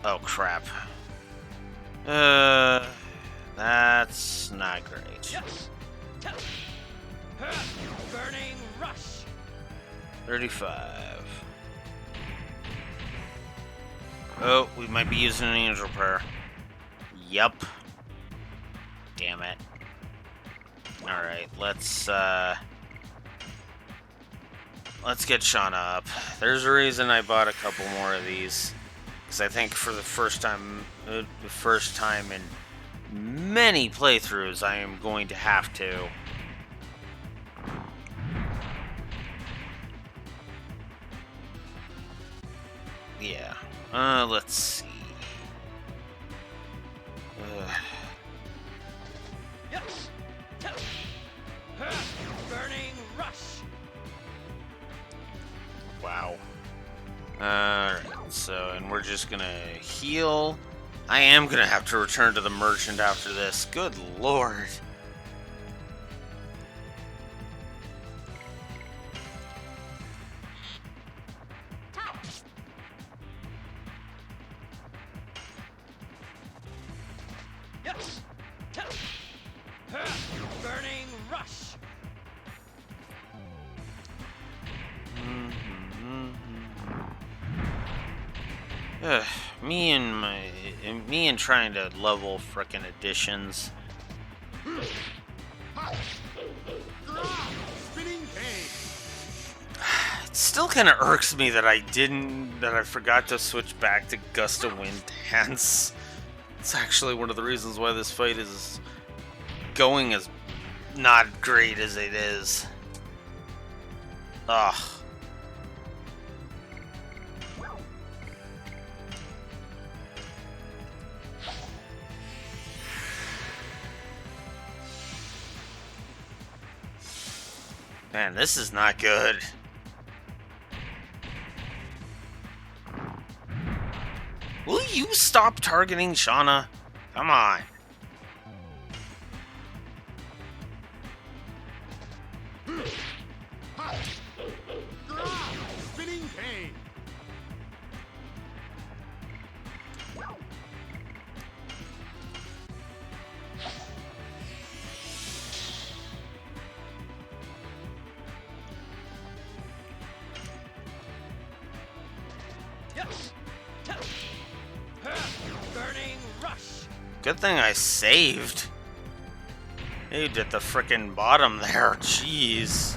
Oh, crap. That's not great. Burning rush. 35. Oh, we might be using an angel prayer. Yup. Damn it. Alright, let's get Shauna up. There's a reason I bought a couple more of these. Because I think for the first time in many playthroughs, I am going to have to. Yeah. Let's see. Burning rush. Wow. Alright, so, and we're just gonna heal. I am gonna have to return to the merchant after this. Good lord. Burning rush. Ugh, me and trying to level frickin' additions. Spinning cane. It still kind of irks me that I forgot to switch back to Gust of Wind Dance. It's actually one of the reasons why this fight is going as not great as it is. Ugh. Man, this is not good. Will you stop targeting Shauna? Come on. Spinning cane. Burning rush. Good thing I saved. Saved at the frickin' bottom there. Jeez.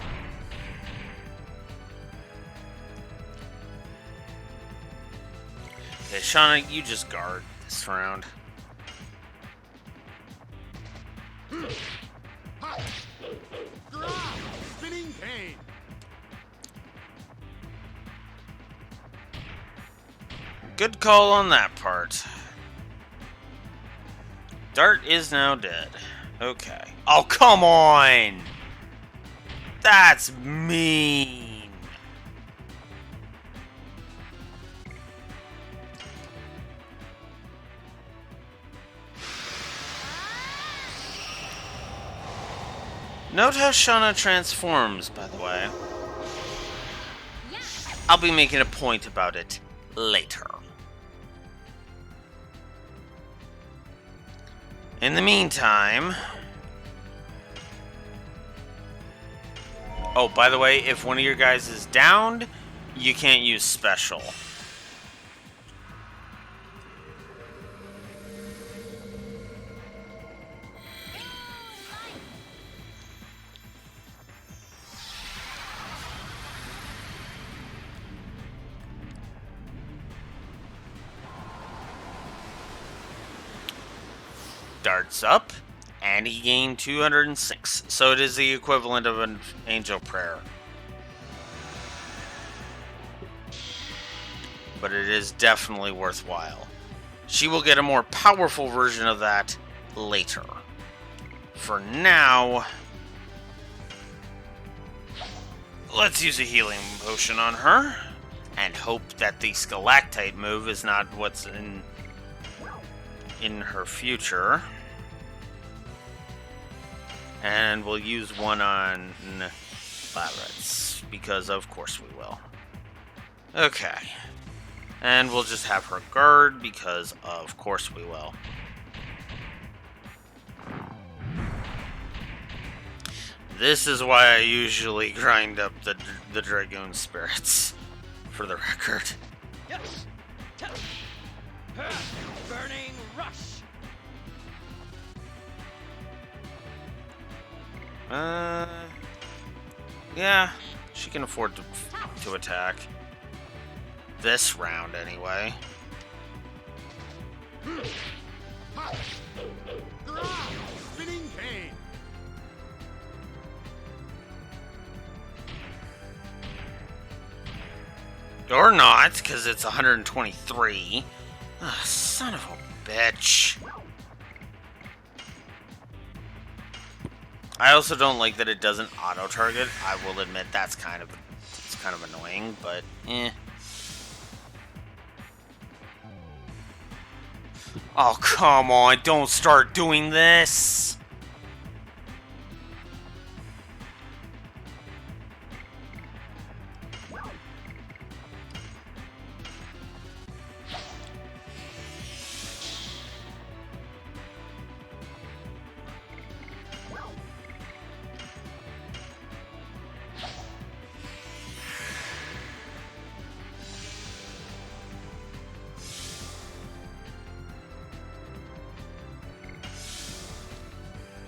Okay, Shauna, you just guard this round. Spinning cane. Good call on that part. Dart is now dead. Okay. Oh, come on! That's mean. Note how Shauna transforms, by the way. I'll be making a point about it later. In the meantime... Oh, by the way, if one of your guys is downed, you can't use special. Darts up, and he gained 206. So it is the equivalent of an angel prayer. But it is definitely worthwhile. She will get a more powerful version of that later. For now, let's use a healing potion on her, and hope that the stalactite move is not what's in her future. And we'll use one on Pirates, because of course we will. Okay. And we'll just have her guard, because of course we will. This is why I usually grind up the Dragoon spirits, for the record. Yes. Burning rush. Yeah, she can afford to attack. This round, anyway. Spinning cane. Or not, because it's 123. Ugh, son of a bitch. I also don't like that it doesn't auto-target. I will admit it's kind of annoying, but eh. Oh, come on, don't start doing this.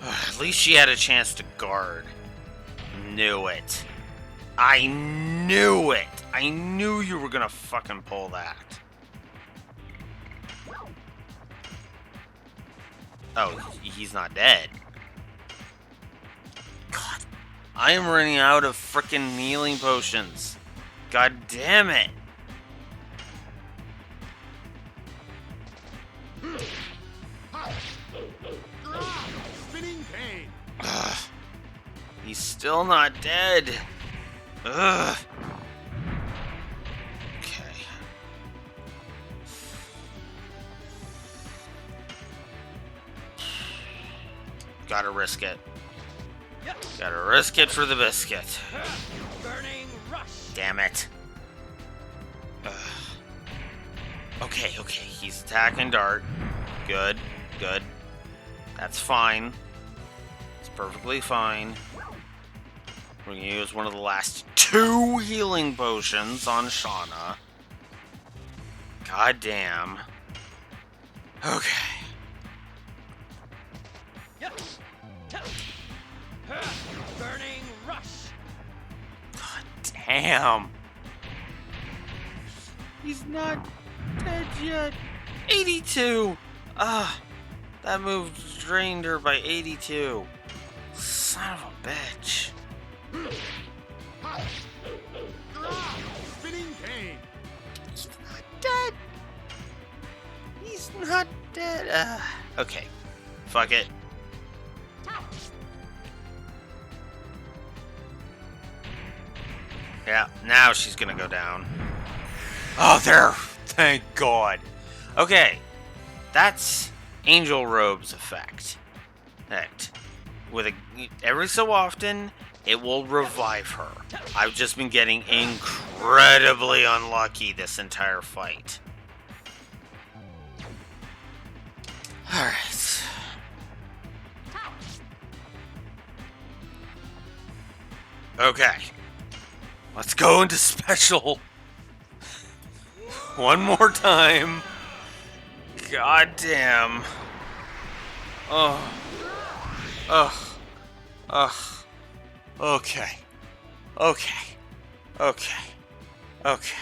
At least she had a chance to guard. Knew it. I knew it. I knew you were gonna fucking pull that. Oh, he's not dead. God, I am running out of frickin' healing potions. God damn it. Spinning cane. Ugh. He's still not dead. Ugh. Okay. Gotta risk it. Yes. Gotta risk it for the biscuit. Burning rush. Damn it. Ugh. Okay, he's attacking dart. Good. That's fine. It's perfectly fine. We're gonna use one of the last 2 healing potions on Shauna. God damn. Okay. Yes. Burning rush. God damn. He's not dead yet. 82. That move drained her by 82. Son of a bitch. Spinning cane. He's not dead. He's not dead. Okay. Fuck it. Yeah, now she's gonna go down. Oh, there! Thank God. Okay. That's Angel Robe's effect. That every so often, it will revive her. I've just been getting incredibly unlucky this entire fight. Alright. Okay. Let's go into special. One more time. God damn. Oh. Ugh. Ugh. Okay. Okay. Okay. Okay.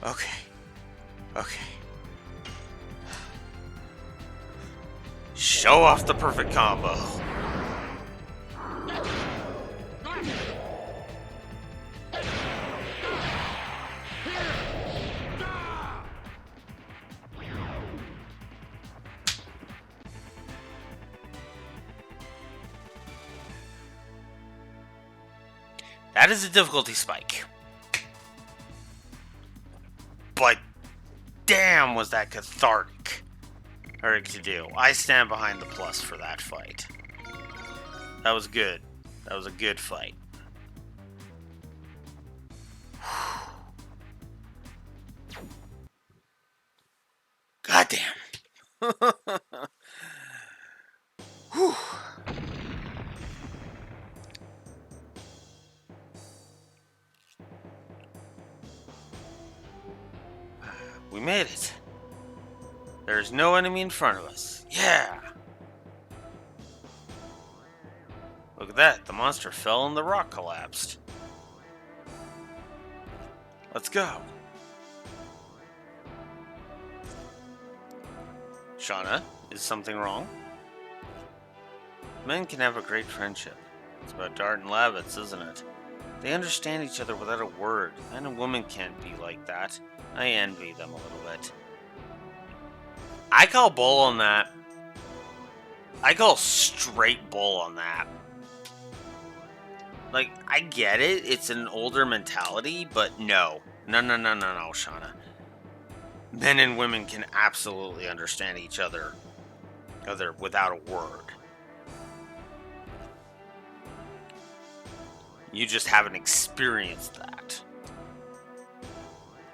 Okay. Okay. Show off the perfect combo. That is a difficulty spike. But damn, was that cathartic to do. I stand behind the plus for that fight. That was good. That was a good fight. Goddamn. Whew. We made it. There's no enemy in front of us. Yeah. Look at that. The monster fell and the rock collapsed. Let's go. Shauna, is something wrong? Men can have a great friendship. It's about Dart and Lavitz, isn't it? They understand each other without a word. Men and women can't be like that. I envy them a little bit. I call bull on that. I call straight bull on that. Like, I get it. It's an older mentality, but no. No, Shauna. Men and women can absolutely understand each other without a word. You just haven't experienced that.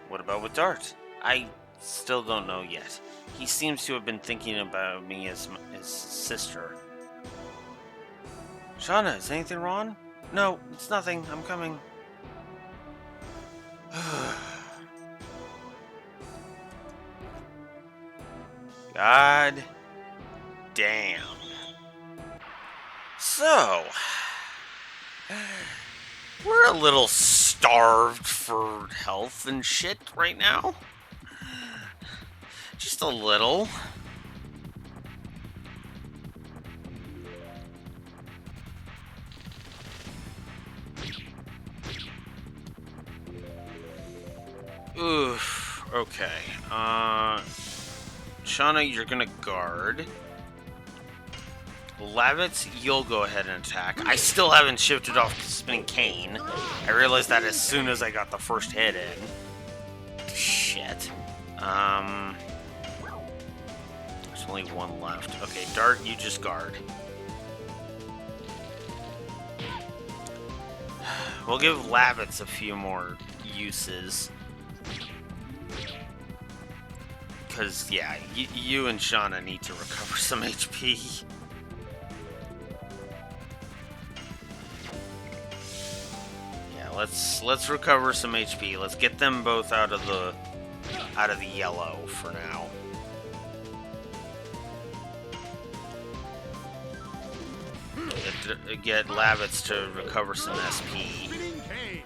What about with Dart? I still don't know yet. He seems to have been thinking about me as his sister. Shauna, is anything wrong? No, it's nothing. I'm coming. God damn. So, we're a little starved for health and shit right now. Just a little. Oof. Okay. Shauna, you're gonna guard. Lavitz, you'll go ahead and attack. I still haven't shifted off to Spinning Cane. I realized that as soon as I got the first hit in. Shit. There's only one left. Okay, Dart, you just guard. We'll give Lavitz a few more uses. Because, yeah, you and Shauna need to recover some HP. Yeah, let's recover some HP. Let's get them both out of the yellow for now. Get Lavitz to recover some SP. Spinning cane.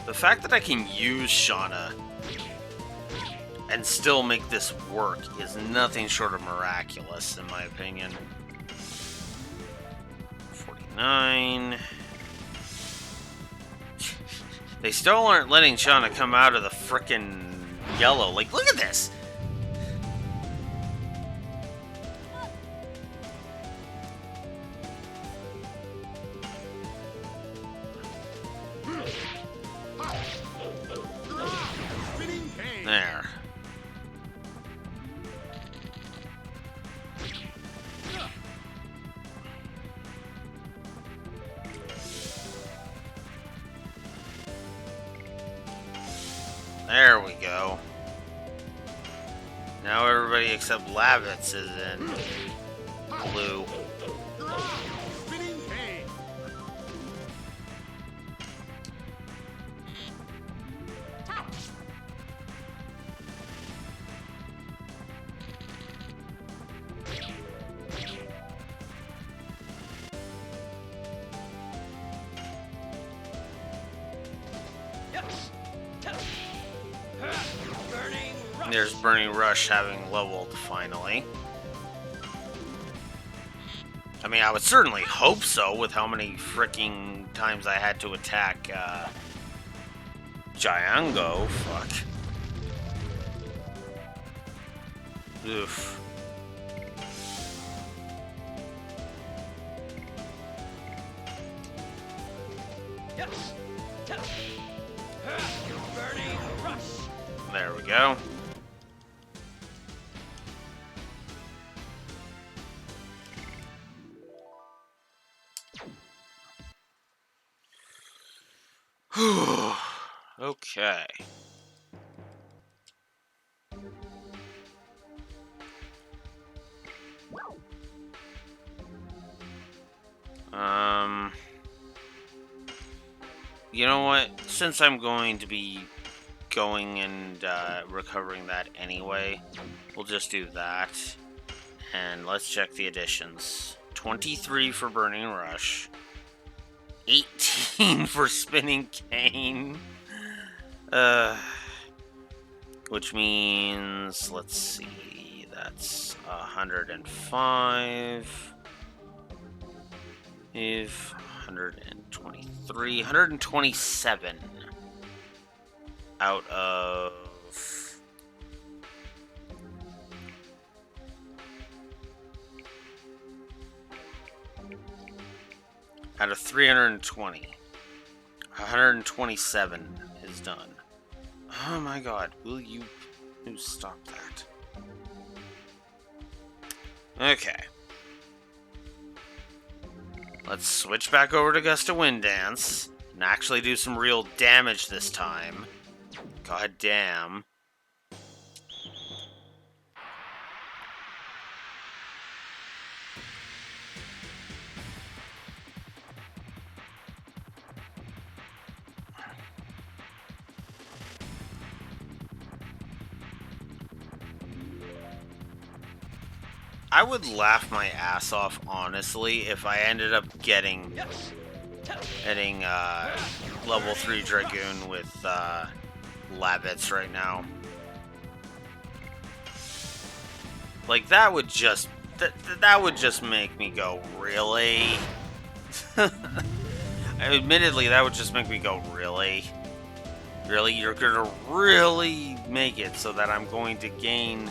The fact that I can use Shauna and still make this work is nothing short of miraculous, in my opinion. 49. They still aren't letting Shauna come out of the frickin' yellow. Like, look at this! Spinning cane. There. There we go. Now everybody except Lavitz is in blue. Spinning cane. Burning rush. There's Burning Rush having leveled finally. I mean, I would certainly hope so with how many freaking times I had to attack Django. Fuck. Oof. Yes. Burning rush. There we go. Okay. You know what? Since I'm going to be going and recovering that anyway, we'll just do that. And let's check the additions. 23 for Burning Rush. 18 for Spinning Cane. Which means, let's see, that's 105. If 123, 127 out of out of 320. 127 is done. Oh my god, will you stop that? Okay. Let's switch back over to Gust of Wind Dance and actually do some real damage this time. God damn. I would laugh my ass off, honestly, if I ended up getting level 3 Dragoon with Labbits right now. Like, that would just make me go, really? Admittedly, that would just make me go, really? Really? You're gonna really make it so that I'm going to gain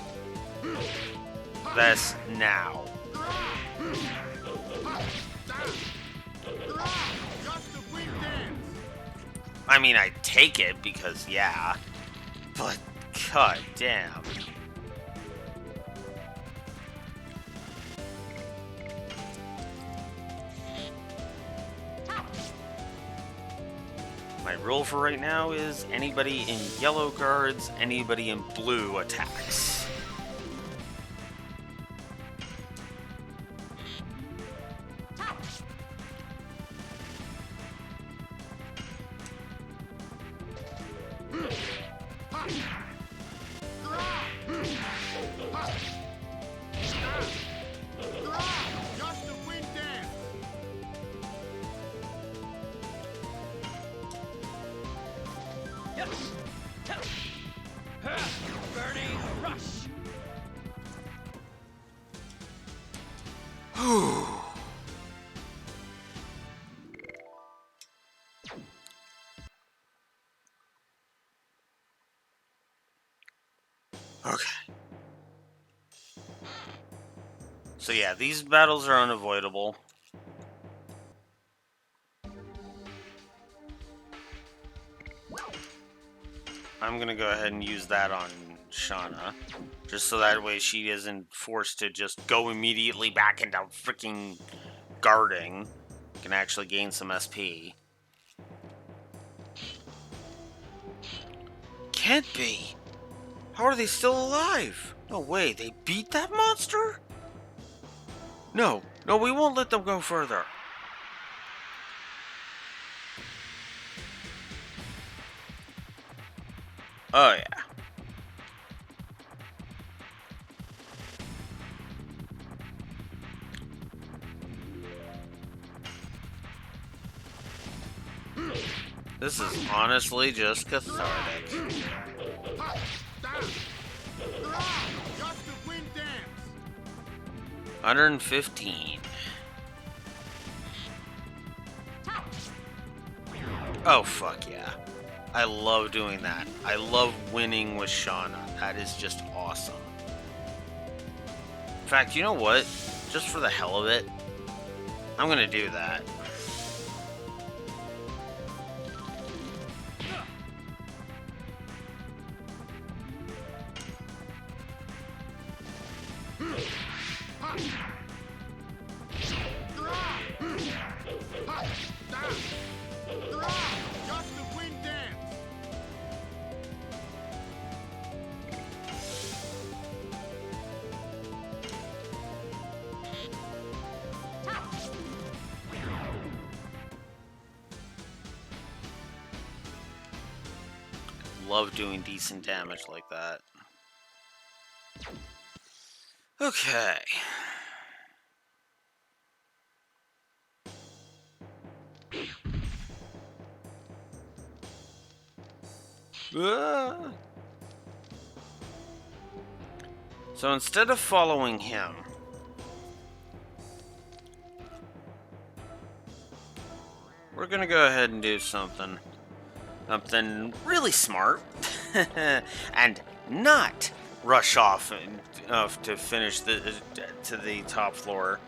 this now? I mean, I'd take it because, yeah, but god damn. My rule for right now is anybody in yellow guards, anybody in blue attacks. Burning rush. Okay. So yeah, these battles are unavoidable. I'm gonna go ahead and use that on Shauna, just so that way she isn't forced to just go immediately back into freaking guarding. Can actually gain some SP. Can't be. How are they still alive? No way, they beat that monster? No, we won't let them go further. Oh yeah. This is honestly just cathartic. 115. Oh fuck yeah. I love doing that. I love winning with Shauna. That is just awesome. In fact, you know what? Just for the hell of it, I'm gonna do that. love doing decent damage like that. Okay. Ah. So instead of following him, we're gonna go ahead and do something really smart, and not rush off to finish to the top floor.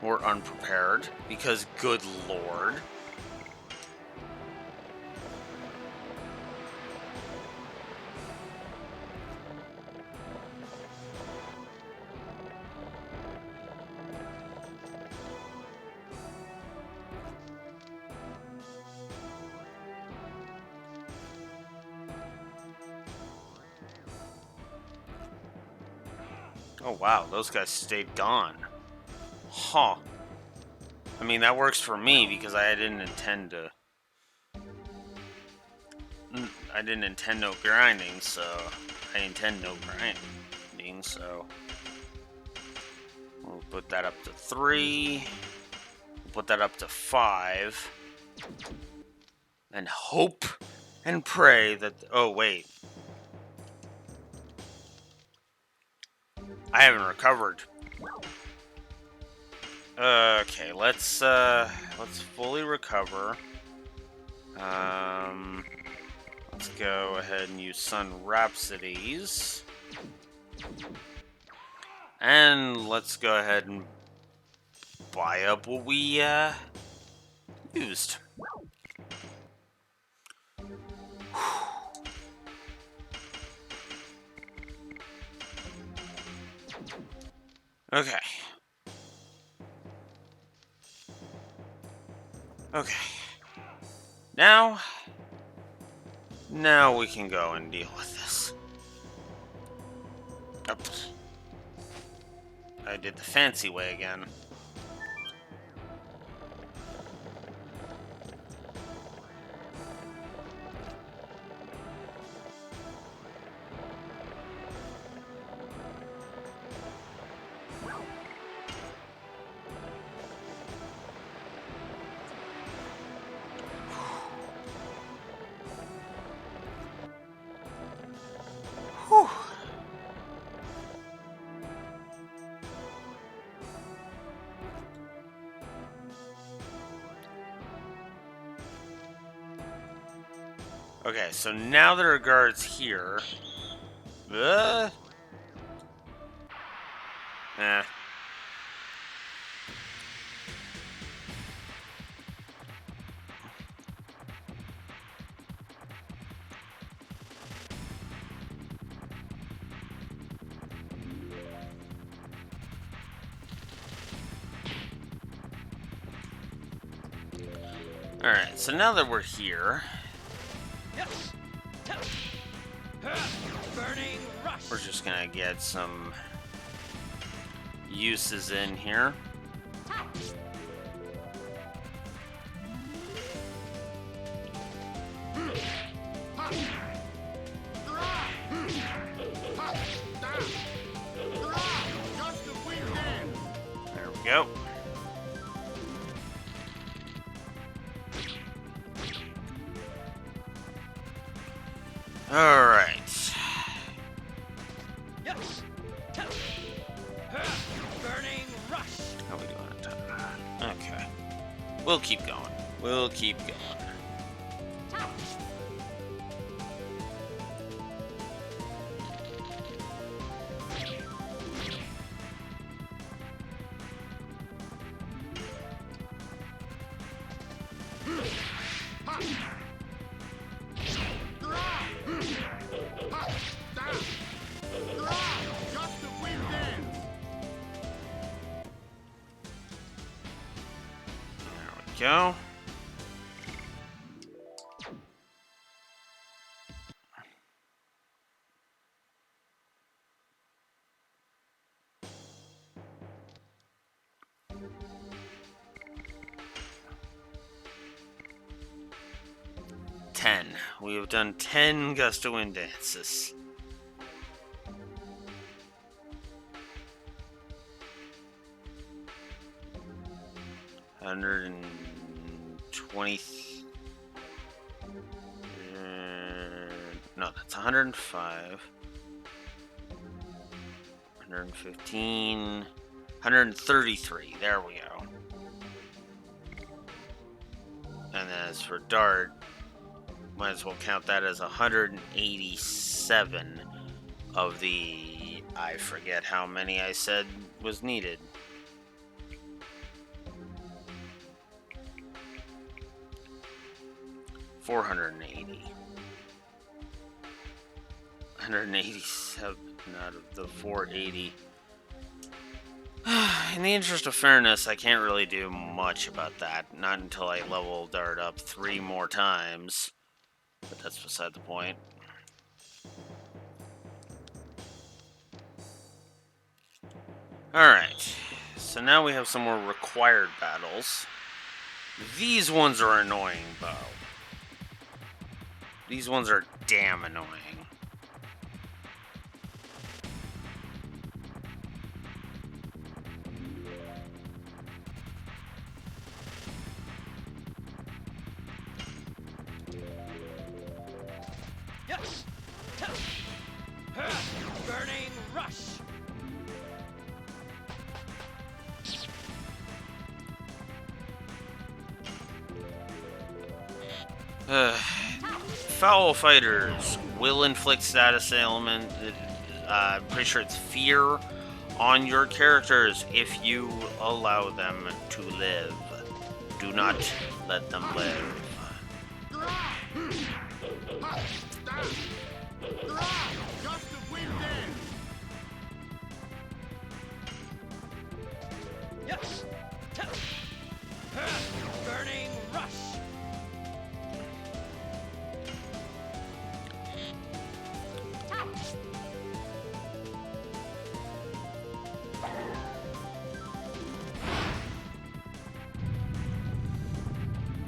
We're unprepared because, good lord. Oh wow, those guys stayed gone. Huh. I mean, that works for me because I didn't intend to. I didn't intend no grinding, so I intend no grinding, so we'll put that up to 3. We'll put that up to 5. And hope and pray that. Oh, wait. I haven't recovered. Okay, let's fully recover. Let's go ahead and use Sun Rhapsodies. And let's go ahead and buy up what we used. Okay. Okay. Now we can go and deal with this. Oops. I did the fancy way again. Whew. Okay, so now there are guards here. Eh. Alright, so now that we're here, Burning rush. we're just gonna get some uses in here. There we go. Alright. Yes. Burning rush. How are we doing on time? Okay. We'll keep going. We'll keep going. Go. 10. We have done 10 gust of wind dances. $120. No, that's 105. 115. 133. There we go. And then as for dart, might as well count that as 187 of the, I forget how many I said was needed. $480. 187 out of the 480. In the interest of fairness, I can't really do much about that. Not until I level Dart up 3 more times. But that's beside the point. Alright. So now we have some more required battles. These ones are annoying, Bo. These ones are damn annoying. Yes. Burning rush. Foul fighters will inflict status ailment. I'm pretty sure it's fear on your characters if you allow them to live. Do not let them live. Gust of wind dance. Yes. Burning rush.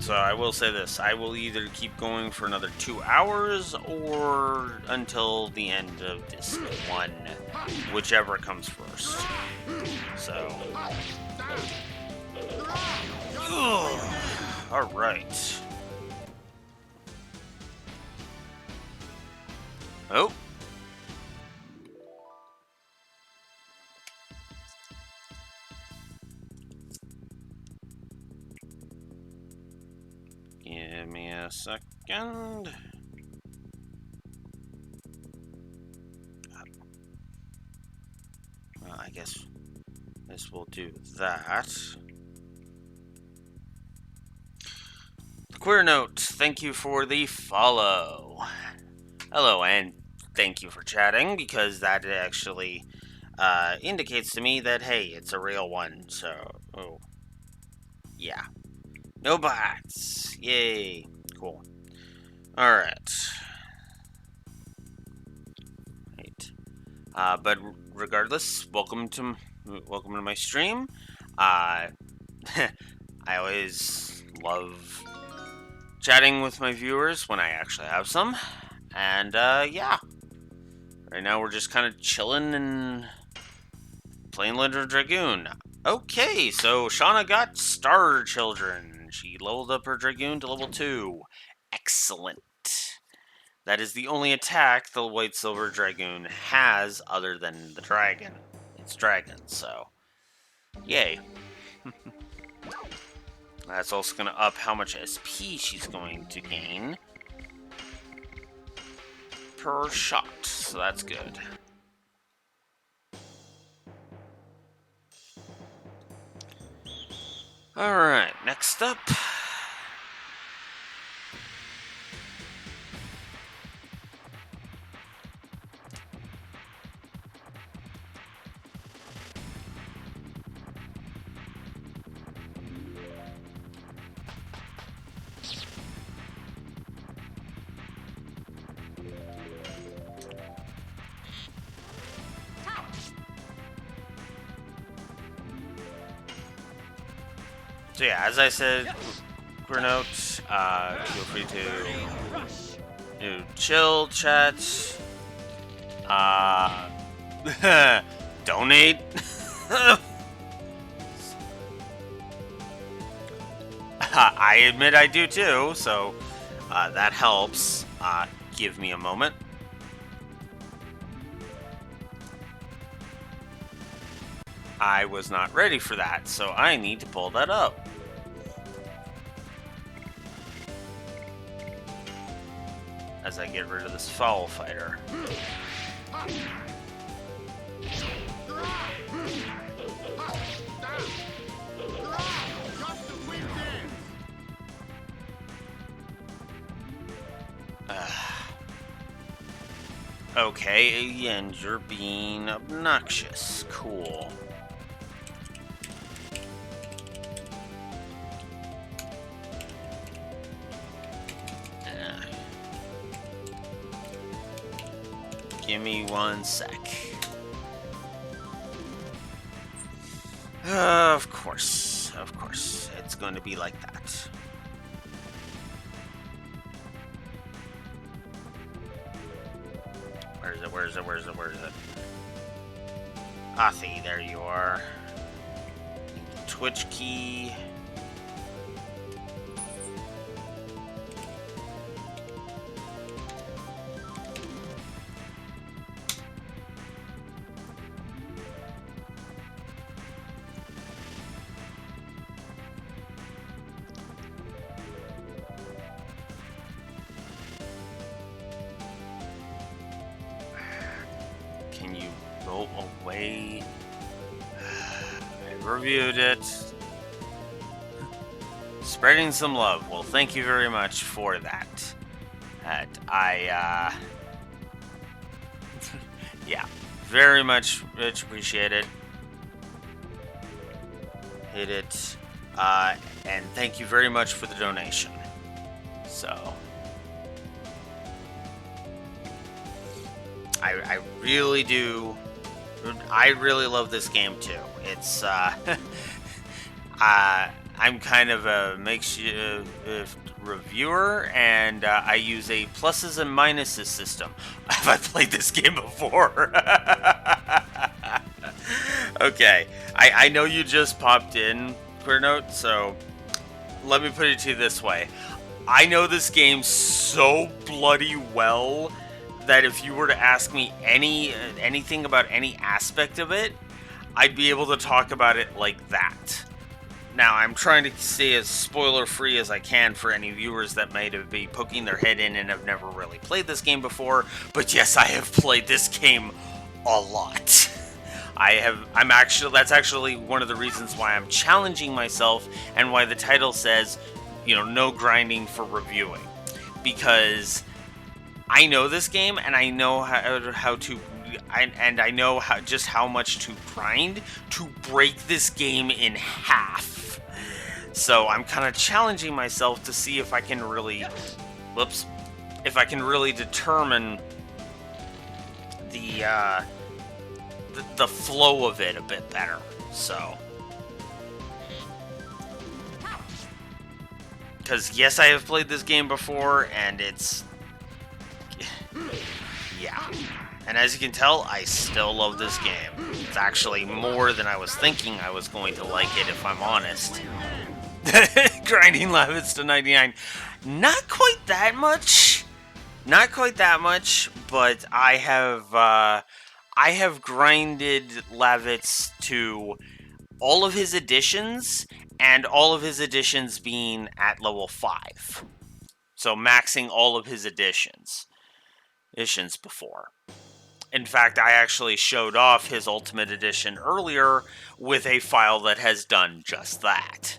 So I will say this, I will either keep going for another 2 hours or until the end of this one, whichever comes first. So, alright. Oh. Give me a second. Well, I guess this will do that. Queer note, thank you for the follow. Hello, and thank you for chatting, because that actually indicates to me that, hey, it's a real one, so, oh, yeah. No bots! Yay! Cool. Alright. Right. But regardless, welcome to my stream. I always love chatting with my viewers when I actually have some. And, yeah. Right now we're just kind of chilling and playing Legend of Dragoon. Okay, so Shauna got Star Children. She leveled up her Dragoon to level 2. Excellent. That is the only attack the White Silver Dragoon has other than the dragon. It's dragon, so yay. That's also going to up how much SP she's going to gain per shot, so that's good. Alright, next up. So yeah, as I said, Queer Note. Feel free to Burning rush. do chill chat. Donate. I admit I do too, so that helps. Give me a moment. I was not ready for that, so I need to pull that up. As I get rid of this foul fighter. Gust of wind dance. Okay, and you're being obnoxious. Cool. Give me 1 sec. Of course. It's going to be like that. Where is it? Athi, there you are. Twitch key. Can you go away? I reviewed it. Spreading some love. Well, thank you very much for that. Yeah, very much appreciate it. Hit it. And thank you very much for the donation. So, I really do. I really love this game too. It's I'm kind of a makeshift reviewer, and I use a pluses and minuses system. Have I played this game before? Okay, I know you just popped in, Queer Note, so let me put it to you this way. I know this game so bloody well that if you were to ask me anything about any aspect of it, I'd be able to talk about it like that. Now, I'm trying to stay as spoiler-free as I can for any viewers that might be poking their head in and have never really played this game before, but yes, I have played this game a lot. That's actually one of the reasons why I'm challenging myself and why the title says, no grinding for reviewing. Because I know this game, and I know how to, and I know just how much to grind to break this game in half. So I'm kind of challenging myself to see if I can really, determine the flow of it a bit better. So, because yes, I have played this game before, and it's. Yeah. And as you can tell, I still love this game. It's actually more than I was thinking I was going to like it, if I'm honest. Grinding levels to 99. Not quite that much. But I have grinded Lavitz to all of his additions, and all of his additions being at level 5. So maxing all of his additions before. In fact, I actually showed off his Ultimate Edition earlier with a file that has done just that.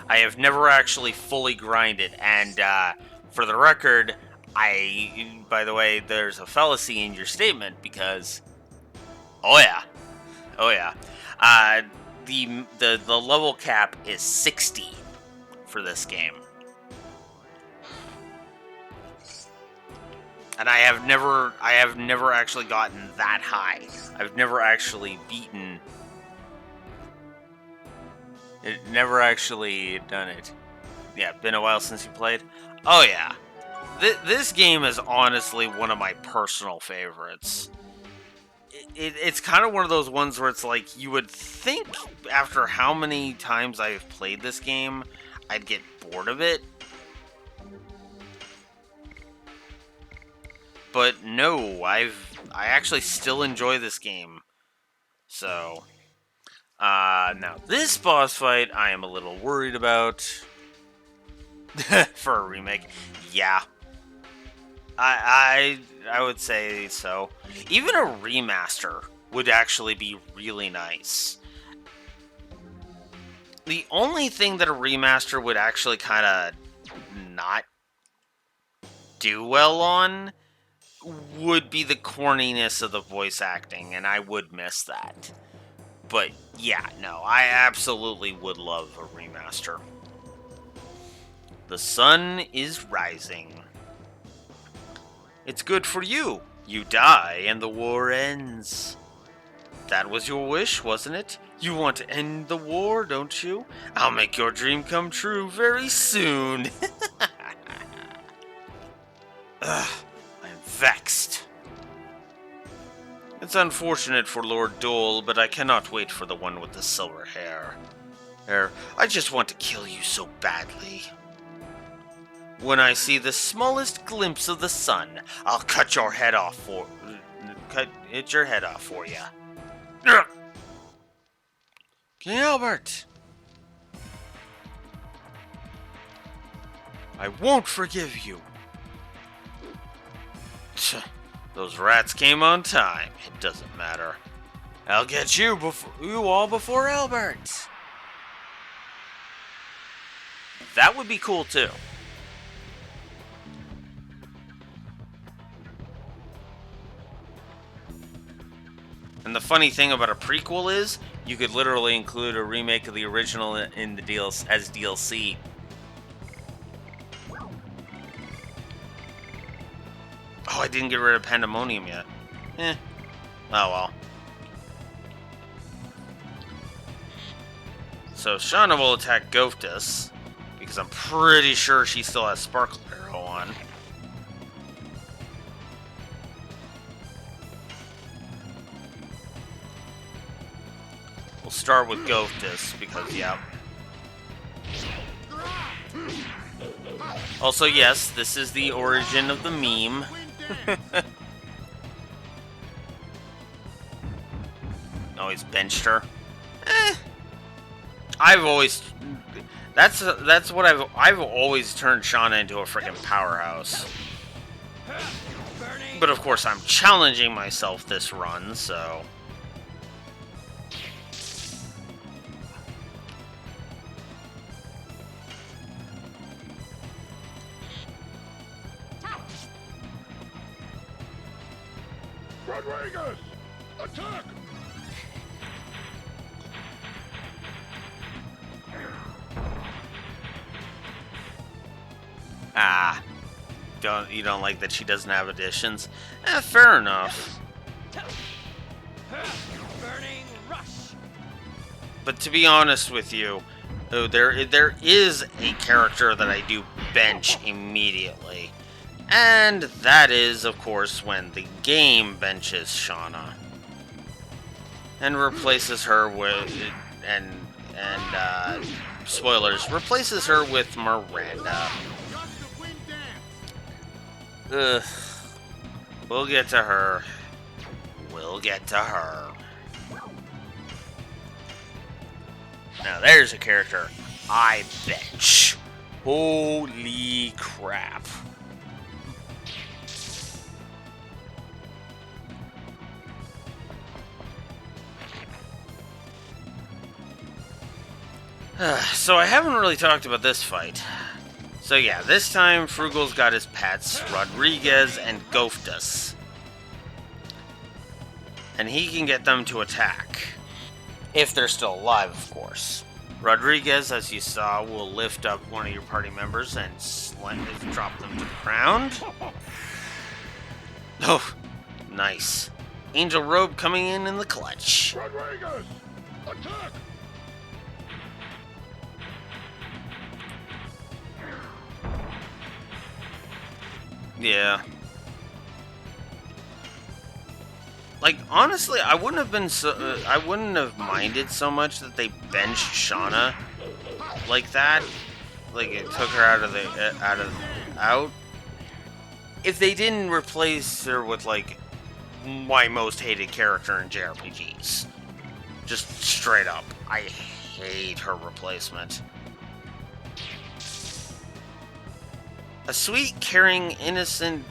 I have never actually fully grinded, and for the record, by the way, there's a fallacy in your statement, because, oh yeah, the level cap is 60 for this game. And I have never actually gotten that high. I've never actually beaten Never actually done it. Yeah, been a while since you played. Oh yeah, this game is honestly one of my personal favorites. It's kind of one of those ones where it's like you would think after how many times I've played this game, I'd get bored of it. But no, I actually still enjoy this game. So, now this boss fight I am a little worried about. For a remake. Yeah. I would say so. Even a remaster would actually be really nice. The only thing that a remaster would actually kind of not do well on would be the corniness of the voice acting, and I would miss that. But yeah, no, I absolutely would love a remaster. The sun is rising. It's good for you. You die and the war ends. That was your wish, wasn't it? You want to end the war, don't you? I'll make your dream come true very soon. Ugh, I'm vexed. It's unfortunate for Lord Dole, but I cannot wait for the one with the silver hair. I just want to kill you so badly. When I see the smallest glimpse of the sun, I'll cut your head off for you. King Albert! I won't forgive you. Those rats came on time. It doesn't matter. I'll get you all before Albert. That would be cool too. And the funny thing about a prequel is, you could literally include a remake of the original in the DLC as DLC. Oh, I didn't get rid of Pandemonium yet. Oh well. So Shauna will attack Goftis, because I'm pretty sure she still has Sparkle Arrow on. We'll start with Goftis, because, yeah. Also, yes, this is the origin of the meme. Oh, he's benched her. I've always... That's what I've always turned Shauna into a freaking powerhouse. But of course, I'm challenging myself this run, so... Rodriguez! Attack! Ah. You don't like that she doesn't have additions? Fair enough. Burning rush. But to be honest with you, there is a character that I do bench immediately. And that is, of course, when the game benches Shauna. And replaces her with... spoilers, replaces her with Miranda. Ugh. We'll get to her. We'll get to her. Now there's a character I bench. Holy crap. So I haven't really talked about this fight. So yeah, this time Frugal's got his pets, Rodriguez and Goftis. And he can get them to attack. If they're still alive, of course. Rodriguez, as you saw, will lift up one of your party members and drop them to the ground. Oh, nice. Angel Robe coming in the clutch. Rodriguez! Attack! Yeah. Like, honestly, I wouldn't have been so... I wouldn't have minded so much that they benched Shauna like that. Like, it took her out of the... out. If they didn't replace her with, like, my most hated character in JRPGs. Just straight up. I hate her replacement. A sweet, caring, innocent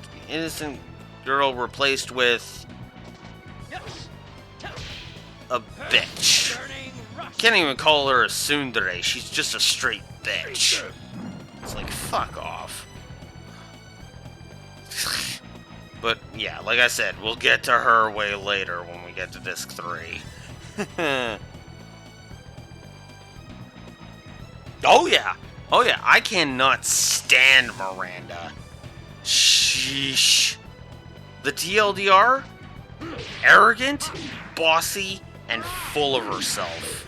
girl replaced with a bitch. Can't even call her a tsundere. She's just a straight bitch. It's like, fuck off. But yeah, like I said, we'll get to her way later when we get to disc 3. Oh yeah. Oh yeah, I cannot stand Miranda. Sheesh. The TLDR? Arrogant, bossy, and full of herself.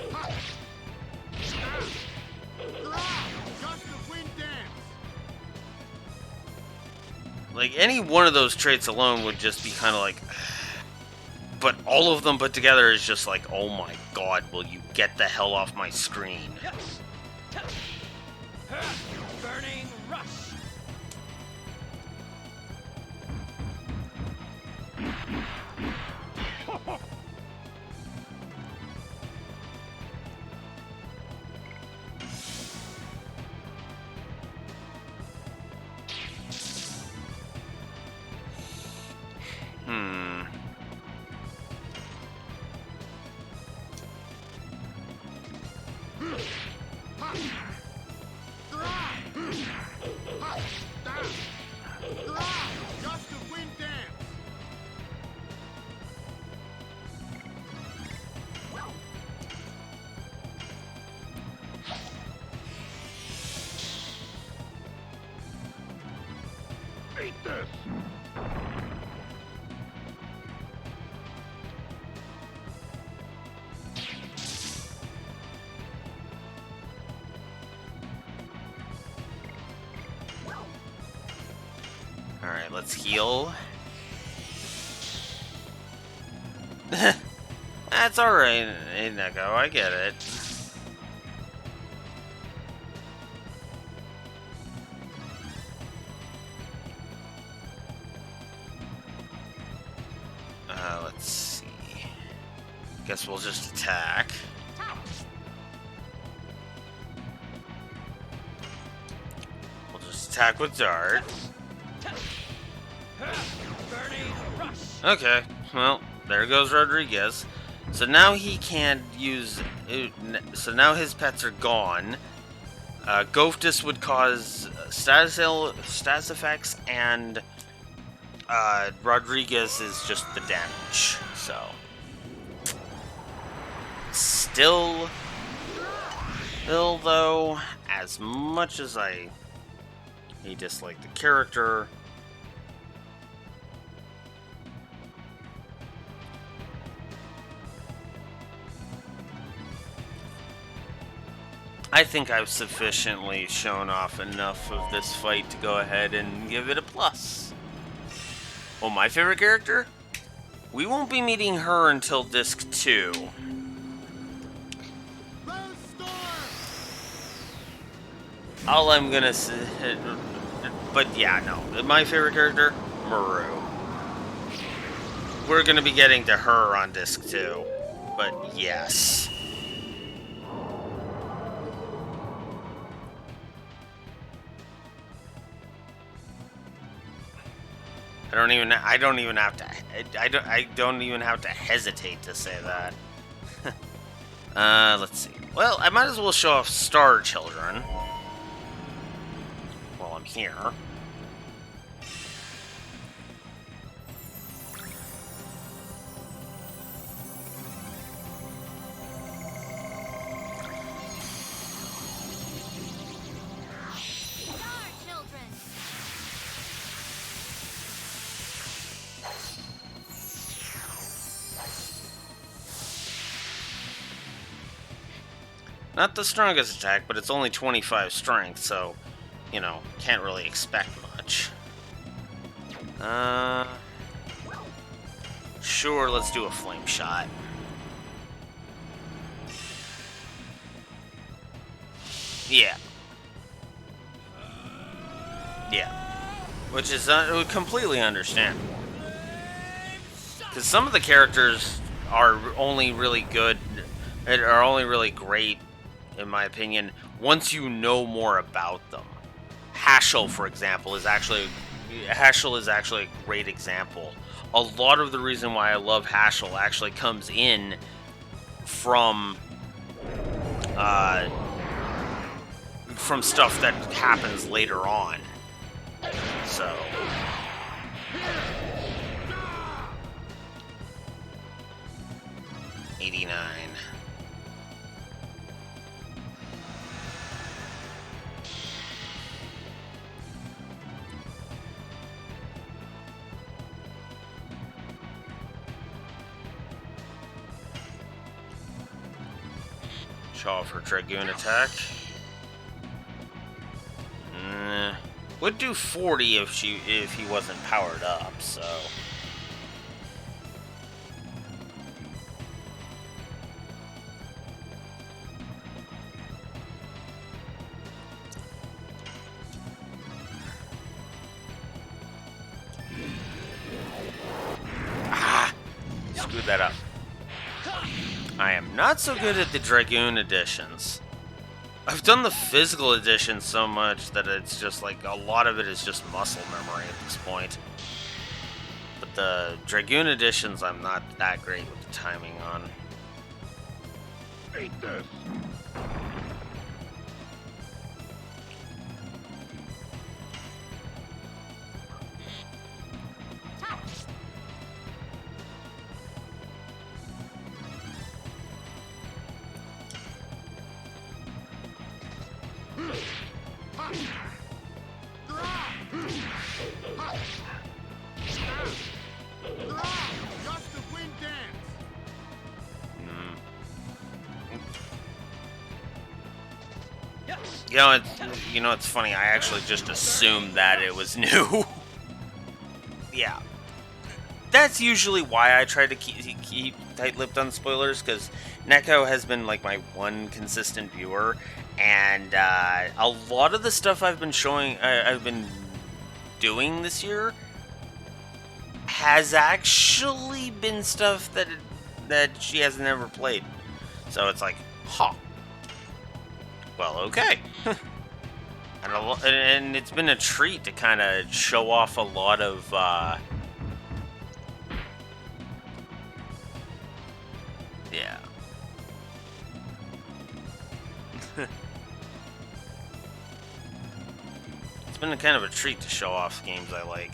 Like, any one of those traits alone would just be kind of like... But all of them put together is just like, oh my god, will you get the hell off my screen? Burning rush. Eat this! Alright, let's heal. That's alright, Neko, I get it. Let's see. Guess we'll just attack. We'll just attack with Dart. Burning rush. Okay, well, there goes Rodriguez. So now he can't use... So now his pets are gone. Goftis would cause status effects, and Rodriguez is just the damage. So... Still, though, as much as I dislike the character... I think I've sufficiently shown off enough of this fight to go ahead and give it a plus. Oh, my favorite character? We won't be meeting her until disc 2. All I'm gonna say... But yeah, no. My favorite character? Maru. We're gonna be getting to her on disc 2. But yes. I don't even have to hesitate to say that. Let's see. Well, I might as well show off Star Children while I'm here. Not the strongest attack, but it's only 25 strength, so, you know, can't really expect much. Sure, let's do a flame shot. Yeah. Yeah. Which is completely understandable. Because some of the characters are only really good, are only really great, in my opinion, once you know more about them. Haschel, for example, is actually a great example. A lot of the reason why I love Haschel actually comes in uh, from stuff that happens later on. So 89. Show off her Dragoon attack. Would do 40 if he wasn't powered up, so. Ah! Screwed that up. I am not so good at the Dragoon editions. I've done the physical edition so much that it's just like a lot of it is just muscle memory at this point. But the Dragoon editions, I'm not that great with the timing on. Eat this. You know, it's funny. I actually just assumed that it was new. Yeah, that's usually why I try to keep tight-lipped on spoilers, because Neko has been like my one consistent viewer, and a lot of the stuff I've been doing this year has actually been stuff that she has never played. So it's like, huh. Well, okay. And it's been a treat to kind of show off a lot of yeah. It's been a kind of a treat to show off games I like.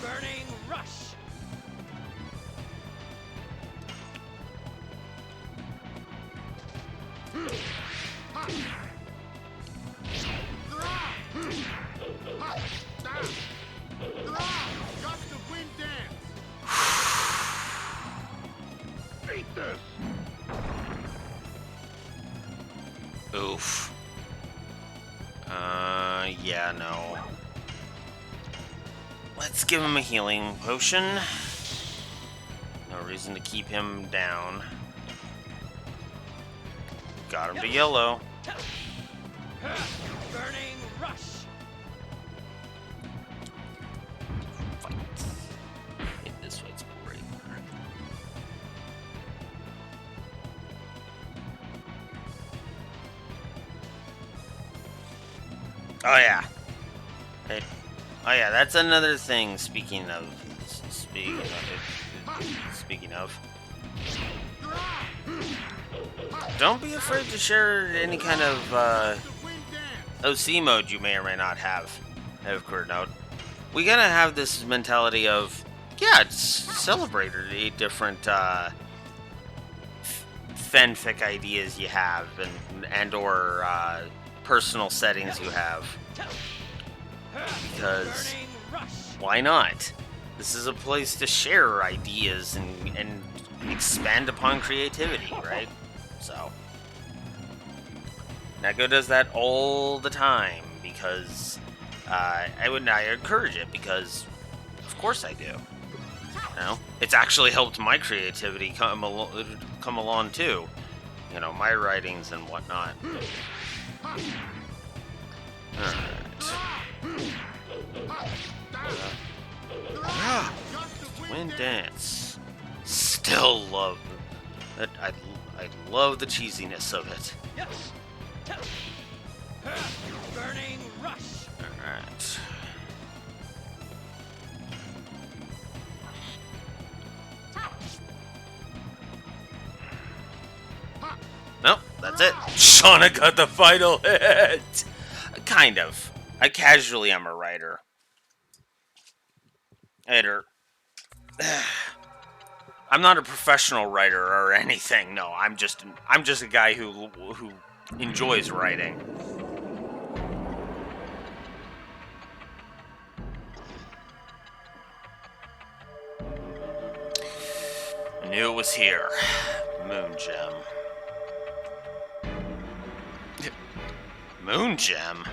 Burning rush. Gust of wind dance. Eat this. Oof. Yeah, no. Let's give him a healing potion. No reason to keep him down. Got him to yellow. Burning rush. Fight. Hit this way, it's great. Oh yeah. Hey. Oh yeah, that's another thing. Speaking of. Don't be afraid to share any kind of OC mode you may or may not have. Career note. We gotta have this mentality of, yeah, it's celebrate the different fanfic ideas you have and or personal settings you have. Because why not? This is a place to share ideas and expand upon creativity, right? So, Neko does that all the time because I encourage it because, of course, I do. You know, it's actually helped my creativity come along too. You know, my writings and whatnot. Alright. Wind dance. Still love it. I love the cheesiness of it. Yes. Burning rush. Alright. Nope, that's it. Shauna got the final hit! Kind of. I casually am a writer. Editor. I'm not a professional writer or anything. No, I'm just a guy who enjoys writing. I knew it was here. Moon gem. Moon gem?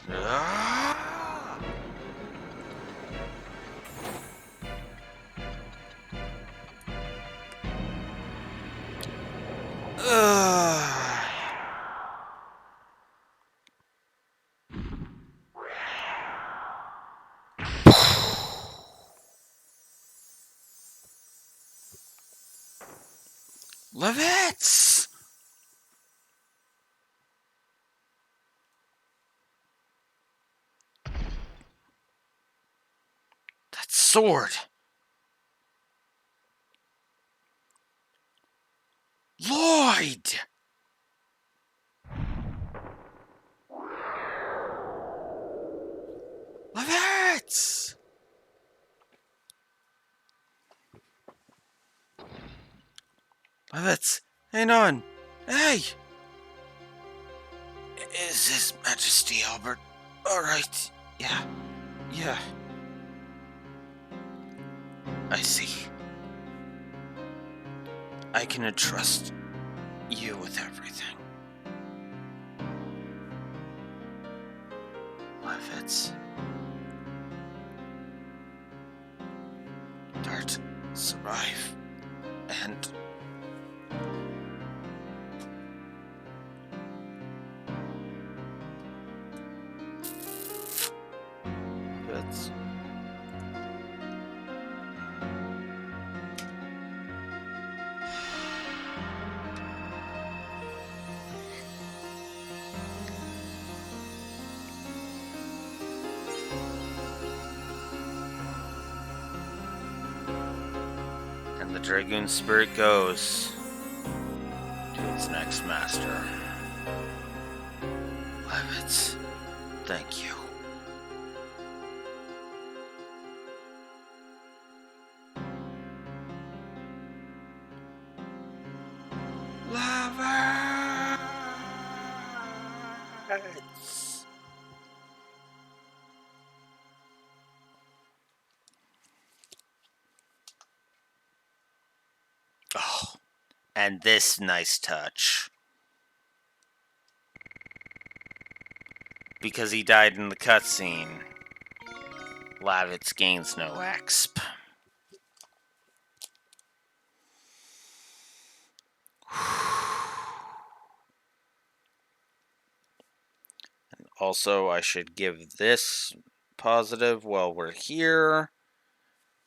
Ah! Levitts! That sword! Lloyd! Levitts! Levitts, hang on. Hey! Is His Majesty Albert alright? Yeah. Yeah. I see. I can entrust you with everything. Levitts. Dart, survive, and... Levitts. And the Dragoon spirit goes to its next master. Levitts, thank you. Levitts! Oh, and this nice touch. Because he died in the cutscene, Levitts gains no exp. And also, I should give this positive while we're here.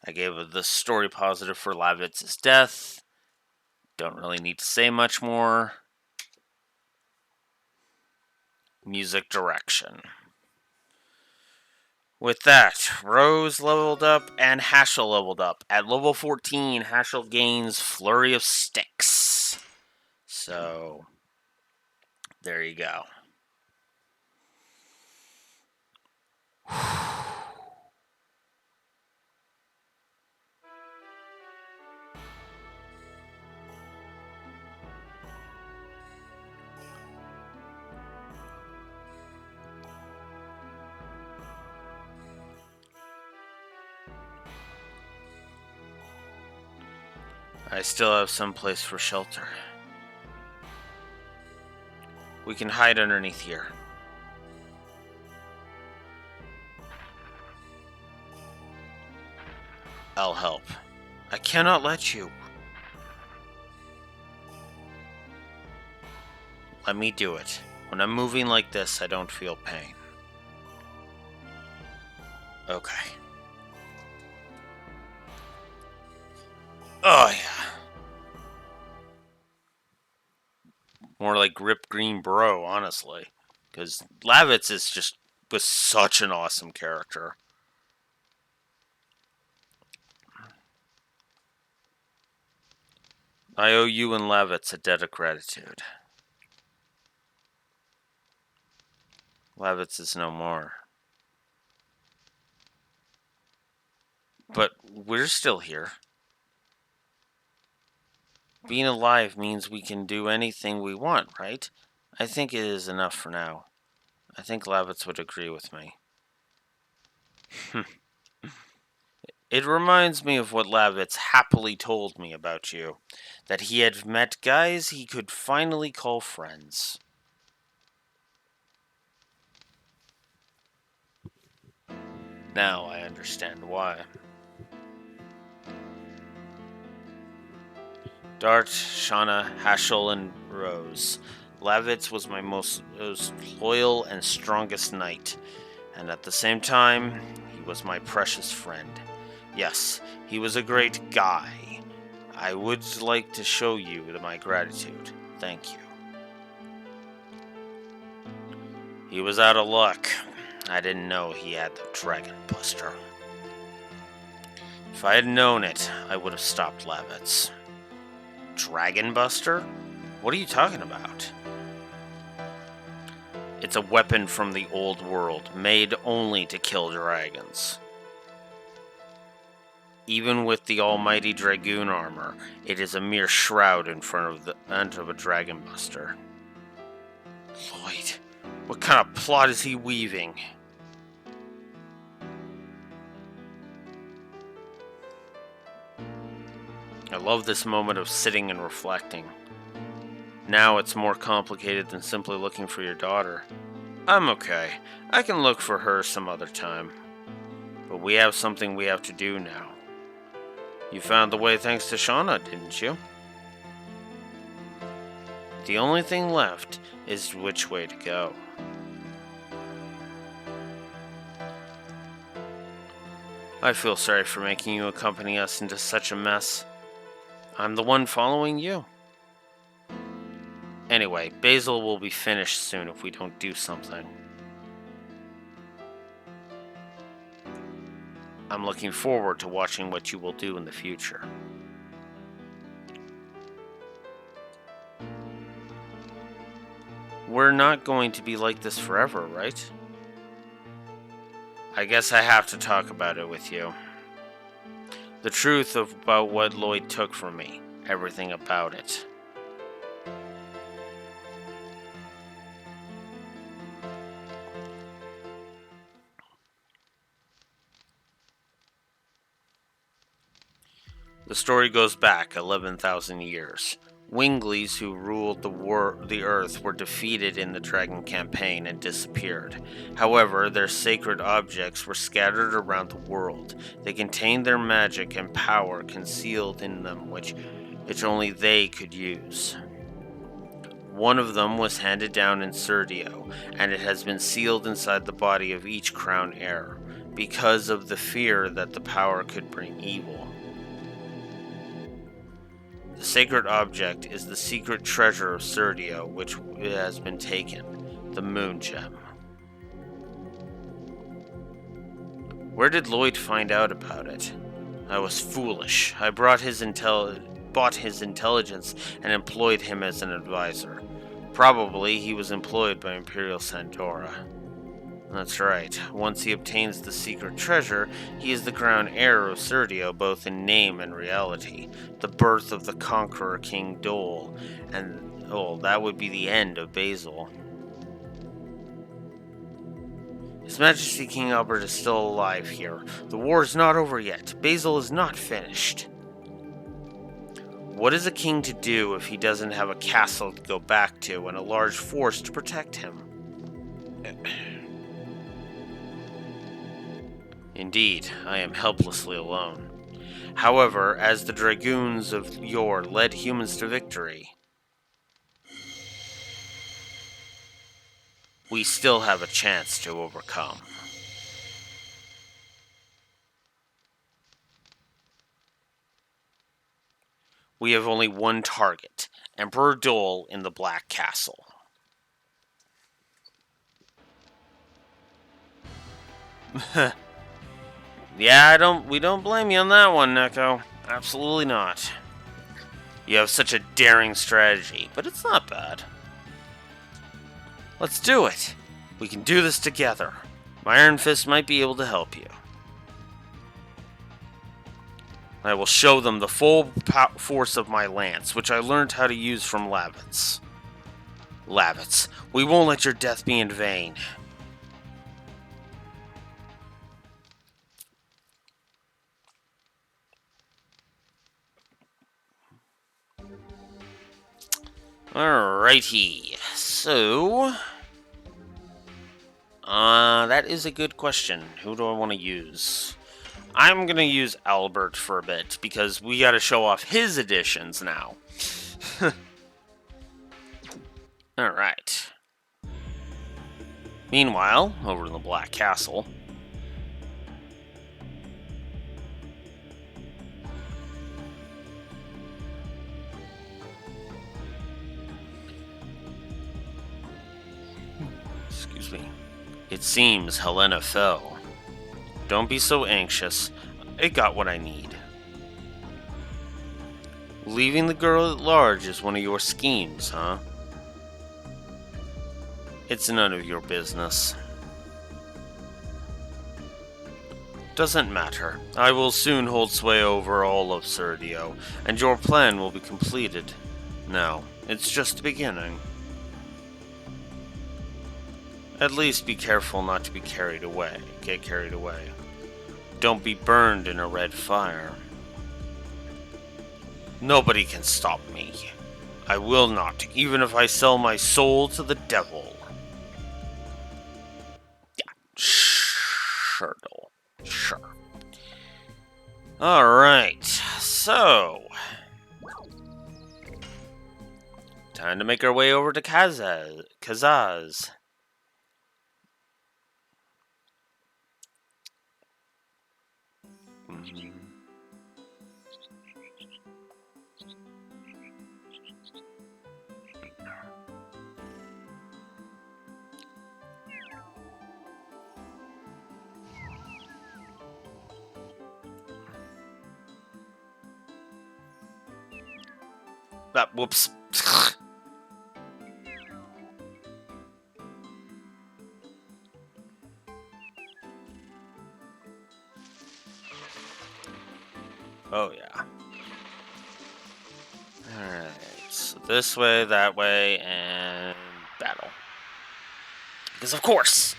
I gave the story positive for Levitts' death. Don't really need to say much more. Music direction. With that, Rose leveled up and Haschel leveled up. At level 14, Haschel gains Flurry of Sticks. So, there you go. I still have some place for shelter. We can hide underneath here. I'll help. I cannot let you. Let me do it. When I'm moving like this, I don't feel pain. Okay. Oh, yeah. More like Rip Green Bro, honestly. Because Lavitz was such an awesome character. I owe you and Lavitz a debt of gratitude. Lavitz is no more. But we're still here. Being alive means we can do anything we want, right? I think it is enough for now. I think Lavitz would agree with me. It reminds me of what Lavitz happily told me about you. That he had met guys he could finally call friends. Now I understand why. Dart, Shauna, Haschel, and Rose. Lavitz was my most loyal and strongest knight, and at the same time, he was my precious friend. Yes, he was a great guy. I would like to show you my gratitude. Thank you. He was out of luck. I didn't know he had the Dragon Buster. If I had known it, I would have stopped Lavitz. Dragon Buster? What are you talking about? It's a weapon from the old world, made only to kill dragons. Even with the almighty Dragoon armor, it is a mere shroud in front of a Dragon Buster. Lloyd, what kind of plot is he weaving? I love this moment of sitting and reflecting. Now it's more complicated than simply looking for your daughter. I'm okay. I can look for her some other time. But we have something we have to do now. You found the way thanks to Shauna, didn't you? The only thing left is which way to go. I feel sorry for making you accompany us into such a mess. I'm the one following you. Anyway, Basil will be finished soon if we don't do something. I'm looking forward to watching what you will do in the future. We're not going to be like this forever, right? I guess I have to talk about it with you. The truth about what Lloyd took from me. Everything about it. The story goes back 11,000 years. Winglies who ruled the Earth were defeated in the Dragon campaign and disappeared. However, their sacred objects were scattered around the world. They contained their magic and power concealed in them, which only they could use. One of them was handed down in Serdio, and it has been sealed inside the body of each crown heir, because of the fear that the power could bring evil. The sacred object is the secret treasure of Serdio, which has been taken, the Moon Gem. Where did Lloyd find out about it? I was foolish. I bought his intelligence and employed him as an advisor. Probably he was employed by Imperial Sandora. That's right. Once he obtains the secret treasure, he is the crown heir of Serdio, both in name and reality. The birth of the conqueror King Dole, and that would be the end of Basil. His Majesty King Albert is still alive here. The war is not over yet. Basil is not finished. What is a king to do if he doesn't have a castle to go back to and a large force to protect him? Indeed, I am helplessly alone. However, as the Dragoons of yore led humans to victory, we still have a chance to overcome. We have only one target, Emperor Dole in the Black Castle. Yeah, we don't blame you on that one, Neko. Absolutely not. You have such a daring strategy, but it's not bad. Let's do it. We can do this together. My Iron Fist might be able to help you. I will show them the full force of my lance, which I learned how to use from Lavitz. Lavitz, we won't let your death be in vain. Alrighty, so... that is a good question. Who do I want to use? I'm gonna use Albert for a bit, because we gotta show off his additions now. Alright. Meanwhile, over in the Black Castle... Excuse me. It seems Helena fell. Don't be so anxious. I got what I need. Leaving the girl at large is one of your schemes, huh? It's none of your business. Doesn't matter. I will soon hold sway over all of Serdio, and your plan will be completed. Now, it's just the beginning. At least be careful not to be carried away. Get carried away. Don't be burned in a red fire. Nobody can stop me. I will not, even if I sell my soul to the devil. Yeah, sure. Sure. Alright, so... time to make our way over to Kazaz. Whoops. Oh, yeah. Alright, so this way, that way, and battle. Because of course!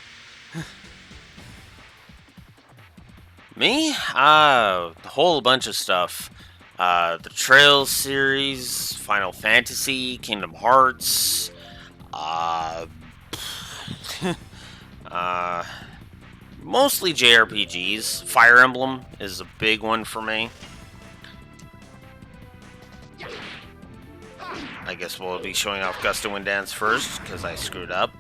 Me? A whole bunch of stuff. The Trails series, Final Fantasy, Kingdom Hearts, mostly JRPGs. Fire Emblem is a big one for me. I guess we'll be showing off Gust of Wind Dance first, because I screwed up.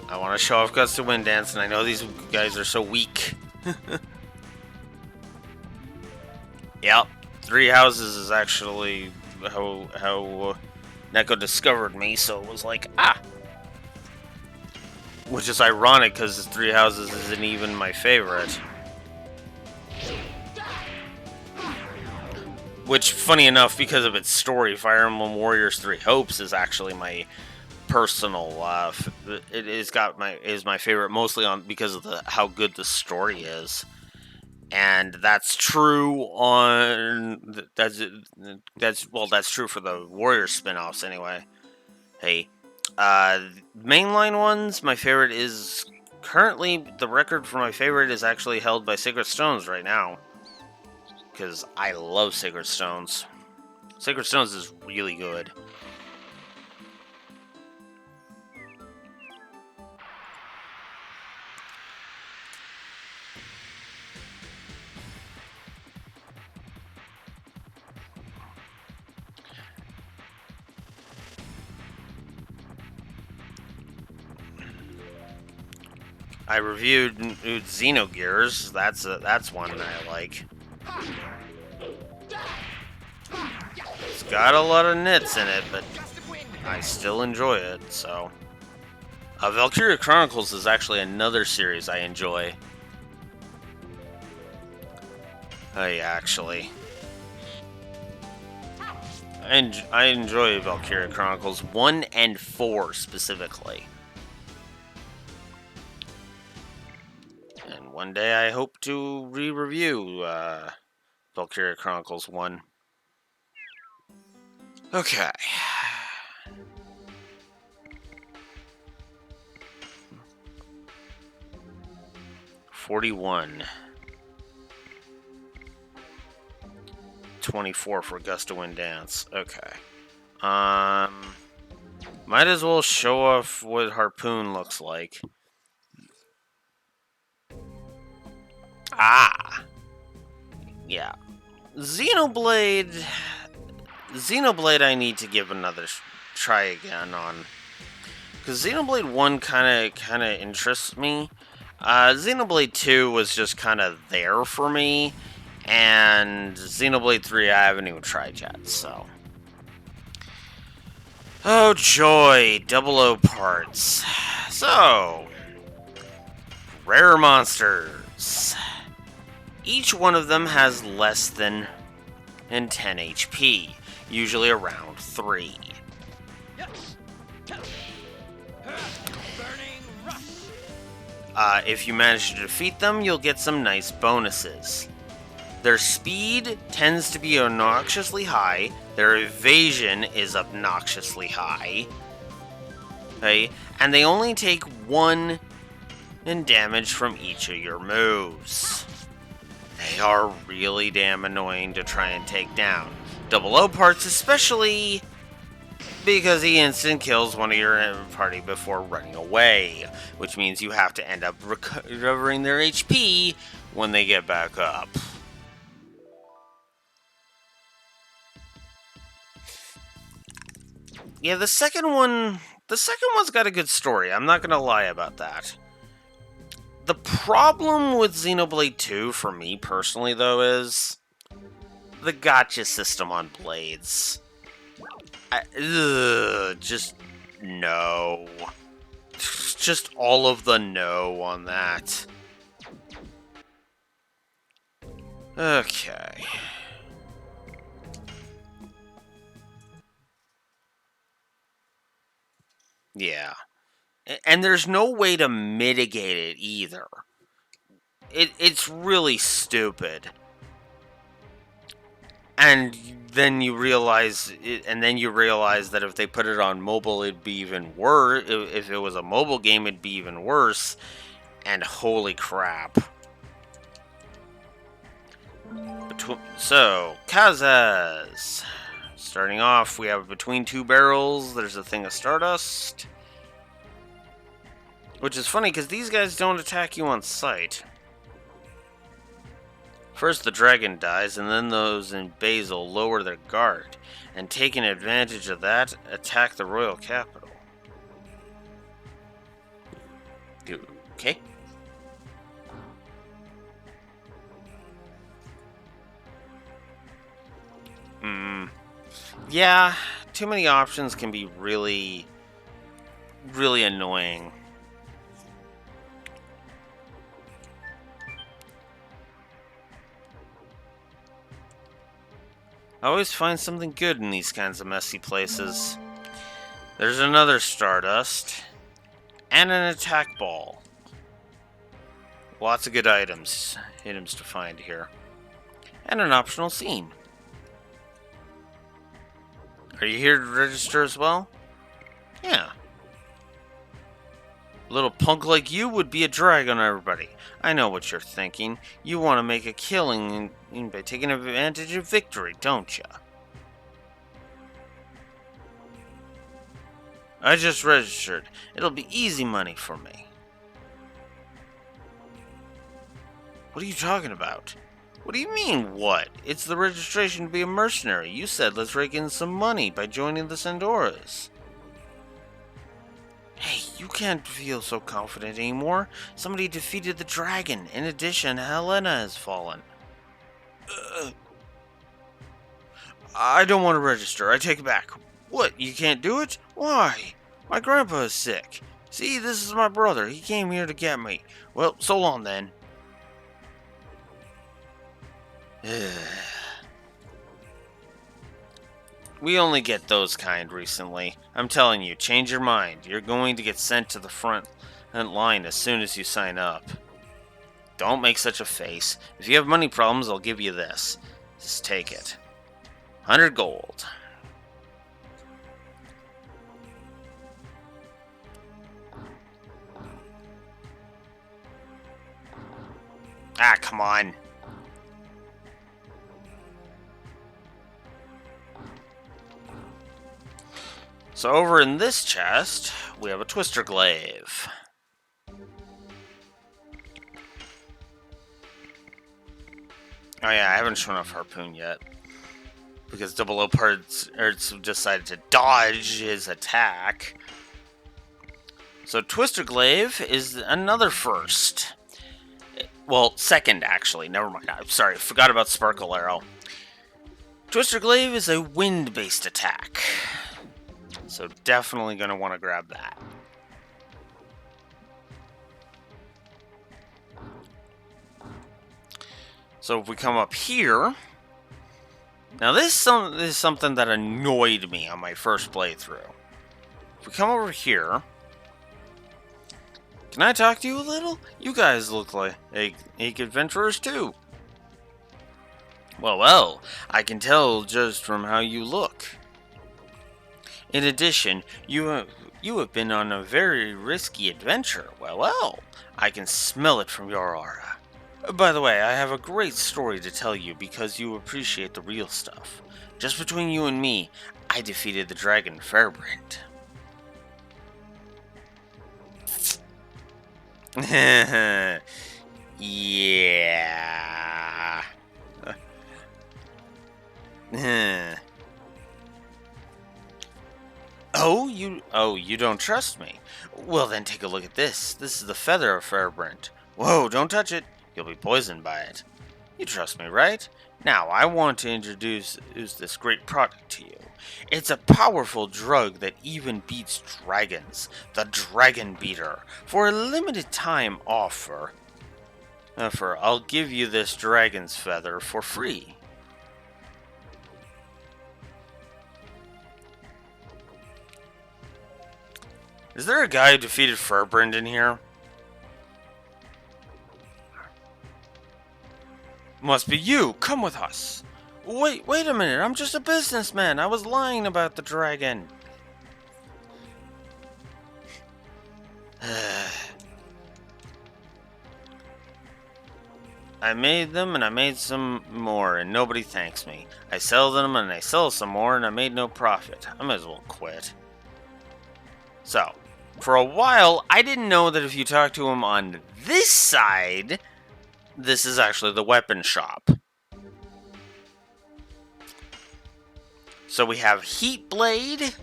I want to show off Gust of Wind Dance, and I know these guys are so weak. Yep, Three Houses is actually how Neko discovered me, so it was like, ah! Which is ironic, because Three Houses isn't even my favorite. Which, funny enough, because of its story, Fire Emblem Warriors 3 Hopes is actually my personal it is my favorite, mostly because of how good the story is. And that's true on that's true for the Warrior spin-offs anyway. Hey, mainline ones, my favorite is currently the record for my favorite is actually held by Sacred Stones right now because I love Sacred Stones. Sacred Stones is really good. I reviewed Xenogears. That's one that I like. It's got a lot of nits in it, but I still enjoy it. So, Valkyria Chronicles is actually another series I enjoy. Actually, I enjoy Valkyria Chronicles 1 and 4 specifically. And one day I hope to re-review Valkyria Chronicles 1. Okay. $41. 24 for Gust of Wind Dance. Okay. Might as well show off what Harpoon looks like. Ah! Yeah. Xenoblade I need to give another try again on. Because Xenoblade 1 kind of interests me. Xenoblade 2 was just kind of there for me. And Xenoblade 3 I haven't even tried yet, so. Oh joy, 00 parts. So, rare monsters. Each one of them has less than 10 HP, usually around 3. Burning rush. If you manage to defeat them, you'll get some nice bonuses. Their speed tends to be obnoxiously high. Their evasion is obnoxiously high. Okay? And they only take 1 in damage from each of your moves. They are really damn annoying to try and take down. 00 parts especially because he instant kills one of your party before running away, which means you have to end up recovering their HP when they get back up. Yeah, the second one's got a good story. I'm not gonna lie about that. The problem with Xenoblade 2, for me personally, though, is the gacha system on Blades. Just no. Just all of the no on that. Okay. Yeah. And there's no way to mitigate it either. It's really stupid. And then you realize that if they put it on mobile, it'd be even worse. If it was a mobile game, it'd be even worse. And holy crap. So, Kazas. Starting off, we have between 2 barrels, there's a thing of Stardust. Which is funny, because these guys don't attack you on sight. First the dragon dies, and then those in Basil lower their guard, and taking advantage of that, attack the royal capital. Okay. Yeah, too many options can be really, really annoying. I always find something good in these kinds of messy places. There's another Stardust, and an attack ball. Lots of good items to find here. And an optional scene. Are you here to register as well? Yeah. A little punk like you would be a drag on everybody. I know what you're thinking. You want to make a killing by taking advantage of victory, don't ya? I just registered. It'll be easy money for me. What are you talking about? What do you mean, what? It's the registration to be a mercenary. You said let's rake in some money by joining the Sandoras. Hey, you can't feel so confident anymore. Somebody defeated the dragon. In addition, Helena has fallen. I don't want to register. I take it back. What, you can't do it? Why? My grandpa is sick. See, this is my brother. He came here to get me. Well, so long then. We only get those kind recently. I'm telling you, change your mind. You're going to get sent to the front line as soon as you sign up. Don't make such a face. If you have money problems, I'll give you this. Just take it. 100 gold. Ah, come on. So over in this chest, we have a Twister Glaive. Oh yeah, I haven't shown off Harpoon yet. Because Double O Parts decided to dodge his attack. So Twister Glaive is another first. Well, second actually, never mind. I'm sorry, I forgot about Sparkle Arrow. Twister Glaive is a wind-based attack. So definitely going to want to grab that. So if we come up here... Now this is something that annoyed me on my first playthrough. If we come over here... Can I talk to you a little? You guys look like adventurers too. Well, I can tell just from how you look. In addition, you have been on a very risky adventure. Well, I can smell it from your aura. By the way, I have a great story to tell you because you appreciate the real stuff. Just between you and me, I defeated the dragon Fairbrand. Yeah. Oh, you don't trust me? Well, then take a look at this. This is the feather of Fairbrand. Whoa, don't touch it. You'll be poisoned by it. You trust me, right? Now, I want to introduce this great product to you. It's a powerful drug that even beats dragons. The Dragon Beater. For a limited time offer, I'll give you this dragon's feather for free. Is there a guy who defeated Fairbrand in here? Must be you. Come with us. Wait a minute. I'm just a businessman. I was lying about the dragon. I made them and I made some more and nobody thanks me. I sell them and I sell some more and I made no profit. I might as well quit. So, for a while, I didn't know that if you talk to him on this side, this is actually the weapon shop. So we have Heat Blade,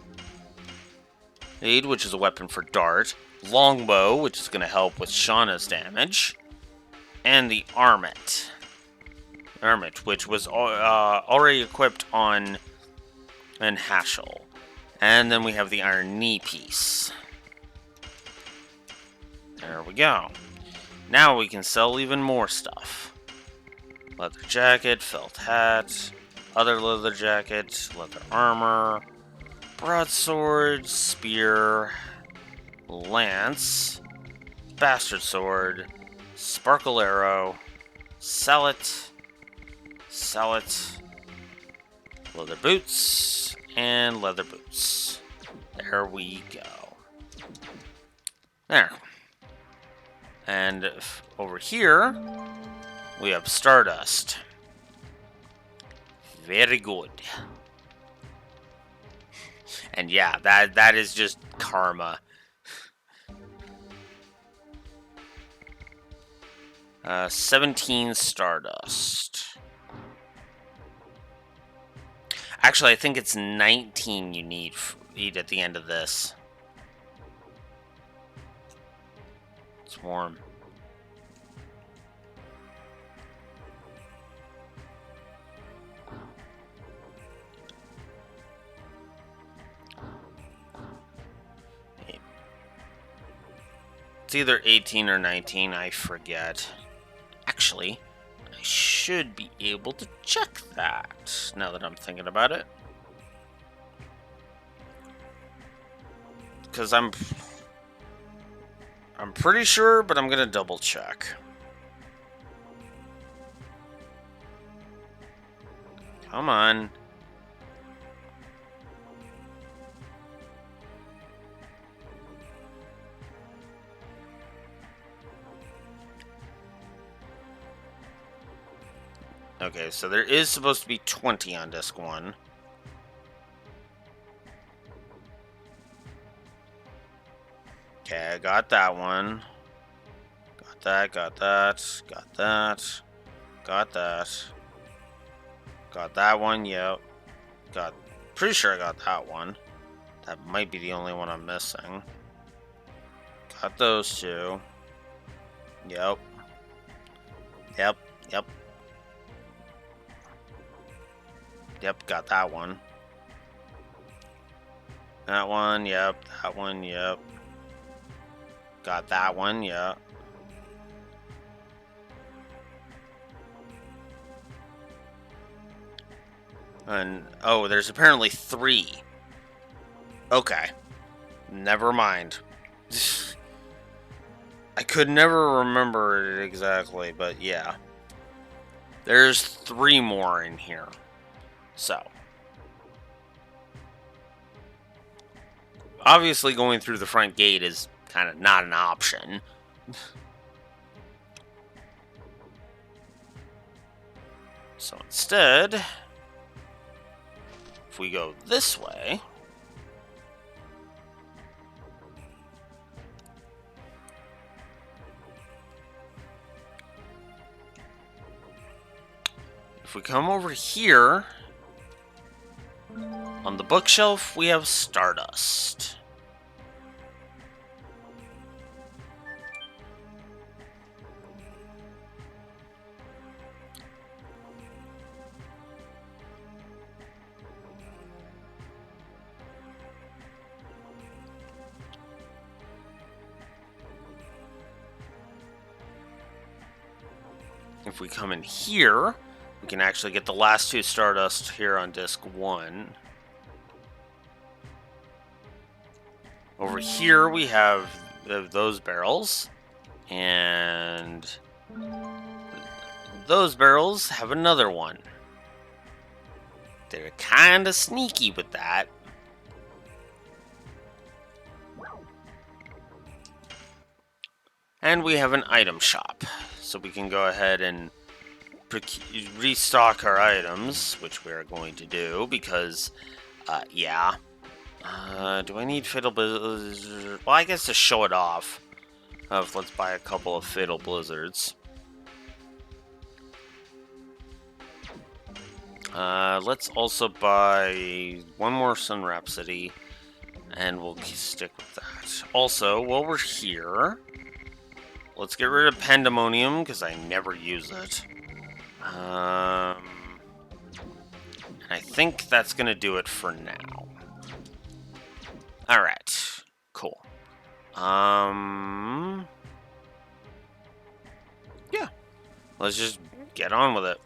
which is a weapon for Dart, Longbow, which is going to help with Shauna's damage, and the Armet, which was already equipped on Hashel. And then we have the Iron Knee piece. There we go. Now we can sell even more stuff. Leather jacket, felt hat, other leather jacket, leather armor, broadsword, spear, lance, bastard sword, Sparkle Arrow. Sell it. Sell it. Leather boots. And leather boots. There we go. There. And over here, we have Stardust. Very good. And yeah, that is just karma. 17 Stardust. Actually, I think it's 19 you need at the end of this. It's warm. It's either 18 or 19, I forget. Actually, I should be able to check that, now that I'm thinking about it. Because I'm pretty sure, but I'm gonna double check. Come on. Okay, so there is supposed to be 20 on disc 1. Okay, I got that one. Got that, got that, got that, got that. Got that one, yep. Pretty sure I got that one. That might be the only one I'm missing. Got those two. Yep. Yep, yep. Yep, got that one. That one, yep. That one, yep. Got that one, yep. And, oh, there's apparently 3. Okay. Never mind. I could never remember it exactly, but yeah. There's 3 more in here. So. Obviously, going through the front gate is kind of not an option. So instead, if we go this way, if we come over here, on the bookshelf, we have Stardust. If we come in here, we can actually get the last 2 Stardust here on disc 1. Over here we have those barrels, and those barrels have another one. They're kind of sneaky with that. And we have an item shop, so we can go ahead and restock our items, which we are going to do because, yeah. Do I need Fatal Blizzard? Well, I guess to show it off. Let's buy a couple of Fatal Blizzards. Let's also buy one more Sun Rhapsody, and we'll stick with that. Also, while we're here, let's get rid of Pandemonium, because I never use it. And I think that's going to do it for now. Alright, cool. Yeah, let's just get on with it.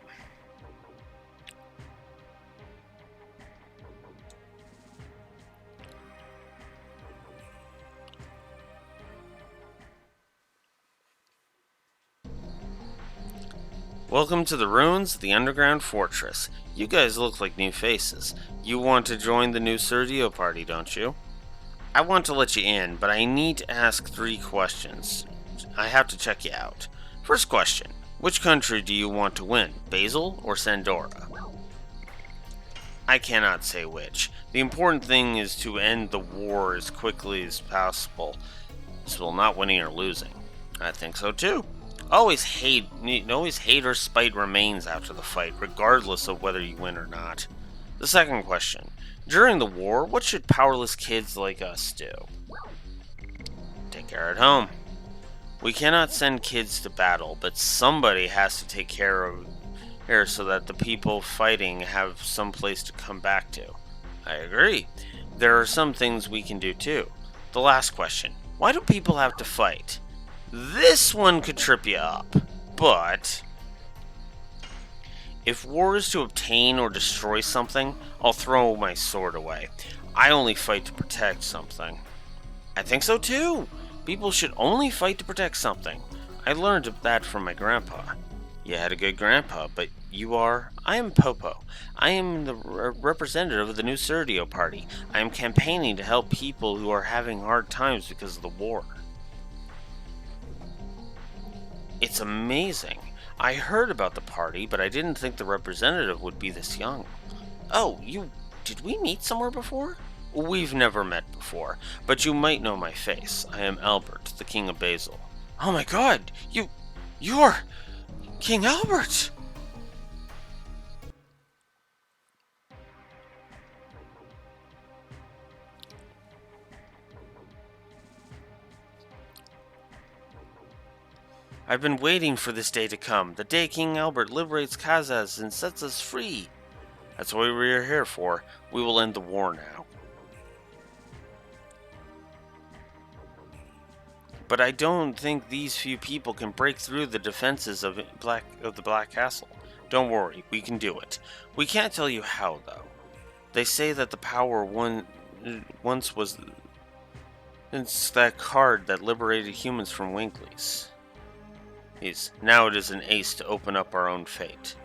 Welcome to the ruins of the underground fortress. You guys look like new faces. You want to join the new Sergio party, don't you? I want to let you in, but I need to ask 3 questions. I have to check you out. First question, which country do you want to win, Basil or Sandora? I cannot say which. The important thing is to end the war as quickly as possible. Not winning or losing. I think so too. Always hate or spite remains after the fight, regardless of whether you win or not. The second question. During the war, what should powerless kids like us do? Take care at home. We cannot send kids to battle, but somebody has to take care of here so that the people fighting have some place to come back to. I agree. There are some things we can do too. The last question. Why do people have to fight? This one could trip you up, but if war is to obtain or destroy something, I'll throw my sword away. I only fight to protect something. I think so too. People should only fight to protect something. I learned that from my grandpa. You had a good grandpa, but you are... I am Popo. I am the representative of the new Sergio party. I am campaigning to help people who are having hard times because of the war. It's amazing. I heard about the party, but I didn't think the representative would be this young. Oh, did we meet somewhere before? We've never met before, but you might know my face. I am Albert, the King of Basil. Oh my god, you're King Albert! I've been waiting for this day to come, the day King Albert liberates Kazaz and sets us free. That's what we are here for. We will end the war now. But I don't think these few people can break through the defenses of the Black Castle. Don't worry, we can do it. We can't tell you how, though. They say that the power once was... It's that card that liberated humans from Winkley's. Now it is an ace to open up our own fate.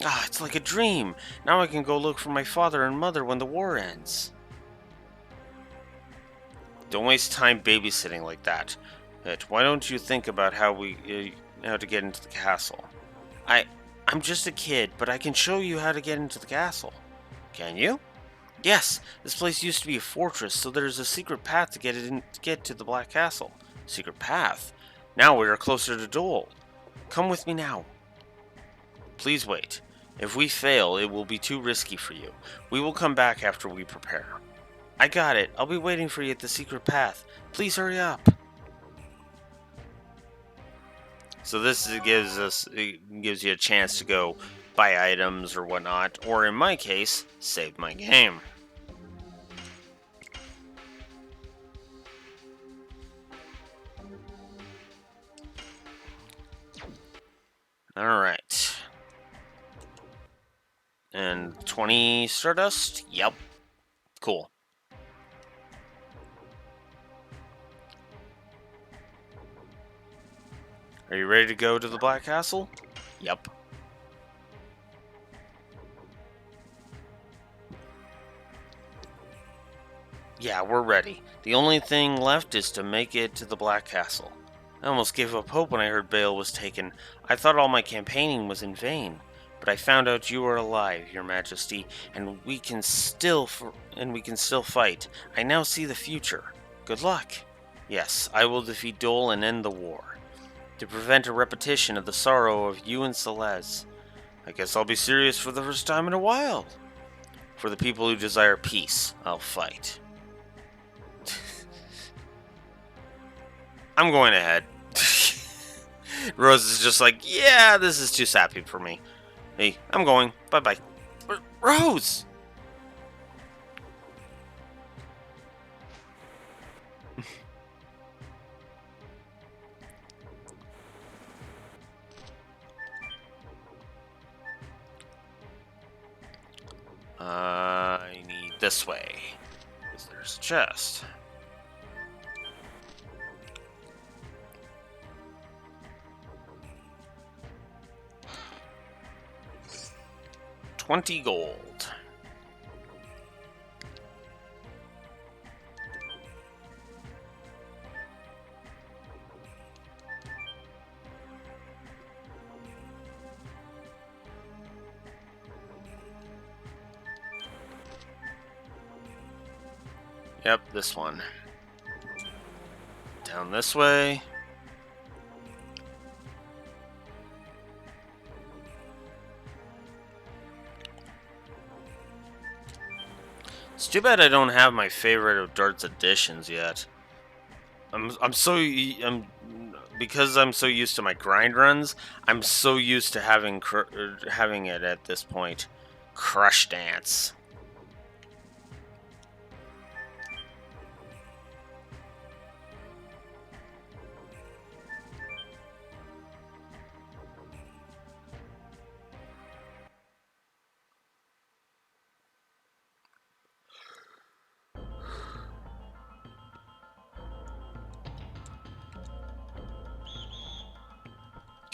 Ah, it's like a dream! Now I can go look for my father and mother when the war ends. Don't waste time babysitting like that. Why don't you think about how to get into the castle? I'm just a kid, but I can show you how to get into the castle. Can you? Yes, this place used to be a fortress, so there's a secret path to get to the Black Castle. Secret path? Now we are closer to Dole. Come with me now. Please wait. If we fail, it will be too risky for you. We will come back after we prepare. I got it. I'll be waiting for you at the secret path. Please hurry up. So this gives you a chance to go buy items or whatnot, or in my case, save my game. Alright. And 20 Stardust? Yep. Cool. Are you ready to go to the Black Castle? Yep. Yeah, we're ready. The only thing left is to make it to the Black Castle. I almost gave up hope when I heard Bale was taken. I thought all my campaigning was in vain. But I found out you are alive, Your Majesty, and we can still fight. I now see the future. Good luck. Yes, I will defeat Dole and end the war. To prevent a repetition of the sorrow of you and Celeste. I guess I'll be serious for the first time in a while. For the people who desire peace, I'll fight. I'm going ahead. Rose is just like, yeah, this is too sappy for me. Hey, I'm going. Bye-bye. Rose! I need this way. Because there's a chest. 20 gold. Yep, this one. Down this way. It's too bad I don't have my favorite of Dart's additions yet. Because I'm so used to my grind runs. I'm so used to having it at this point. Crush Dance.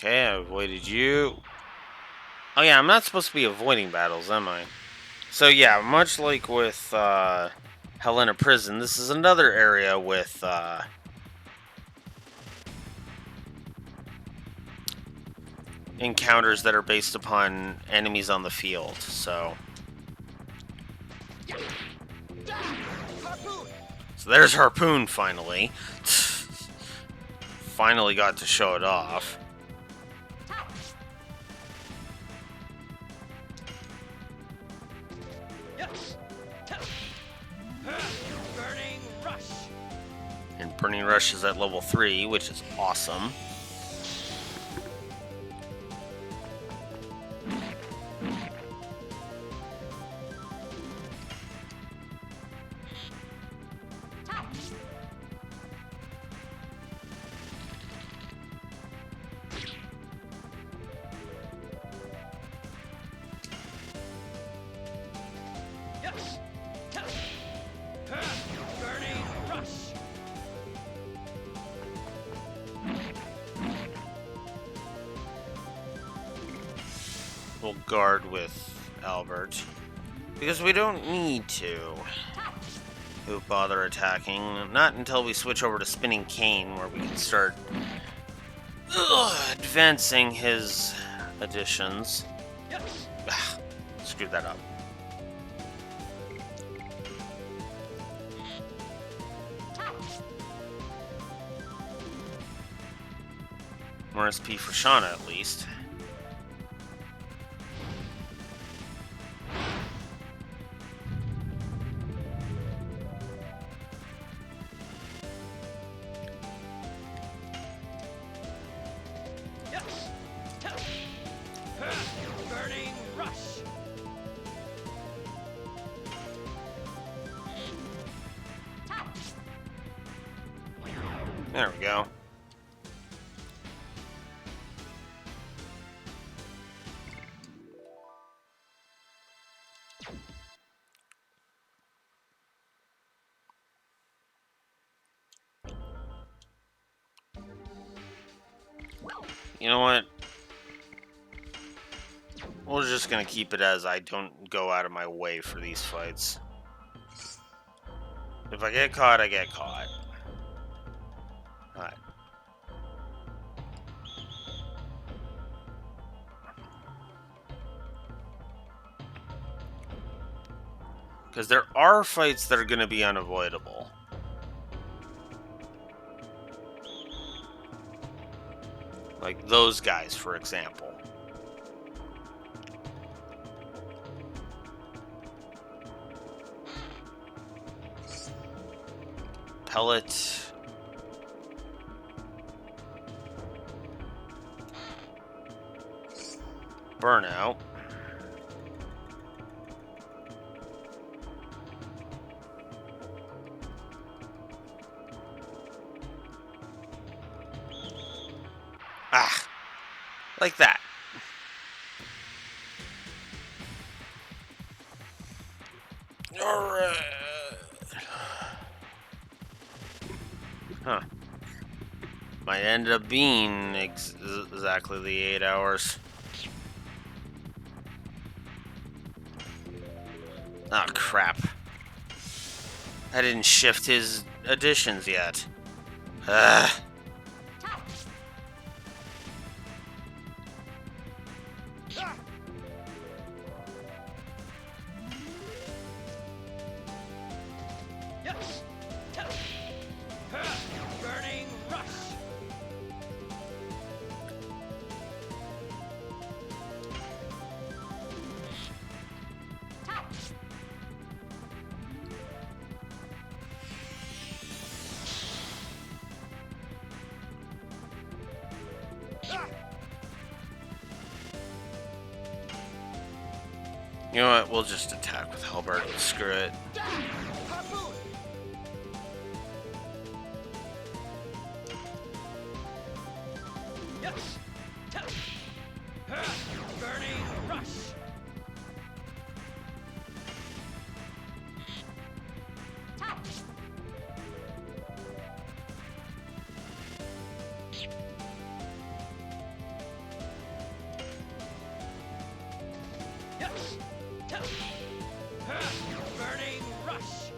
Okay, I avoided you. Oh yeah, I'm not supposed to be avoiding battles, am I? So yeah, much like with Helena Prison, this is another area with encounters that are based upon enemies on the field, so... So there's Harpoon, finally. Finally got to show it off. Burning Rush. And Burning Rush is at level 3, which is awesome. Burning Rush. We'll guard with Albert. Because we don't need to. Who bother attacking. Not until we switch over to Spinning Cane, where we can start advancing his additions. Screwed that up. More SP for Shauna, at least. Burning Rush. There we go. You know what? We're just gonna keep it as I don't go out of my way for these fights. If I get caught, I get caught. Alright. Because there are fights that are gonna be unavoidable. Like those guys, for example. Pellet. Burnout. Ah, like that. Alright. Huh. Might end up being exactly the 8 hours. Oh, crap. I didn't shift his additions yet. Ugh. Yes. Burning rush. You know what? We'll just attack with Halberd. Screw it. Harpoon. Yes. Burning rush. Yes. Burning rush.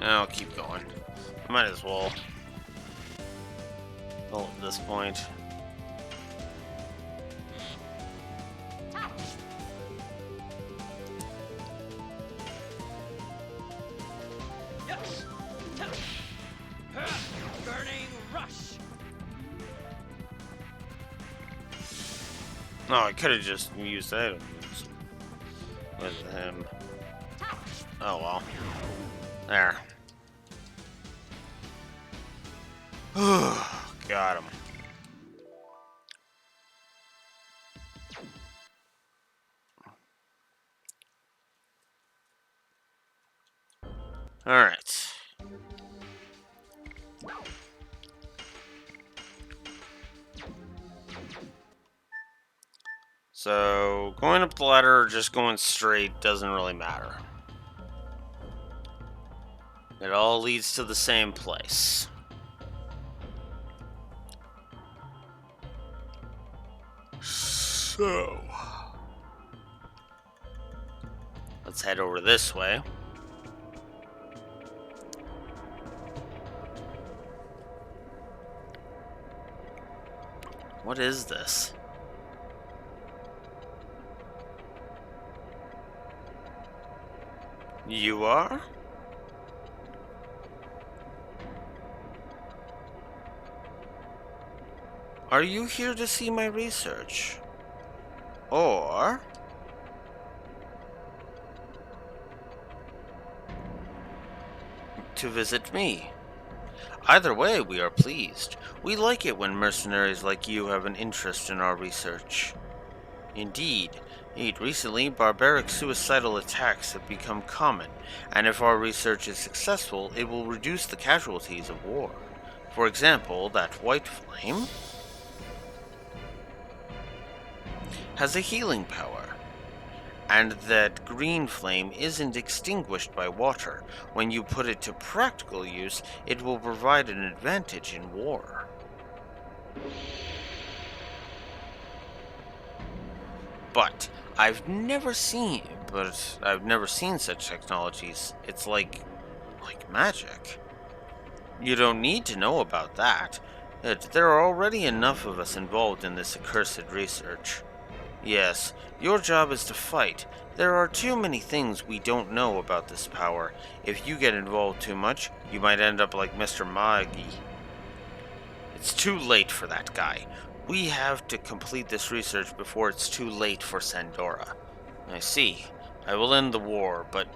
I'll keep going. Might as well. Well, at this point. Yes. Burning rush. No, I could have just used items with him. Oh well. There. Got him. Alright. So, going up the ladder or just going straight doesn't really matter. It all leads to the same place. So, let's head over this way. What is this? You are? Are you here to see my research? Or to visit me? Either way, we are pleased. We like it when mercenaries like you have an interest in our research. Indeed, recently, barbaric suicidal attacks have become common, and if our research is successful, it will reduce the casualties of war. For example, that white flame has a healing power, and that green flame isn't extinguished by water. When you put it to practical use, it will provide an advantage in war. But I've never seen such technologies. It's like magic. You don't need to know about that. There are already enough of us involved in this accursed research. Yes, your job is to fight. There are too many things we don't know about this power. If you get involved too much, you might end up like Mr. Magi. It's too late for that guy. We have to complete this research before it's too late for Sandora. I see. I will end the war, but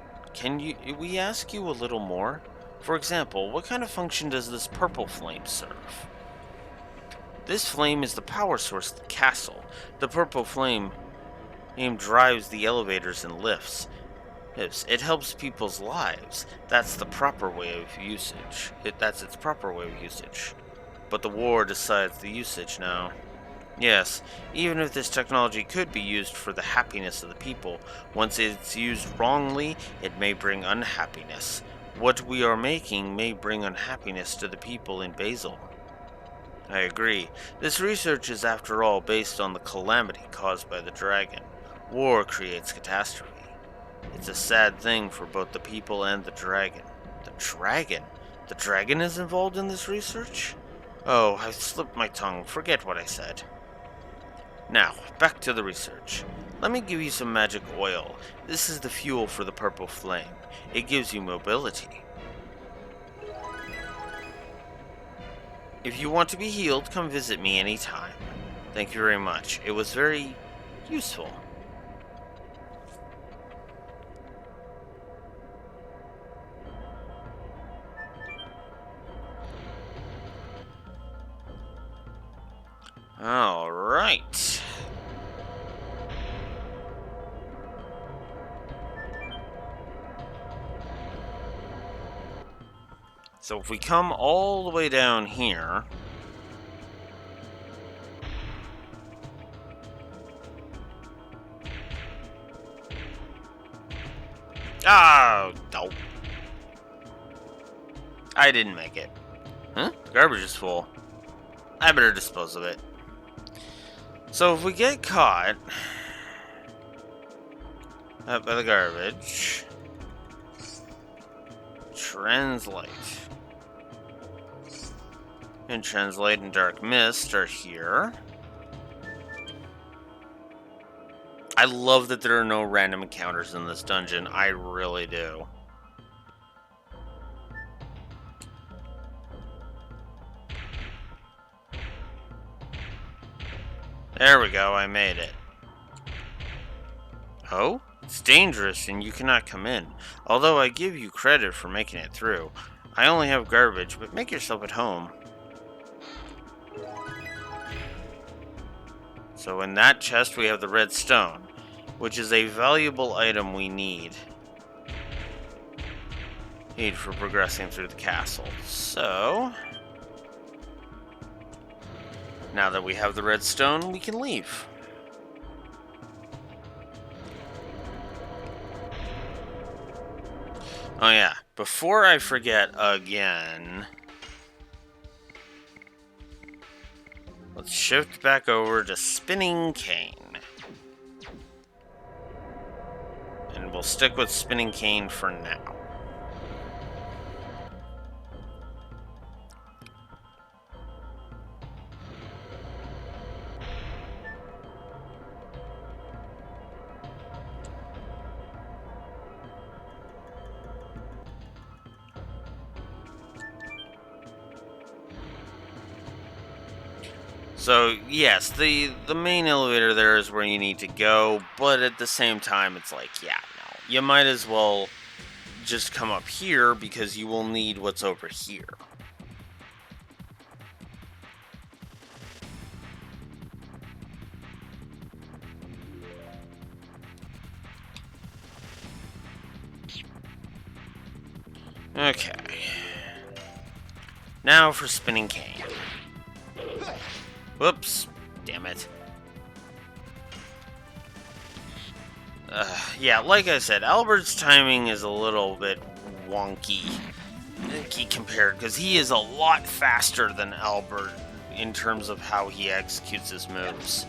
we ask you a little more? For example, what kind of function does this purple flame serve? This flame is the power source of the castle. The purple flame drives the elevators and lifts. It helps people's lives. That's the proper way of usage. That's its proper way of usage. But the war decides the usage now. Yes, even if this technology could be used for the happiness of the people, once it's used wrongly, it may bring unhappiness. What we are making may bring unhappiness to the people in Basil. I agree. This research is, after all, based on the calamity caused by the dragon. War creates catastrophe. It's a sad thing for both the people and the dragon. The dragon? The dragon is involved in this research? Oh, I slipped my tongue. Forget what I said. Now, back to the research. Let me give you some magic oil. This is the fuel for the purple flame. It gives you mobility. If you want to be healed, come visit me anytime. Thank you very much. It was very useful. All right. So if we come all the way down here, oh, no. I didn't make it. Huh? The garbage is full. I better dispose of it. So if we get caught up by the garbage, translate. And translate and dark mist are here. I love that there are no random encounters in this dungeon. I really do. There we go, I made it. Oh? It's dangerous and you cannot come in. Although I give you credit for making it through. I only have garbage, but make yourself at home. So in that chest we have the red stone, which is a valuable item we need for progressing through the castle. So now that we have the red stone, we can leave. Oh yeah, before I forget again, let's shift back over to Spinning Cane. And we'll stick with Spinning Cane for now. So, yes, the main elevator there is where you need to go, but at the same time, it's like, yeah, no. You might as well just come up here because you will need what's over here. Okay. Now for Spinning Cane. Whoops. Damn it. Yeah, like I said, Albert's timing is a little bit wonky compared, because he is a lot faster than Albert in terms of how he executes his moves.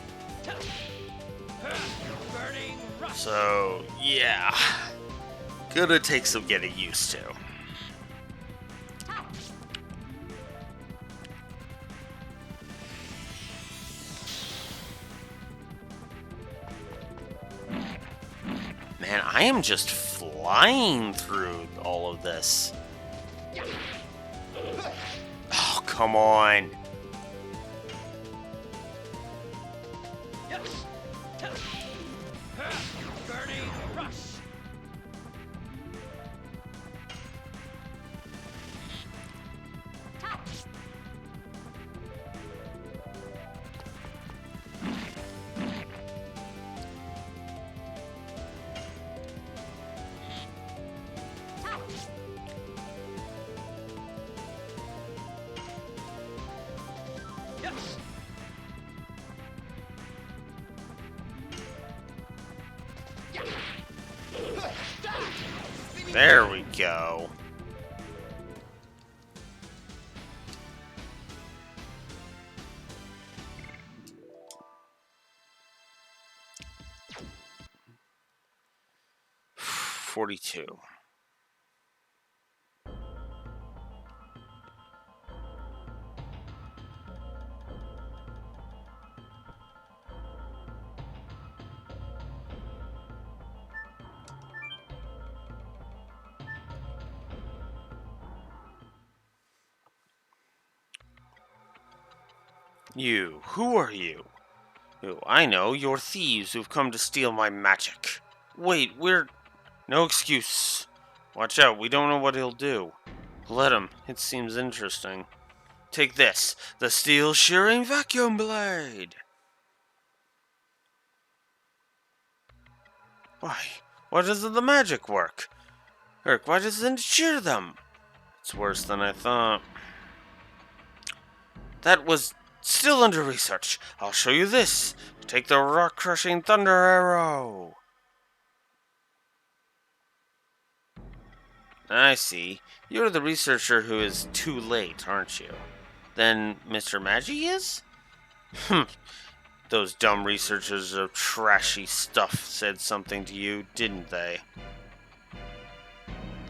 Burning rush. So, yeah. Gonna take some getting used to. Man, I am just flying through all of this. Oh, come on. Burning rush. There we go. 42. You, who are you? Oh, I know, you're thieves who've come to steal my magic. Wait, no excuse. Watch out, we don't know what he'll do. Let him, it seems interesting. Take this, the steel shearing vacuum blade. Why doesn't the magic work? Eric, why doesn't it shear them? It's worse than I thought. That was still under research. I'll show you this. Take the rock-crushing thunder arrow. I see. You're the researcher who is too late, aren't you? Then Mr. Magi is? Those dumb researchers of trashy stuff said something to you, didn't they?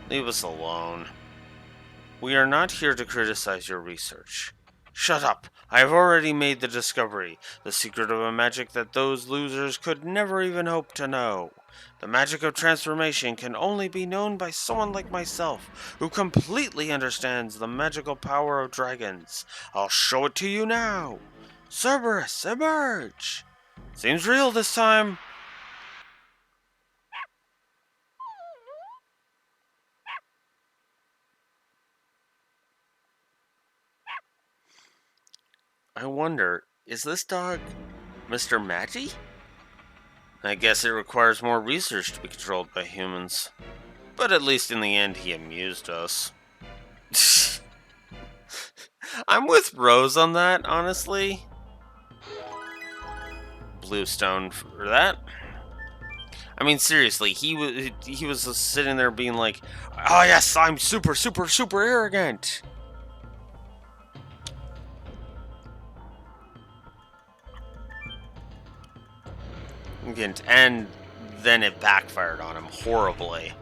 Leave us alone. We are not here to criticize your research. Shut up! I have already made the discovery, the secret of a magic that those losers could never even hope to know. The magic of transformation can only be known by someone like myself, who completely understands the magical power of dragons. I'll show it to you now. Cerberus, emerge! Seems real this time. I wonder, is this dog Mr. Magi? I guess it requires more research to be controlled by humans. But at least in the end, he amused us. I'm with Rose on that, honestly. Bluestone for that. I mean, seriously, he was just sitting there being like, "Oh yes, I'm super, super, super arrogant." And then it backfired on him horribly.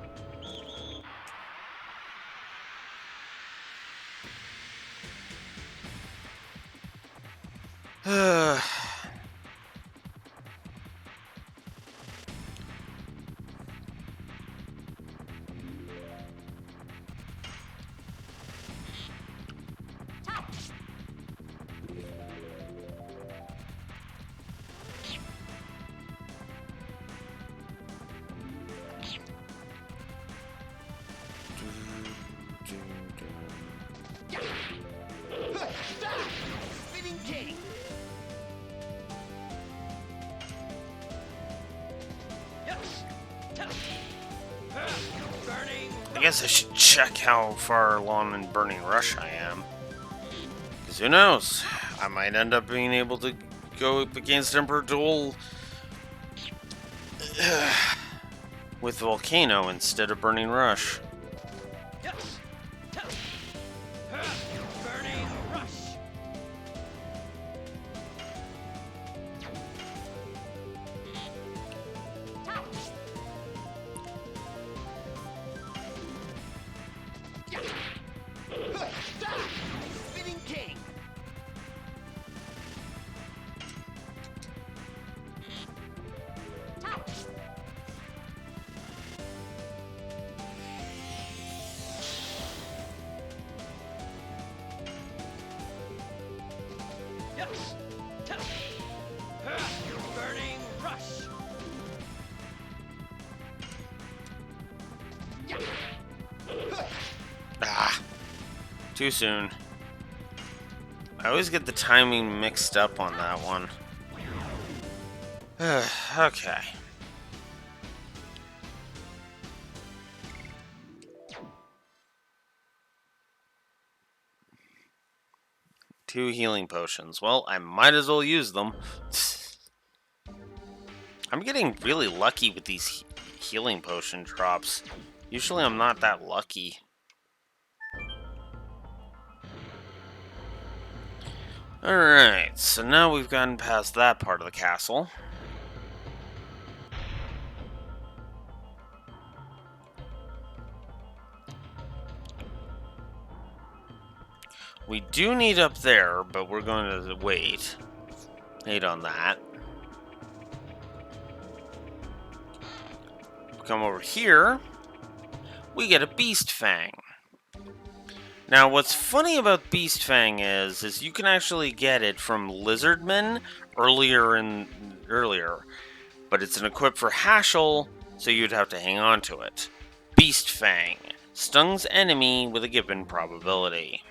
Spinning king. Yes. Burning. I guess I should check how far along in Burning Rush I am. Because who knows? I might end up being able to go up against Emperor Duel with Volcano instead of Burning Rush. Yes. Burning rush. Spinning king. Yes. Burning rush. Ah, too soon. I always get the timing mixed up on that one. Okay. Two healing potions. Well, I might as well use them. I'm getting really lucky with these healing potion drops. Usually I'm not that lucky. Alright, so now we've gotten past that part of the castle. We do need up there, but we're going to wait. Wait on that. Come over here. We get a Beast Fang. Now, what's funny about Beast Fang is you can actually get it from Lizardmen earlier, but it's an equip for Hashel, so you'd have to hang on to it. Beast Fang stuns enemy with a given probability.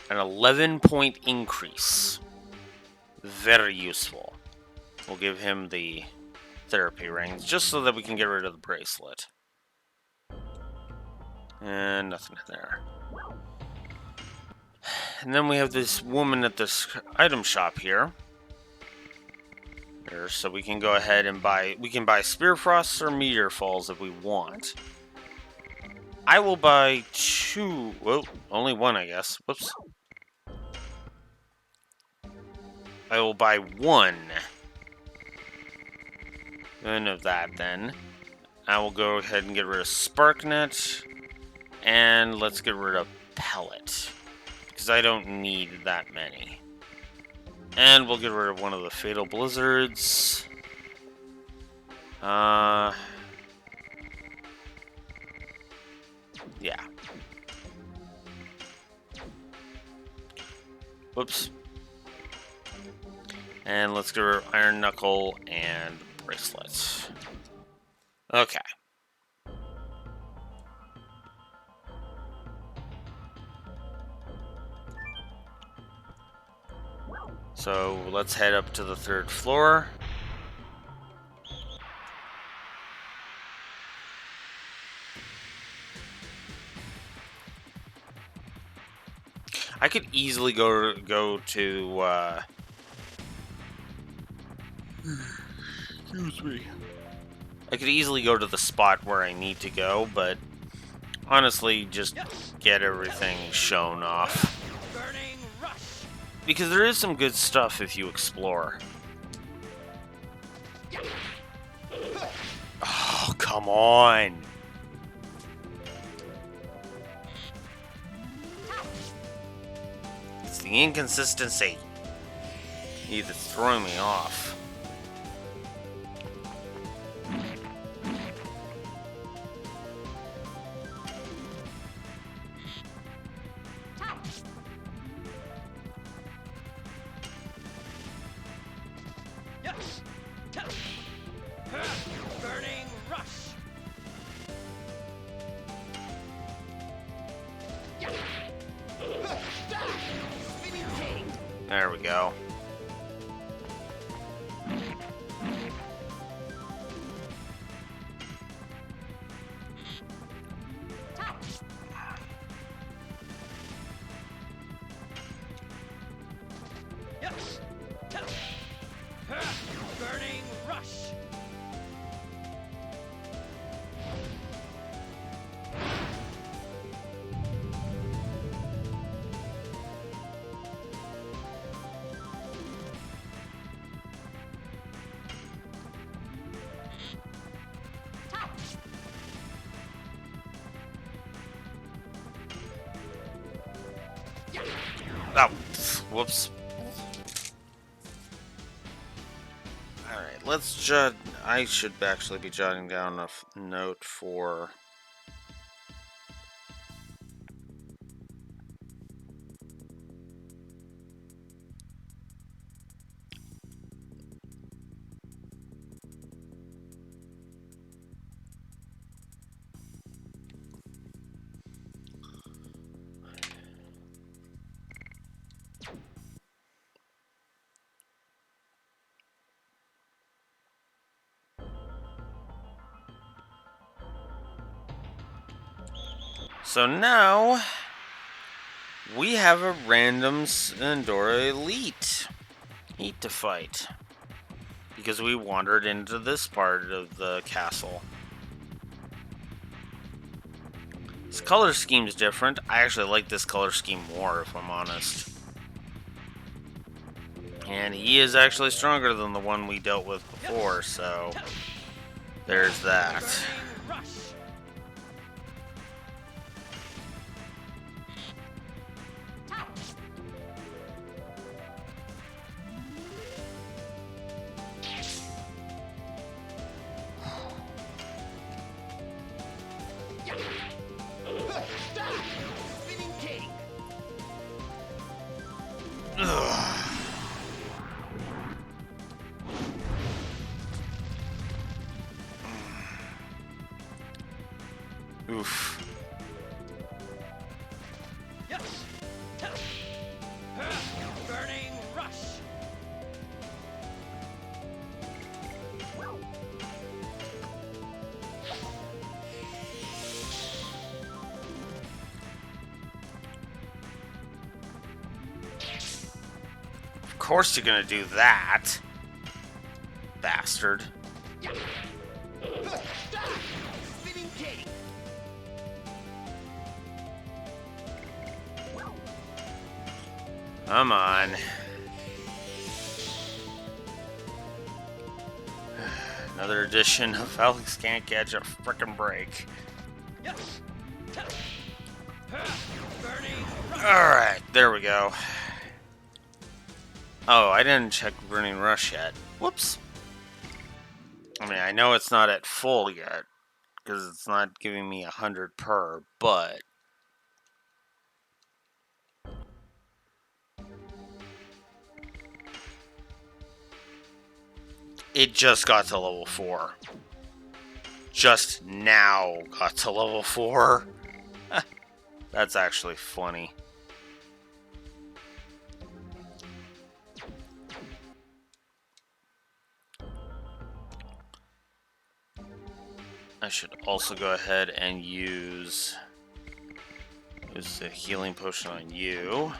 An 11-point increase. Very useful. We'll give him the therapy rings just so that we can get rid of the bracelet. And nothing there. And then we have this woman at this item shop here. So we can go ahead and buy... We can buy Spear Frosts or Meteor Falls if we want. I will buy 2... Well, only 1, I guess. Whoops. I will buy 1. None of that, then. I will go ahead and get rid of Sparknet. And let's get rid of Pellet. Because I don't need that many. And we'll get rid of one of the Fatal Blizzards. Yeah. Whoops. And let's get rid of Iron Knuckle and Bracelet. Okay. So let's head up to the 3rd floor. I could easily go to excuse me. I could easily go to the spot where I need to go, but honestly, just get everything shown off. Burning rush. Because there is some good stuff if you explore. Oh, come on! It's the inconsistency. Either throwing me off. Yes. Burning rush. Spinning king. There we go. Yes. Burning rush. Oh, whoops. Alright, let's jot. I should actually be jotting down a note for. So now we have a random Andorra Elite to fight because we wandered into this part of the castle. This color scheme's different. I actually like this color scheme more, if I'm honest. And he is actually stronger than the one we dealt with before, so there's that. Burning rush. Spinning king. Ugh. Oof. Yes. Burning rush. Of course you're gonna do that, bastard. Spinning king. Come on. Another edition of Alex Can't Catch a Frickin' Break. Yes. Burning rush. Alright, there we go. Oh, I didn't check Burning Rush yet. Whoops. I mean, I know it's not at full yet, because it's not giving me 100 per, but... it just got to level 4. Just now got to level 4. That's actually funny. I should also go ahead and use the healing potion on you.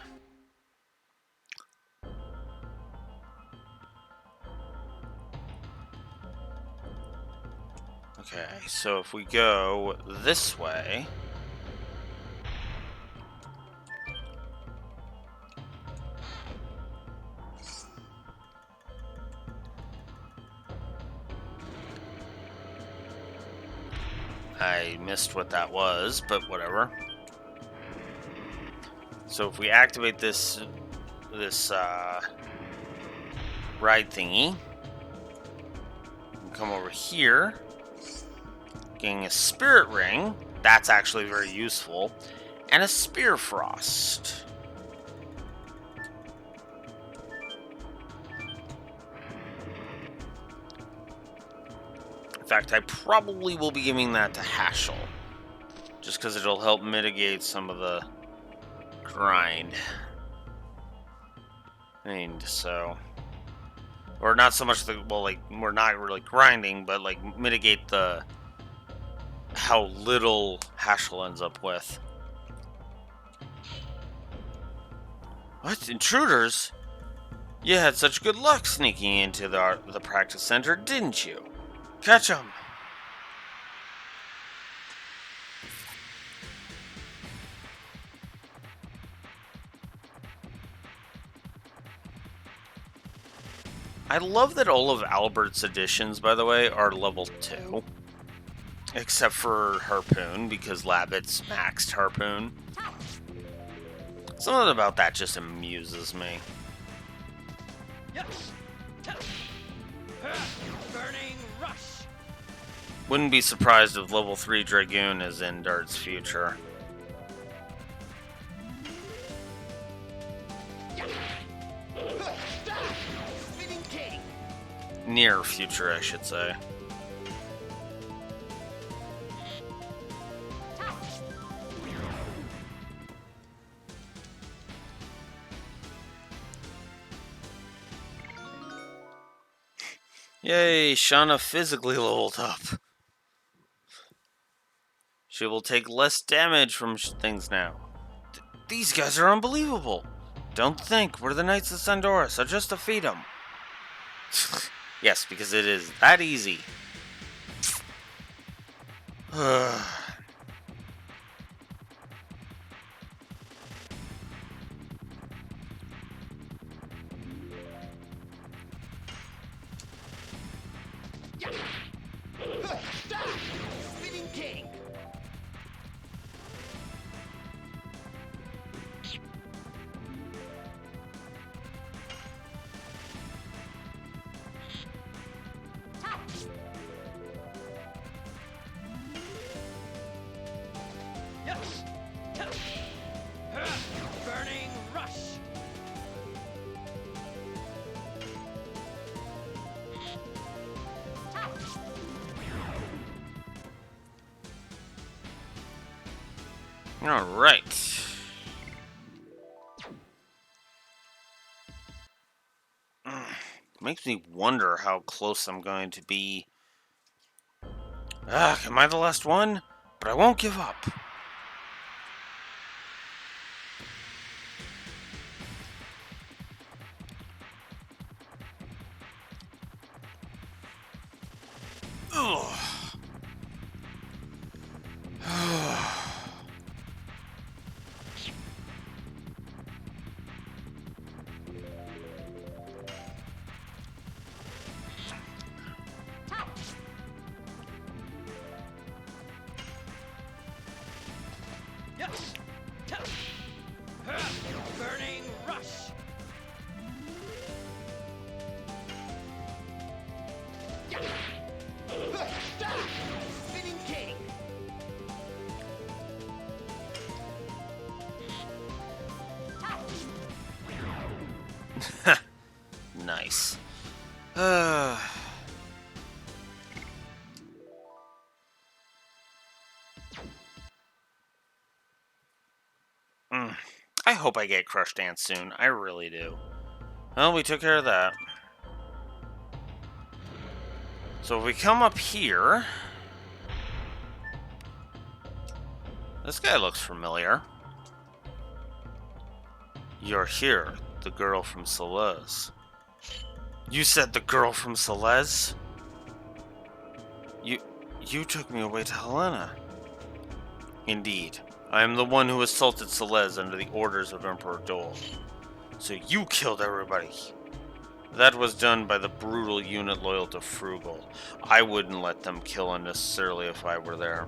Okay, so if we go this way... I missed what that was, but whatever. So if we activate this ride thingy, come over here, getting a spirit ring. That's actually very useful, and a spear frost. In fact, I probably will be giving that to Haschel, just because it'll help mitigate some of the grind. And so, or not so much the, well, like, we're not really grinding, but like mitigate the how little Haschel ends up with. What? Intruders? You had such good luck sneaking into the practice center, didn't you? Catch 'em! I love that all of Albert's additions, by the way, are level 2. Except for Harpoon, because Labbit's maxed Harpoon. Something about that just amuses me. Yes. Burning rush. Wouldn't be surprised if level 3 Dragoon is in Dart's future. Spinning king. Near future, I should say. Yay, Shauna physically leveled up. She will take less damage from things now. These guys are unbelievable. Don't think we're the Knights of Sandora, so just defeat them. Yes, because it is that easy. Spinning king. Alright. Makes me wonder how close I'm going to be. Am I the last one? But I won't give up. Ugh. Yes. Burning rush. Spinning king. Nice. I hope I get Crush Dance soon. I really do. Well, we took care of that. So if we come up here... This guy looks familiar. You're here, the girl from Celeste. You said the girl from Celeste? You took me away to Helena. Indeed. I am the one who assaulted Celeste under the orders of Emperor Dole. So you killed everybody. That was done by the brutal unit loyal to Frugal. I wouldn't let them kill unnecessarily if I were there.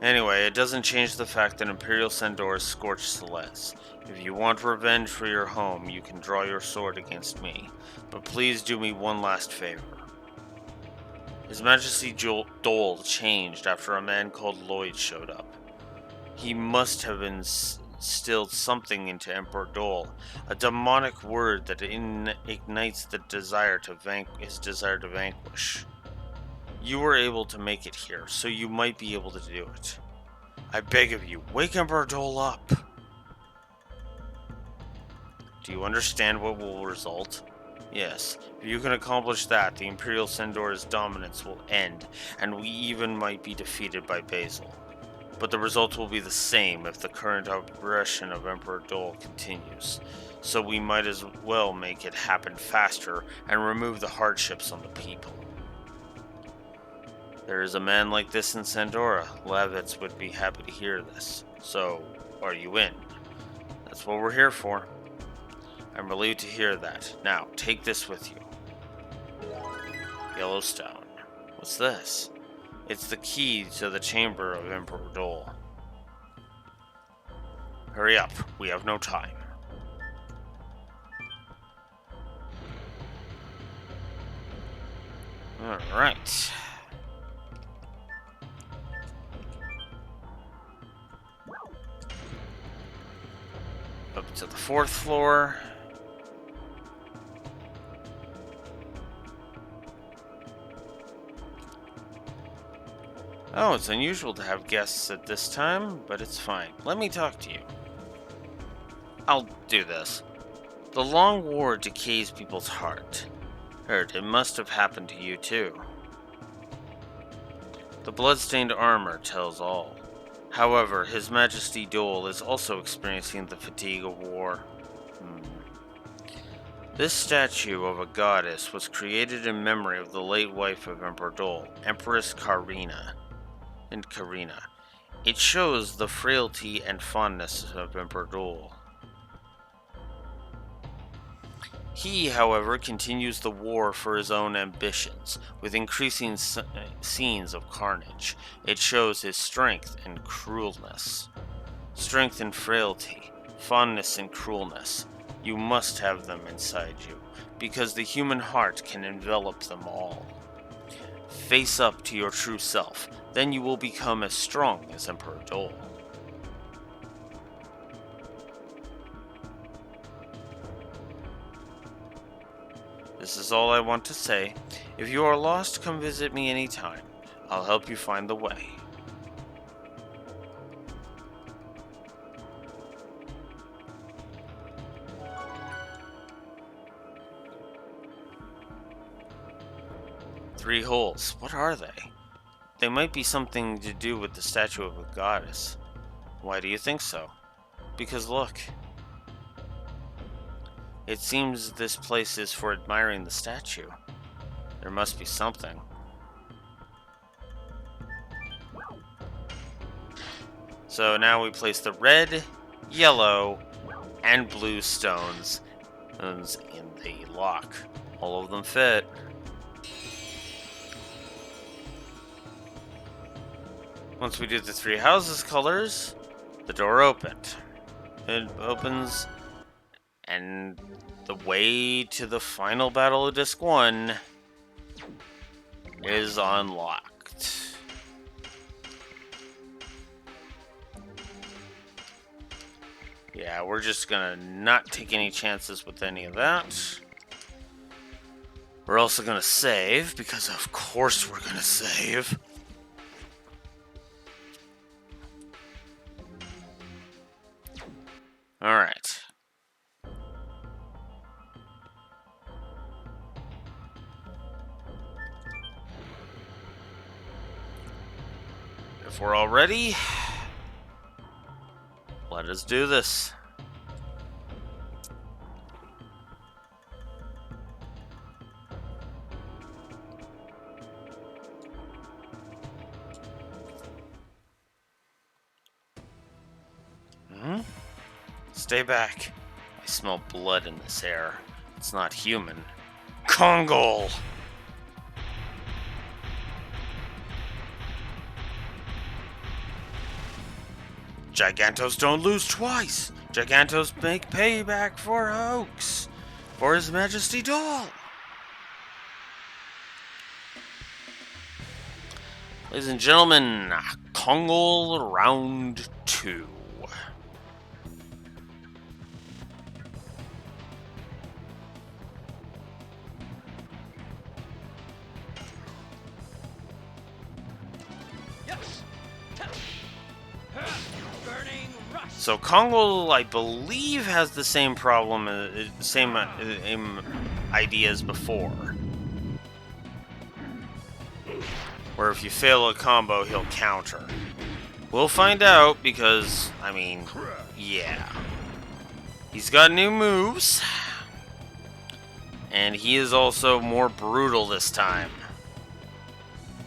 Anyway, it doesn't change the fact that Imperial Centaurs scorched Celeste. If you want revenge for your home, you can draw your sword against me. But please do me one last favor. His Majesty Dole changed after a man called Lloyd showed up. He must have instilled something into Emperor Dole, a demonic word that ignites the desire to his desire to vanquish. You were able to make it here, so you might be able to do it. I beg of you, wake Emperor Dole up. Do you understand what will result? Yes, if you can accomplish that, the Imperial Centaur's dominance will end, and we even might be defeated by Basil. But the result will be the same if the current aggression of Emperor Dole continues, so we might as well make it happen faster and remove the hardships on the people. There is a man like this in Sandora. Lavitz would be happy to hear this. So, are you in? That's what we're here for. I'm relieved to hear that. Now, take this with you. Yellowstone. What's this? It's the key to the chamber of Emperor Dole. Hurry up, we have no time. Alright. Up to the 4th floor. Oh, it's unusual to have guests at this time, but it's fine. Let me talk to you. I'll do this. The long war decays people's heart. Heard, it must have happened to you too. The bloodstained armor tells all. However, His Majesty Dole is also experiencing the fatigue of war. This statue of a goddess was created in memory of the late wife of Emperor Dole, Empress Karina. It shows the frailty and fondness of Emperor Dole. He, however, continues the war for his own ambitions, with increasing scenes of carnage. It shows his strength and cruelness. Strength and frailty, fondness and cruelness. You must have them inside you, because the human heart can envelop them all. Face up to your true self, then you will become as strong as Emperor Dole. This is all I want to say. If you are lost, come visit me anytime. I'll help you find the way. 3 holes. What are they? They might be something to do with the statue of a goddess. Why do you think so? Because look. It seems this place is for admiring the statue. There must be something. So now we place the red, yellow, and blue stones in the lock. All of them fit. Once we do the 3 houses colors, the door opened. It opens, and the way to the final battle of Disc 1 is unlocked. Yeah, we're just gonna not take any chances with any of that. We're also gonna save, because of course we're gonna save. Alright. If we're all ready, let us do this. Stay back. I smell blood in this air. It's not human. Kongol! Gigantos don't lose twice. Gigantos make payback for hoax. For His Majesty Doll. Ladies and gentlemen, Kongol round 2. Yes. Burning rush. So Kongol, I believe, has the same problem, same idea as before. Where if you fail a combo, he'll counter. We'll find out because, I mean, yeah. He's got new moves. And he is also more brutal this time.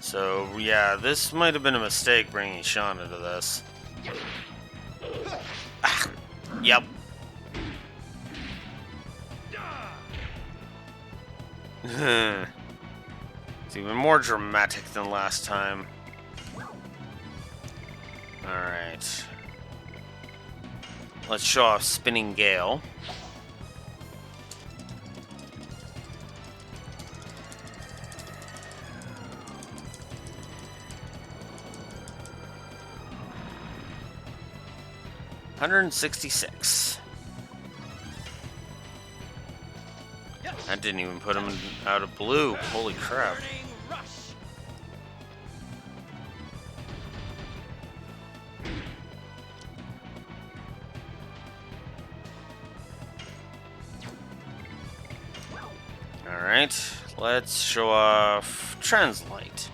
So, yeah, this might have been a mistake bringing Sean into this. Ah, yep. It's even more dramatic than last time. Alright. Let's show off Spinning Gale. $166. That didn't even put him out of blue. Holy crap. Burning rush. Alright, let's show off Translate.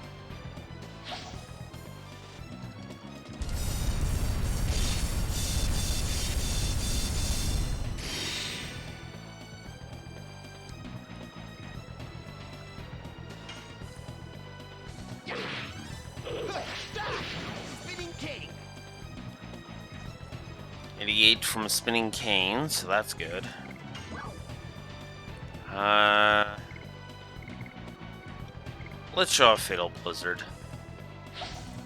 Spinning king. 88 from a Spinning Cane, so that's good. Let's show off Fatal Blizzard.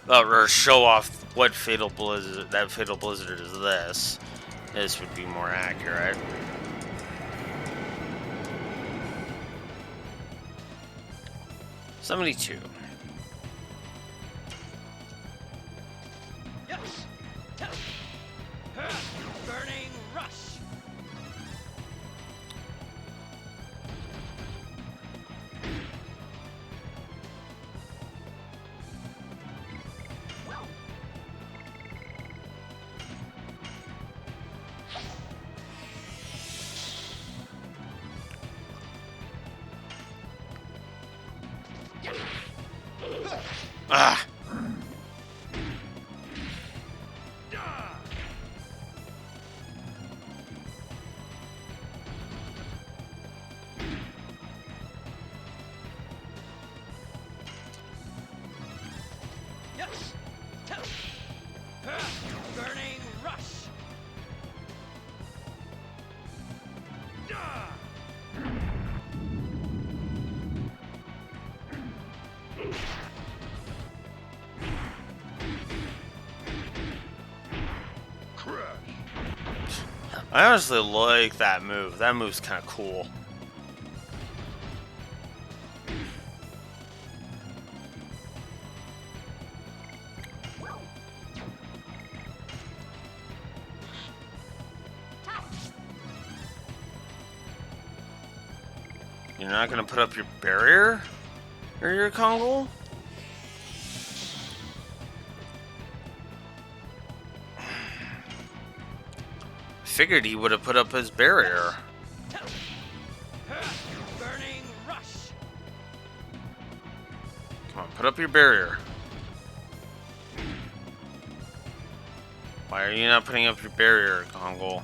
Or show off what Fatal Blizzard, that Fatal Blizzard is this. This would be more accurate. $72. Yes. Burning rush. Ah! Yes. Burning rush. Crush. I honestly like that move. That move's kind of cool. You're not gonna put up your barrier? Or your Kongol? Figured he would have put up his barrier. Burning rush. Come on, put up your barrier. Why are you not putting up your barrier, Kongol?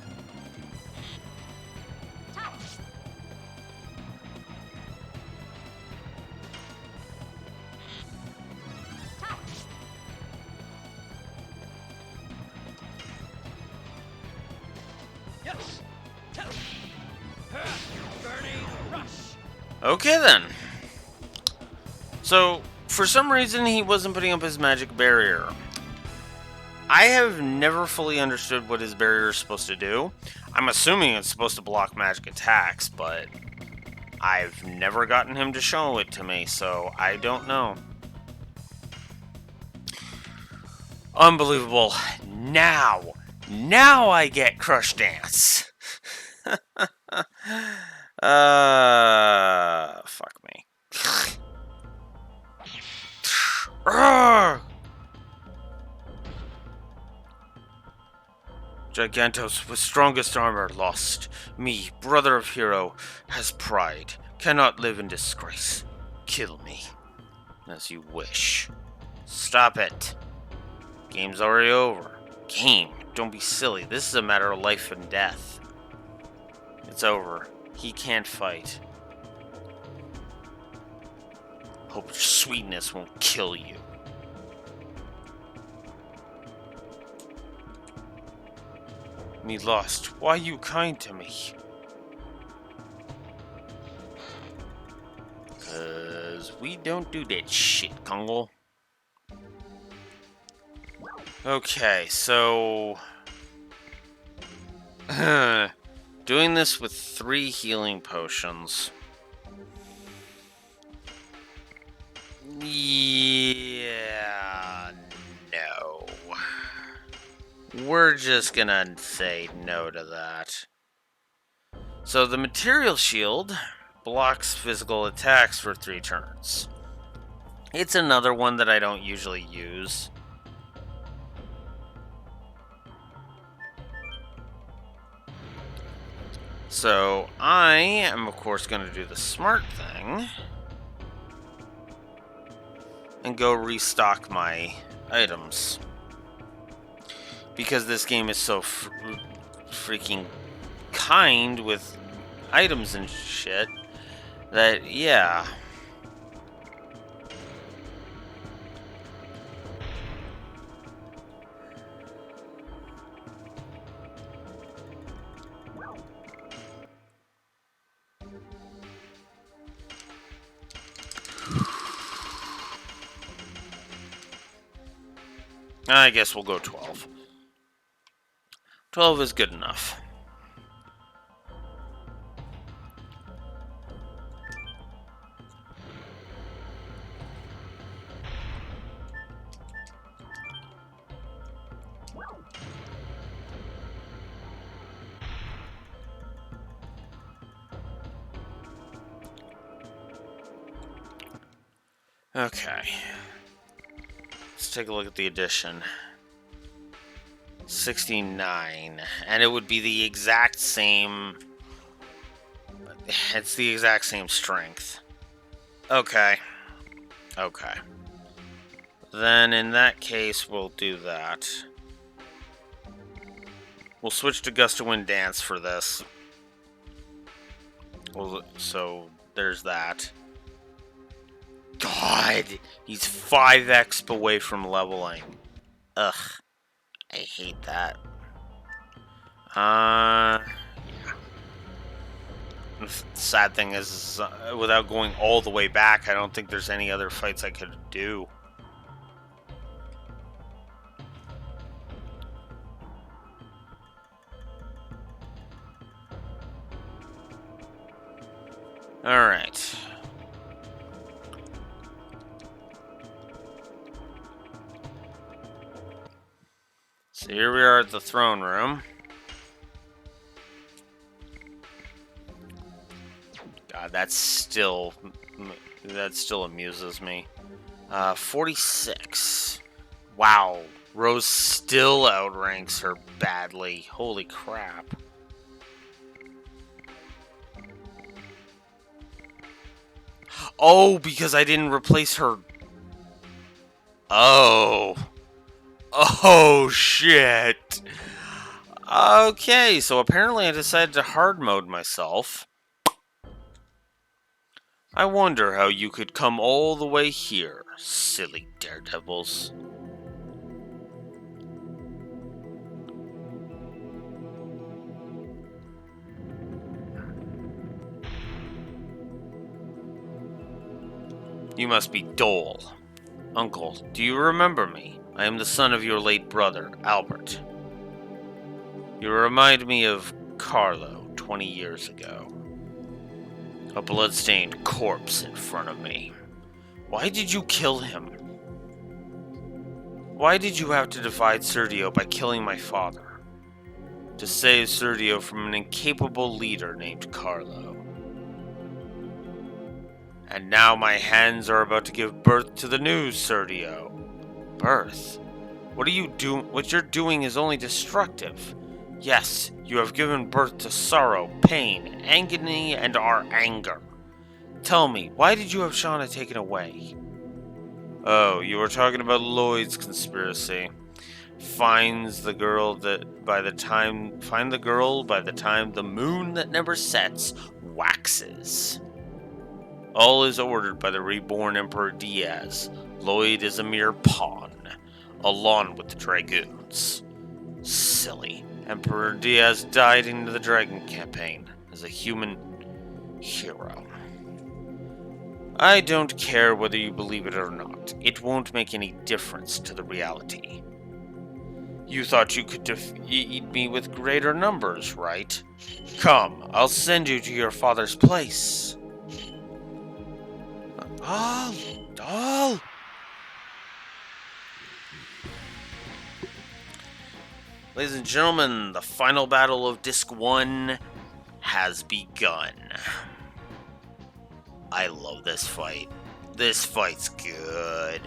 Yes. Burning rush. Okay then. So, for some reason, he wasn't putting up his magic barrier. I have never fully understood what his barrier is supposed to do. I'm assuming it's supposed to block magic attacks, but I've never gotten him to show it to me, so I don't know. Unbelievable. Now I get Crush Dance. Fuck me. Gigantos with strongest armor lost. Me, brother of hero, has pride. Cannot live in disgrace. Kill me. As you wish. Stop it. Game's already over. Game, don't be silly. This is a matter of life and death. It's over. He can't fight. Hope your sweetness won't kill you. Me lost. Why you kind to me? 'Cause we don't do that shit, Kongol. Okay, so... doing this with 3 healing potions. Yeah... no. We're just gonna say no to that. So the material shield blocks physical attacks for 3 turns. It's another one that I don't usually use. So I am of course going to do the smart thing and go restock my items. Because this game is so freaking kind with items and shit that, yeah. I guess we'll go 12. 12 is good enough. Okay. Let's take a look at the addition. 69. And it would be the exact same... It's the exact same strength. Okay. Okay. Then in that case, we'll do that. We'll switch to Gust of Wind Dance for this. So there's that. God, he's 5x away from leveling. Ugh, I hate that. Sad thing is, without going all the way back, I don't think there's any other fights I could do. Alright. So here we are at the throne room. God, that still amuses me. 46. Wow. Rose still outranks her badly. Holy crap. Oh, because I didn't replace her. Oh. Oh, shit. Okay, so apparently I decided to hard mode myself. I wonder how you could come all the way here, silly daredevils. You must be Dole. Uncle, do you remember me? I am the son of your late brother, Albert. You remind me of Carlo 20 years ago. A blood-stained corpse in front of me. Why did you kill him? Why did you have to divide Sergio by killing my father? To save Sergio from an incapable leader named Carlo. And now my hands are about to give birth to the new Sergio. Birth? What you're doing is only destructive. Yes, you have given birth to sorrow, pain, agony, and our anger. Tell me, why did you have Shauna taken away? Oh, you were talking about Lloyd's conspiracy. Find the girl by the time the moon that never sets waxes. All is ordered by the reborn Emperor Diaz. Lloyd is a mere pawn, along with the Dragoons. Silly. Emperor Diaz died in the Dragon campaign as a human hero. I don't care whether you believe it or not. It won't make any difference to the reality. You thought you could defeat me with greater numbers, right? Come, I'll send you to your father's place. Doll! Ladies and gentlemen, the final battle of Disc 1 has begun. I love this fight. This fight's good.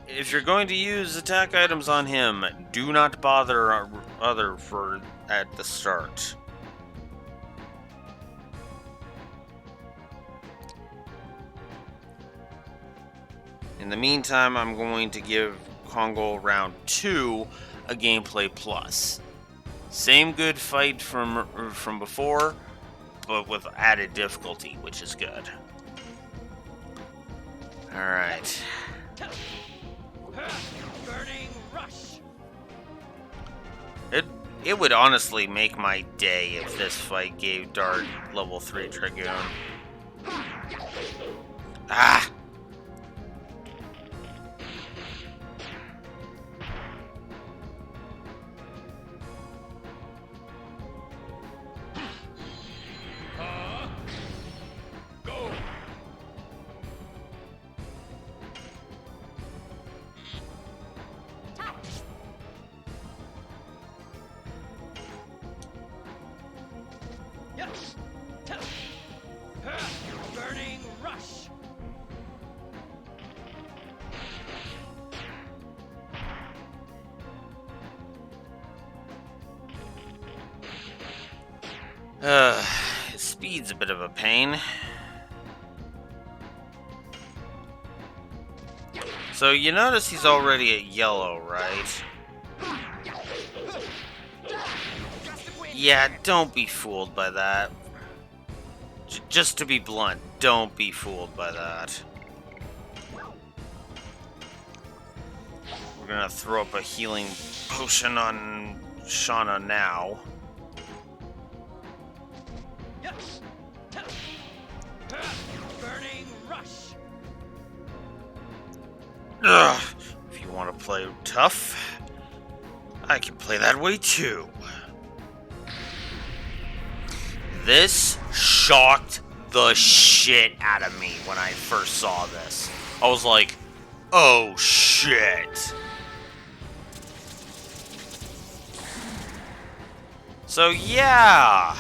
If you're going to use attack items on him, do not bother at the start. In the meantime, I'm going to give Congo Round 2 a gameplay plus. Same good fight from before, but with added difficulty, which is good. Alright. Burning rush. It would honestly make my day if this fight gave Dart level 3 Dragoon. Ah! Go! Yes. Burning rush. Speed's a bit of a pain. So you notice he's already at yellow, right? Yeah, don't be fooled by that. Just to be blunt, don't be fooled by that. We're gonna throw up a healing potion on Shauna now. Burning rush. Ugh, if you want to play tough, I can play that way too. This shocked the shit out of me when I first saw this. I was like, oh shit. So yeah,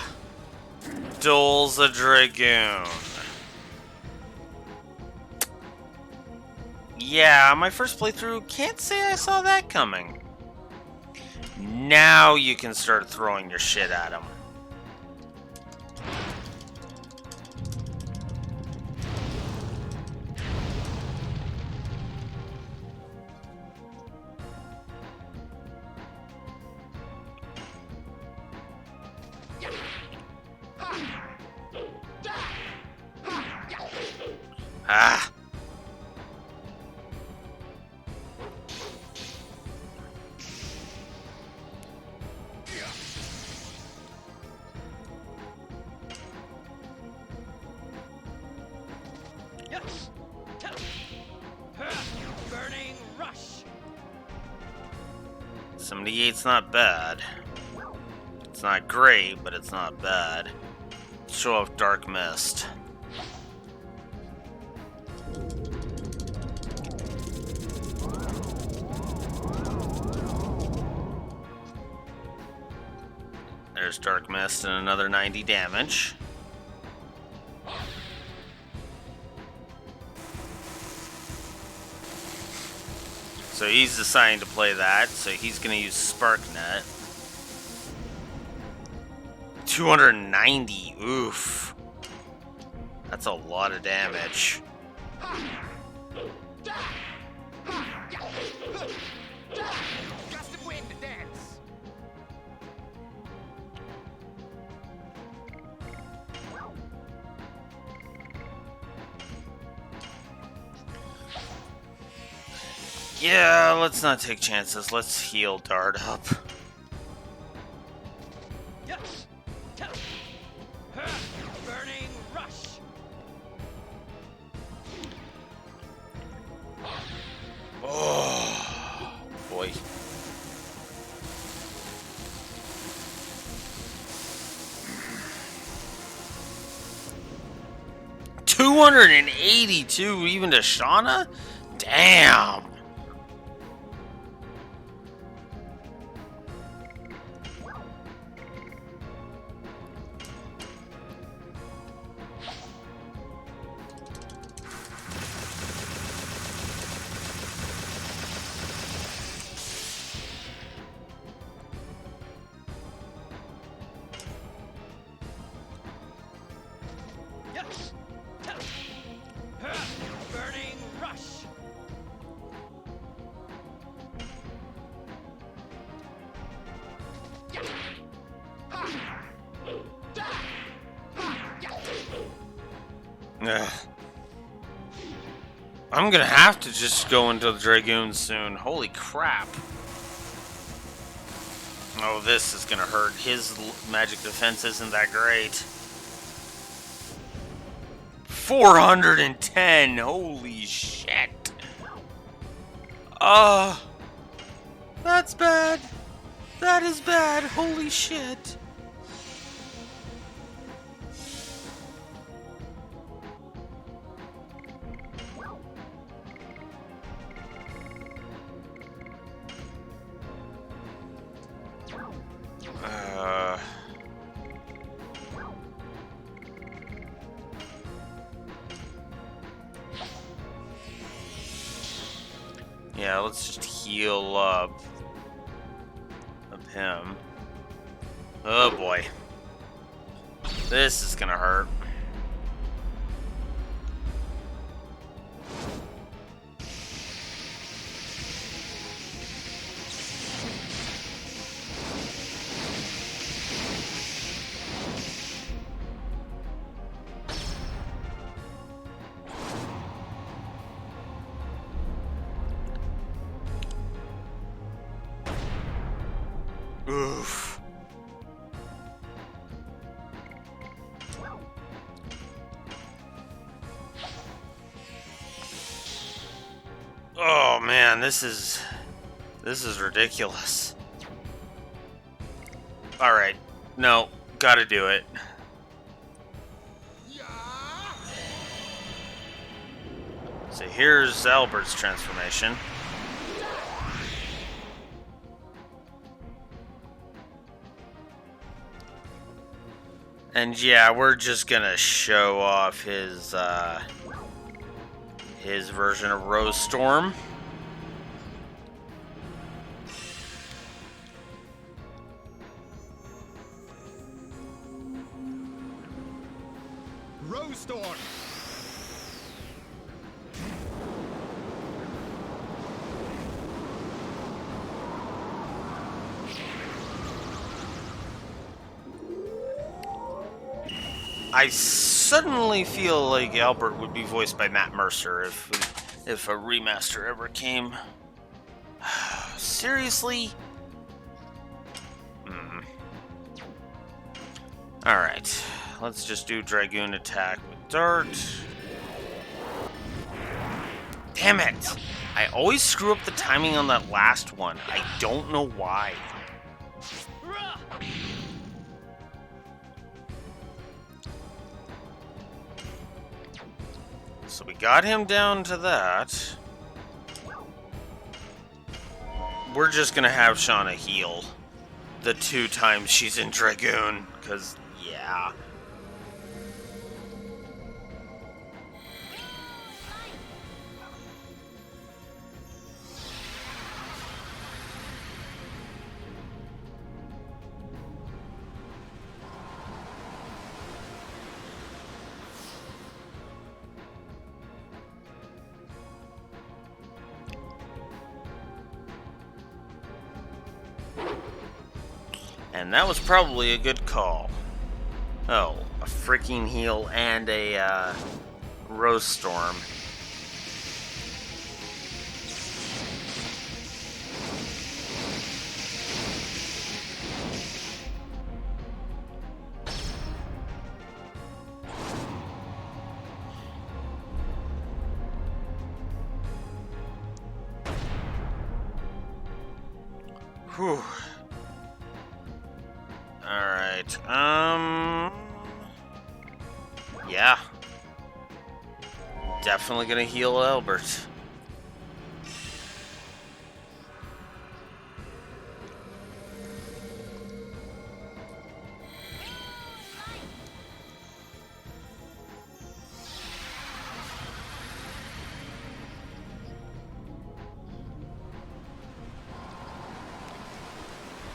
Duel's a Dragoon. Yeah, my first playthrough, can't say I saw that coming. Now you can start throwing your shit at him. Ah. Burning rush. 78's not bad. It's not great, but it's not bad. Show off Dark Mist. There's Dark Mist and another 90 damage. So he's deciding to play that, so he's going to use Spark Net. 290, oof. That's a lot of damage. Gust of wind to dance. Yeah, let's not take chances. Let's heal Dart up. Burning rush. Oh, boy. $282 even to Shauna? Damn. Burning rush. Ugh. I'm gonna have to just go into the Dragoon soon. Holy crap. Oh, this is gonna hurt. His magic defense isn't that great. 410! Holy shit. That's bad. That is bad. Holy shit. Yeah, let's just heal up him. Oh boy. This is gonna hurt. Oh man, this is ridiculous. All right, no, gotta do it. So here's Albert's transformation. And yeah, we're just gonna show off his version of Rose Storm. Rose Storm. I suddenly feel like Albert would be voiced by Matt Mercer if a remaster ever came. Seriously? Alright, let's just do Dragoon attack with Dart. Damn it! I always screw up the timing on that last one. I don't know why. So we got him down to that. We're just gonna have Shauna heal the 2 times she's in Dragoon, because, yeah. And that was probably a good call. Oh, a freaking heal and a Rose Storm. Whew. Alright, yeah. Definitely gonna heal Albert.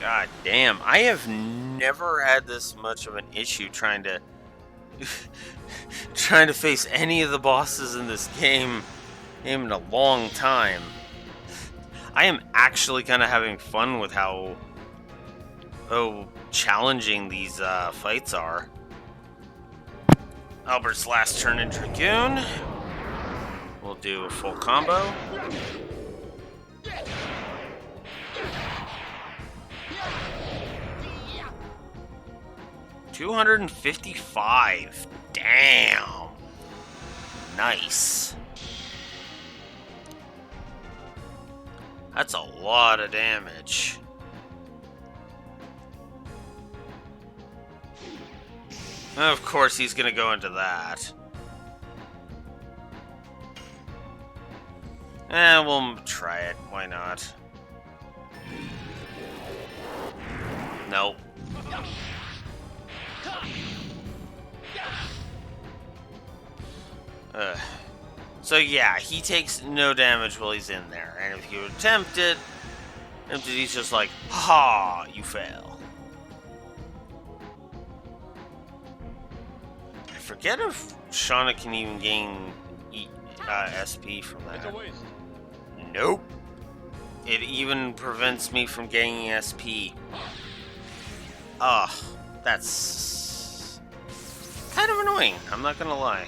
God damn, I have never had this much of an issue trying to face any of the bosses in this game in a long time. I am actually kind of having fun with how challenging these fights are. Albert's last turn in Dragoon. We'll do a full combo. $255. Damn. Nice. That's a lot of damage. Of course, he's gonna go into that. We'll try it. Why not? Nope. So yeah, he takes no damage while he's in there, and if you attempt it, he's just like, ha, you fail. I forget if Shauna can even gain SP from that. It's a waste. Nope. It even prevents me from gaining SP. Ugh, that's kind of annoying, I'm not gonna lie.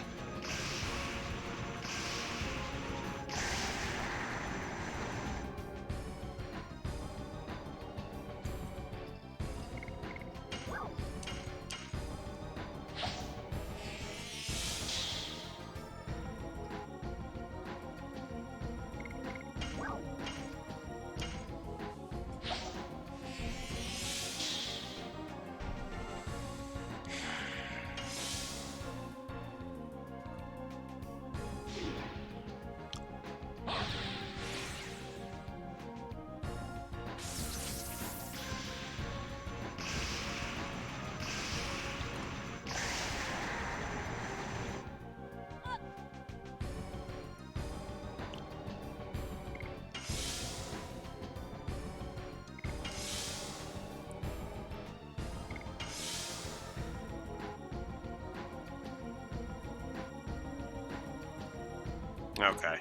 Okay.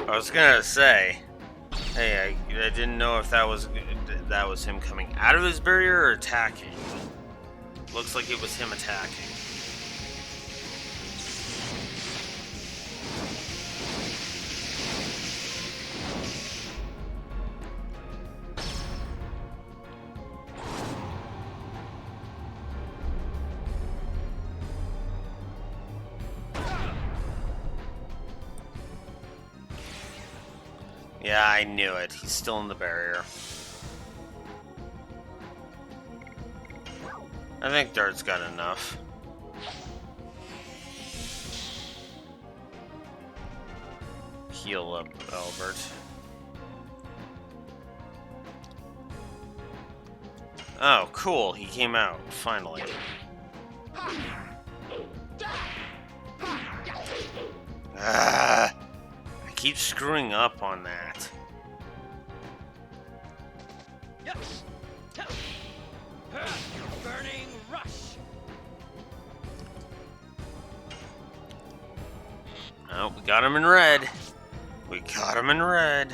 I was gonna say, hey, I didn't know if that was him coming out of his barrier or attacking. Looks like it was him attacking. Yeah, I knew it. He's still in the barrier. I think Dart's got enough. Heal up, Albert. Oh, cool. He came out, finally. Ah, I keep screwing up on that. Yes. Burning rush. Oh, we got him in red. We got him in red.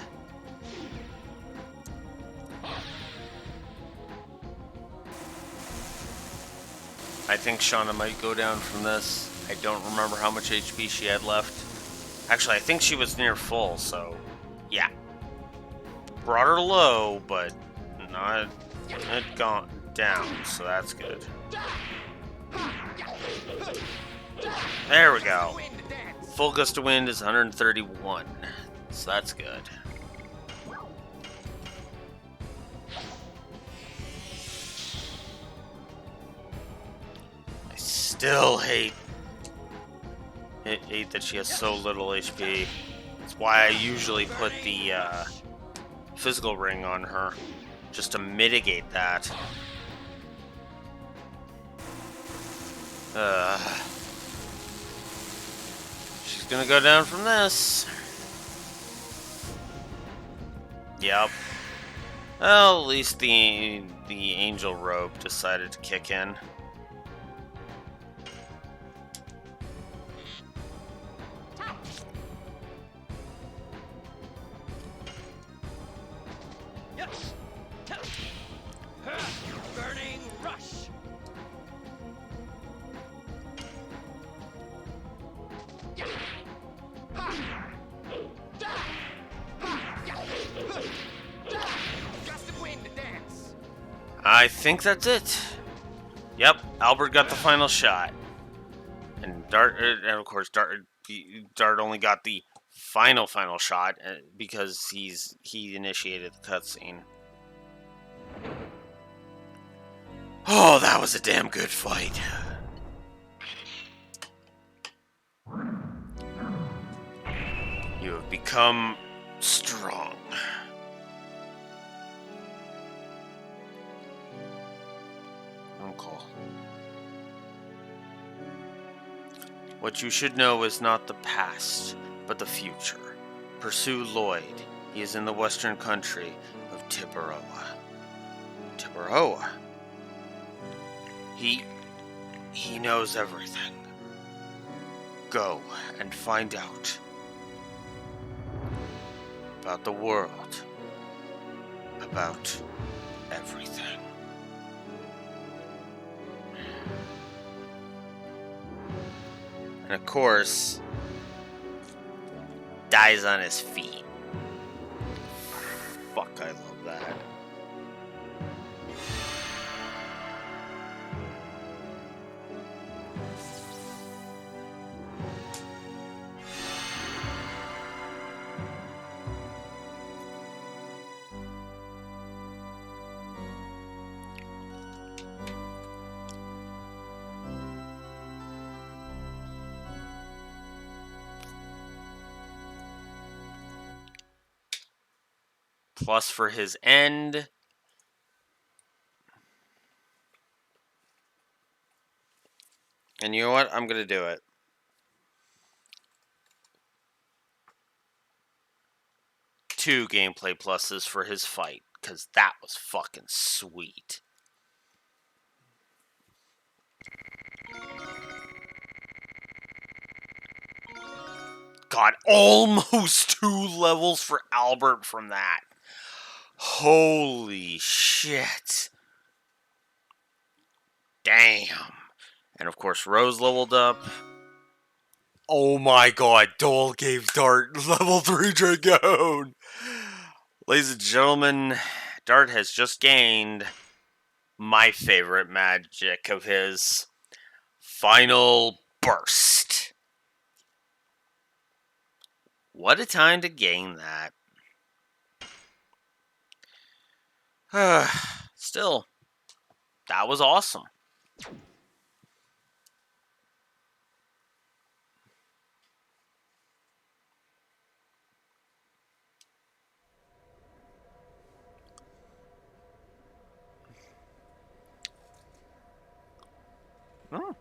I think Shauna might go down from this. I don't remember how much HP she had left. Actually, I think she was near full, so yeah. Brought her low, but not gone down, so that's good. There we go. Full gust of wind is 131, so that's good. I still hate that she has so little HP. That's why I usually put the physical ring on her, just to mitigate that. She's gonna go down from this. Yep. Well, at least the angel robe decided to kick in. Yes. Burning rush. Gust of wind to dance. I think that's it. Yep, Albert got the final shot, and Dart, and of course Dart only got the final shot because he initiated the cutscene. Oh, that was a damn good fight. You have become strong. Uncle. What you should know is not the past, but the future. Pursue Lloyd. He is in the western country of Tiburoa. Tiburoa? He knows everything. Go and find out about the world, about everything. And of course, dies on his feet. Fuck, I love that. Plus for his end. And you know what? I'm gonna do it. 2 gameplay pluses for his fight, because that was fucking sweet. God, almost 2 levels for Albert from that. Holy shit. Damn. And of course, Rose leveled up. Oh my god, Dole gave Dart level 3 Dragoon. Ladies and gentlemen, Dart has just gained my favorite magic of his, Final Burst. What a time to gain that. Still, that was awesome. Oh,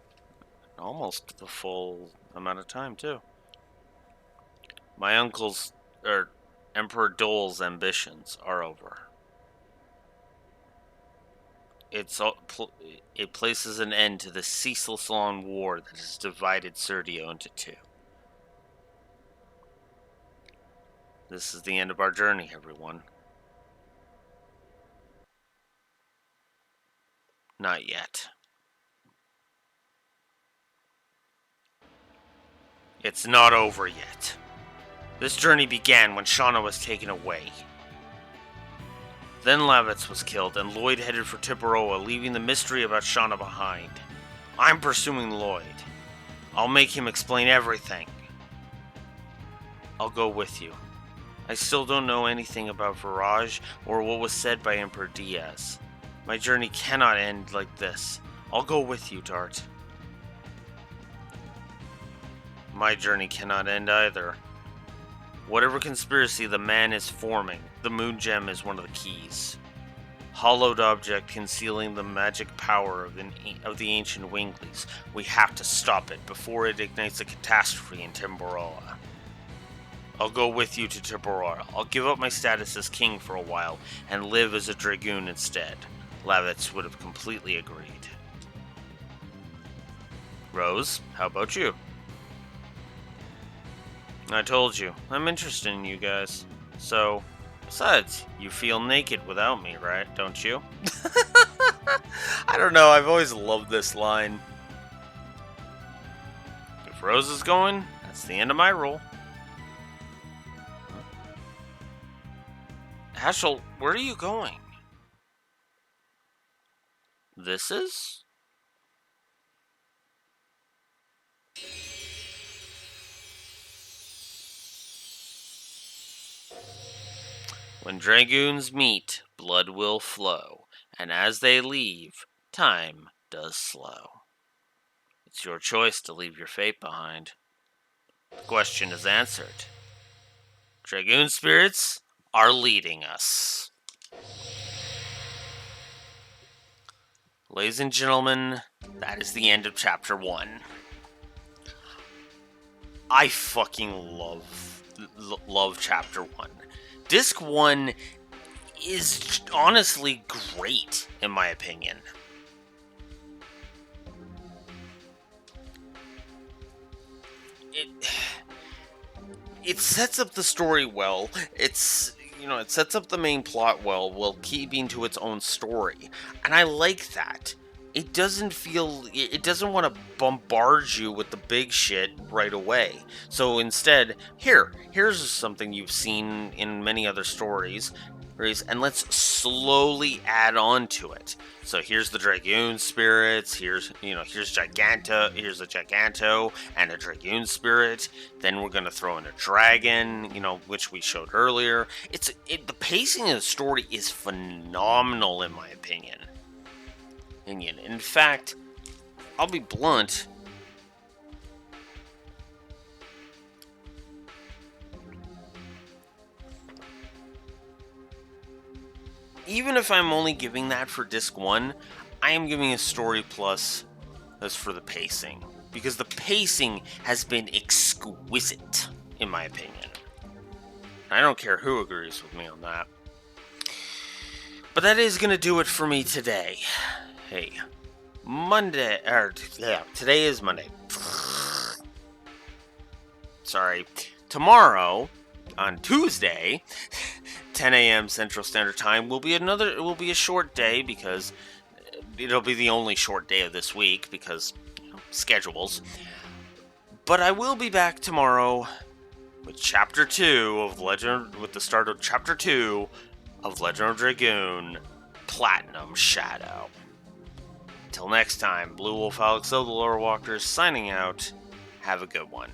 almost the full amount of time, too. My uncle's, Emperor Dole's ambitions are over. It places an end to the ceaseless long war that has divided Serdio into two. This is the end of our journey, everyone. Not yet. It's not over yet. This journey began when Shauna was taken away. Then Lavitz was killed, and Lloyd headed for Tiparoa, leaving the mystery about Shauna behind. I'm pursuing Lloyd. I'll make him explain everything. I'll go with you. I still don't know anything about Virage or what was said by Emperor Diaz. My journey cannot end like this. I'll go with you, Dart. My journey cannot end either. Whatever conspiracy the man is forming, the Moon Gem is one of the keys. Hollowed object concealing the magic power of the ancient Winglies. We have to stop it before it ignites a catastrophe in Tiparoa. I'll go with you to Tiparoa. I'll give up my status as king for a while and live as a Dragoon instead. Lavitz would have completely agreed. Rose, how about you? I told you, I'm interested in you guys. So, besides, you feel naked without me, right? Don't you? I don't know, I've always loved this line. If Rose is going, that's the end of my rule. Heschel, where are you going? This is? When Dragoons meet, blood will flow, and as they leave, time does slow. It's your choice to leave your fate behind. The question is answered. Dragoon spirits are leading us. Ladies and gentlemen, that is the end of Chapter 1. I fucking love Chapter 1. Disc 1 is honestly great, in my opinion. It sets up the story well. It sets up the main plot well while keeping to its own story. And I like that. It doesn't want to bombard you with the big shit right away. So instead, here's something you've seen in many other stories, and let's slowly add on to it. So here's the Dragoon spirits, here's a Giganto and a Dragoon spirit. Then we're gonna throw in a dragon, which we showed earlier. The pacing of the story is phenomenal in my opinion. In fact, I'll be blunt. Even if I'm only giving that for Disc 1, I am giving a story plus as for the pacing. Because the pacing has been exquisite, in my opinion. I don't care who agrees with me on that. But that is going to do it for me today. Hey, today is Monday. Sorry. tomorrow, on Tuesday, 10 a.m. Central Standard Time, it will be a short day because it'll be the only short day of this week because schedules. But I will be back tomorrow with Chapter 2 of with the start of Chapter 2 of Legend of Dragoon, Platinum Shadow. Till next time, Blue Wolf Alex O, the Lore Walkers, signing out. Have a good one.